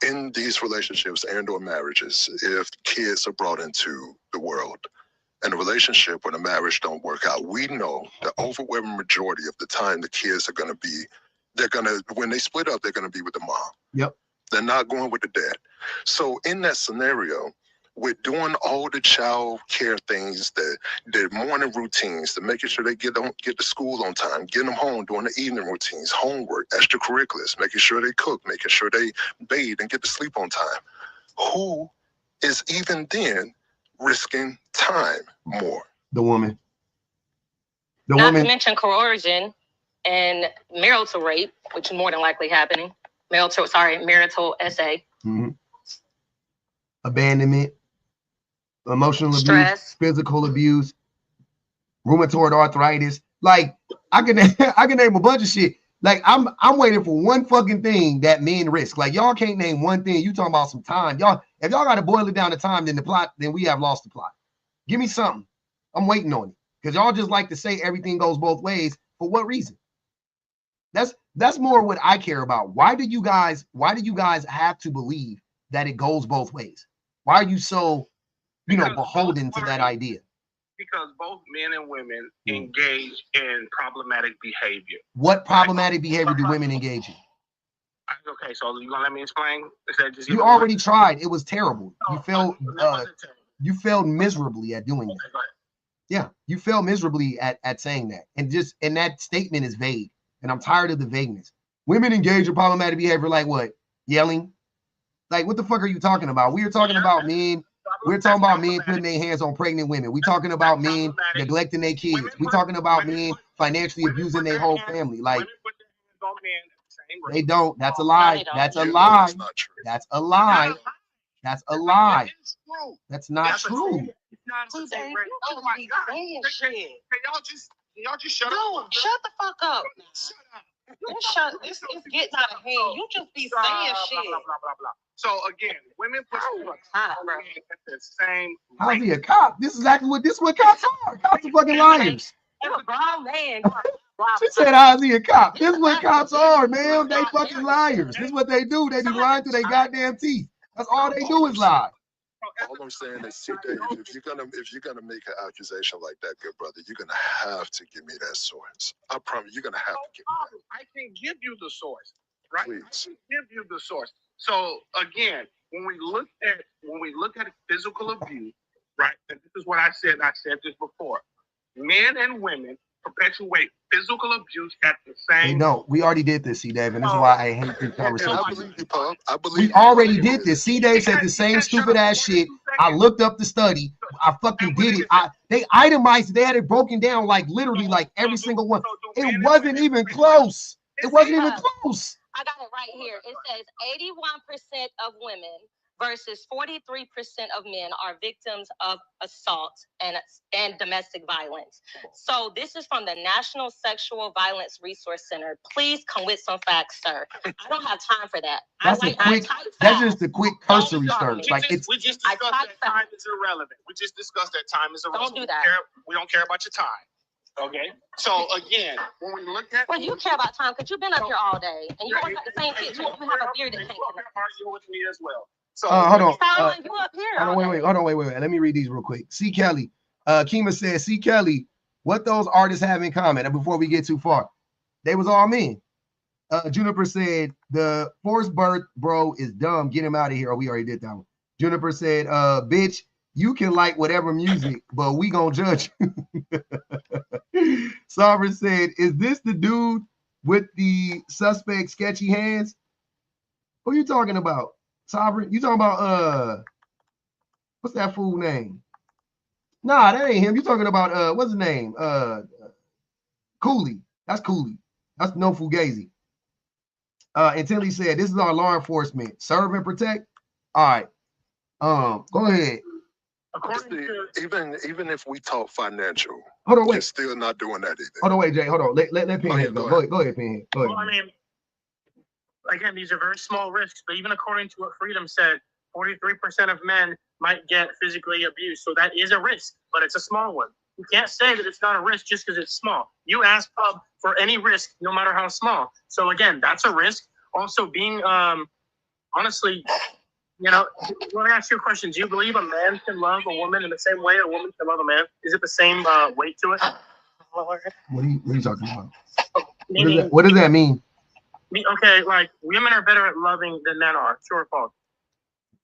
in these relationships and or marriages, if kids are brought into the world, and a relationship or a marriage don't work out, we know the overwhelming majority of the time the kids are going to be, when they split up, they're going to be with the mom. Yep. They're not going with the dad. So in that scenario, with doing all the child care things, the morning routines, to making sure they get to school on time, getting them home, doing the evening routines, homework, extracurriculars, making sure they cook, making sure they bathe and get to sleep on time. Who is even then risking time more? The woman. Not to mention coercion and marital rape, which is more than likely happening. Marital SA. Mm-hmm. Abandonment, emotional stress, abuse, physical abuse, rheumatoid arthritis. Like I can name a bunch of shit. Like I'm waiting for one fucking thing that men risk. Like y'all can't name one thing. You talking about some time. Y'all, if y'all got to boil it down to time, then we have lost the plot. Give me something. I'm waiting on it. Because y'all just like to say everything goes both ways. For what reason? That's more what I care about. Why do you guys have to believe that it goes both ways? Why are you so, beholden to that idea? Because both men and women engage in problematic behavior. What problematic behavior do women engage in? Okay, so you gonna let me explain? You already tried. It was terrible. You failed miserably at doing that. Yeah, you failed miserably at saying that. And that statement is vague. And I'm tired of the vagueness. Women engage in problematic behavior like what? Yelling? Like, what the fuck are you talking about? We are talking about men. We're talking about men putting their hands on pregnant women. We're talking about men neglecting their kids. We're talking about men financially abusing their whole family. Like, they don't. That's a lie. That's a lie. That's a lie. That's a lie. That's not true. Y'all just shut up. No, shut the fuck up. This is getting out of hand. You just be saying shit. Blah, blah, blah. So again, women put at the same. How's he a cop? This is exactly what cops are. Cops are fucking liars. You're a grown man. She said, how's he a cop? This is what cops are, man. They fucking liars. This is what they do. They be lying through their goddamn teeth. That's all they do is lie. All I'm saying is, see, Dave, if you're gonna make an accusation like that, good brother, you're gonna have to give me that source. I promise you're gonna have to give me that. I can give you the source, right? Please. I can give you the source. So again, when we look at physical abuse, right? And this is what I said. I said this before. Men and women perpetuate physical abuse at the same. Hey, no, we already did this, C. Dave, and this is why I hate this conversation. I believe you, Pop. I believe we already did this. C. Dave said the same stupid ass shit. I looked up the study. I fucking did it. They itemized it. They had it broken down like literally like every single one. It wasn't even close. It wasn't even close. I got it right here. It says 81% of women versus 43% of men are victims of assault and domestic violence. So this is from the National Sexual Violence Resource Center. Please come with some facts, sir. I don't have time for that. That's just a quick cursory search. Like we just discussed that time is irrelevant. We just discussed that time is irrelevant. Don't do that. We don't care about your time. Okay. So again, when we look at you care about time because you've been up here all day and you always got the same shit. You have a beard that can't argue with me as well. So hold on. You up here? Hold on, wait. Let me read these real quick. C. Kelly. Kima says, C. Kelly, what those artists have in common? And before we get too far, they was all men. Juniper said, the forced birth, bro, is dumb. Get him out of here. Oh, we already did that one. Juniper said, bitch, you can like whatever music, but we gonna judge you. Sovereign said, is this the dude with the suspect sketchy hands? Who you talking about? Sovereign? You talking about what's that fool name? Nah, that ain't him. You talking about what's his name? Cooley. That's Cooley. That's no Fugazi. Until he said, this is our law enforcement. Serve and protect. All right. Go ahead. Even if we talk financial, hold on, wait. You're still not doing that either. Hold on, wait, Jay. Hold on. Let Pinhead go. Go ahead, Pinhead. Go ahead. Well, I mean, again, these are very small risks, but even according to what Freedom said, 43% of men might get physically abused. So that is a risk, but it's a small one. You can't say that it's not a risk just because it's small. You ask Pub for any risk, no matter how small. So again, that's a risk. Also, being honestly, you know, let me ask you a question. Do you believe a man can love a woman in the same way a woman can love a man? Is it the same weight to it? What are you talking about? What does that mean? Okay, like women are better at loving than men are. True or false?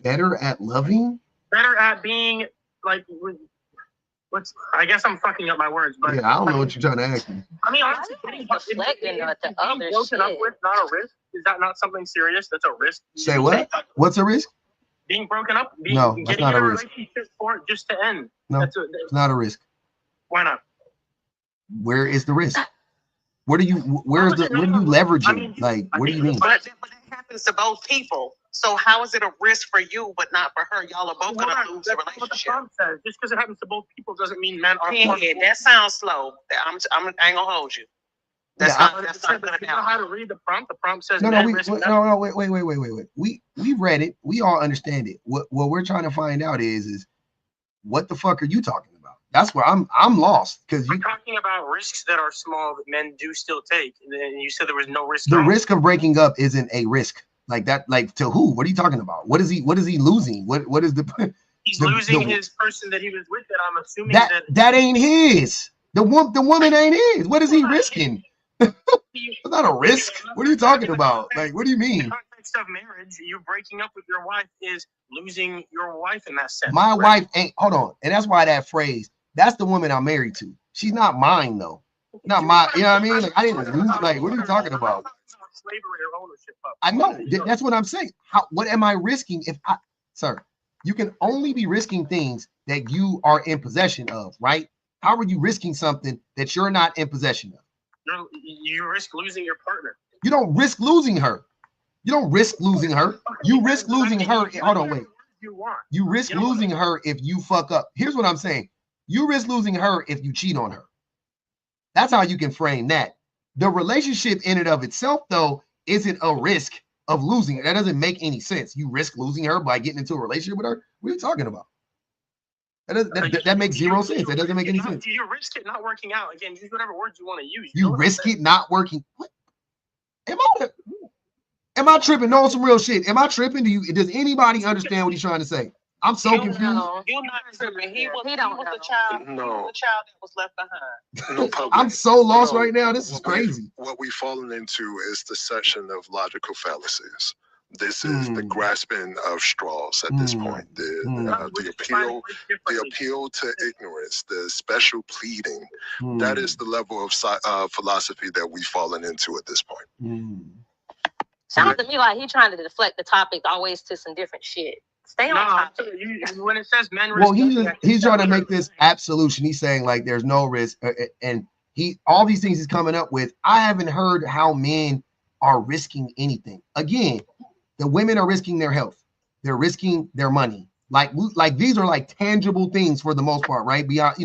Better at loving? Better at being like. I guess I'm fucking up my words, but yeah, I don't know what you're trying to ask me. I mean, honestly, being broken up with not a risk. Is that not something serious? That's a risk. Say what? What's a risk? Being broken up. No, that's not a risk. Relationship for it just to end. No, it's not a risk. Why not? Where is the risk? What are you leveraging? I mean, like, what do you mean? But that happens to both people. So how is it a risk for you, but not for her? Y'all are both gonna lose the relationship. Just because it happens to both people doesn't mean men are. Yeah, that sounds slow. I ain't gonna hold you. That's not gonna happen. You know how to read the prompt? The prompt says no, wait. We read it. We all understand it. What we're trying to find out is what the fuck are you talking about? That's where I'm lost because you're talking about risks that are small that men do still take, and you said there was no risk. The risk of breaking up isn't a risk. Like that, like to who? What are you talking about? What is he losing? What is the he's losing his person that he was with, that I'm assuming that ain't his. The woman ain't his. What is he risking? It's not a risk. What are you talking about? Like, what do you mean? In the context of marriage, you breaking up with your wife is losing your wife in that sense. My wife ain't, hold on. And that's why that phrase, that's the woman I'm married to. She's not mine though. Not my, you know what I mean? Like, I didn't lose, like, what are you talking about? Slavery or ownership. I know. That's what I'm saying. What am I risking sir, you can only be risking things that you are in possession of, right? How are you risking something that you're not in possession of? You risk losing your partner. You don't risk losing her. You don't risk losing her. You risk losing her. Hold on, wait. You risk losing her if you fuck up. Here's what I'm saying. You risk losing her if you cheat on her. That's how you can frame that. The relationship in and of itself, though, isn't a risk of losing it. That doesn't make any sense. You risk losing her by getting into a relationship with her. What are you talking about? That makes zero sense. That doesn't make any sense. You risk it not working out. Again, use whatever words you want to use. You risk it not working. What? Am I tripping? No, some real shit. Am I tripping? Does anybody understand what he's trying to say? I'm so confused. You're not tripping. He was the child. No. He was the child that was left behind. No, I'm so lost right now. This is crazy. What we've fallen into is the section of logical fallacies. This is the grasping of straws at this point. The appeal to ignorance, the special pleading. That is the level of philosophy that we've fallen into at this point. Sounds to me like he's trying to deflect the topic always to some different shit. Stay on topic. When it says men risk, well, he's trying to make this absolution. He's saying like there's no risk, and all these things he's coming up with. I haven't heard how men are risking anything. Again, the women are risking their health. They're risking their money. Like these are like tangible things for the most part, right? Beyond,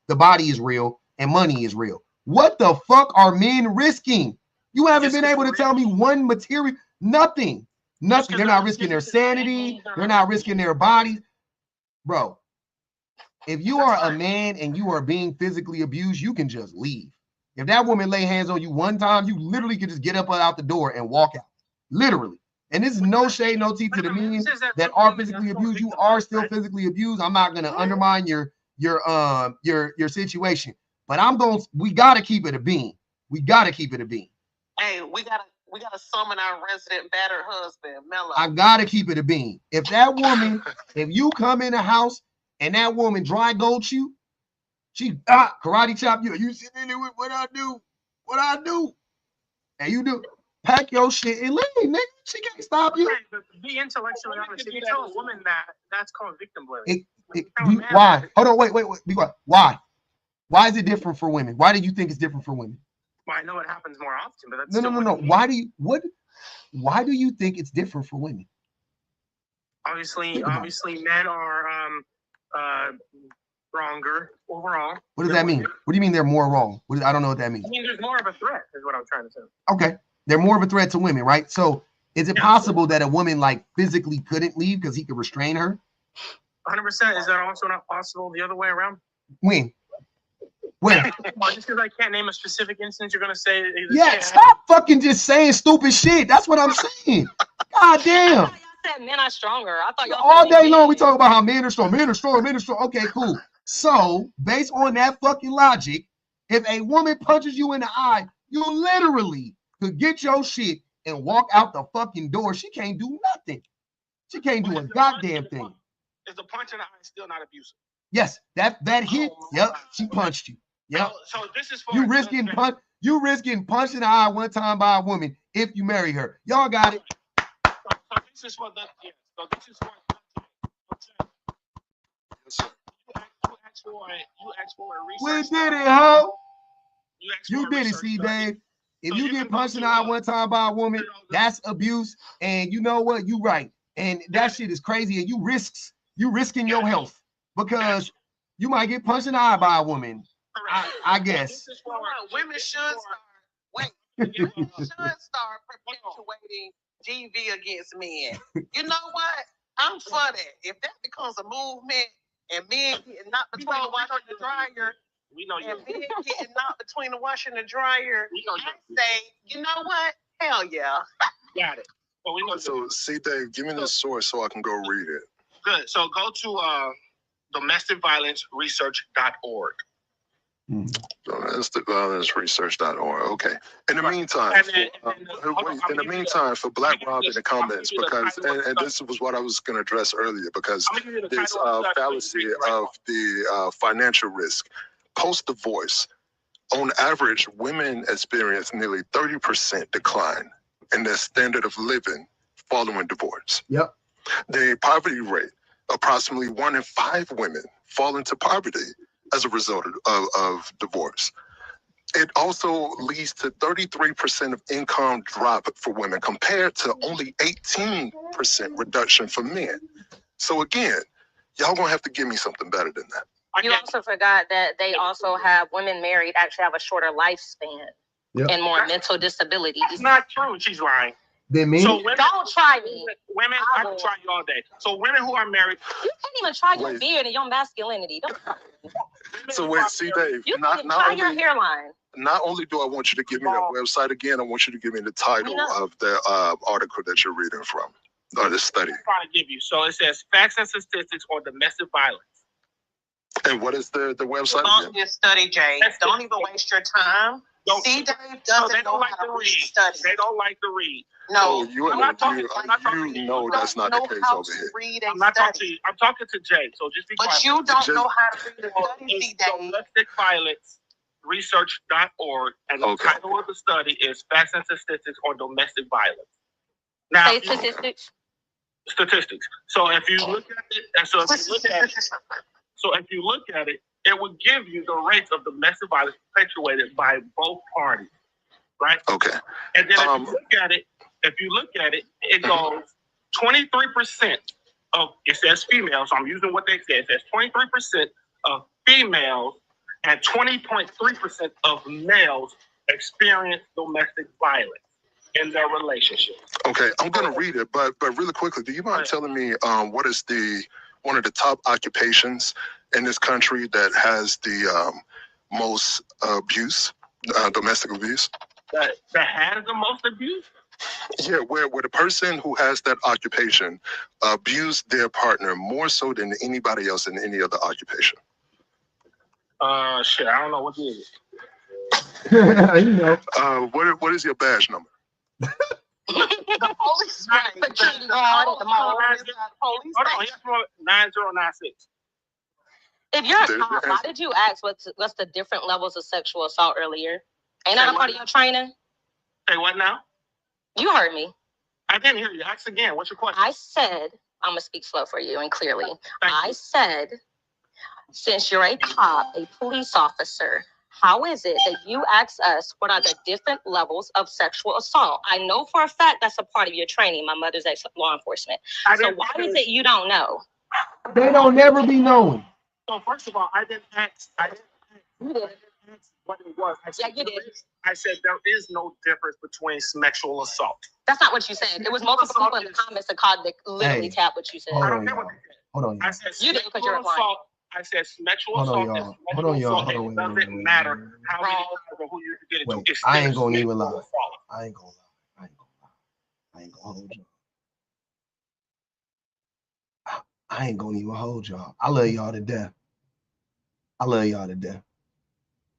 the body is real and money is real. What the fuck are men risking? You haven't been able to tell me one material, nothing. They're not risking their sanity. They're not risking their bodies. Bro, if you are a man and you are being physically abused, you can just leave. If that woman lay hands on you one time, you literally can just get up out the door and walk out. Literally. and this is no shade, no tea to the men that are physically abused. You are still physically abused. I'm not gonna undermine your situation, but we gotta keep it a bean. We gotta keep it a bean. Hey, we gotta summon our resident battered husband, Mello. I gotta keep it a bean. If that woman, if you come in the house and that woman dry gulch you, she karate chop you. You sitting in there with what I do, and you do pack your shit and leave, nigga. She can't stop you. Right, but be intellectually honest. If you tell a woman that's called victim blaming. Why? Hold on, wait. Be quiet. Why? Why is it different for women? Why do you think it's different for women? Well, I know it happens more often, but that's no. Why do you think it's different for women? Obviously, men are wronger overall. What does that mean? What do you mean they're more wrong? I don't know what that means. I mean, there's more of a threat, is what I'm trying to say. Okay, they're more of a threat to women, right? So, is it possible that a woman like physically couldn't leave because he could restrain her? 100%. Is that also not possible the other way around? When? Just because I can't name a specific instance, you're gonna say. Yeah, stop fucking just saying stupid shit. That's what I'm saying. God damn. I thought y'all said men are stronger. I thought y'all all day long we talk about how men are strong. Okay, cool. So based on that fucking logic, if a woman punches you in the eye, you literally could get your shit and walk out the fucking door. She can't do nothing. She can't do a goddamn thing. Is the punch in the eye still not abusive? Yes, that hit. Yep, she punched you. Yep. So this is for you risk getting punched. You risk getting punched in the eye one time by a woman if you marry her. Y'all got it. So this is for the So this is for. You asked for a research. We did it, ho. You did it, see, Dave. If you get punched in the eye one time by a woman, that's abuse. And you know what? You right. And that shit is crazy. And you risking your health because you might get punched in the eye by a woman. I guess. Women should start perpetuating GV against men. You know what? I'm for that. If that becomes a movement and men getting knocked between the washer and the dryer, and men getting knocked between the washer and the dryer, I say, you know what? Hell yeah. Got it. So, see, Dave, give me the source so I can go read it. Good. So go to domesticviolenceresearch.org. Domesticviolenceresearch.org. Okay. In the meantime, for Black Rob in the comments, because and this was what I was going to address earlier, because this fallacy of the financial risk post-divorce. On average, women experience nearly 30% decline in their standard of living following divorce. Yep. The poverty rate, approximately 1 in 5 women fall into poverty as a result of divorce. It also leads to 33% of income drop for women compared to only 18% reduction for men. So again, y'all gonna have to give me something better than that. You also forgot that they also have women married actually have a shorter lifespan and more mental disability. That's not true. She's lying. Then me? So women, don't try me. Women, I can try you all day. So women who are married. You can't even try your beard and your masculinity. Don't So wait, see, Dave. You can try your hairline. Not only do I want you to give me the website again, I want you to give me the title of the article that you're reading from, or the study. I'm trying to give you. So it says facts and statistics on domestic violence. And what is the website? Don't just study, Jay. Don't even waste your time. See, Dave doesn't know how to read. Study. They don't like to read. No, I'm not talking. You know that's not the case over here. I'm not talking to you. I'm talking to Jay. So just be quiet. But you don't know how to read the study, see, Dave. Domesticviolenceresearch.org, and the title of the study is Facts and Statistics on Domestic Violence. Now, statistics. Statistics. So if you look at it, if you look at it, it would give you the rates of domestic violence perpetuated by both parties, right? Okay. And then if you look at it, it goes 23% of, it says females, so I'm using what they say. It says 23% of females and 20.3% of males experience domestic violence in their relationship. Okay, I'm gonna read it, but really quickly, do you mind telling me what is one of the top occupations in this country that has the most abuse, domestic abuse? That has the most abuse? Yeah, where the person who has that occupation abused their partner more so than anybody else in any other occupation. Shit, I don't know what is it. You know. What is your badge number? The police security guard at the mall. Hold on, here's 9096. If you're a cop, why did you ask what's the different levels of sexual assault earlier? Ain't that a part of your training? Hey, what now? You heard me. I didn't hear you. Ask again. What's your question? I said, I'm going to speak slow for you and clearly. I said, since you're a cop, a police officer, how is it that you ask us what are the different levels of sexual assault? I know for a fact that's a part of your training. My mother's ex-law enforcement. So why is it you don't know? They don't never be knowing. So first of all, I didn't ask what it was. I said, I said there is no difference between sexual assault. That's not what you said. There was multiple people in the comments that literally tapped what you said. I don't care what they said. Hold on, I said you did because you're applying. I said sexual assault. Hold on, y'all. It doesn't matter how many or who you get it to. I ain't gonna even lie. I ain't gonna hold y'all. I ain't gonna even hold y'all. I love y'all to death.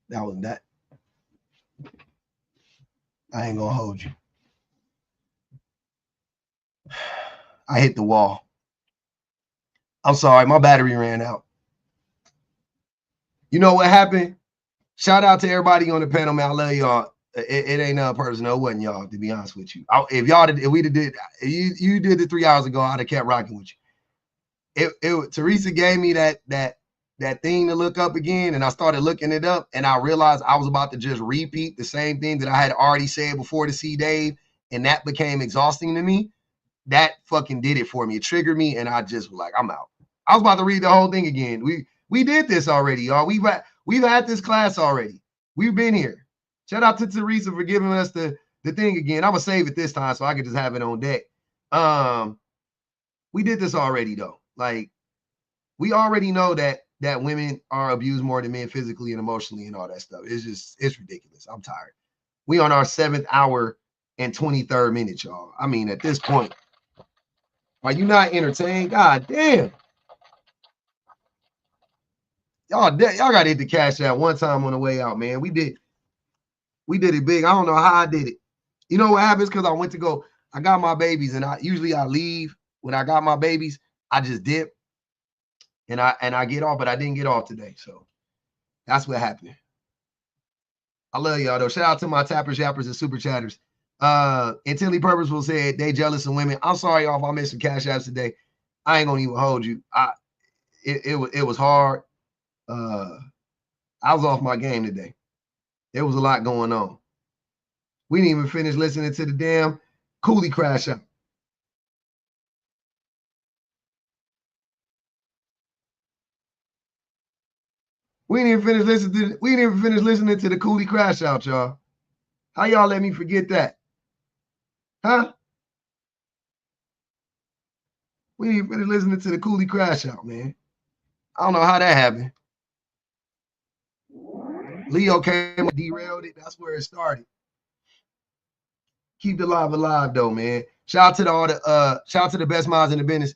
That was that. I ain't gonna hold you. I hit the wall. I'm sorry, my battery ran out. You know what happened? Shout out to everybody on the panel, man. I love y'all. It ain't nothing personal. It wasn't y'all, to be honest with you. If you did it 3 hours ago, I'd have kept rocking with you. Teresa gave me that thing to look up again, and I started looking it up, and I realized I was about to just repeat the same thing that I had already said before to see Dave, and that became exhausting to me. That fucking did it for me. It triggered me, and I just was like, I'm out. I was about to read the whole thing again. We did this already, y'all. We've had this class already. We've been here. Shout out to Teresa for giving us the thing again. I'm gonna save it this time so I can just have it on deck. We did this already though. Like, we already know that women are abused more than men physically and emotionally and all that stuff. It's ridiculous. I'm tired. We on our 7th hour and 23rd minute, y'all. I mean, at this point, are you not entertained? God damn. Y'all got to hit the cash out one time on the way out, man. We did it big. I don't know how I did it. You know what happens? Because I got my babies, and I leave when I got my babies. I just dip, and I get off, but I didn't get off today. So that's what happened. I love y'all though. Shout out to my tappers, yappers, and super chatters. Intelli Purposeful said they jealous of women. I'm sorry, y'all, if I missed some cash apps today. I ain't gonna even hold you. It was hard. I was off my game today. There was a lot going on. We didn't even finish listening to the damn Cooley crash out. We didn't even finish listening to the Cooley crash out, y'all. How y'all let me forget that? Huh? We didn't even finish listening to the Cooley crash out, man. I don't know how that happened. Leo came and derailed it. That's where it started. Keep the live alive though, man. Shout out to the best minds in the business.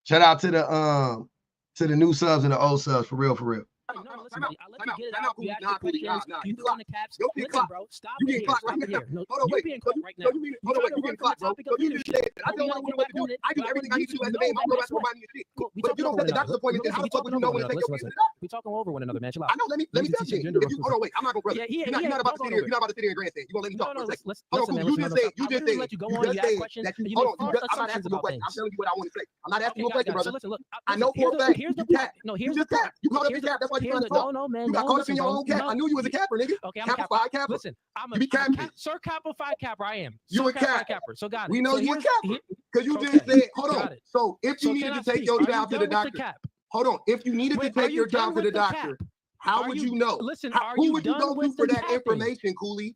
Shout out to the new subs and the old subs, for real, for real. No, listen, I let you get it out. You ask the questions. You throw in the caps. Listen, bro, stop it here. Stop it here. No, you're being clocked right now. Hold on, you being clocked, bro. So you just said, I don't know what to do. I do everything I need to as a man. I'm going to remind me of shit. But if you don't set the doctor's appointment, then how the fuck would you know when to take your kid to the doctor? We're talking over one another, man. Chill out. I know. Let me tell you. Hold on, wait. I'm not going to. You're not about to sit here. You're not about to sit here and grandstand. You're going to let me talk for a second. Hold on, you just said that you hold on. I'm not asking you a question. I'm telling you what I want to say. I'm not asking you a question, brother. I know for a fact you tapped. You just tapped. You called up the cap. That's why you're trying to talk. No, man. You got caught up in your own cap. I knew you was a capper, nigga. Okay, I'm a capper. Capper. Listen, I'm a Sir Capified Capper. I am. You a capper. So got it. We know you a capper. Because you just said, hold on. So if you needed to take your child to the doctor, hold on. If you needed to take your child to the doctor, how would you know? Listen, who would you go to for that information, Cooley?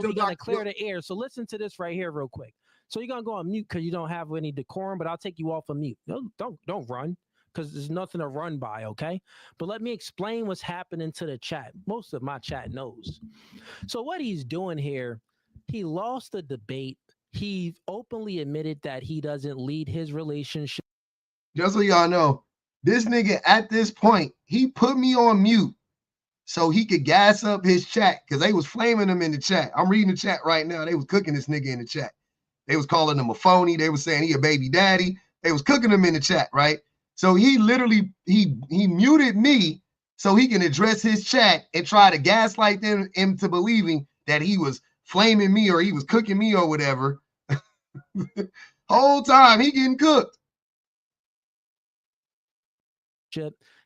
so we're gonna clear the air. So listen to this right here real quick. So you're gonna go on mute because you don't have any decorum, but I'll take you off of mute. No, don't run, because there's nothing to run by, okay? But let me explain what's happening to the chat. Most of my chat knows. So what he's doing here, he lost the debate. He openly admitted that he doesn't lead his relationship. Just so y'all know, this nigga at this point, he put me on mute so he could gas up his chat because they was flaming him in the chat. I'm reading the chat right now. They was cooking this nigga in the chat. They was calling him a phony. They was saying he a baby daddy. They was cooking him in the chat, right? So he literally, he muted me so he can address his chat and try to gaslight them into believing that he was flaming me or he was cooking me or whatever. Whole time he getting cooked.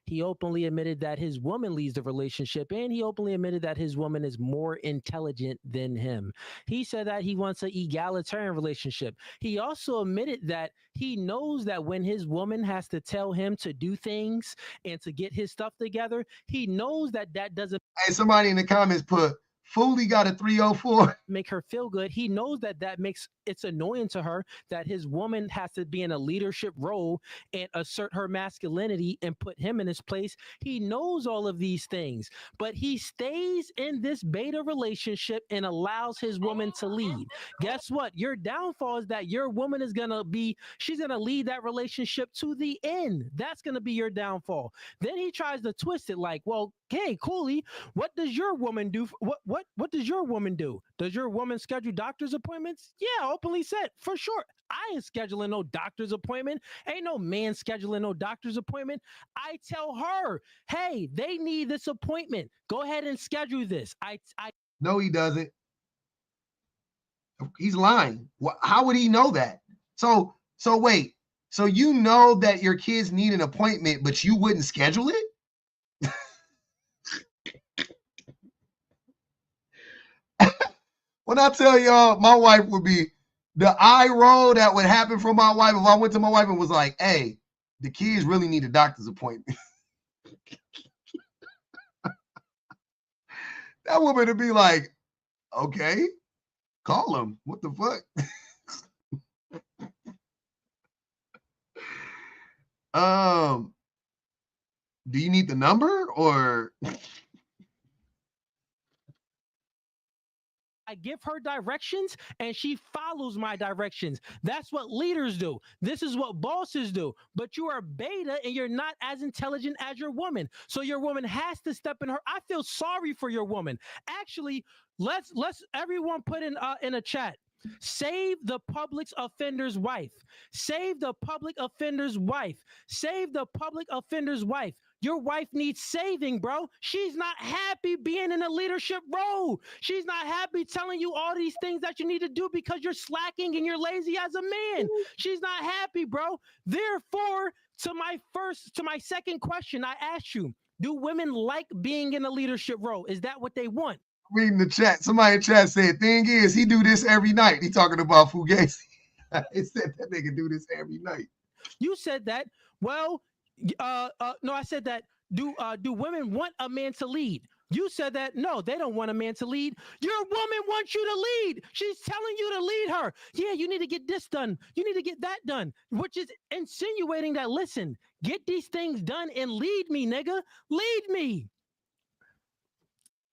He openly admitted that his woman leads the relationship, and he openly admitted that his woman is more intelligent than him. He said that he wants an egalitarian relationship. He also admitted that he knows that when his woman has to tell him to do things and to get his stuff together, he knows that that doesn't. Hey, somebody in the comments put, Foley got a 304. Make her feel good. He knows that that makes it's annoying to her that his woman has to be in a leadership role and assert her masculinity and put him in his place. He knows all of these things, but he stays in this beta relationship and allows his woman to lead. Guess what? Your downfall is that your woman is she's going to lead that relationship to the end. That's going to be your downfall. Then he tries to twist it like, well, hey, Cooley, what does your woman do? What does your woman do? Does your woman schedule doctor's appointments? Yeah, openly said, for sure. I ain't scheduling no doctor's appointment. Ain't no man scheduling no doctor's appointment. I tell her, hey, they need this appointment. Go ahead and schedule this. No, he doesn't. He's lying. How would he know that? So wait. So you know that your kids need an appointment, but you wouldn't schedule it? When I tell y'all, my wife would be the eye roll that would happen from my wife if I went to my wife and was like, hey, the kids really need a doctor's appointment. That woman would be like, okay, call him. What the fuck? Do you need the number or? I give her directions and she follows my directions. That's what leaders do. This is what bosses do. But you are beta and you're not as intelligent as your woman. So your woman has to step in her. I feel sorry for your woman. Actually, let's everyone put in a chat. Save the public offender's wife. Save the public offender's wife. Save the public offender's wife. Your wife needs saving, bro. She's not happy being in a leadership role. She's not happy telling you all these things that you need to do because you're slacking and you're lazy as a man. She's not happy, bro. Therefore, to my second question, I asked you, do women like being in a leadership role? Is that what they want? Reading the chat, somebody in chat said, thing is, he do this every night. He talking about Fugazi. It said that nigga do this every night. You said that. Well, no, I said that. Do women want a man to lead? You said that. No, they don't want a man to lead. Your woman wants you to lead. She's telling you to lead her. Yeah, you need to get this done. You need to get that done, which is insinuating that, listen, get these things done and lead me, nigga. Lead me.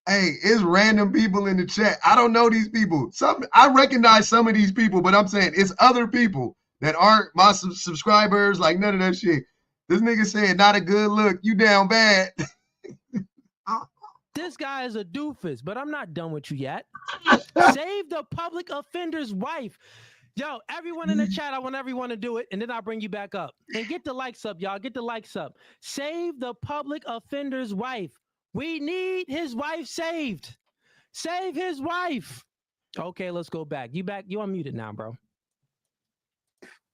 Hey, it's random people in the chat. I don't know these people. I recognize some of these people, but I'm saying it's other people that aren't my subscribers, like none of that shit. This nigga said, not a good look. You down bad. This guy is a doofus, but I'm not done with you yet. Save the public offender's wife. Yo, everyone in the chat, I want everyone to do it, and then I'll bring you back up. And get the likes up, y'all. Get the likes up. Save the public offender's wife. We need his wife saved. Save his wife. Okay, let's go back. You unmuted now, bro.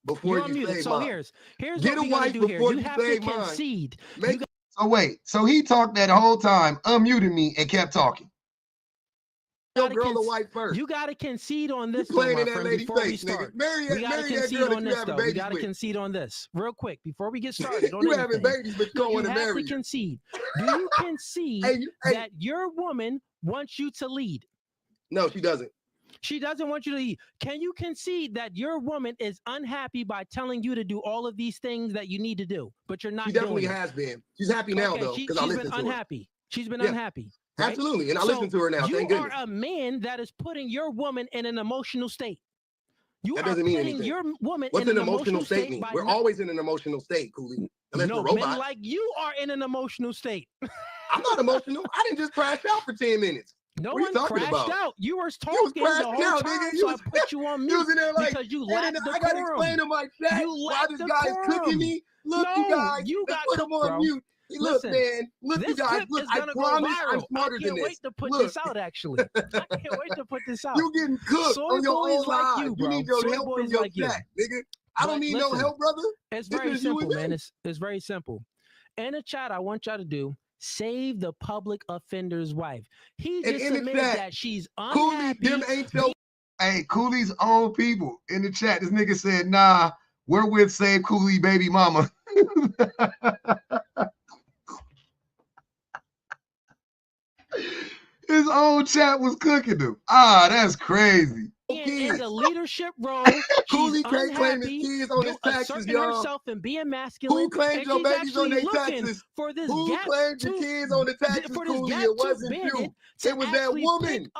Before you're you unmuted. So here's get what a wife do here. before You you have to save mine. concede. So wait, so he talked that whole time, unmuted me, and kept talking. Your girl a wife first. You got to concede on this, playing though, in my that friend, lady before we face, start. nigga. We got to concede on this, though. We got to concede on this real quick before we get started. You having babies, but you don't want to marry her. You have to concede. Do you concede that your woman wants you to lead? No, she doesn't. She doesn't want you to lead. Can you concede that your woman is unhappy by telling you to do all of these things that you need to do, but you're not? She definitely has been. She's happy now, though, because I listen to her. Unhappy. She's been unhappy. Right? Absolutely, and I listen to her now. Thank goodness. You are a man that is putting your woman in an emotional state. That doesn't mean anything. Your woman What's in an emotional state mean? We're always in an emotional state, Cooley. Unless we're robots. Men like you are in an emotional state. I'm not emotional. I didn't just crash out for 10 minutes. No one crashed out. You were talking the whole time, so I put you on mute because you lacked decorum. I got to explain to my chat why this guy is cooking me. Look, you guys, put him on mute. Look, man. Look, you guys. Look, I promise I'm smarter than this. I can't wait to put this out, actually. I can't wait to put this out. You getting cooked on your own live. You need your help from your chat, nigga. I don't need no help, brother. It's very simple, man. It's very simple. in the chat, I want y'all to do save the public offender's wife. He just admitted that she's unhappy. Cooley, them ain't your... Hey, Cooley's own people in the chat. This nigga said, nah, we're with Save Cooley baby mama. His own chat was cooking him. Ah, that's crazy. In the leadership role, Cooley can't claim his kids on his taxes, y'all. herself and being masculine. Who claimed your babies on their taxes? For this Who claimed your kids on the taxes, Cooley? It wasn't you. It was that woman.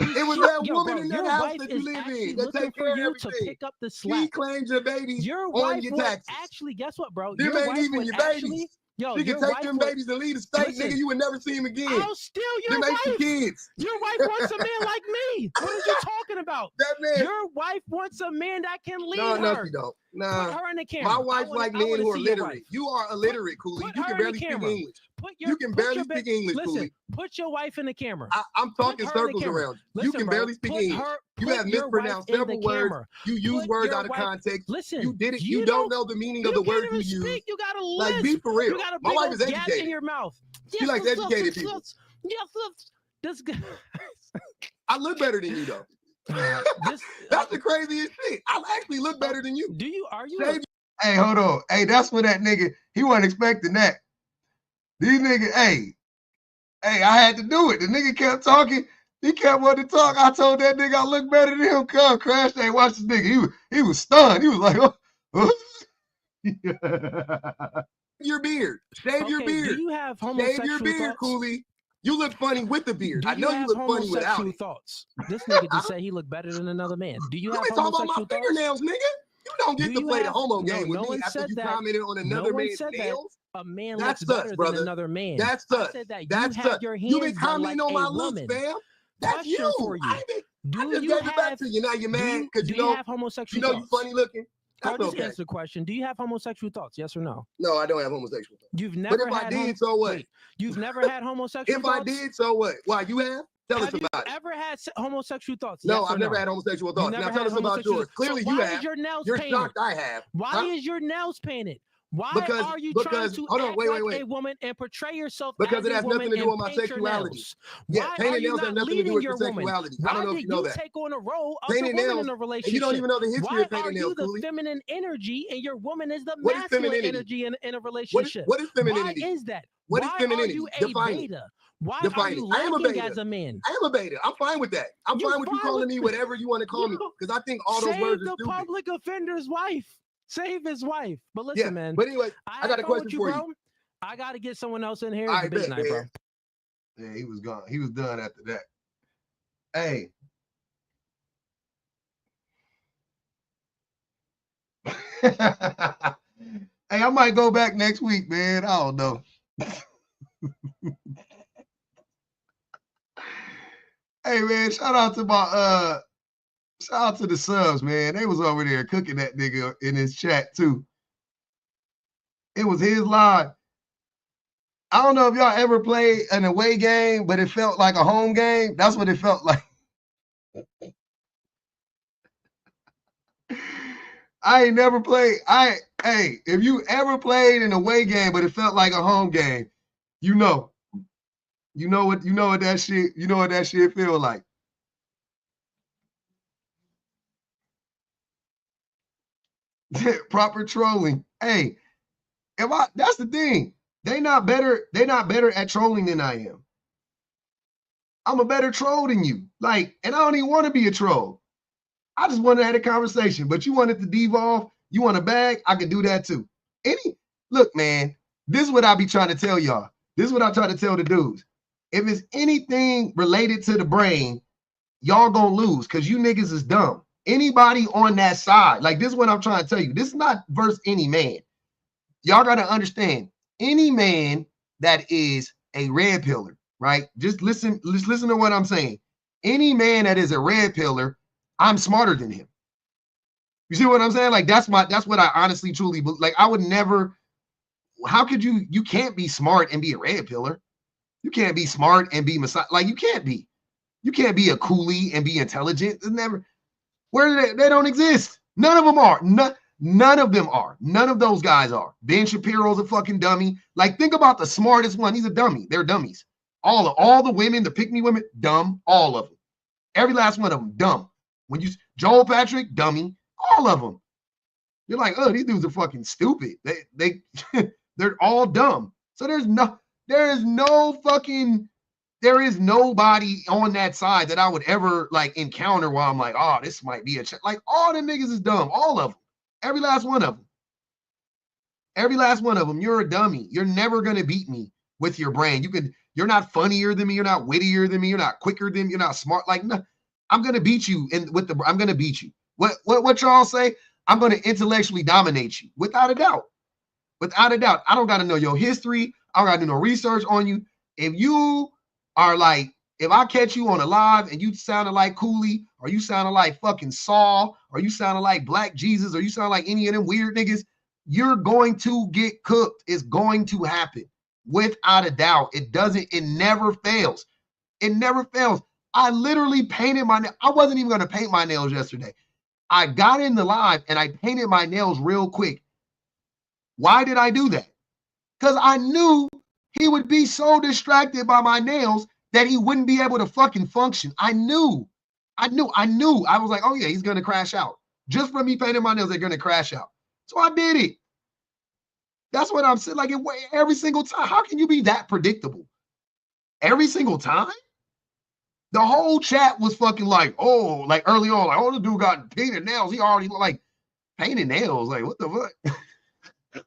It was that woman in that house that you live in that take care of everything. She claimed your babies on your taxes. Actually, guess what, bro? Them ain't even your babies. Yo, she can take them babies and leave the state, nigga. You would never see him again. I'll steal your wife. Your kids. Your wife wants a man like me. What are you talking about? That man. Your wife wants a man that can lead her. No, you don't. Nah. Put her in the camera. My wife like men who are literate. You are illiterate, Cooley. You can barely speak English. You can barely speak English, Cooley. Put your wife in the camera. I'm talking circles around you. You can barely speak English. You have mispronounced several words. You use words out of context. Listen, you did it. You don't know the meaning of the word you use. You got to like be for real. My wife is educated. In your mouth. She likes educated people. This I look better than you though. That's the craziest shit. I actually look better than you. Do you? Are you? Hey, hold on. Hey, that's what that nigga. He wasn't expecting that. These niggas. Hey, I had to do it. The nigga kept talking. He kept wanting to talk. I told that nigga I look better than him. Come, Crash. Hey, watch this nigga. He was stunned. He was like, oh. Your beard. Shave your beard. Do you have homosexual Shave your beard, thoughts? Cooley. You look funny with the beard. I know you look funny without it. Thoughts. This nigga just said he looked better than another man. Do you have talking homosexual about my fingernails, nigga? You don't get to play the homo game with me after you commented on another man's nails. A man looks better than another man. That's us. That's us. You been commenting on my looks, fam. That's you. I just gave it back to you. Now you're mad because you know have homosexual you know you funny looking. That's just okay. answer the question. Do you have homosexual thoughts? Yes or no? No, I don't have homosexual thoughts. You've never but if had I did, so what? Wait, you've never had homosexual if thoughts? I did, so what? Why, you have? Tell us about it. Have you ever had homosexual thoughts? No, yes I've never had homosexual thoughts. Now tell us about yours. Clearly you have. You're shocked I have. Why is your nails painted? Why are you trying to act like a woman and portray yourself because as it has a woman nothing to do with my sexuality. Yeah, painting nails have nothing to do with your sexuality. I don't know if you know that. Take on a role of painting the woman nails, in a relationship. you don't even know the history of painting nails, Why are you the feminine energy and your woman is the masculine energy in a relationship? What is femininity? Why is that? What is femininity? Why are you a beta? Why are you lacking as a man? I am a beta. I'm fine with that. I'm fine with you calling me whatever you want to call me because I think all those words are stupid. Save the public offender's wife. Save his wife. But listen, man. But anyway, I got a question for you. I got to get someone else in here. I bet, night, bro. Yeah, he was gone. He was done after that. Hey. Hey, I might go back next week, man. I don't know. Hey, man, shout out to the subs, man. They was over there cooking that nigga in his chat too. It was his live. I don't know if y'all ever played an away game, but it felt like a home game. That's what it felt like. I ain't never played. Hey, if you ever played an away game, but it felt like a home game, you know what that shit feel like. Proper trolling. Hey, that's the thing. They not better at trolling than I am. I'm a better troll than you. Like, and I don't even want to be a troll. I just want to have a conversation. But you want it to devolve, you want a bag, I can do that too. Look, man, this is what I be trying to tell y'all. This is what I try to tell the dudes. If it's anything related to the brain, y'all gonna lose because you niggas is dumb. Anybody on that side, like this is what I'm trying to tell you. This is not versus any man. Y'all got to understand, any man that is a red pillar, right? Just listen to what I'm saying. Any man that is a red pillar, I'm smarter than him. You see what I'm saying? Like that's what I honestly, truly believe. Like I would never, how could you can't be smart and be a red pillar. You can't be smart and be like you can't be. You can't be a Cooley and be intelligent. It's never, where they don't exist. None of them are. None of them are. None of those guys are. Ben Shapiro's a fucking dummy. Like, think about the smartest one. He's a dummy. They're dummies. All the women, the pick-me women, dumb. All of them. Every last one of them, dumb. When you Joel Patrick, dummy. All of them. You're like, oh, these dudes are fucking stupid. They're all dumb. So there is nobody on that side that I would ever like encounter while I'm like, oh, this might be like all them niggas is dumb. All of them. Every last one of them. Every last one of them. You're a dummy. You're never gonna beat me with your brain. You're not funnier than me. You're not wittier than me. You're not quicker than me. You're not smart. Like, no, I'm gonna beat you. I'm gonna beat you. What y'all say? I'm gonna intellectually dominate you without a doubt. Without a doubt. I don't gotta know your history. I don't gotta do no research on you. If you are like, if I catch you on a live and you sounded like Cooley, or you sounded like fucking Saul, or you sounded like Black Jesus, or you sound like any of them weird niggas, you're going to get cooked. It's going to happen. Without a doubt. It never fails. It never fails. I literally painted my nails. I wasn't even going to paint my nails yesterday. I got in the live and I painted my nails real quick. Why did I do that? Because I knew he would be so distracted by my nails that he wouldn't be able to fucking function. I knew. I was like, oh yeah, he's going to crash out. Just from me painting my nails, they're going to crash out. So I did it. That's what I'm saying. Like, every single time. How can you be that predictable? Every single time? The whole chat was fucking like, oh, like early on, like, oh, the dude got painted nails. He already like painted nails. Like, what the fuck?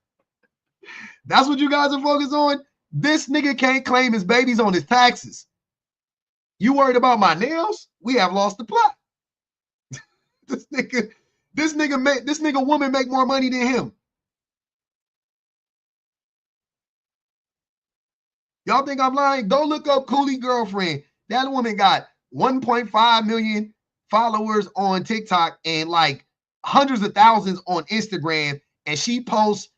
That's what you guys are focused on? This nigga can't claim his babies on his taxes. You worried about my nails? We have lost the plot. This nigga woman make more money than him. Y'all think I'm lying? Go look up Cooley girlfriend. That woman got 1.5 million followers on TikTok and like hundreds of thousands on Instagram. And she posts,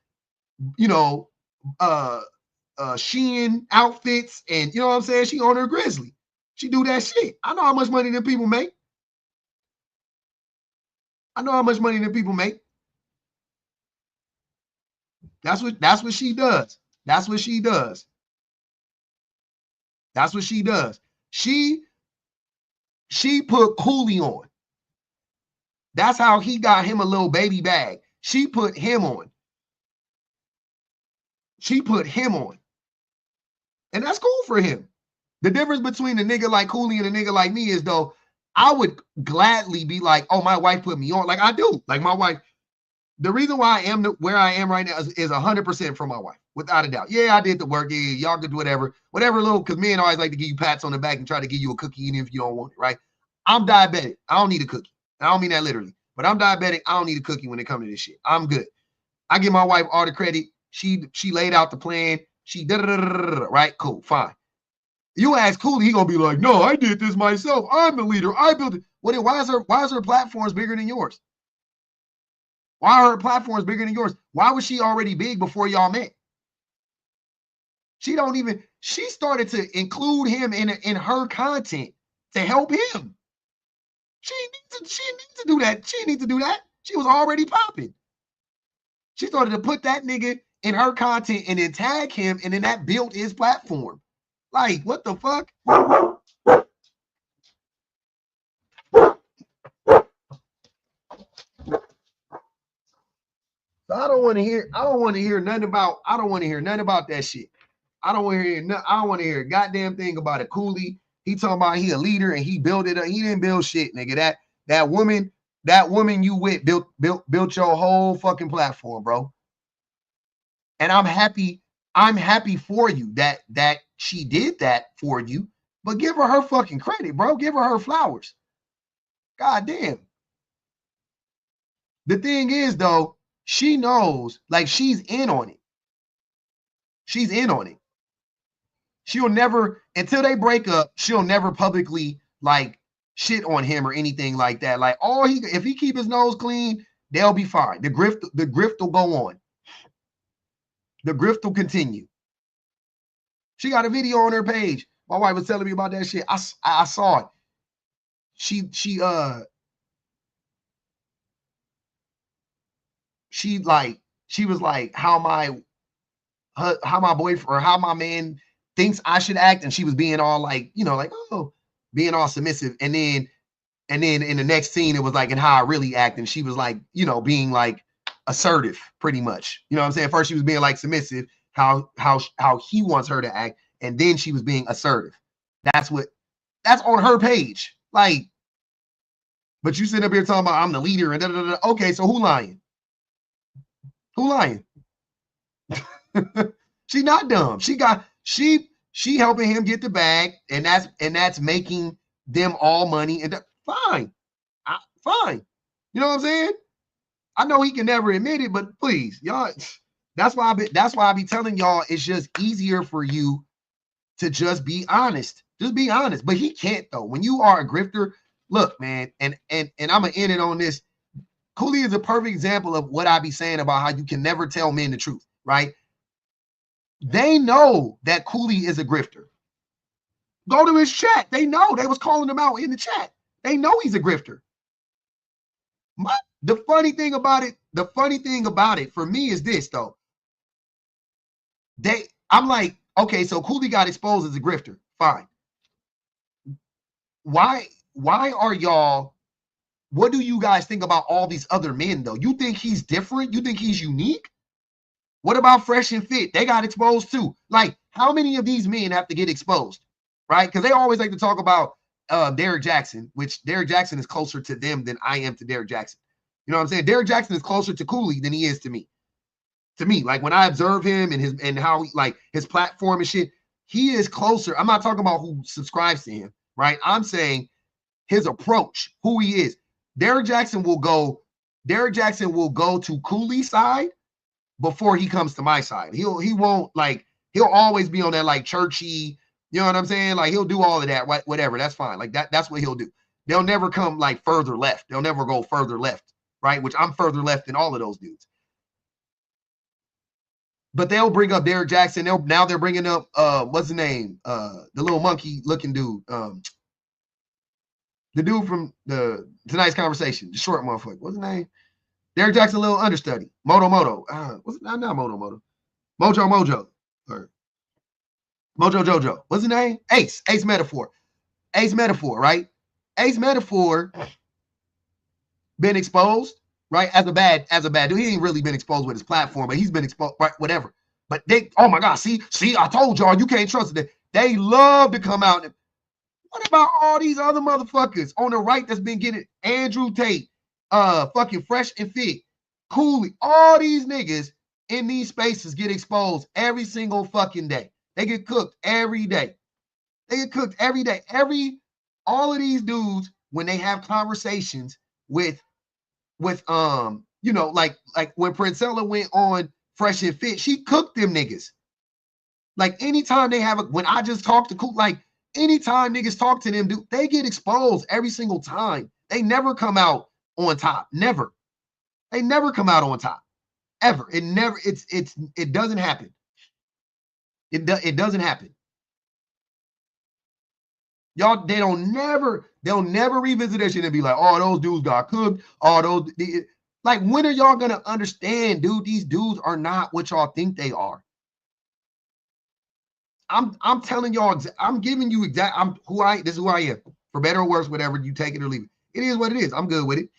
Shein outfits and you know what I'm saying? She on her Grizzly. She do that shit. I know how much money them people make. That's what she does. That's what she does. That's what she does. She put Cooley on. That's how he got him a little baby bag. She put him on. And that's cool for him. The difference between a nigga like Cooley and a nigga like me is, though, I would gladly be like, oh, my wife put me on. Like I do. Like my wife. The reason why I am where I am right now is 100% from my wife, without a doubt. Yeah, I did the work. Yeah, y'all could do whatever little, because men always like to give you pats on the back and try to give you a cookie even if you don't want it, right? I'm diabetic. I don't need a cookie. I don't mean that literally, but I'm diabetic. I don't need a cookie when it comes to this shit. I'm good. I give my wife all the credit. She laid out the plan. She right? Cool, fine. You ask Cooley, he gonna be like, no, I did this myself. I'm the leader. I built it. Why is her platforms bigger than yours? Why are her platforms bigger than yours? Why was she already big before y'all met? She started to include him in her content to help him. She needs to do that. She needs to do that. She was already popping. She started to put that nigga in her content and then tag him, and then that built his platform. Like, what the fuck? So I don't want to hear nothing about that shit. I don't want to hear a goddamn thing about a Cooley. He talking about he a leader and he built it up. He didn't build shit, nigga. That woman you with built your whole fucking platform, bro. And I'm happy for you that she did that for you, but give her fucking credit, bro. Give her flowers. God damn. The thing is, though, she knows, like, she's in on it. She's in on it. She'll never, until they break up, she'll never publicly, like, shit on him or anything like that. Like, if he keep his nose clean, they'll be fine. The grift will go on. The grift will continue. She got a video on her page. My wife was telling me about that shit. I saw it. She she was like, how my boyfriend or how my man thinks I should act, and she was being all like, you know, like, oh, being all submissive, and then in the next scene it was like, and how I really act, and she was like, you know, being like assertive, pretty much. You know what I'm saying? First she was being like submissive, how he wants her to act, and then she was being assertive. That's on her page. Like, but you sitting up here talking about I'm the leader and da, da, da. Okay, so who lying? Who lying? She not dumb. She helping him get the bag, and that's making them all money. And fine. Fine. You know what I'm saying? I know he can never admit it, but please, y'all, that's why I be telling y'all it's just easier for you to just be honest. Just be honest. But he can't though. When you are a grifter, look, man, and I'm gonna end it on this. Cooley is a perfect example of what I be saying about how you can never tell men the truth, right? They know that Cooley is a grifter. Go to his chat. They know. They was calling him out in the chat. They know he's a grifter. The funny thing about it for me is this though. I'm like, okay, so Cooley got exposed as a grifter. Fine. Why are y'all, what do you guys think about all these other men though? You think he's different? You think he's unique? What about Fresh and Fit? They got exposed too. Like, how many of these men have to get exposed? Right? Because they always like to talk about Derrick Jackson, which Derrick Jackson is closer to them than I am to Derrick Jackson. You know what I'm saying? Derrick Jackson is closer to Cooley than he is to me. To me, like when I observe him and how he, like his platform and shit, he is closer. I'm not talking about who subscribes to him, right? I'm saying his approach, who he is. Derrick Jackson will go to Cooley's side before he comes to my side. He'll always be on that like churchy, you know what I'm saying? Like he'll do all of that, whatever. That's fine. Like that's what he'll do. They'll never come like further left. They'll never go further left, right? Which I'm further left than all of those dudes. But they'll bring up Derrick Jackson. Now they're bringing up what's his name? The little monkey looking dude. The dude from tonight's conversation, the short motherfucker. What's his name? Derrick Jackson, a little understudy. Moto. What's it? Not Moto. Mojo. Or Mojo Jojo. What's his name? Ace Metaphor. Ace Metaphor, right? Ace Metaphor been exposed, right? As a bad dude. He ain't really been exposed with his platform, but he's been exposed, right? Whatever. But they, oh my God, see, I told y'all you can't trust it. They love to come out. What about all these other motherfuckers on the right that's been getting Andrew Tate, fucking Fresh and Fit, Cooley, all these niggas in these spaces get exposed every single fucking day. They get cooked every day. All of these dudes, when they have conversations with you know, like when Princella went on Fresh and Fit, she cooked them niggas. Like anytime they have when I just talk to Cool, like anytime niggas talk to them, dude, they get exposed every single time. They never come out on top. Never. They never come out on top. Ever. It doesn't happen. It doesn't happen. Y'all, they'll never revisit that shit and be like, oh, those dudes got cooked. Like, when are y'all gonna understand, dude? These dudes are not what y'all think they are. I'm telling y'all, I'm giving you this is who I am. For better or worse, whatever, you take it or leave it. It is what it is. I'm good with it.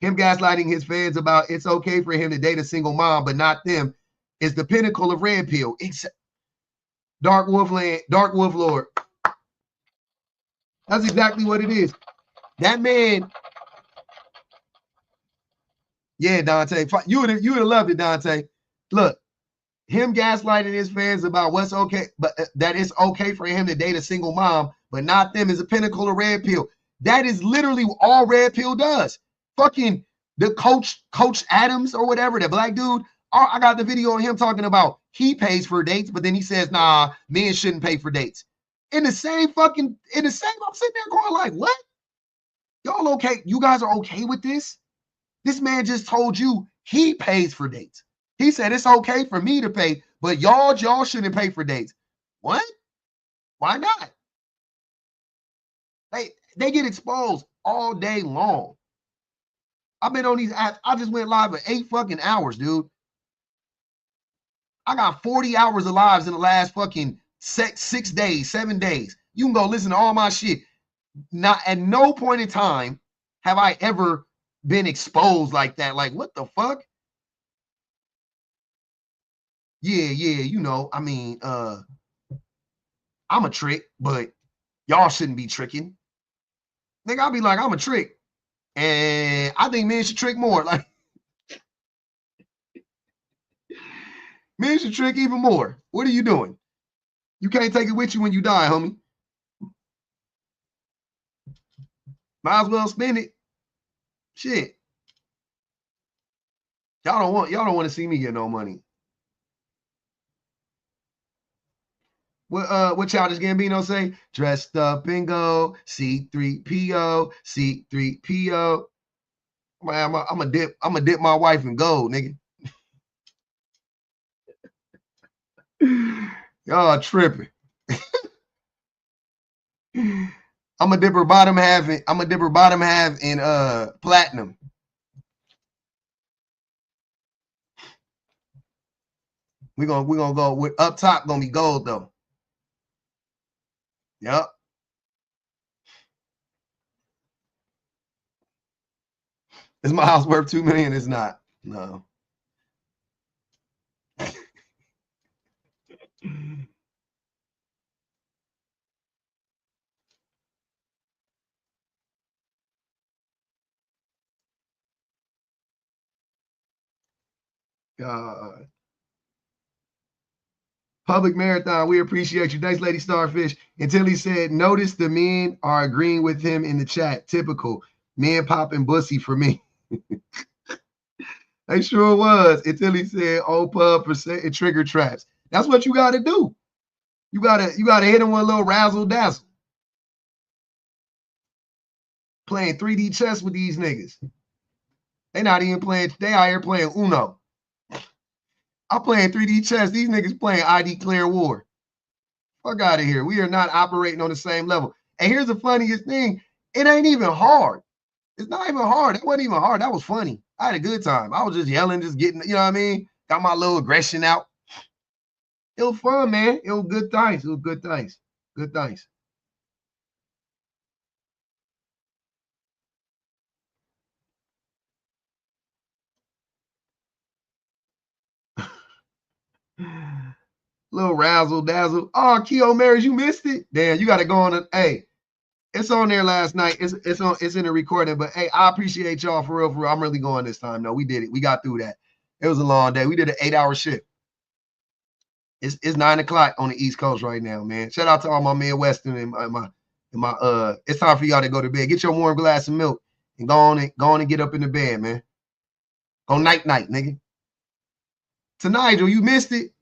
Him gaslighting his fans about it's okay for him to date a single mom, but not them, is the pinnacle of red pill. It's Dark Wolf Lord. That's exactly what it is. That man. Yeah, Dante. You would have loved it, Dante. Look, him gaslighting his fans about what's okay, but that it's okay for him to date a single mom, but not them, is a pinnacle of red pill. That is literally all red pill does. Fucking the Coach Adams or whatever, the black dude. I got the video of him talking about he pays for dates, but then he says, nah, men shouldn't pay for dates. I'm sitting there going like, what? Y'all okay? You guys are okay with this? This man just told you he pays for dates. He said it's okay for me to pay, but y'all shouldn't pay for dates. What? Why not? They get exposed all day long. I've been on these apps. I just went live for 8 fucking hours, dude. I got 40 hours of lives in the last fucking 6 days, 7 days. You can go listen to all my shit. Not at no point in time have I ever been exposed like that. Like, what the fuck? Yeah, you know, I mean, I'm a trick, but y'all shouldn't be tricking. Nigga, I'll be like, I'm a trick. And I think men should trick more. Like, men should trick even more. What are you doing? You can't take it with you when you die, homie. Might as well spend it. Shit. Y'all don't want to see me get no money. What Childish Gambino say? Dressed up in gold, C3PO, C3PO. Man, I'm a dip my wife in gold, nigga. Y'all tripping. I'm gonna dip her bottom half in platinum. We're gonna go with up top, gonna be gold though. Yep. Is my house worth $2 million? It's not. No. God. Public Marathon, we appreciate you. Thanks, Lady Starfish. Until he said, notice the men are agreeing with him in the chat. Typical. Men popping bussy for me. They sure was. Until he said, oh, pub percent trigger traps. That's what you got to do. You gotta hit him with a little razzle dazzle. Playing 3D chess with these niggas. They not even playing. They out here playing Uno. I'm playing 3D chess. These niggas playing I Declare War. Fuck out of here. We are not operating on the same level. And here's the funniest thing. It ain't even hard. It's not even hard. It wasn't even hard. That was funny. I had a good time. I was just yelling, just getting, you know what I mean? Got my little aggression out. It was fun, man. It was good things. It was good things. Good things. Little razzle dazzle. Oh, Keo Marys, you missed it. Damn, you got to go on. Hey, it's on there last night. It's in the recording. But hey, I appreciate y'all for real. I'm really going this time. No, we did it. We got through that. It was a long day. We did an 8-hour shift. It's 9 o'clock on the East Coast right now, man. Shout out to all my Midwestern and my it's time for y'all to go to bed. Get your warm glass of milk and go on and get up in the bed, man. Go night, nigga. To Nigel, you missed it.